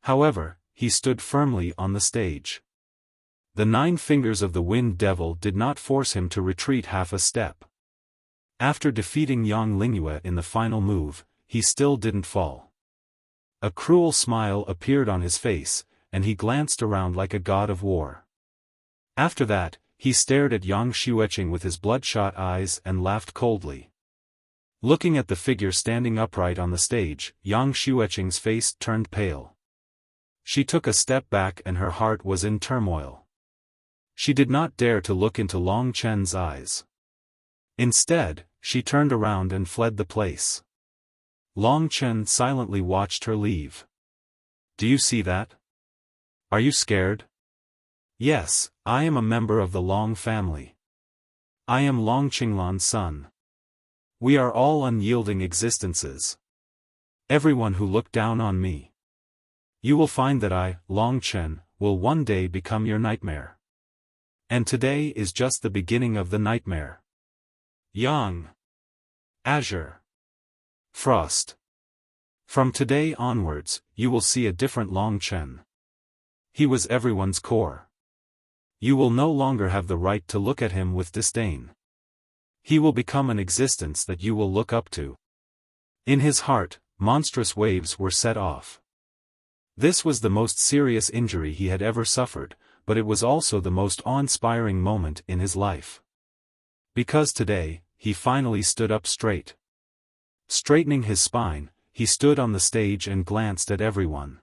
However, he stood firmly on the stage. The 9 fingers of the wind devil did not force him to retreat half a step. After defeating Yang Lingyue in the final move, he still didn't fall. A cruel smile appeared on his face, and he glanced around like a god of war. After that, he stared at Yang Xueqing with his bloodshot eyes and laughed coldly. Looking at the figure standing upright on the stage, Yang Xueqing's face turned pale. She took a step back and her heart was in turmoil. She did not dare to look into Long Chen's eyes. Instead, she turned around and fled the place. Long Chen silently watched her leave. Do you see that? Are you scared? Yes, I am a member of the Long family. I am Long Qinglan's son. We are all unyielding existences. Everyone who looked down on me. You will find that I, Long Chen, will one day become your nightmare. And today is just the beginning of the nightmare. Yang. Azure. Frost. From today onwards, you will see a different Long Chen. He was everyone's core. You will no longer have the right to look at him with disdain. He will become an existence that you will look up to. In his heart, monstrous waves were set off. This was the most serious injury he had ever suffered, but it was also the most awe-inspiring moment in his life. Because today, he finally stood up straight. Straightening his spine, he stood on the stage and glanced at everyone.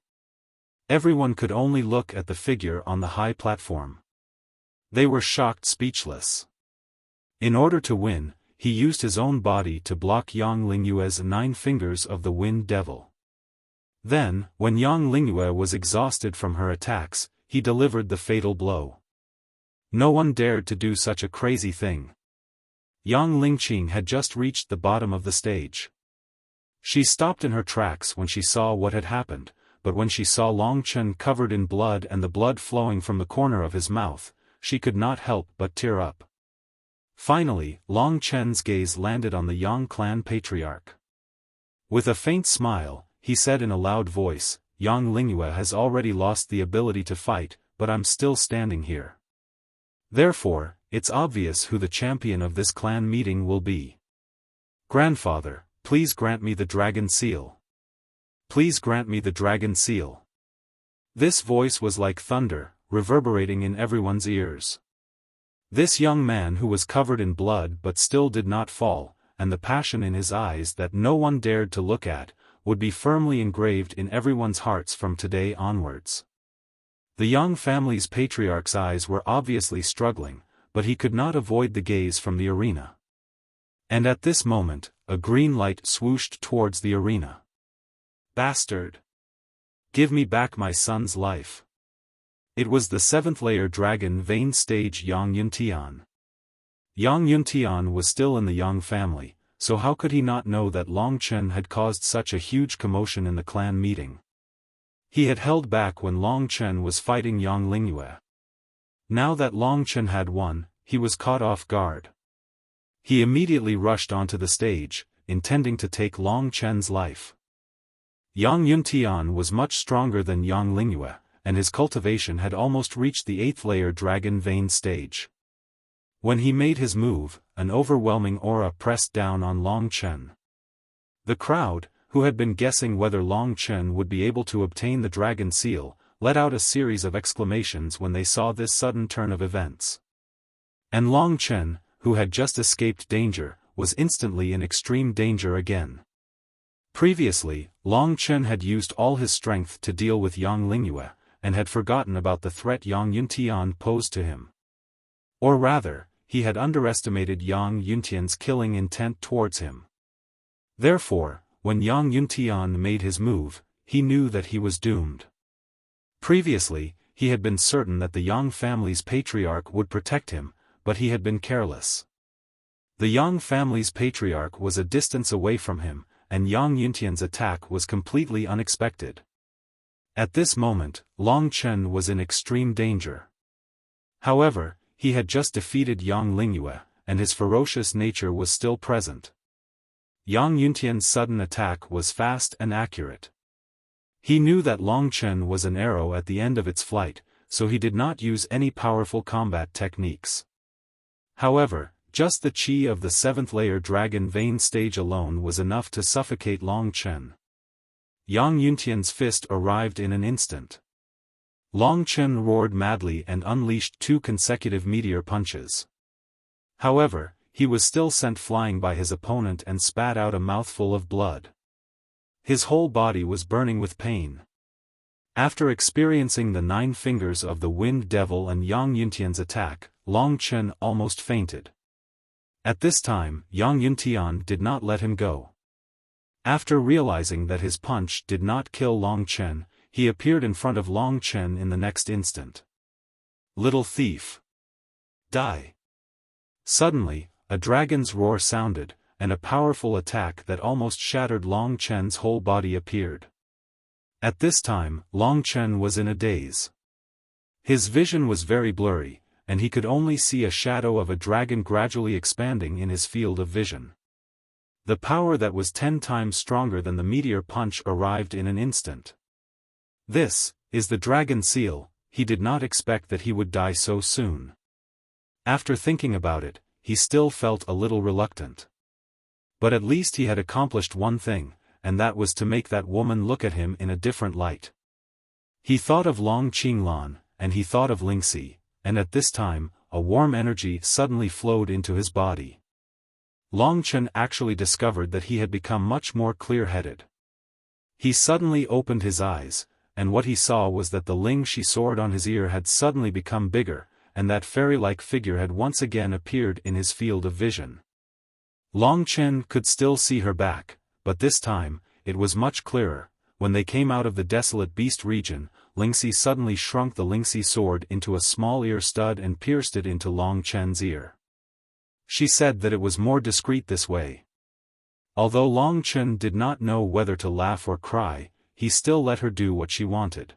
Everyone could only look at the figure on the high platform. They were shocked, speechless. In order to win, he used his own body to block Yang Lingyue's 9 fingers of the Wind Devil. Then, when Yang Lingyue was exhausted from her attacks, he delivered the fatal blow. No one dared to do such a crazy thing. Yang Lingqing had just reached the bottom of the stage. She stopped in her tracks when she saw what had happened, but when she saw Long Chen covered in blood and the blood flowing from the corner of his mouth, she could not help but tear up. Finally, Long Chen's gaze landed on the Yang clan patriarch. With a faint smile, he said in a loud voice, "Yang Lingyue has already lost the ability to fight, but I'm still standing here. Therefore, it's obvious who the champion of this clan meeting will be. Grandfather, please grant me the dragon seal. Please grant me the dragon seal." This voice was like thunder, reverberating in everyone's ears. This young man who was covered in blood but still did not fall, and the passion in his eyes that no one dared to look at, would be firmly engraved in everyone's hearts from today onwards. The Yang family's patriarch's eyes were obviously struggling, but he could not avoid the gaze from the arena. And at this moment, a green light swooshed towards the arena. "Bastard! Give me back my son's life." It was the 7th-layer dragon vein stage Yang Yuntian. Yang Yuntian was still in the Yang family, so how could he not know that Long Chen had caused such a huge commotion in the clan meeting? He had held back when Long Chen was fighting Yang Lingyue. Now that Long Chen had won, he was caught off guard. He immediately rushed onto the stage, intending to take Long Chen's life. Yang Yuntian was much stronger than Yang Lingyue, and his cultivation had almost reached the 8th-layer dragon vein stage. When he made his move, an overwhelming aura pressed down on Long Chen. The crowd, who had been guessing whether Long Chen would be able to obtain the dragon seal, let out a series of exclamations when they saw this sudden turn of events. And Long Chen, who had just escaped danger, was instantly in extreme danger again. Previously, Long Chen had used all his strength to deal with Yang Lingyue, and had forgotten about the threat Yang Yuntian posed to him. Or rather, he had underestimated Yang Yuntian's killing intent towards him. Therefore, when Yang Yuntian made his move, he knew that he was doomed. Previously, he had been certain that the Yang family's patriarch would protect him, but he had been careless. The Yang family's patriarch was a distance away from him, and Yang Yuntian's attack was completely unexpected. At this moment, Long Chen was in extreme danger. However, he had just defeated Yang Lingyue, and his ferocious nature was still present. Yang Yuntian's sudden attack was fast and accurate. He knew that Long Chen was an arrow at the end of its flight, so he did not use any powerful combat techniques. However, just the chi of the 7th-layer dragon vein stage alone was enough to suffocate Long Chen. Yang Yuntian's fist arrived in an instant. Long Chen roared madly and unleashed 2 consecutive meteor punches. However, he was still sent flying by his opponent and spat out a mouthful of blood. His whole body was burning with pain. After experiencing the 9 fingers of the Wind Devil and Yang Yuntian's attack, Long Chen almost fainted. At this time, Yang Yuntian did not let him go. After realizing that his punch did not kill Long Chen, he appeared in front of Long Chen in the next instant. "Little thief! Die!" Suddenly, a dragon's roar sounded, and a powerful attack that almost shattered Long Chen's whole body appeared. At this time, Long Chen was in a daze. His vision was very blurry, and he could only see a shadow of a dragon gradually expanding in his field of vision. The power that was 10 times stronger than the meteor punch arrived in an instant. "This is the dragon seal," he did not expect that he would die so soon. After thinking about it, he still felt a little reluctant. But at least he had accomplished one thing, and that was to make that woman look at him in a different light. He thought of Long Qinglan, and he thought of Lingxi, and at this time, a warm energy suddenly flowed into his body. Long Chen actually discovered that he had become much more clear-headed. He suddenly opened his eyes, and what he saw was that the Lingxi sword on his ear had suddenly become bigger, and that fairy-like figure had once again appeared in his field of vision. Long Chen could still see her back, but this time, it was much clearer. When they came out of the desolate beast region, Lingxi suddenly shrunk the Lingxi sword into a small ear stud and pierced it into Long Chen's ear. She said that it was more discreet this way. Although Long Chen did not know whether to laugh or cry, he still let her do what she wanted.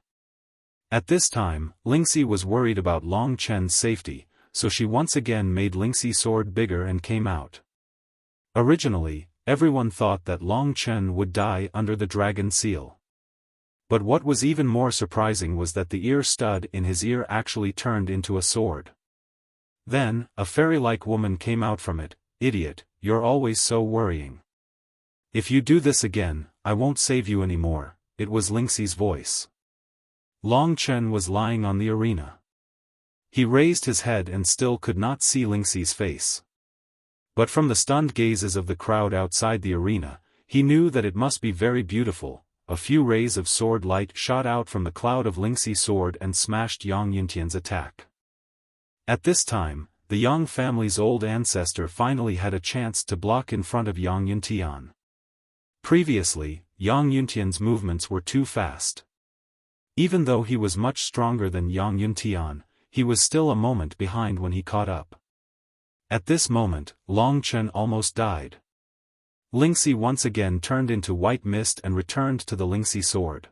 At this time, Lingxi was worried about Long Chen's safety, so she once again made Lingxi's sword bigger and came out. Originally, everyone thought that Long Chen would die under the dragon seal. But what was even more surprising was that the ear stud in his ear actually turned into a sword. Then, a fairy-like woman came out from it. "Idiot, you're always so worrying. If you do this again, I won't save you anymore." It was Lingxi's voice. Long Chen was lying on the arena. He raised his head and still could not see Lingxi's face. But from the stunned gazes of the crowd outside the arena, he knew that it must be very beautiful. A few rays of sword light shot out from the cloud of Lingxi's sword and smashed Yang Yuntian's attack. At this time, the Yang family's old ancestor finally had a chance to block in front of Yang Yuntian. Previously, Yang Yuntian's movements were too fast. Even though he was much stronger than Yang Yuntian, he was still a moment behind when he caught up. At this moment, Long Chen almost died. Lingxi once again turned into white mist and returned to the Lingxi sword.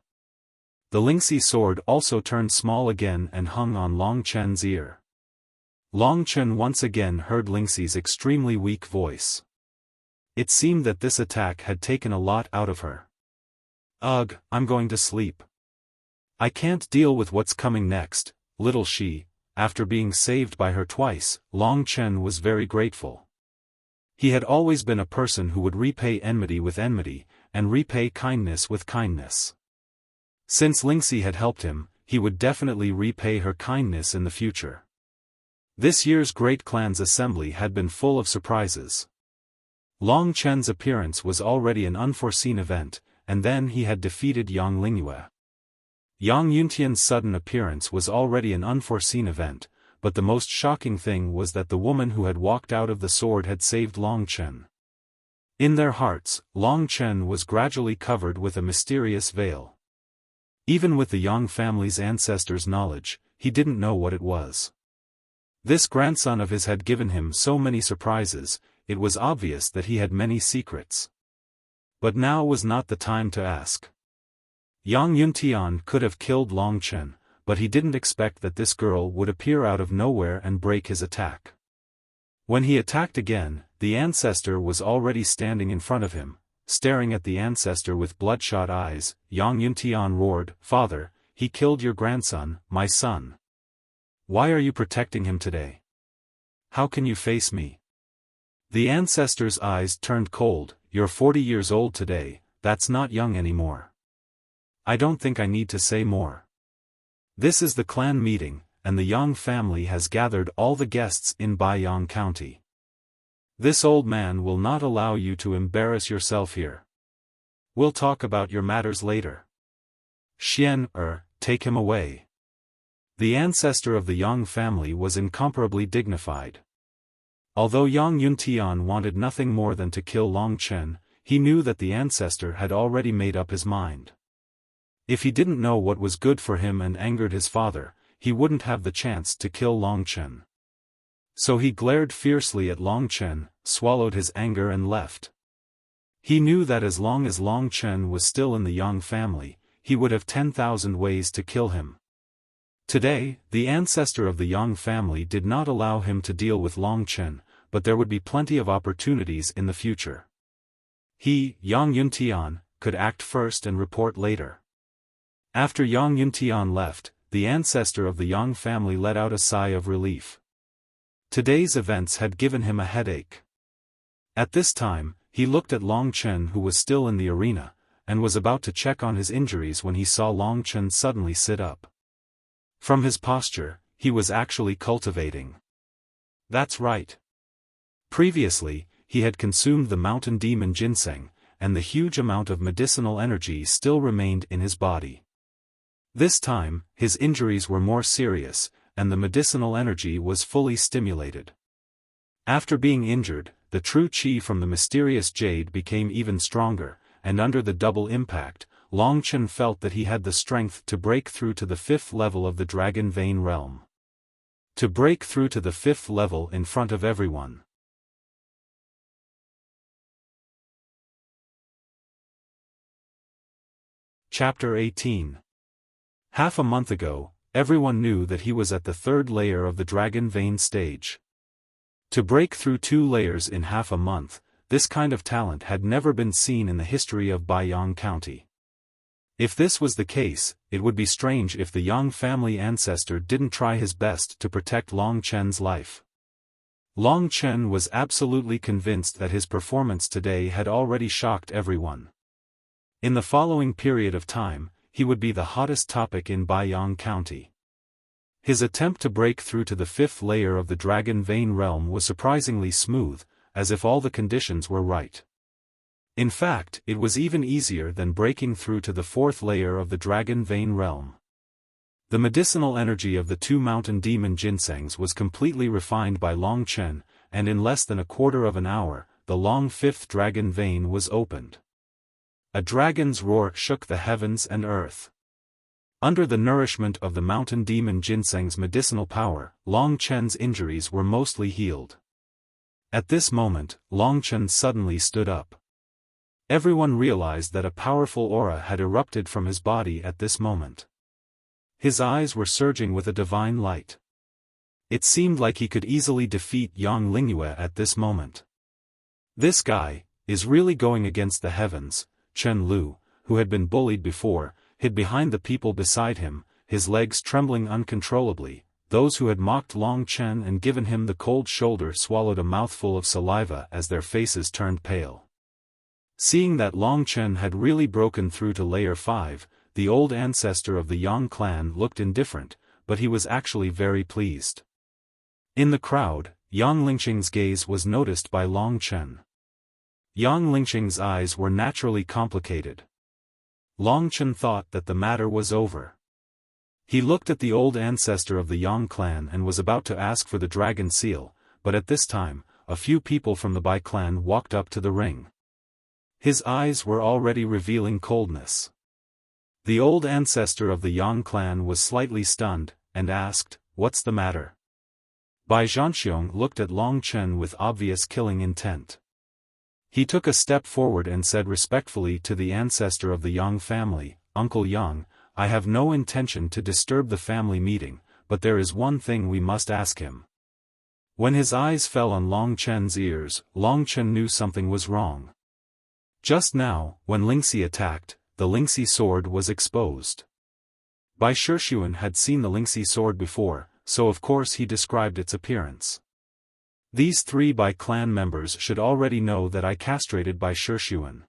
The Lingxi sword also turned small again and hung on Long Chen's ear. Long Chen once again heard Lingxi's extremely weak voice. It seemed that this attack had taken a lot out of her. "Ugh, I'm going to sleep. I can't deal with what's coming next, little she." After being saved by her twice, Long Chen was very grateful. He had always been a person who would repay enmity with enmity, and repay kindness with kindness. Since Lingxi had helped him, he would definitely repay her kindness in the future. This year's Great Clan's assembly had been full of surprises. Long Chen's appearance was already an unforeseen event, and then he had defeated Yang Lingyue. Yang Yuntian's sudden appearance was already an unforeseen event, but the most shocking thing was that the woman who had walked out of the sword had saved Long Chen. In their hearts, Long Chen was gradually covered with a mysterious veil. Even with the Yang family's ancestors' knowledge, he didn't know what it was. This grandson of his had given him so many surprises, it was obvious that he had many secrets. But now was not the time to ask. Yang Yuntian could have killed Long Chen, but he didn't expect that this girl would appear out of nowhere and break his attack. When he attacked again, the ancestor was already standing in front of him, staring at the ancestor with bloodshot eyes. Yang Yuntian roared, "Father, he killed your grandson, my son. Why are you protecting him today? How can you face me?" The ancestor's eyes turned cold. "You're 40 years old today, that's not young anymore. I don't think I need to say more. This is the clan meeting, and the Yang family has gathered all the guests in Baiyang County. This old man will not allow you to embarrass yourself here. We'll talk about your matters later. Xian, take him away." The ancestor of the Yang family was incomparably dignified. Although Yang Yuntian wanted nothing more than to kill Long Chen, he knew that the ancestor had already made up his mind. If he didn't know what was good for him and angered his father, he wouldn't have the chance to kill Long Chen. So he glared fiercely at Long Chen, swallowed his anger and left. He knew that as long as Long Chen was still in the Yang family, he would have 10,000 ways to kill him. Today, the ancestor of the Yang family did not allow him to deal with Long Chen, but there would be plenty of opportunities in the future. He, Yang Yuntian, could act first and report later. After Yang Yuntian left, the ancestor of the Yang family let out a sigh of relief. Today's events had given him a headache. At this time, he looked at Long Chen, who was still in the arena, and was about to check on his injuries when he saw Long Chen suddenly sit up. From his posture, he was actually cultivating. That's right. Previously, he had consumed the mountain demon ginseng, and the huge amount of medicinal energy still remained in his body. This time, his injuries were more serious, and the medicinal energy was fully stimulated. After being injured, the true qi from the mysterious jade became even stronger, and under the double impact, Long Chen felt that he had the strength to break through to the 5th level of the Dragon Vein realm. To break through to the 5th level in front of everyone. Chapter 18. Half a month ago, everyone knew that he was at the 3rd layer of the Dragon Vein stage. To break through 2 layers in half a month, this kind of talent had never been seen in the history of Baiyang County. If this was the case, it would be strange if the Yang family ancestor didn't try his best to protect Long Chen's life. Long Chen was absolutely convinced that his performance today had already shocked everyone. In the following period of time, he would be the hottest topic in Baiyang County. His attempt to break through to the 5th layer of the Dragon Vein realm was surprisingly smooth, as if all the conditions were right. In fact, it was even easier than breaking through to the 4th layer of the Dragon Vein realm. The medicinal energy of the 2 mountain demon ginsengs was completely refined by Long Chen, and in less than a quarter of an hour, the long 5th Dragon Vein was opened. A dragon's roar shook the heavens and earth. Under the nourishment of the mountain demon ginseng's medicinal power, Long Chen's injuries were mostly healed. At this moment, Long Chen suddenly stood up. Everyone realized that a powerful aura had erupted from his body at this moment. His eyes were surging with a divine light. It seemed like he could easily defeat Yang Lingyue at this moment. This guy is really going against the heavens. Chen Lu, who had been bullied before, hid behind the people beside him, his legs trembling uncontrollably. Those who had mocked Long Chen and given him the cold shoulder swallowed a mouthful of saliva as their faces turned pale. Seeing that Long Chen had really broken through to layer 5, the old ancestor of the Yang clan looked indifferent, but he was actually very pleased. In the crowd, Yang Lingqing's gaze was noticed by Long Chen. Yang Lingqing's eyes were naturally complicated. Long Chen thought that the matter was over. He looked at the old ancestor of the Yang clan and was about to ask for the dragon seal, but at this time, a few people from the Bai clan walked up to the ring. His eyes were already revealing coldness. The old ancestor of the Yang clan was slightly stunned, and asked, "What's the matter?" Bai Zhanxiong looked at Long Chen with obvious killing intent. He took a step forward and said respectfully to the ancestor of the Yang family, "Uncle Yang, I have no intention to disturb the family meeting, but there is one thing we must ask him." When his eyes fell on Long Chen's ears, Long Chen knew something was wrong. Just now, when Lingxi attacked, the Lingxi sword was exposed. Bai Shixuan had seen the Lingxi sword before, so of course he described its appearance. These 3 Bai clan members should already know that I castrated Bai Shixuan.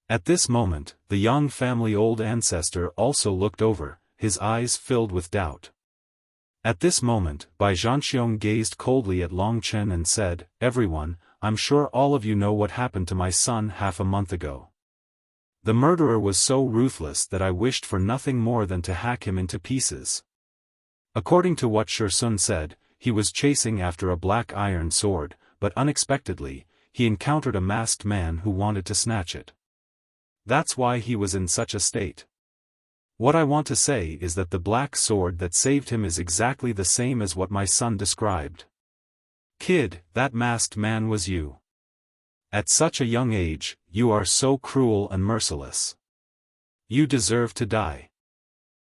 At this moment, the Yang family old ancestor also looked over, his eyes filled with doubt. At this moment, Bai Zhanxiong gazed coldly at Long Chen and said, "Everyone, I'm sure all of you know what happened to my son half a month ago. The murderer was so ruthless that I wished for nothing more than to hack him into pieces." According to what Shursun said, he was chasing after a black iron sword, but unexpectedly, he encountered a masked man who wanted to snatch it. That's why he was in such a state. What I want to say is that the black sword that saved him is exactly the same as what my son described. Kid, that masked man was you. At such a young age, you are so cruel and merciless. You deserve to die.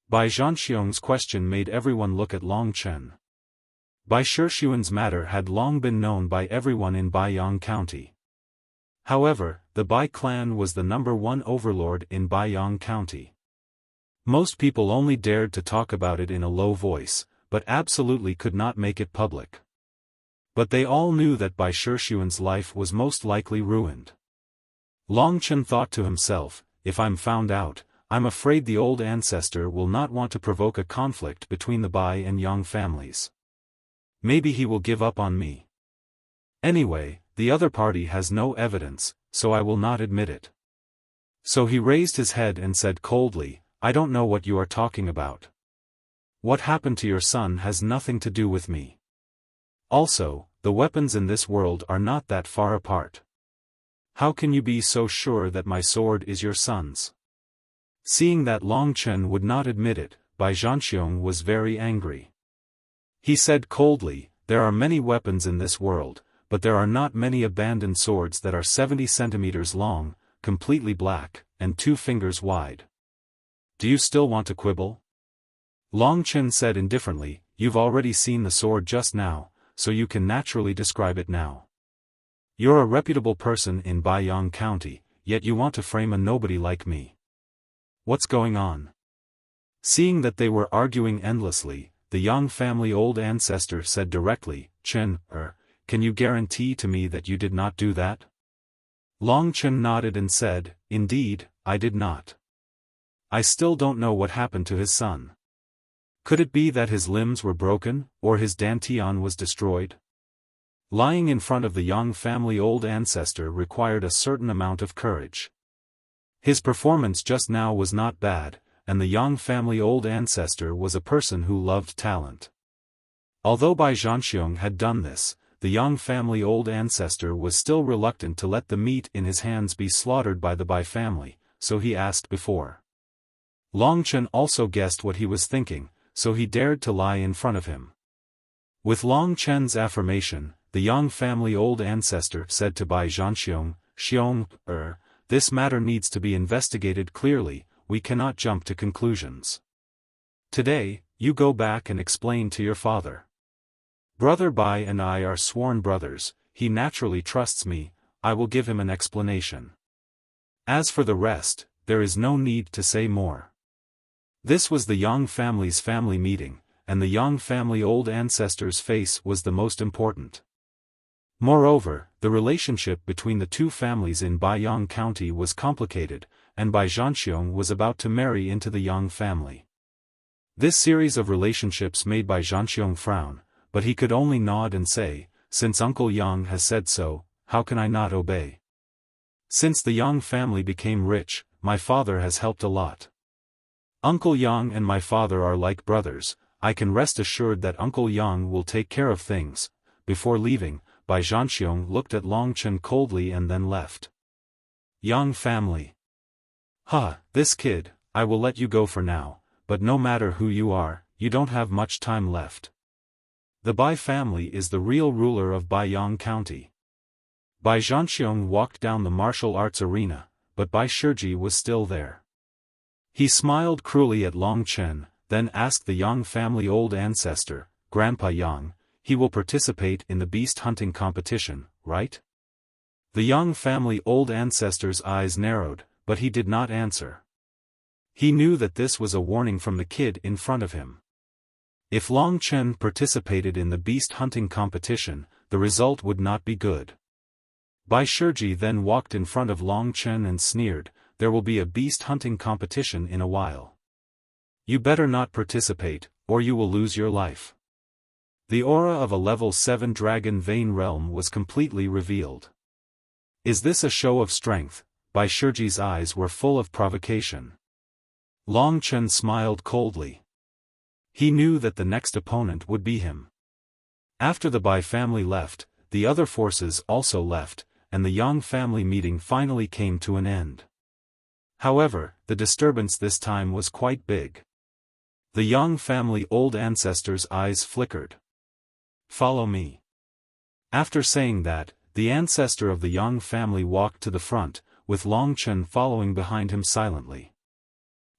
Bai Zhanxiong's question made everyone look at Long Chen. Bai Shixuan's matter had long been known by everyone in Baiyang County. However, the Bai clan was the #1 overlord in Baiyang County. Most people only dared to talk about it in a low voice, but absolutely could not make it public. But they all knew that Bai Shixuan's life was most likely ruined. Long Chen thought to himself, if I'm found out, I'm afraid the old ancestor will not want to provoke a conflict between the Bai and Yang families. Maybe he will give up on me. Anyway, the other party has no evidence, so I will not admit it. So he raised his head and said coldly, I don't know what you are talking about. What happened to your son has nothing to do with me. Also, the weapons in this world are not that far apart. How can you be so sure that my sword is your son's? Seeing that Long Chen would not admit it, Bai Zhanxiong was very angry. He said coldly, there are many weapons in this world, but there are not many abandoned swords that are 70 centimeters long, completely black, and 2 fingers wide. Do you still want to quibble? Long Chen said indifferently, you've already seen the sword just now, so you can naturally describe it now. You're a reputable person in Baiyang County, yet you want to frame a nobody like me. What's going on? Seeing that they were arguing endlessly, the Yang family old ancestor said directly, Chen, can you guarantee to me that you did not do that? Long Chen nodded and said, indeed, I did not. I still don't know what happened to his son. Could it be that his limbs were broken, or his dantian was destroyed? Lying in front of the Yang family old ancestor required a certain amount of courage. His performance just now was not bad, and the Yang family old ancestor was a person who loved talent. Although Bai Zhanxiong had done this, the Yang family old ancestor was still reluctant to let the meat in his hands be slaughtered by the Bai family, so he asked before. Long Chen also guessed what he was thinking, so he dared to lie in front of him. With Long Chen's affirmation, the Yang family old ancestor said to Bai Zhanxiong, Xiong, this matter needs to be investigated clearly, we cannot jump to conclusions. Today, you go back and explain to your father. Brother Bai and I are sworn brothers, he naturally trusts me, I will give him an explanation. As for the rest, there is no need to say more. This was the Yang family's family meeting, and the Yang family old ancestor's face was the most important. Moreover, the relationship between the two families in Baiyang County was complicated, and Bai Zhanxiong was about to marry into the Yang family. This series of relationships made Bai Zhanxiong frown, but he could only nod and say, since Uncle Yang has said so, how can I not obey? Since the Yang family became rich, my father has helped a lot. Uncle Yang and my father are like brothers, I can rest assured that Uncle Yang will take care of things. Before leaving, Bai Zhanxiong looked at Long Chen coldly and then left. Yang family. This kid, I will let you go for now, but no matter who you are, you don't have much time left. The Bai family is the real ruler of Baiyang County. Bai Zhanxiong walked down the martial arts arena, but Bai Shiji was still there. He smiled cruelly at Long Chen, then asked the Yang family old ancestor, Grandpa Yang, he will participate in the beast hunting competition, right? The Yang family old ancestor's eyes narrowed, but he did not answer. He knew that this was a warning from the kid in front of him. If Long Chen participated in the beast hunting competition, the result would not be good. Bai Shiji then walked in front of Long Chen and sneered, there will be a beast hunting competition in a while. You better not participate, or you will lose your life. The aura of a level 7 dragon vein realm was completely revealed. Is this a show of strength? Bai Shiji's eyes were full of provocation. Long Chen smiled coldly. He knew that the next opponent would be him. After the Bai family left, the other forces also left, and the Yang family meeting finally came to an end. However, the disturbance this time was quite big. The Yang family old ancestor's eyes flickered. Follow me. After saying that, the ancestor of the Yang family walked to the front, with Long Chen following behind him silently.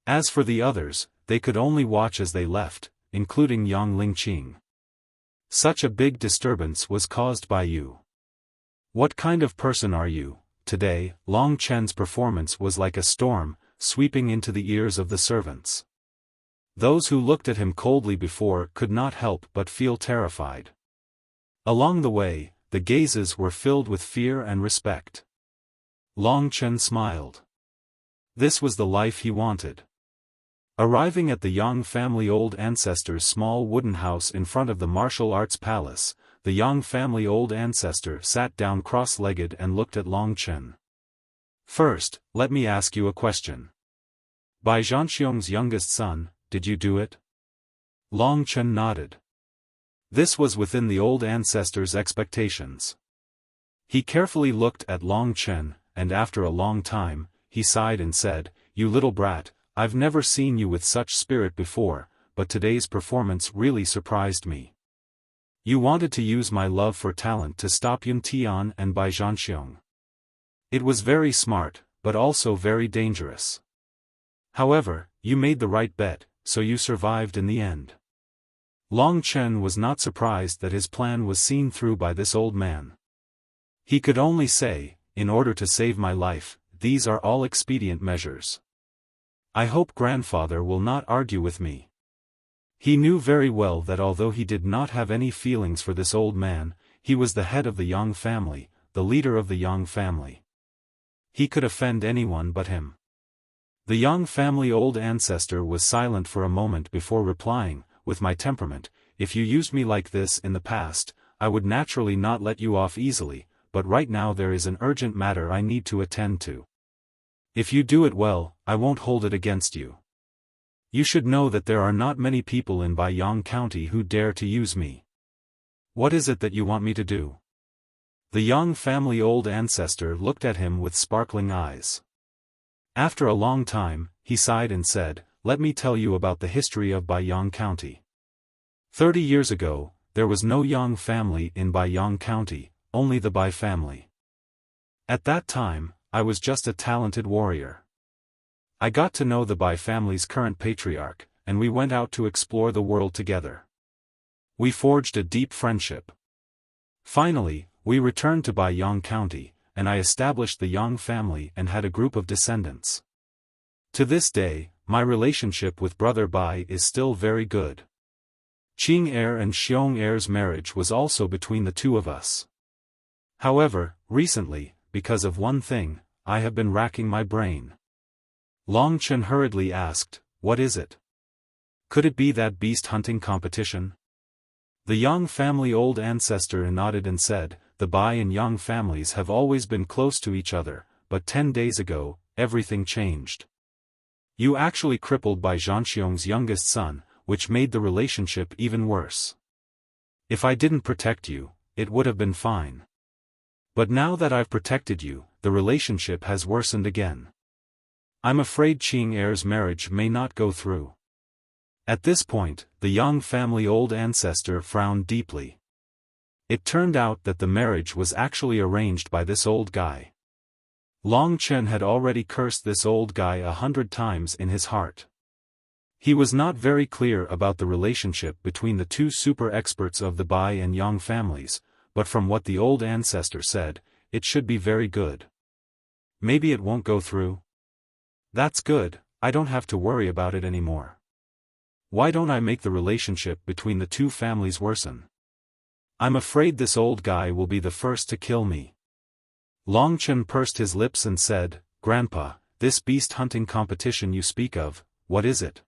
As for the others, they could only watch as they left, including Yang Lingqing. Such a big disturbance was caused by you. What kind of person are you? Today, Long Chen's performance was like a storm, sweeping into the ears of the servants. Those who looked at him coldly before could not help but feel terrified. Along the way, the gazes were filled with fear and respect. Long Chen smiled. This was the life he wanted. Arriving at the Yang family old ancestor's small wooden house in front of the martial arts palace, the Yang family old ancestor sat down cross-legged and looked at Long Chen. First, let me ask you a question. Bai Zhanxiong's youngest son, did you do it? Long Chen nodded. This was within the old ancestor's expectations. He carefully looked at Long Chen, and after a long time, he sighed and said, "You little brat, I've never seen you with such spirit before, but today's performance really surprised me. You wanted to use my love for talent to stop Yun Tian and Bai Zhanxiong. It was very smart, but also very dangerous. However, you made the right bet, so you survived in the end." Long Chen was not surprised that his plan was seen through by this old man. He could only say, "In order to save my life, these are all expedient measures. I hope grandfather will not argue with me." He knew very well that although he did not have any feelings for this old man, he was the head of the Yang family, the leader of the Yang family. He could offend anyone but him. The Yang family old ancestor was silent for a moment before replying, "With my temperament, if you used me like this in the past, I would naturally not let you off easily, but right now there is an urgent matter I need to attend to. If you do it well, I won't hold it against you. You should know that there are not many people in Baiyang County who dare to use me. What is it that you want me to do?" The Yang family old ancestor looked at him with sparkling eyes. After a long time, he sighed and said, "Let me tell you about the history of Baiyang County. 30 years ago, there was no Yang family in Baiyang County, only the Bai family. At that time, I was just a talented warrior. I got to know the Bai family's current patriarch, and we went out to explore the world together. We forged a deep friendship. Finally, we returned to Baiyang County, and I established the Yang family and had a group of descendants. To this day, my relationship with Brother Bai is still very good. Qing heir and Xiong heir's marriage was also between the two of us. However, recently, because of one thing, I have been racking my brain." Long Chen hurriedly asked, "What is it? Could it be that beast hunting competition?" The Yang family old ancestor nodded and said, "The Bai and Yang families have always been close to each other, but 10 days ago, everything changed. You actually crippled Bai Zhanxiong's youngest son, which made the relationship even worse. If I didn't protect you, it would have been fine. But now that I've protected you, the relationship has worsened again. I'm afraid Qing heir's marriage may not go through." At this point, the Yang family old ancestor frowned deeply. It turned out that the marriage was actually arranged by this old guy. Long Chen had already cursed this old guy 100 times in his heart. He was not very clear about the relationship between the two super experts of the Bai and Yang families, but from what the old ancestor said, it should be very good. Maybe it won't go through? That's good, I don't have to worry about it anymore. Why don't I make the relationship between the two families worsen? I'm afraid this old guy will be the first to kill me. Long Chen pursed his lips and said, "Grandpa, this beast hunting competition you speak of, what is it?"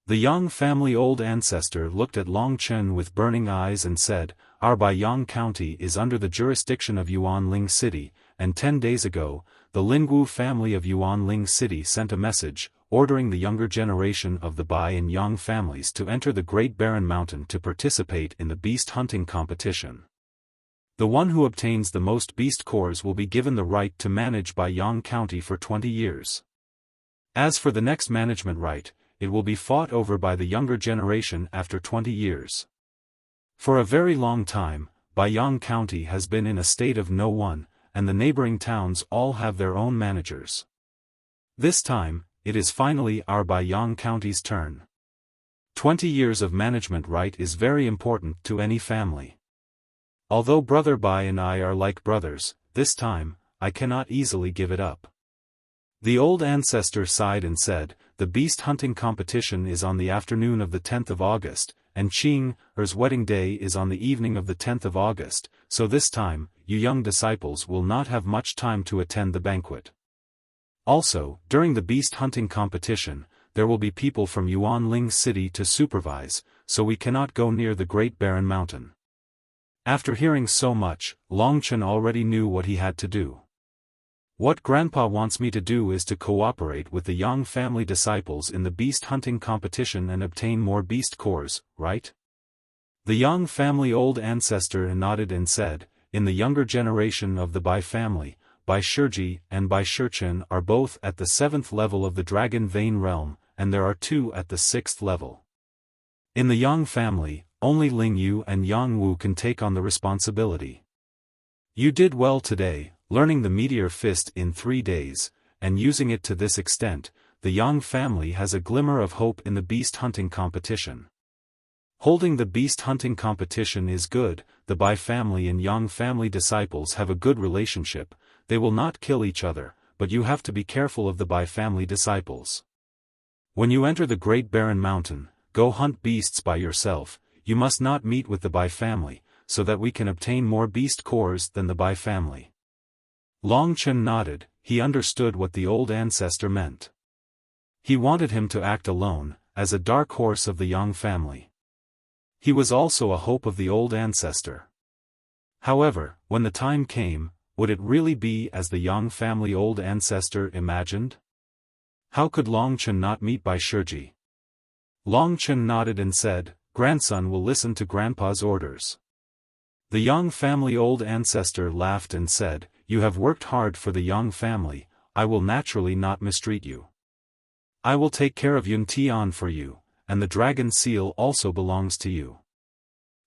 The Yang family old ancestor looked at Long Chen with burning eyes and said, "Our Baiyang County is under the jurisdiction of Yuanling City, and 10 days ago, the Lingwu family of Yuanling City sent a message, ordering the younger generation of the Bai and Yang families to enter the Great Barren Mountain to participate in the beast hunting competition. The one who obtains the most beast cores will be given the right to manage Baiyang County for 20 years. As for the next management right, it will be fought over by the younger generation after 20 years. For a very long time, Baiyang County has been in a state of no one, and the neighboring towns all have their own managers. This time, it is finally our Baiyang County's turn. 20 years of management right is very important to any family. Although Brother Bai and I are like brothers, this time, I cannot easily give it up." The old ancestor sighed and said, the beast hunting competition is on the afternoon of the 10th of August, and Qing-er's wedding day is on the evening of the 10th of August, so this time, you young disciples will not have much time to attend the banquet. Also, during the beast hunting competition, there will be people from Yuanling City to supervise, so we cannot go near the Great Barren Mountain. After hearing so much, Longchen already knew what he had to do. What Grandpa wants me to do is to cooperate with the Yang family disciples in the beast hunting competition and obtain more beast cores, right? The Yang family old ancestor nodded and said, in the younger generation of the Bai family, Bai Shiji and Bai Shichen are both at the 7th level of the Dragon Vein realm, and there are 2 at the 6th level. In the Yang family, only Ling Yu and Yang Wu can take on the responsibility. You did well today, learning the meteor fist in 3 days, and using it to this extent. The Yang family has a glimmer of hope in the beast hunting competition. Holding the beast hunting competition is good. The Bai family and Yang family disciples have a good relationship. They will not kill each other, but you have to be careful of the Bai family disciples. When you enter the Great Barren Mountain, go hunt beasts by yourself. You must not meet with the Bai family, so that we can obtain more beast cores than the Bai family. Longchen nodded. He understood what the old ancestor meant. He wanted him to act alone, as a dark horse of the Yang family. He was also a hope of the old ancestor. However, when the time came, would it really be as the Yang family old ancestor imagined? How could Longchen not meet Bai Shiji? Longchen nodded and said, "Grandson will listen to Grandpa's orders." The Yang family old ancestor laughed and said, "You have worked hard for the Yang family, I will naturally not mistreat you. I will take care of Yun Tian for you, and the dragon seal also belongs to you.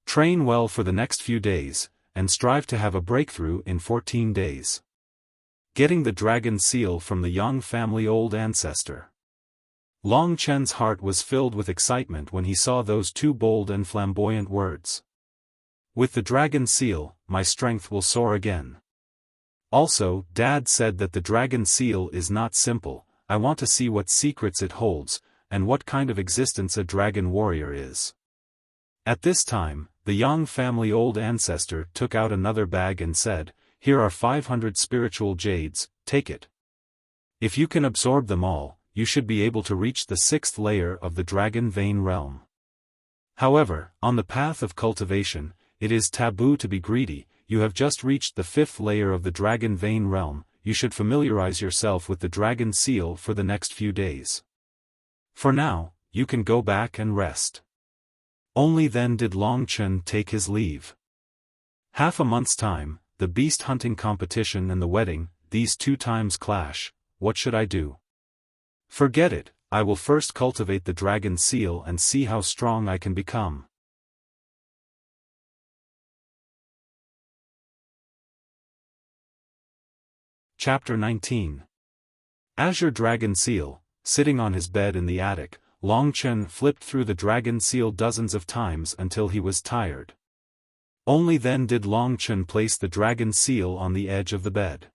Train well for the next few days, and strive to have a breakthrough in 14 days. Getting the dragon seal from the Yang family old ancestor." Long Chen's heart was filled with excitement when he saw those 2 bold and flamboyant words. With the dragon seal, my strength will soar again. Also, Dad said that the dragon seal is not simple. I want to see what secrets it holds, and what kind of existence a dragon warrior is. At this time, the Yang family old ancestor took out another bag and said, "Here are 500 spiritual jades, take it. If you can absorb them all, you should be able to reach the 6th layer of the Dragon Vein realm. However, on the path of cultivation, it is taboo to be greedy. You have just reached the 5th layer of the Dragon Vein realm, you should familiarize yourself with the dragon seal for the next few days. For now, you can go back and rest." Only then did Longchen take his leave. Half a month's time, the beast hunting competition and the wedding, these 2 times clash. What should I do? Forget it, I will first cultivate the dragon seal and see how strong I can become. Chapter 19. Azure Dragon Seal. Sitting on his bed in the attic, Longchen flipped through the dragon seal dozens of times until he was tired. Only then did Longchen place the dragon seal on the edge of the bed.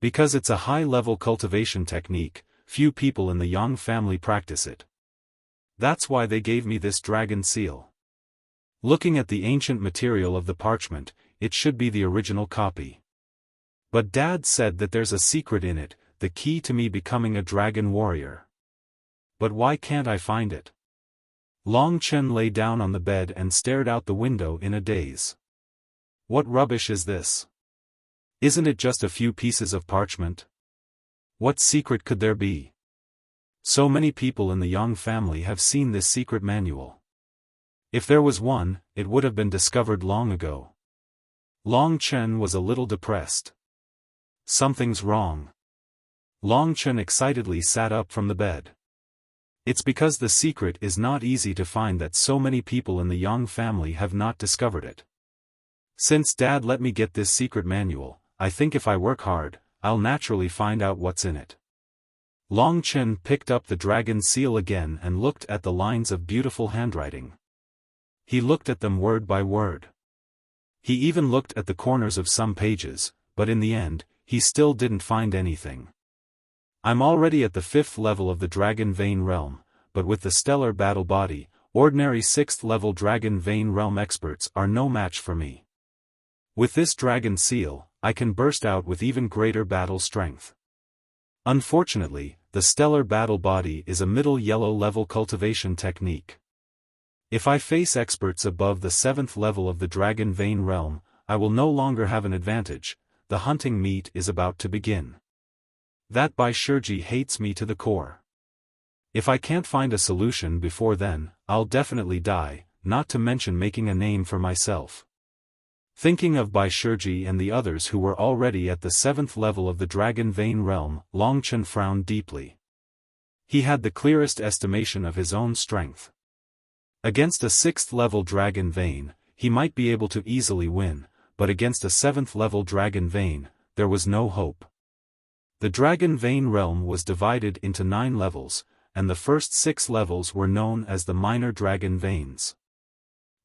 Because it's a high-level cultivation technique, few people in the Yang family practice it. That's why they gave me this dragon seal. Looking at the ancient material of the parchment, it should be the original copy. But Dad said that there's a secret in it, the key to me becoming a dragon warrior. But why can't I find it? Longchen lay down on the bed and stared out the window in a daze. What rubbish is this? Isn't it just a few pieces of parchment? What secret could there be? So many people in the Yang family have seen this secret manual. If there was one, it would have been discovered long ago. Longchen was a little depressed. Something's wrong. Longchen excitedly sat up from the bed. It's because the secret is not easy to find that so many people in the Yang family have not discovered it. Since Dad let me get this secret manual, I think if I work hard, I'll naturally find out what's in it. Longchen picked up the dragon seal again and looked at the lines of beautiful handwriting. He looked at them word by word. He even looked at the corners of some pages, but in the end, he still didn't find anything. I'm already at the 5th level of the Dragon Vein realm, but with the stellar battle body, ordinary 6th level Dragon Vein realm experts are no match for me. With this dragon seal, I can burst out with even greater battle strength. Unfortunately, the stellar battle body is a middle yellow level cultivation technique. If I face experts above the 7th level of the Dragon Vein realm, I will no longer have an advantage. The hunting meet is about to begin. That Bai Shiji hates me to the core. If I can't find a solution before then, I'll definitely die, not to mention making a name for myself. Thinking of Bai Shiji and the others who were already at the 7th level of the Dragon Vein realm, Long Chen frowned deeply. He had the clearest estimation of his own strength. Against a 6th level Dragon Vein, he might be able to easily win, but against a 7th level Dragon Vein, there was no hope. The Dragon Vein realm was divided into 9 levels, and the first 6 levels were known as the minor dragon veins.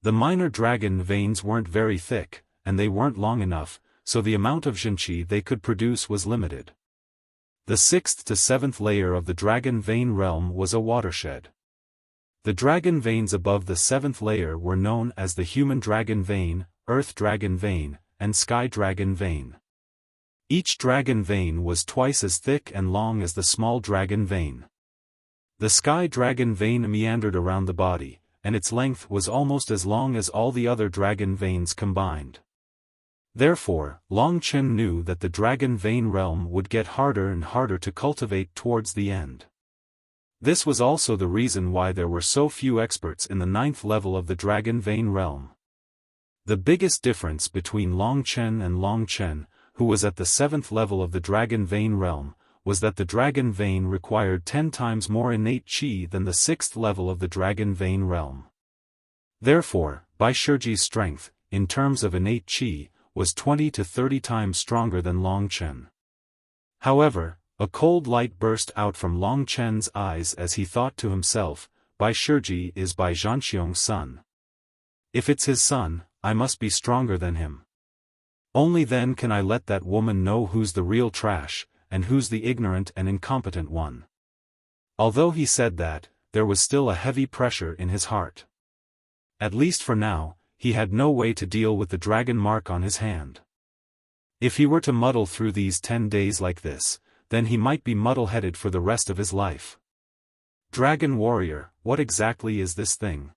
The minor dragon veins weren't very thick, and they weren't long enough, so the amount of Zhenqi they could produce was limited. The 6th to 7th layer of the Dragon Vein realm was a watershed. The dragon veins above the 7th layer were known as the Human Dragon Vein, Earth Dragon Vein, and Sky Dragon Vein. Each dragon vein was twice as thick and long as the small dragon vein. The Sky Dragon Vein meandered around the body, and its length was almost as long as all the other dragon veins combined. Therefore, Long Chen knew that the Dragon Vein realm would get harder and harder to cultivate towards the end. This was also the reason why there were so few experts in the 9th level of the Dragon Vein realm. The biggest difference between Long Chen and Long Chen, who was at the 7th level of the Dragon Vein realm, was that the Dragon Vein required 10 times more innate qi than the 6th level of the Dragon Vein realm. Therefore, Bai Shiji's strength, in terms of innate qi, was 20 to 30 times stronger than Long Chen. However, a cold light burst out from Long Chen's eyes as he thought to himself, Bai Shiji is Bai Zhanxiong's son. If it's his son, I must be stronger than him. Only then can I let that woman know who's the real trash, and who's the ignorant and incompetent one. Although he said that, there was still a heavy pressure in his heart. At least for now, he had no way to deal with the dragon mark on his hand. If he were to muddle through these 10 days like this, then he might be muddle-headed for the rest of his life. Dragon Warrior, what exactly is this thing?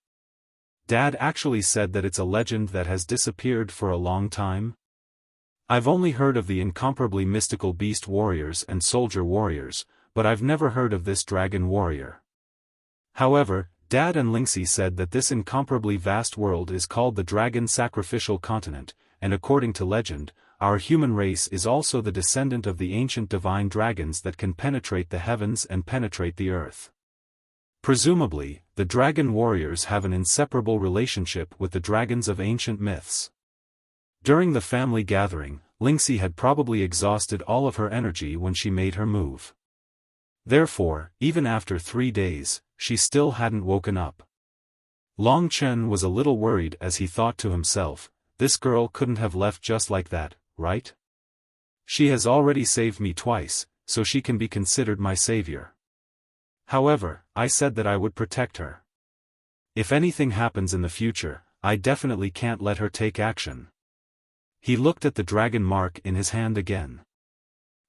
Dad actually said that it's a legend that has disappeared for a long time? I've only heard of the incomparably mystical beast warriors and soldier warriors, but I've never heard of this dragon warrior. However, Dad and Lingxi said that this incomparably vast world is called the Dragon Sacrificial Continent, and according to legend, our human race is also the descendant of the ancient divine dragons that can penetrate the heavens and penetrate the earth. Presumably, the dragon warriors have an inseparable relationship with the dragons of ancient myths. During the family gathering, Lingxi had probably exhausted all of her energy when she made her move. Therefore, even after 3 days, she still hadn't woken up. Long Chen was a little worried as he thought to himself, this girl couldn't have left just like that, right? She has already saved me twice, so she can be considered my savior. However, I said that I would protect her. If anything happens in the future, I definitely can't let her take action. He looked at the dragon mark in his hand again.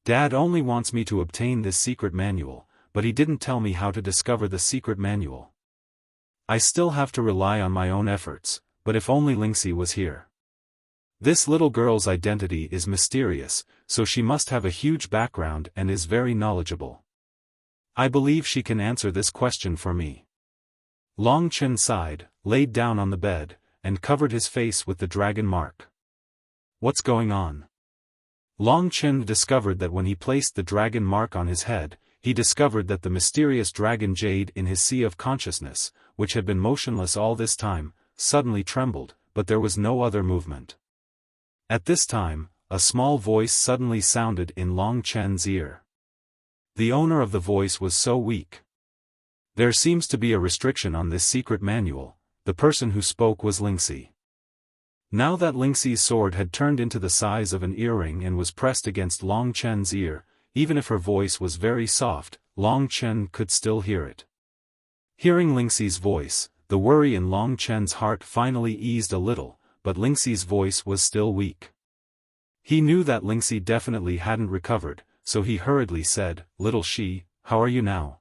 Dad only wants me to obtain this secret manual, but he didn't tell me how to discover the secret manual. I still have to rely on my own efforts, but if only Lingxi was here. This little girl's identity is mysterious, so she must have a huge background and is very knowledgeable. I believe she can answer this question for me. Long Chen sighed, laid down on the bed, and covered his face with the dragon mark. What's going on? Long Chen discovered that when he placed the dragon mark on his head, he discovered that the mysterious dragon jade in his sea of consciousness, which had been motionless all this time, suddenly trembled, but there was no other movement. At this time, a small voice suddenly sounded in Long Chen's ear. The owner of the voice was so weak. There seems to be a restriction on this secret manual. The person who spoke was Lingxi. Now that Lingxi's sword had turned into the size of an earring and was pressed against Long Chen's ear, even if her voice was very soft, Long Chen could still hear it. Hearing Lingxi's voice, the worry in Long Chen's heart finally eased a little, but Lingxi's voice was still weak. He knew that Lingxi definitely hadn't recovered, so he hurriedly said, "Little Shi, how are you now?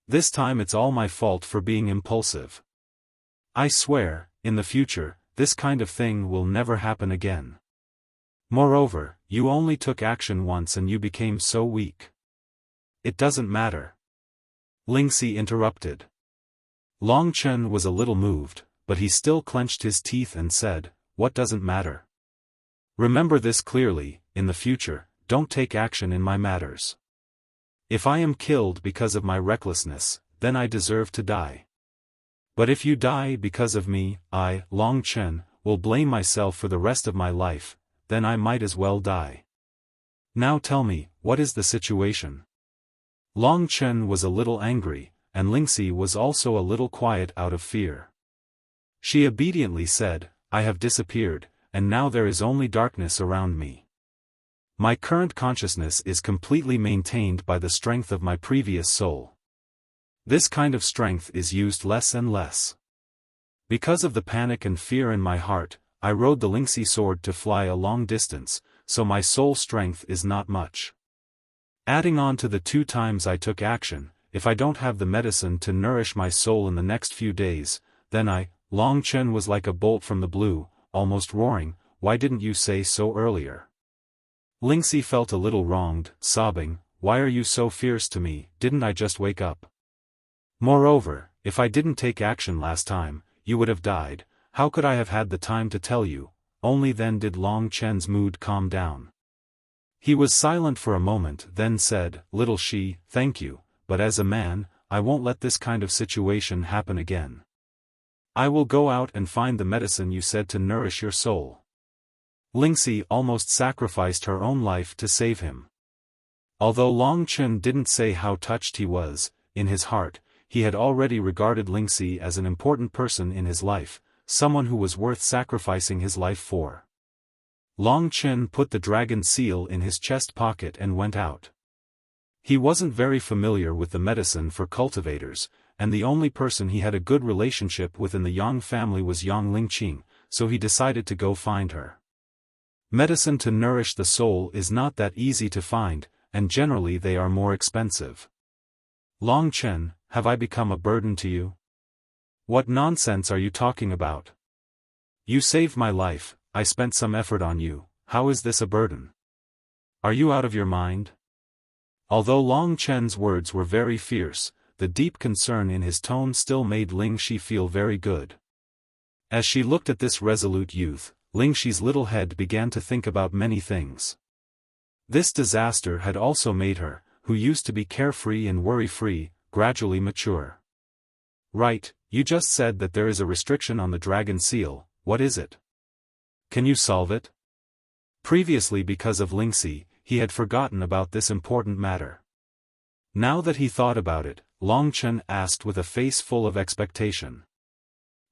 This time it's all my fault for being impulsive. I swear, in the future, this kind of thing will never happen again. Moreover, you only took action once and you became so weak." "It doesn't matter," Lingxi interrupted. Long Chen was a little moved, but he still clenched his teeth and said, "What doesn't matter? Remember this clearly, in the future, don't take action in my matters. If I am killed because of my recklessness, then I deserve to die. But if you die because of me, I, Long Chen, will blame myself for the rest of my life, then I might as well die. Now tell me, what is the situation?" Long Chen was a little angry, and Lingxi was also a little quiet out of fear. She obediently said, "I have disappeared, and now there is only darkness around me. My current consciousness is completely maintained by the strength of my previous soul. This kind of strength is used less and less. Because of the panic and fear in my heart, I rode the Lingxi sword to fly a long distance, so my soul strength is not much. Adding on to the 2 times I took action, if I don't have the medicine to nourish my soul in the next few days, then I," Long Chen was like a bolt from the blue, almost roaring, "Why didn't you say so earlier?" Lingxi felt a little wronged, sobbing, "Why are you so fierce to me? Didn't I just wake up? Moreover, if I didn't take action last time, you would have died. How could I have had the time to tell you?" Only then did Long Chen's mood calm down. He was silent for a moment, then said, "Little Shi, thank you, but as a man, I won't let this kind of situation happen again. I will go out and find the medicine you said to nourish your soul." Lingxi almost sacrificed her own life to save him. Although Long Chen didn't say how touched he was, in his heart, he had already regarded Lingxi as an important person in his life, someone who was worth sacrificing his life for. Long Chen put the dragon seal in his chest pocket and went out. He wasn't very familiar with the medicine for cultivators, and the only person he had a good relationship with in the Yang family was Yang Lingqing, so he decided to go find her. Medicine to nourish the soul is not that easy to find, and generally they are more expensive. "Long Chen, have I become a burden to you? What nonsense are you talking about? You saved my life, I spent some effort on you, how is this a burden? Are you out of your mind?" Although Long Chen's words were very fierce, the deep concern in his tone still made Lingxi feel very good. As she looked at this resolute youth, Lingxi's little head began to think about many things. This disaster had also made her, who used to be carefree and worry-free, gradually mature. "Right, you just said that there is a restriction on the dragon seal, what is it? Can you solve it?" Previously, because of Lingxi, he had forgotten about this important matter. Now that he thought about it, Long Chen asked with a face full of expectation.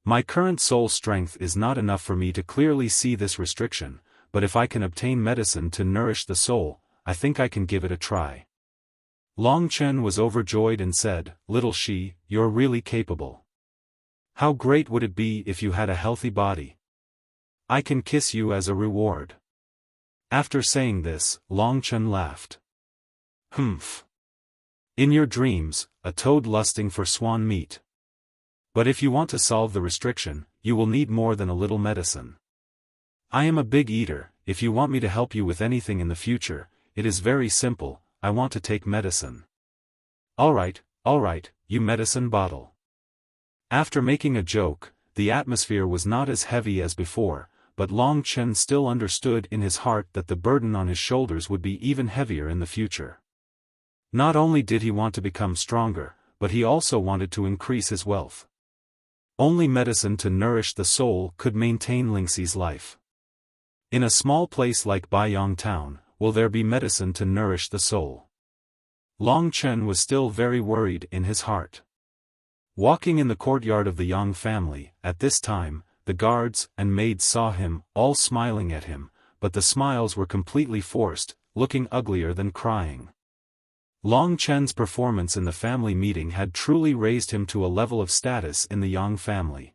"My current soul strength is not enough for me to clearly see this restriction, but if I can obtain medicine to nourish the soul, I think I can give it a try." Long Chen was overjoyed and said, "Little Shi, you're really capable. How great would it be if you had a healthy body? I can kiss you as a reward." After saying this, Long Chen laughed. "Humph. In your dreams, a toad lusting for swan meat. But if you want to solve the restriction, you will need more than a little medicine. I am a big eater, if you want me to help you with anything in the future, it is very simple, I want to take medicine." Alright, you medicine bottle." After making a joke, the atmosphere was not as heavy as before, but Long Chen still understood in his heart that the burden on his shoulders would be even heavier in the future. Not only did he want to become stronger, but he also wanted to increase his wealth. Only medicine to nourish the soul could maintain Lingxi's life. In a small place like Baiyang town, will there be medicine to nourish the soul? Long Chen was still very worried in his heart. Walking in the courtyard of the Yang family, at this time, the guards and maids saw him, all smiling at him, but the smiles were completely forced, looking uglier than crying. Long Chen's performance in the family meeting had truly raised him to a level of status in the Yang family.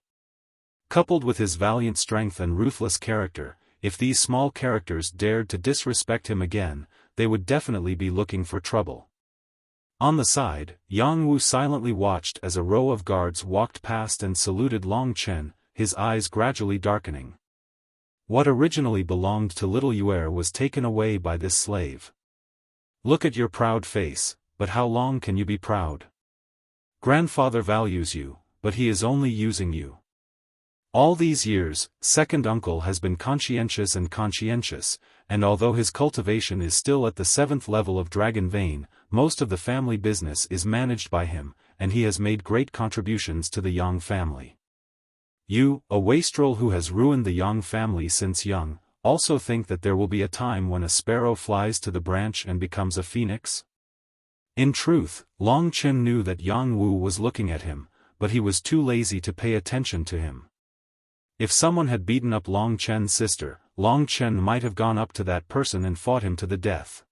Coupled with his valiant strength and ruthless character, if these small characters dared to disrespect him again, they would definitely be looking for trouble. On the side, Yang Wu silently watched as a row of guards walked past and saluted Long Chen, his eyes gradually darkening. What originally belonged to little Yue was taken away by this slave. Look at your proud face, but how long can you be proud? Grandfather values you, but he is only using you. All these years, second uncle has been conscientious, and although his cultivation is still at the 7th level of Dragon Vein, most of the family business is managed by him, and he has made great contributions to the Yang family. You, a wastrel who has ruined the Yang family since young, also think that there will be a time when a sparrow flies to the branch and becomes a phoenix? In truth, Long Chen knew that Yang Wu was looking at him, but he was too lazy to pay attention to him. If someone had beaten up Long Chen's sister, Long Chen might have gone up to that person and fought him to the death.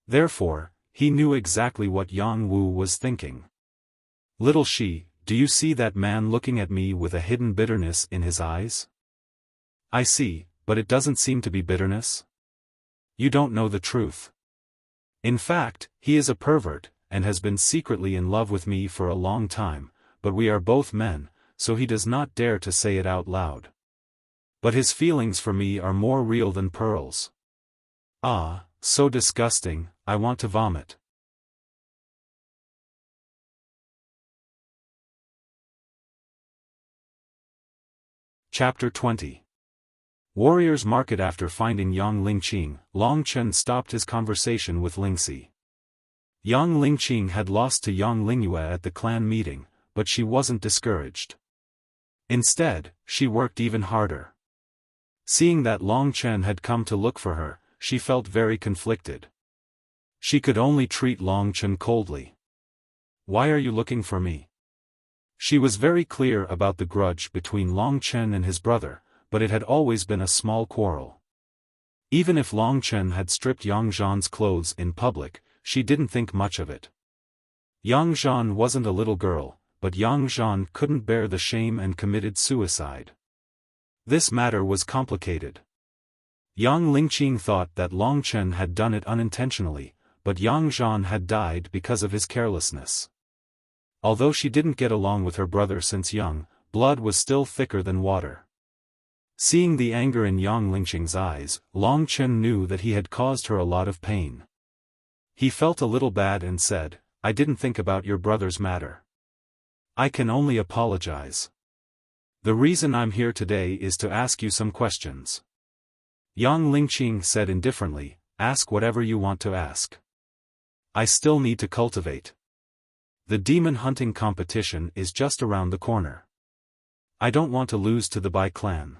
Therefore, he knew exactly what Yang Wu was thinking. Little she, do you see that man looking at me with a hidden bitterness in his eyes? I see, but it doesn't seem to be bitterness. You don't know the truth. In fact, he is a pervert, and has been secretly in love with me for a long time, but we are both men, so he does not dare to say it out loud. But his feelings for me are more real than pearls. Ah, so disgusting, I want to vomit. Chapter 20. Warriors Market. After finding Yang Lingqing, Long Chen stopped his conversation with Lingxi. Yang Lingqing had lost to Yang Lingyue at the clan meeting, but she wasn't discouraged. Instead, she worked even harder. Seeing that Long Chen had come to look for her, she felt very conflicted. She could only treat Long Chen coldly. Why are you looking for me? She was very clear about the grudge between Long Chen and his brother, but it had always been a small quarrel. Even if Long Chen had stripped Yang Zhan's clothes in public, she didn't think much of it. Yang Zhan wasn't a little girl, but Yang Zhan couldn't bear the shame and committed suicide. This matter was complicated. Yang Lingqing thought that Long Chen had done it unintentionally, but Yang Zhan had died because of his carelessness. Although she didn't get along with her brother since young, blood was still thicker than water. Seeing the anger in Yang Lingqing's eyes, Long Chen knew that he had caused her a lot of pain. He felt a little bad and said, I didn't think about your brother's matter. I can only apologize. The reason I'm here today is to ask you some questions. Yang Lingqing said indifferently, ask whatever you want to ask. I still need to cultivate. The demon hunting competition is just around the corner. I don't want to lose to the Bai clan.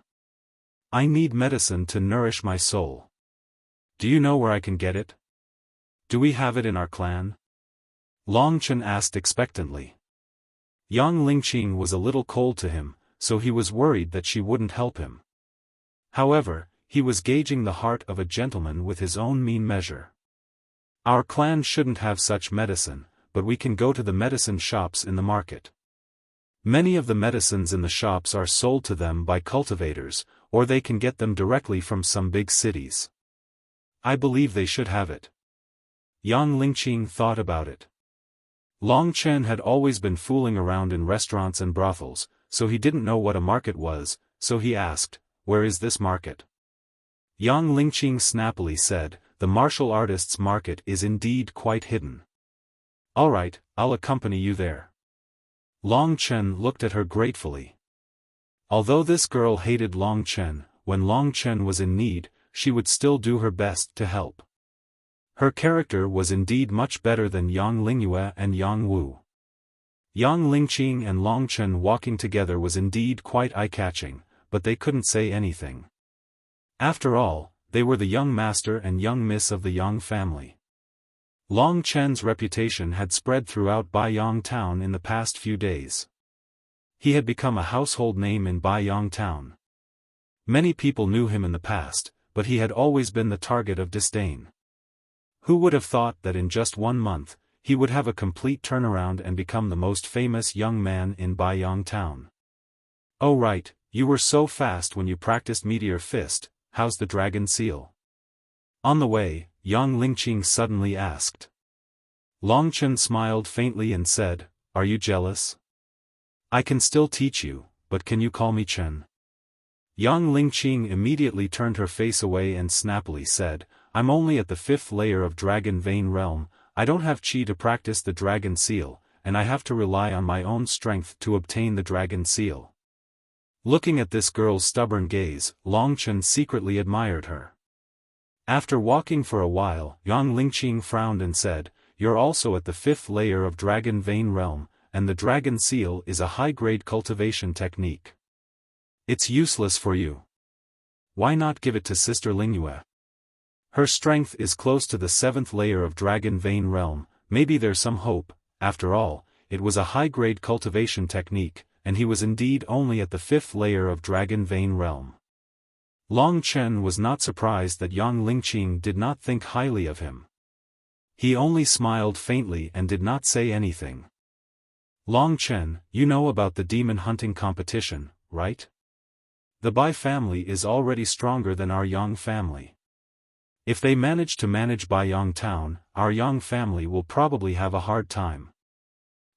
I need medicine to nourish my soul. Do you know where I can get it? Do we have it in our clan? Long Chen asked expectantly. Yang Lingqing was a little cold to him, so he was worried that she wouldn't help him. However, he was gauging the heart of a gentleman with his own mean measure. Our clan shouldn't have such medicine, but we can go to the medicine shops in the market. Many of the medicines in the shops are sold to them by cultivators, or they can get them directly from some big cities. I believe they should have it. Yang Lingqing thought about it. Long Chen had always been fooling around in restaurants and brothels, so he didn't know what a market was, so he asked, where is this market? Yang Lingqing snappily said, the martial artists' market is indeed quite hidden. Alright, I'll accompany you there. Long Chen looked at her gratefully. Although this girl hated Long Chen, when Long Chen was in need, she would still do her best to help. Her character was indeed much better than Yang Lingyue and Yang Wu. Yang Lingqing and Long Chen walking together was indeed quite eye-catching, but they couldn't say anything. After all, they were the young master and young miss of the Yang family. Long Chen's reputation had spread throughout Baiyang town in the past few days. He had become a household name in Baiyang town. Many people knew him in the past, but he had always been the target of disdain. Who would have thought that in just 1 month, he would have a complete turnaround and become the most famous young man in Baiyang town? Oh right, you were so fast when you practiced Meteor Fist. How's the dragon seal? On the way, Yang Lingqing suddenly asked. Long Chen smiled faintly and said, "Are you jealous? I can still teach you, but can you call me Chen?" Yang Lingqing immediately turned her face away and snappily said, "I'm only at the 5th layer of Dragon Vein Realm, I don't have qi to practice the Dragon Seal, and I have to rely on my own strength to obtain the Dragon Seal." Looking at this girl's stubborn gaze, Long Chen secretly admired her. After walking for a while, Yang Lingqing frowned and said, "You're also at the 5th layer of Dragon Vein Realm, and the Dragon Seal is a high-grade cultivation technique. It's useless for you. Why not give it to Sister Lingyue? Her strength is close to the 7th layer of Dragon Vein Realm, maybe there's some hope." After all, it was a high-grade cultivation technique, and he was indeed only at the 5th layer of Dragon Vein Realm. Long Chen was not surprised that Yang Lingqing did not think highly of him. He only smiled faintly and did not say anything. "Long Chen, you know about the demon hunting competition, right? The Bai family is already stronger than our Yang family. If they manage to manage Baiyang town, our Yang family will probably have a hard time.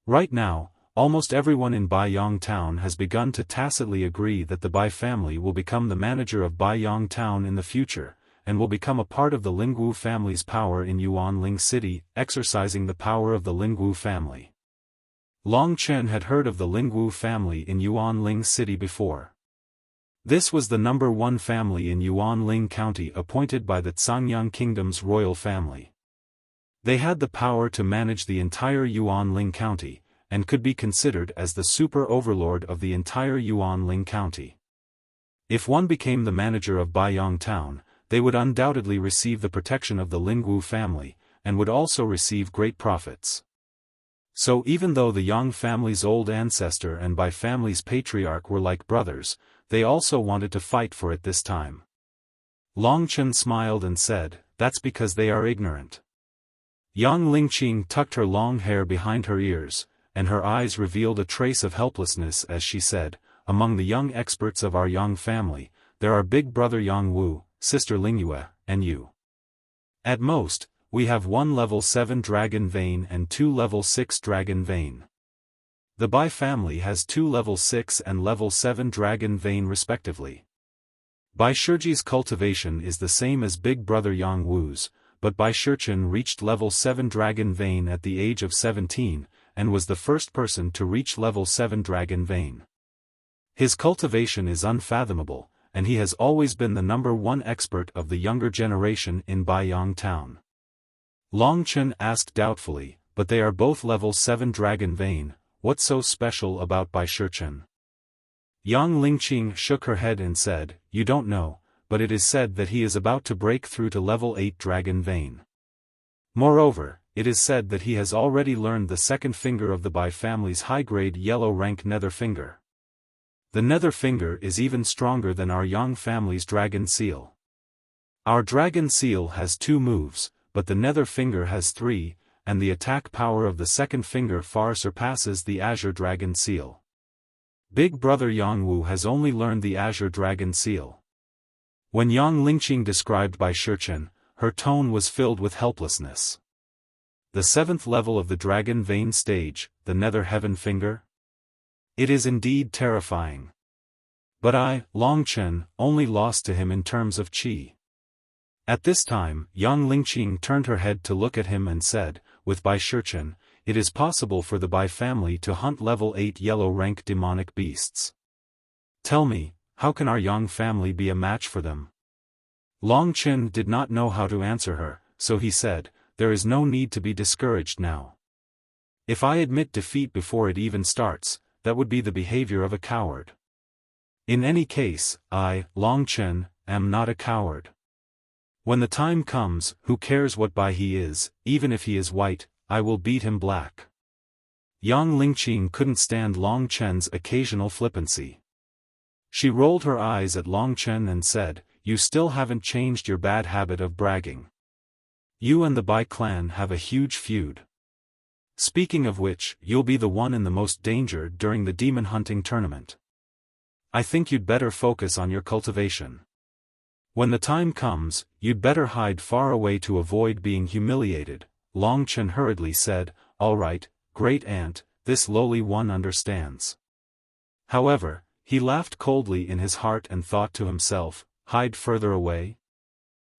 Right now, almost everyone in Baiyang town has begun to tacitly agree that the Bai family will become the manager of Baiyang town in the future, and will become a part of the Lingwu family's power in Yuanling City, exercising the power of the Lingwu family." Long Chen had heard of the Lingwu family in Yuanling City before. This was the number 1 family in Yuanling County appointed by the Cangyang Kingdom's royal family. They had the power to manage the entire Yuanling County, and could be considered as the super overlord of the entire Yuanling County. If one became the manager of Baiyang town, they would undoubtedly receive the protection of the Lingwu family, and would also receive great profits. So even though the Yang family's old ancestor and Bai family's patriarch were like brothers, they also wanted to fight for it this time. Long Chen smiled and said, "That's because they are ignorant." Yang Lingqing tucked her long hair behind her ears, and her eyes revealed a trace of helplessness as she said, "Among the young experts of our Yang family, there are big brother Yang Wu, sister Lingyue, and you. At most, we have 1 level 7 Dragon Vein and 2 level 6 Dragon Vein. The Bai family has 2 level 6 and level 7 Dragon Vein respectively. Bai Shiji's cultivation is the same as big brother Yang Wu's, but Bai Shichen reached level 7 Dragon Vein at the age of 17, and was the first person to reach level 7 Dragon Vein. His cultivation is unfathomable, and he has always been the number 1 expert of the younger generation in Baiyang town." Long Chen asked doubtfully, "But they are both level 7 Dragon Vein, what's so special about Bai Shichen?" Yang Lingqing shook her head and said, "You don't know, but it is said that he is about to break through to level 8 Dragon Vein. Moreover, it is said that he has already learned the 2nd finger of the Bai family's high-grade yellow rank nether finger. The nether finger is even stronger than our Yang family's Dragon Seal. Our Dragon Seal has 2 moves, but the nether finger has 3, and the attack power of the 2nd finger far surpasses the Azure Dragon Seal. Big brother Yang Wu has only learned the Azure Dragon Seal." When Yang Lingqing described Bai Shichen, her tone was filled with helplessness. The 7th level of the Dragon Vein stage, the Nether Heaven Finger? It is indeed terrifying. But I, Long Chen, only lost to him in terms of qi. At this time, Yang Lingqing turned her head to look at him and said, "With Bai Shichen, it is possible for the Bai family to hunt level 8 yellow rank demonic beasts. Tell me, how can our Yang family be a match for them?" Long Chen did not know how to answer her, so he said, "There is no need to be discouraged now. If I admit defeat before it even starts, that would be the behavior of a coward. In any case, I, Long Chen, am not a coward. When the time comes, who cares what Bai he is, even if he is white, I will beat him black." Yang Lingqing couldn't stand Long Chen's occasional flippancy. She rolled her eyes at Long Chen and said, "You still haven't changed your bad habit of bragging. You and the Bai clan have a huge feud. Speaking of which, you'll be the one in the most danger during the demon hunting tournament. I think you'd better focus on your cultivation. When the time comes, you'd better hide far away to avoid being humiliated, Long Chen hurriedly said. All right, great aunt, this lowly one understands. However, he laughed coldly in his heart and thought to himself, hide further away?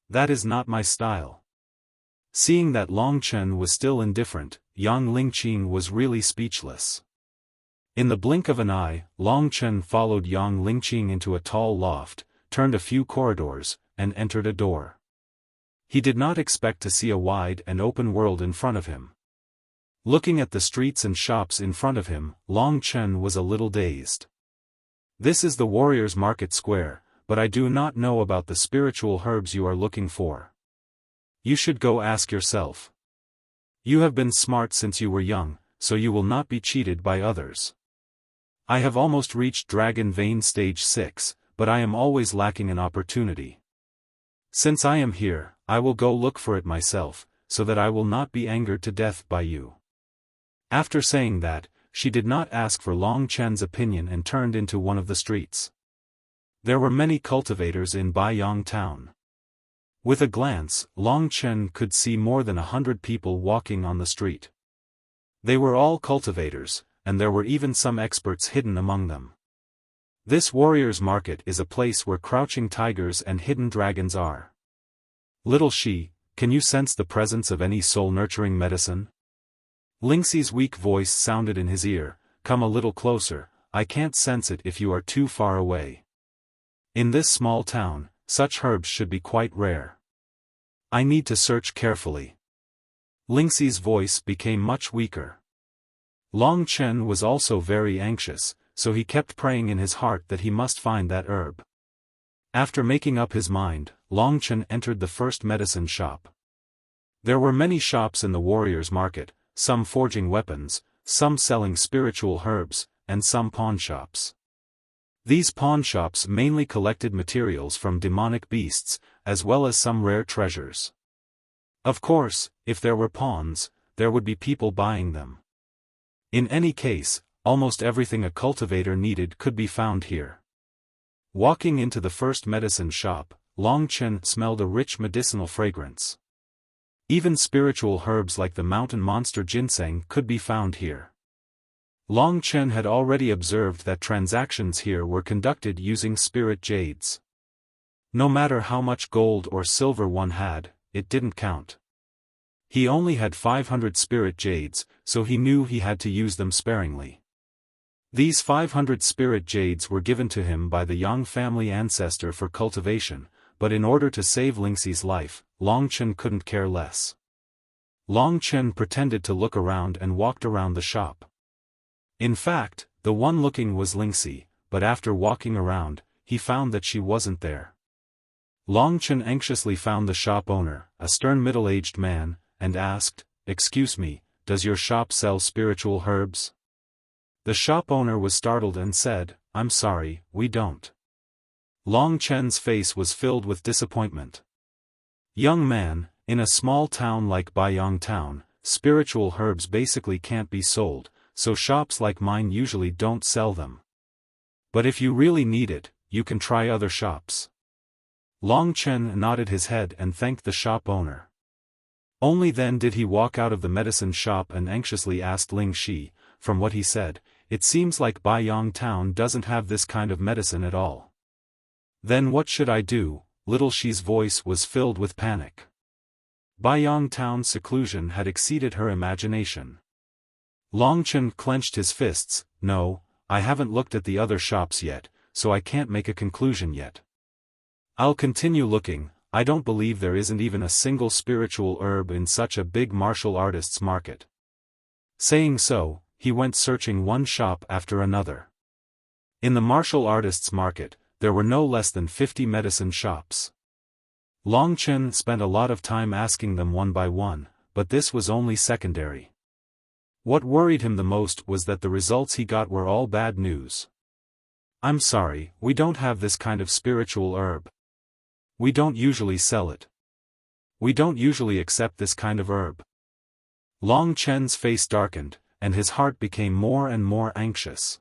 That is not my style. Seeing that Long Chen was still indifferent, Yang Lingqing was really speechless. In the blink of an eye, Long Chen followed Yang Lingqing into a tall loft, turned a few corridors, and entered a door. He did not expect to see a wide and open world in front of him. Looking at the streets and shops in front of him, Long Chen was a little dazed. This is the warrior's market square, but I do not know about the spiritual herbs you are looking for. You should go ask yourself. You have been smart since you were young, so you will not be cheated by others. I have almost reached Dragon Vein Stage 6, but I am always lacking an opportunity. Since I am here, I will go look for it myself, so that I will not be angered to death by you. After saying that, she did not ask for Long Chen's opinion and turned into one of the streets. There were many cultivators in Baiyang town. With a glance, Long Chen could see more than 100 people walking on the street. They were all cultivators, and there were even some experts hidden among them. This warrior's market is a place where crouching tigers and hidden dragons are. Little Shi, can you sense the presence of any soul-nurturing medicine? Lingxi's weak voice sounded in his ear. Come a little closer, I can't sense it if you are too far away. In this small town, such herbs should be quite rare. I need to search carefully. Lingxi's voice became much weaker. Long Chen was also very anxious, so he kept praying in his heart that he must find that herb. After making up his mind, Long Chen entered the first medicine shop. There were many shops in the warrior's market, some forging weapons, some selling spiritual herbs, and some pawn shops. These pawn shops mainly collected materials from demonic beasts, as well as some rare treasures. Of course, if there were pawns, there would be people buying them. In any case, almost everything a cultivator needed could be found here. Walking into the first medicine shop, Long Chen smelled a rich medicinal fragrance. Even spiritual herbs like the mountain monster ginseng could be found here. Long Chen had already observed that transactions here were conducted using spirit jades. No matter how much gold or silver one had, it didn't count. He only had 500 spirit jades, so he knew he had to use them sparingly. These 500 spirit jades were given to him by the Yang family ancestor for cultivation, but in order to save Lingxi's life, Long Chen couldn't care less. Long Chen pretended to look around and walked around the shop. In fact, the one looking was Lingxi, but after walking around, he found that she wasn't there. Long Chen anxiously found the shop owner, a stern middle-aged man, and asked, "Excuse me, does your shop sell spiritual herbs?" The shop owner was startled and said, "I'm sorry, we don't." Long Chen's face was filled with disappointment. "Young man, in a small town like Baiyang town, spiritual herbs basically can't be sold, so shops like mine usually don't sell them. But if you really need it, you can try other shops." Long Chen nodded his head and thanked the shop owner. Only then did he walk out of the medicine shop and anxiously asked Ling Shi, "From what he said, it seems like Baiyang town doesn't have this kind of medicine at all. Then what should I do?" Little Shi's voice was filled with panic. Baiyang town's seclusion had exceeded her imagination. Long Chen clenched his fists. "No, I haven't looked at the other shops yet, so I can't make a conclusion yet. I'll continue looking. I don't believe there isn't even a single spiritual herb in such a big martial artist's market." Saying so, he went searching one shop after another. In the martial artist's market, there were no less than 50 medicine shops. Long Chen spent a lot of time asking them one by one, but this was only secondary. What worried him the most was that the results he got were all bad news. "I'm sorry, we don't have this kind of spiritual herb. We don't usually sell it. We don't usually accept this kind of herb. Long Chen's face darkened, and his heart became more and more anxious.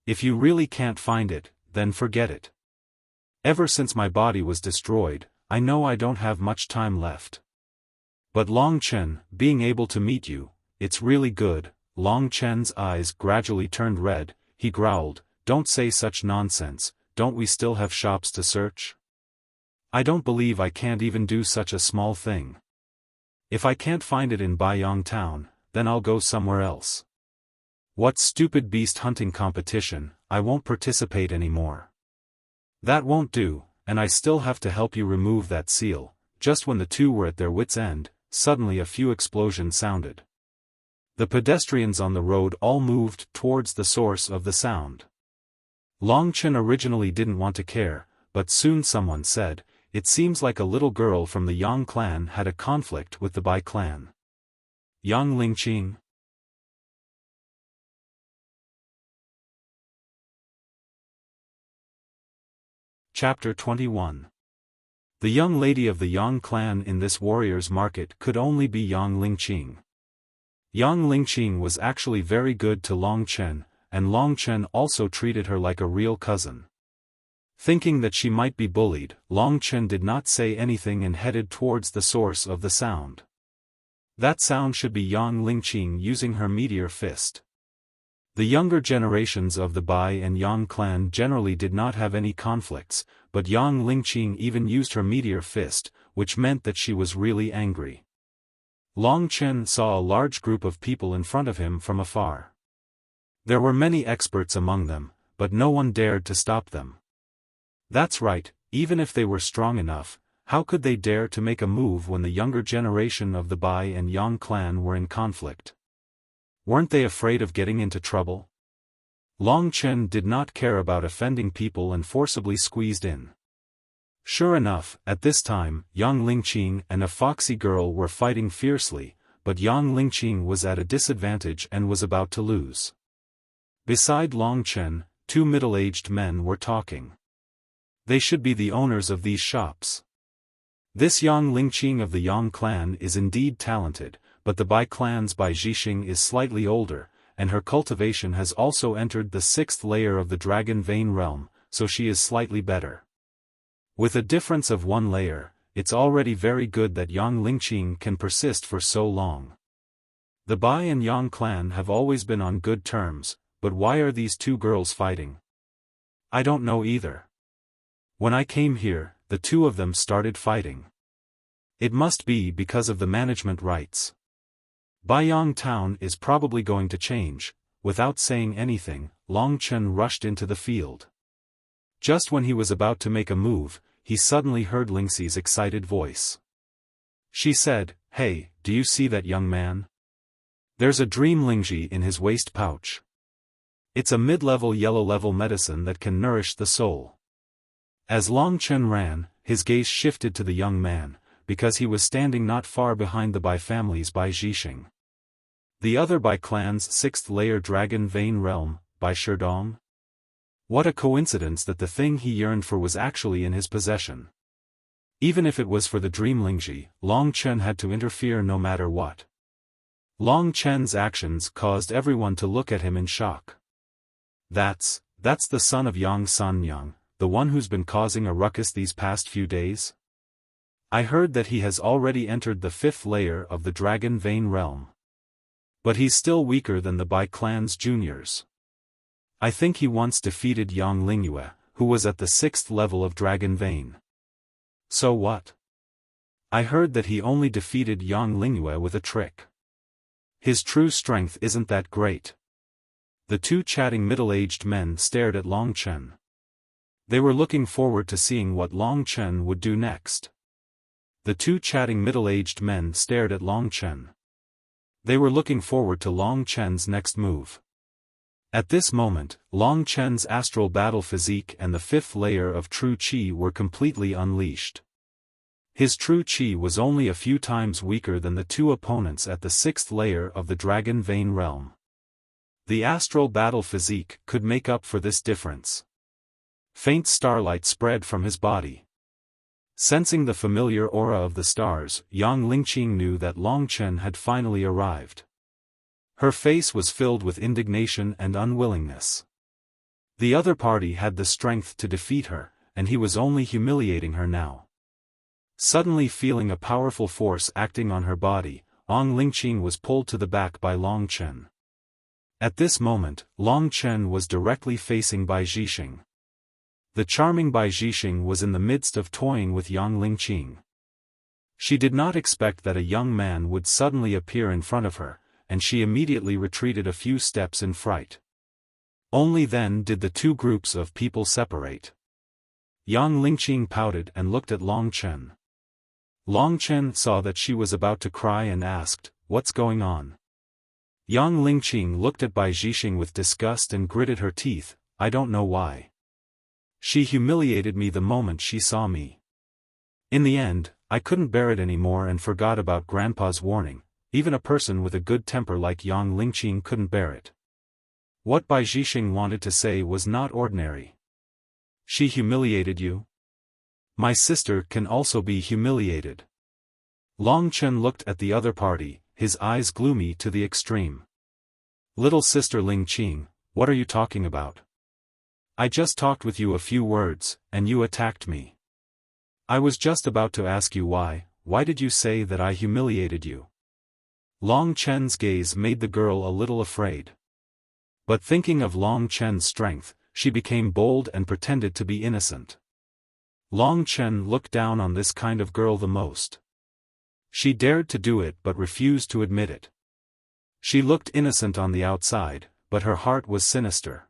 If you really can't find it, then forget it. Ever since my body was destroyed, I know I don't have much time left. But Long Chen, being able to meet you, it's really good. Long Chen's eyes gradually turned red. He growled, "Don't say such nonsense, don't we still have shops to search? I don't believe I can't even do such a small thing. If I can't find it in Baiyang town, then I'll go somewhere else. What stupid beast hunting competition, I won't participate anymore." "That won't do, and I still have to help you remove that seal." Just when the two were at their wits' end, suddenly a few explosions sounded. The pedestrians on the road all moved towards the source of the sound. Long Chen originally didn't want to care, but soon someone said, "It seems like a little girl from the Yang clan had a conflict with the Bai clan." Yang Lingqing. Chapter 21. The young lady of the Yang clan in this warrior's market could only be Yang Lingqing. Yang Lingqing was actually very good to Long Chen, and Long Chen also treated her like a real cousin. Thinking that she might be bullied, Long Chen did not say anything and headed towards the source of the sound. That sound should be Yang Lingqing using her meteor fist. The younger generations of the Bai and Yang clan generally did not have any conflicts, but Yang Lingqing even used her meteor fist, which meant that she was really angry. Long Chen saw a large group of people in front of him from afar. There were many experts among them, but no one dared to stop them. That's right, even if they were strong enough, how could they dare to make a move when the younger generation of the Bai and Yang clan were in conflict? Weren't they afraid of getting into trouble? Long Chen did not care about offending people and forcibly squeezed in. Sure enough, at this time, Yang Lingqing and a foxy girl were fighting fiercely, but Yang Lingqing was at a disadvantage and was about to lose. Beside Long Chen, two middle-aged men were talking. They should be the owners of these shops. This Yang Lingqing of the Yang clan is indeed talented, but the Bai clan's Bai Zhixing is slightly older, and her cultivation has also entered the 6th layer of the Dragon Vein realm, so she is slightly better. With a difference of 1 layer, it's already very good that Yang Lingqing can persist for so long. The Bai and Yang clan have always been on good terms, but why are these two girls fighting? I don't know either. When I came here, the two of them started fighting. It must be because of the management rights. Baiyang town is probably going to change. Without saying anything, Long Chen rushed into the field. Just when he was about to make a move, he suddenly heard Lingxi's excited voice. She said, "Hey, do you see that young man? There's a dream Lingxi in his waist pouch. It's a mid-level yellow-level medicine that can nourish the soul." As Long Chen ran, his gaze shifted to the young man, because he was standing not far behind the Bai family's Bai Zhixing. The other Bai clan's 6th layer Dragon Vein realm, Bai Sherdong? What a coincidence that the thing he yearned for was actually in his possession. Even if it was for the dream Lingxi, Long Chen had to interfere no matter what. Long Chen's actions caused everyone to look at him in shock. That's the son of Yang Sanyang, the one who's been causing a ruckus these past few days? I heard that he has already entered the 5th layer of the Dragon Vein realm. But he's still weaker than the Bai clan's juniors. I think he once defeated Yang Lingyue, who was at the 6th level of Dragon Vein. So what? I heard that he only defeated Yang Lingyue with a trick. His true strength isn't that great. The two chatting middle-aged men stared at Long Chen. They were looking forward to seeing what Long Chen would do next. The two chatting middle-aged men stared at Long Chen. They were looking forward to Long Chen's next move. At this moment, Long Chen's astral battle physique and the 5th layer of true qi were completely unleashed. His true qi was only a few times weaker than the two opponents at the 6th layer of the Dragon Vein realm. The astral battle physique could make up for this difference. Faint starlight spread from his body. Sensing the familiar aura of the stars, Yang Lingqing knew that Long Chen had finally arrived. Her face was filled with indignation and unwillingness. The other party had the strength to defeat her, and he was only humiliating her now. Suddenly feeling a powerful force acting on her body, Yang Lingqing was pulled to the back by Long Chen. At this moment, Long Chen was directly facing Bai Zhixing. The charming Bai Zhixing was in the midst of toying with Yang Lingqing. She did not expect that a young man would suddenly appear in front of her, and she immediately retreated a few steps in fright. Only then did the two groups of people separate. Yang Lingqing pouted and looked at Long Chen. Long Chen saw that she was about to cry and asked, "What's going on?" Yang Lingqing looked at Bai Zhixing with disgust and gritted her teeth, "I don't know why. She humiliated me the moment she saw me. In the end, I couldn't bear it anymore and forgot about Grandpa's warning. Even a person with a good temper like Yang Lingqing couldn't bear it." What Bai Zhixing wanted to say was not ordinary. "She humiliated you? My sister can also be humiliated." Long Chen looked at the other party, his eyes gloomy to the extreme. "Little sister Lingqing, what are you talking about? I just talked with you a few words, and you attacked me. I was just about to ask you why did you say that I humiliated you?" Long Chen's gaze made the girl a little afraid. But thinking of Long Chen's strength, she became bold and pretended to be innocent. Long Chen looked down on this kind of girl the most. She dared to do it but refused to admit it. She looked innocent on the outside, but her heart was sinister.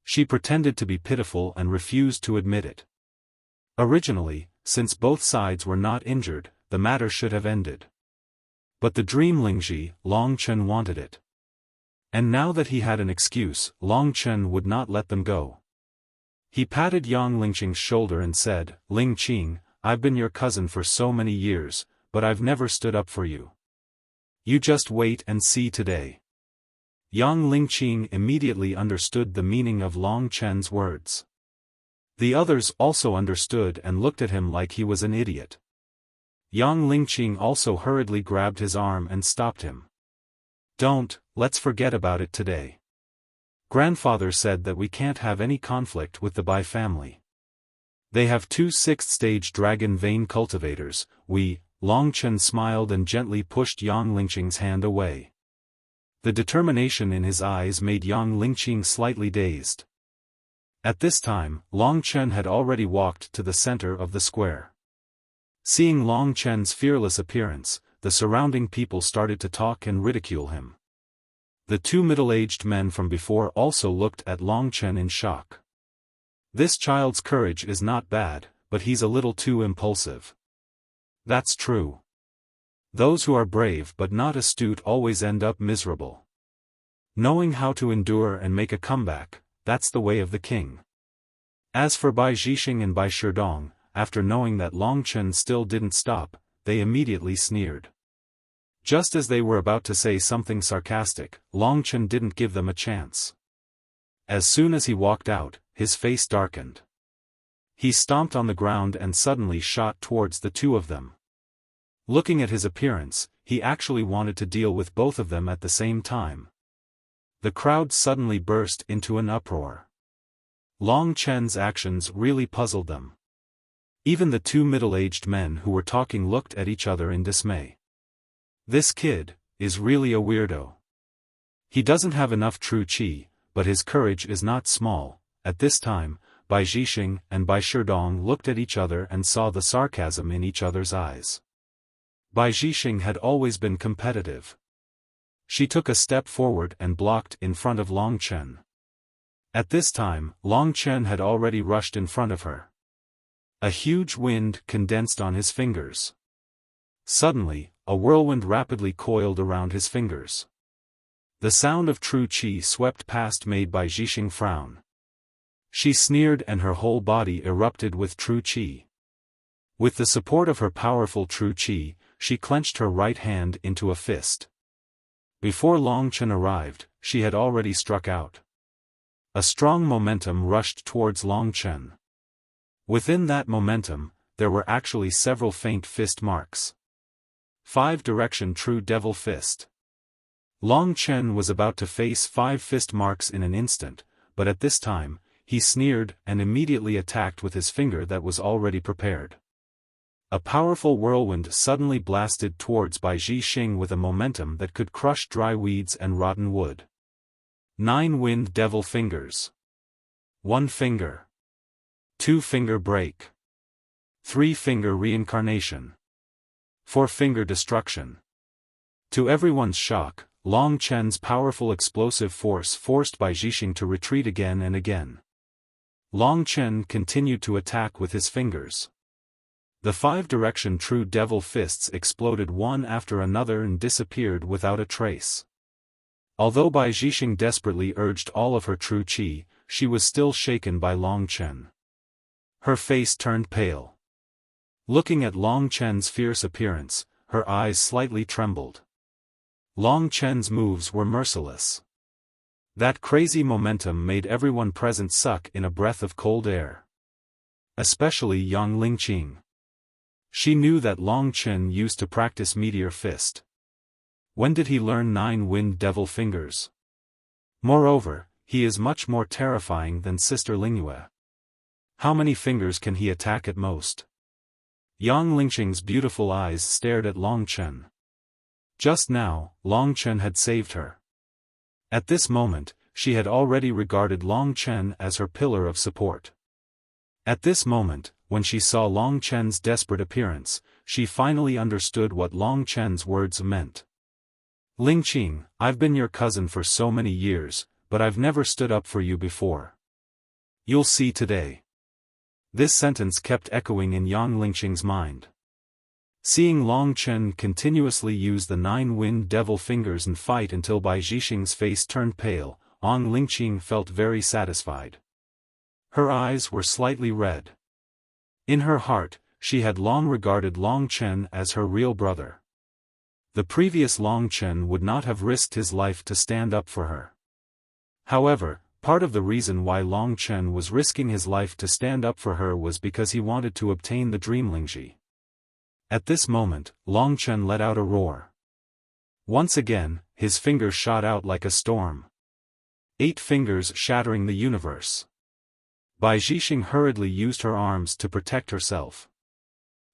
She pretended to be pitiful and refused to admit it. Originally, since both sides were not injured, the matter should have ended. But the dream Lingji, Long Chen wanted it. And now that he had an excuse, Long Chen would not let them go. He patted Yang Lingqing's shoulder and said, "Lingqing, I've been your cousin for so many years, but I've never stood up for you. You just wait and see today." Yang Lingqing immediately understood the meaning of Long Chen's words. The others also understood and looked at him like he was an idiot. Yang Lingqing also hurriedly grabbed his arm and stopped him. "Don't, let's forget about it today. Grandfather said that we can't have any conflict with the Bai family. They have 2 sixth-stage dragon vein cultivators. Long Chen smiled and gently pushed Yang Lingqing's hand away. The determination in his eyes made Yang Lingqing slightly dazed. At this time, Long Chen had already walked to the center of the square. Seeing Long Chen's fearless appearance, the surrounding people started to talk and ridicule him. The two middle-aged men from before also looked at Long Chen in shock. "This child's courage is not bad, but he's a little too impulsive." "That's true. Those who are brave but not astute always end up miserable. Knowing how to endure and make a comeback, that's the way of the king." As for Bai Zhixing and Bai Shidong, after knowing that Long Chen still didn't stop, they immediately sneered. Just as they were about to say something sarcastic, Long Chen didn't give them a chance. As soon as he walked out, his face darkened. He stomped on the ground and suddenly shot towards the two of them. Looking at his appearance, he actually wanted to deal with both of them at the same time. The crowd suddenly burst into an uproar. Long Chen's actions really puzzled them. Even the two middle-aged men who were talking looked at each other in dismay. "This kid is really a weirdo. He doesn't have enough true qi, but his courage is not small." At this time, Bai Zhixing and Bai Shidong looked at each other and saw the sarcasm in each other's eyes. Bai Zhixing had always been competitive. She took a step forward and blocked in front of Long Chen. At this time, Long Chen had already rushed in front of her. A huge wind condensed on his fingers. Suddenly, a whirlwind rapidly coiled around his fingers. The sound of true qi swept past made Bai Zhixing frown. She sneered and her whole body erupted with true qi. With the support of her powerful true qi, she clenched her right hand into a fist. Before Long Chen arrived, she had already struck out. A strong momentum rushed towards Long Chen. Within that momentum, there were actually several faint fist marks. 5-direction true devil fist. Long Chen was about to face 5 fist marks in an instant, but at this time, he sneered and immediately attacked with his finger that was already prepared. A powerful whirlwind suddenly blasted towards Bai Zhixing with a momentum that could crush dry weeds and rotten wood. 9 wind devil fingers. 1 finger. 2 finger break. 3 finger reincarnation. 4 finger destruction. To everyone's shock, Long Chen's powerful explosive force forced Bai Zhixing to retreat again and again. Long Chen continued to attack with his fingers. The 5-direction true devil fists exploded one after another and disappeared without a trace. Although Bai Zhixing desperately urged all of her true qi, she was still shaken by Long Chen. Her face turned pale. Looking at Long Chen's fierce appearance, her eyes slightly trembled. Long Chen's moves were merciless. That crazy momentum made everyone present suck in a breath of cold air. Especially young Lingqing. She knew that Long Chen used to practice Meteor Fist. When did he learn 9 wind devil fingers? Moreover, he is much more terrifying than Sister Lingyue. How many fingers can he attack at most? Yang Lingqing's beautiful eyes stared at Long Chen. Just now, Long Chen had saved her. At this moment, she had already regarded Long Chen as her pillar of support. At this moment, when she saw Long Chen's desperate appearance, she finally understood what Long Chen's words meant. Lingqing, I've been your cousin for so many years, but I've never stood up for you before. You'll see today. This sentence kept echoing in Yang Lingqing's mind. Seeing Long Chen continuously use the 9 wind devil fingers and fight until Bai Zhixing's face turned pale, Yang Lingqing felt very satisfied. Her eyes were slightly red. In her heart, she had long regarded Long Chen as her real brother. The previous Long Chen would not have risked his life to stand up for her. However, part of the reason why Long Chen was risking his life to stand up for her was because he wanted to obtain the Dream Lingji. At this moment, Long Chen let out a roar. Once again, his fingers shot out like a storm. 8 fingers shattering the universe. Bai Zhixing hurriedly used her arms to protect herself.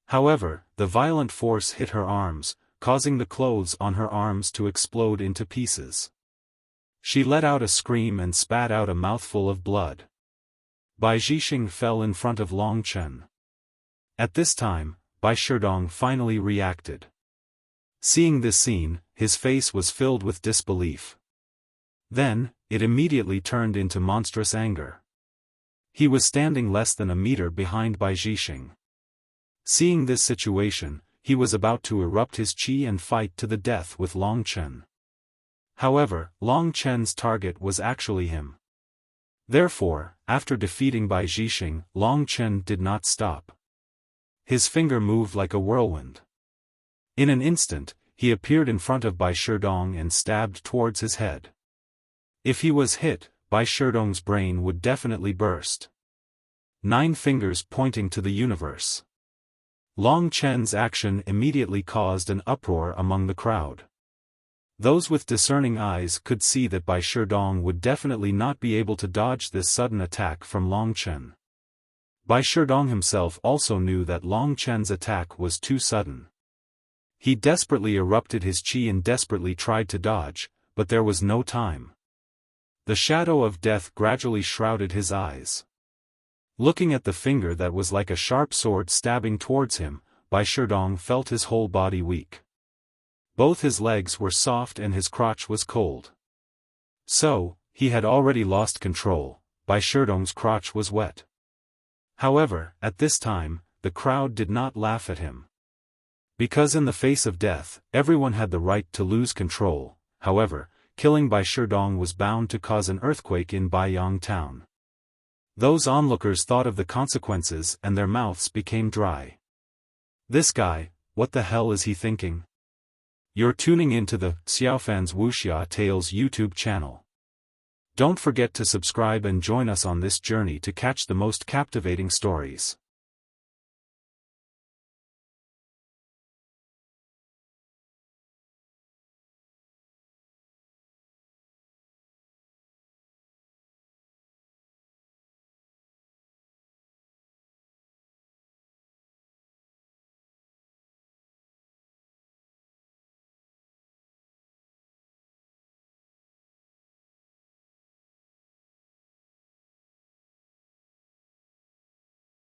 However, the violent force hit her arms, causing the clothes on her arms to explode into pieces. She let out a scream and spat out a mouthful of blood. Bai Zhixing fell in front of Long Chen. At this time, Bai Shidong finally reacted. Seeing this scene, his face was filled with disbelief. Then, it immediately turned into monstrous anger. He was standing less than a meter behind Bai Zhixing. Seeing this situation, he was about to erupt his qi and fight to the death with Long Chen. However, Long Chen's target was actually him. Therefore, after defeating Bai Zhixing, Long Chen did not stop. His finger moved like a whirlwind. In an instant, he appeared in front of Bai Shidong and stabbed towards his head. If he was hit, Bai Shidong's brain would definitely burst. 9 fingers pointing to the universe. Long Chen's action immediately caused an uproar among the crowd. Those with discerning eyes could see that Bai Shidong would definitely not be able to dodge this sudden attack from Long Chen. Bai Shidong himself also knew that Long Chen's attack was too sudden. He desperately erupted his qi and desperately tried to dodge, but there was no time. The shadow of death gradually shrouded his eyes. Looking at the finger that was like a sharp sword stabbing towards him, Bai Shidong felt his whole body weak. Both his legs were soft and his crotch was cold. So, he had already lost control. Bai Shidong's crotch was wet. However, at this time, the crowd did not laugh at him. Because in the face of death, everyone had the right to lose control. However, killing Bai Shidong was bound to cause an earthquake in Baiyang town. Those onlookers thought of the consequences and their mouths became dry. This guy, what the hell is he thinking? You're tuning into the Xiaofan's Wuxia Tales YouTube channel. Don't forget to subscribe and join us on this journey to catch the most captivating stories.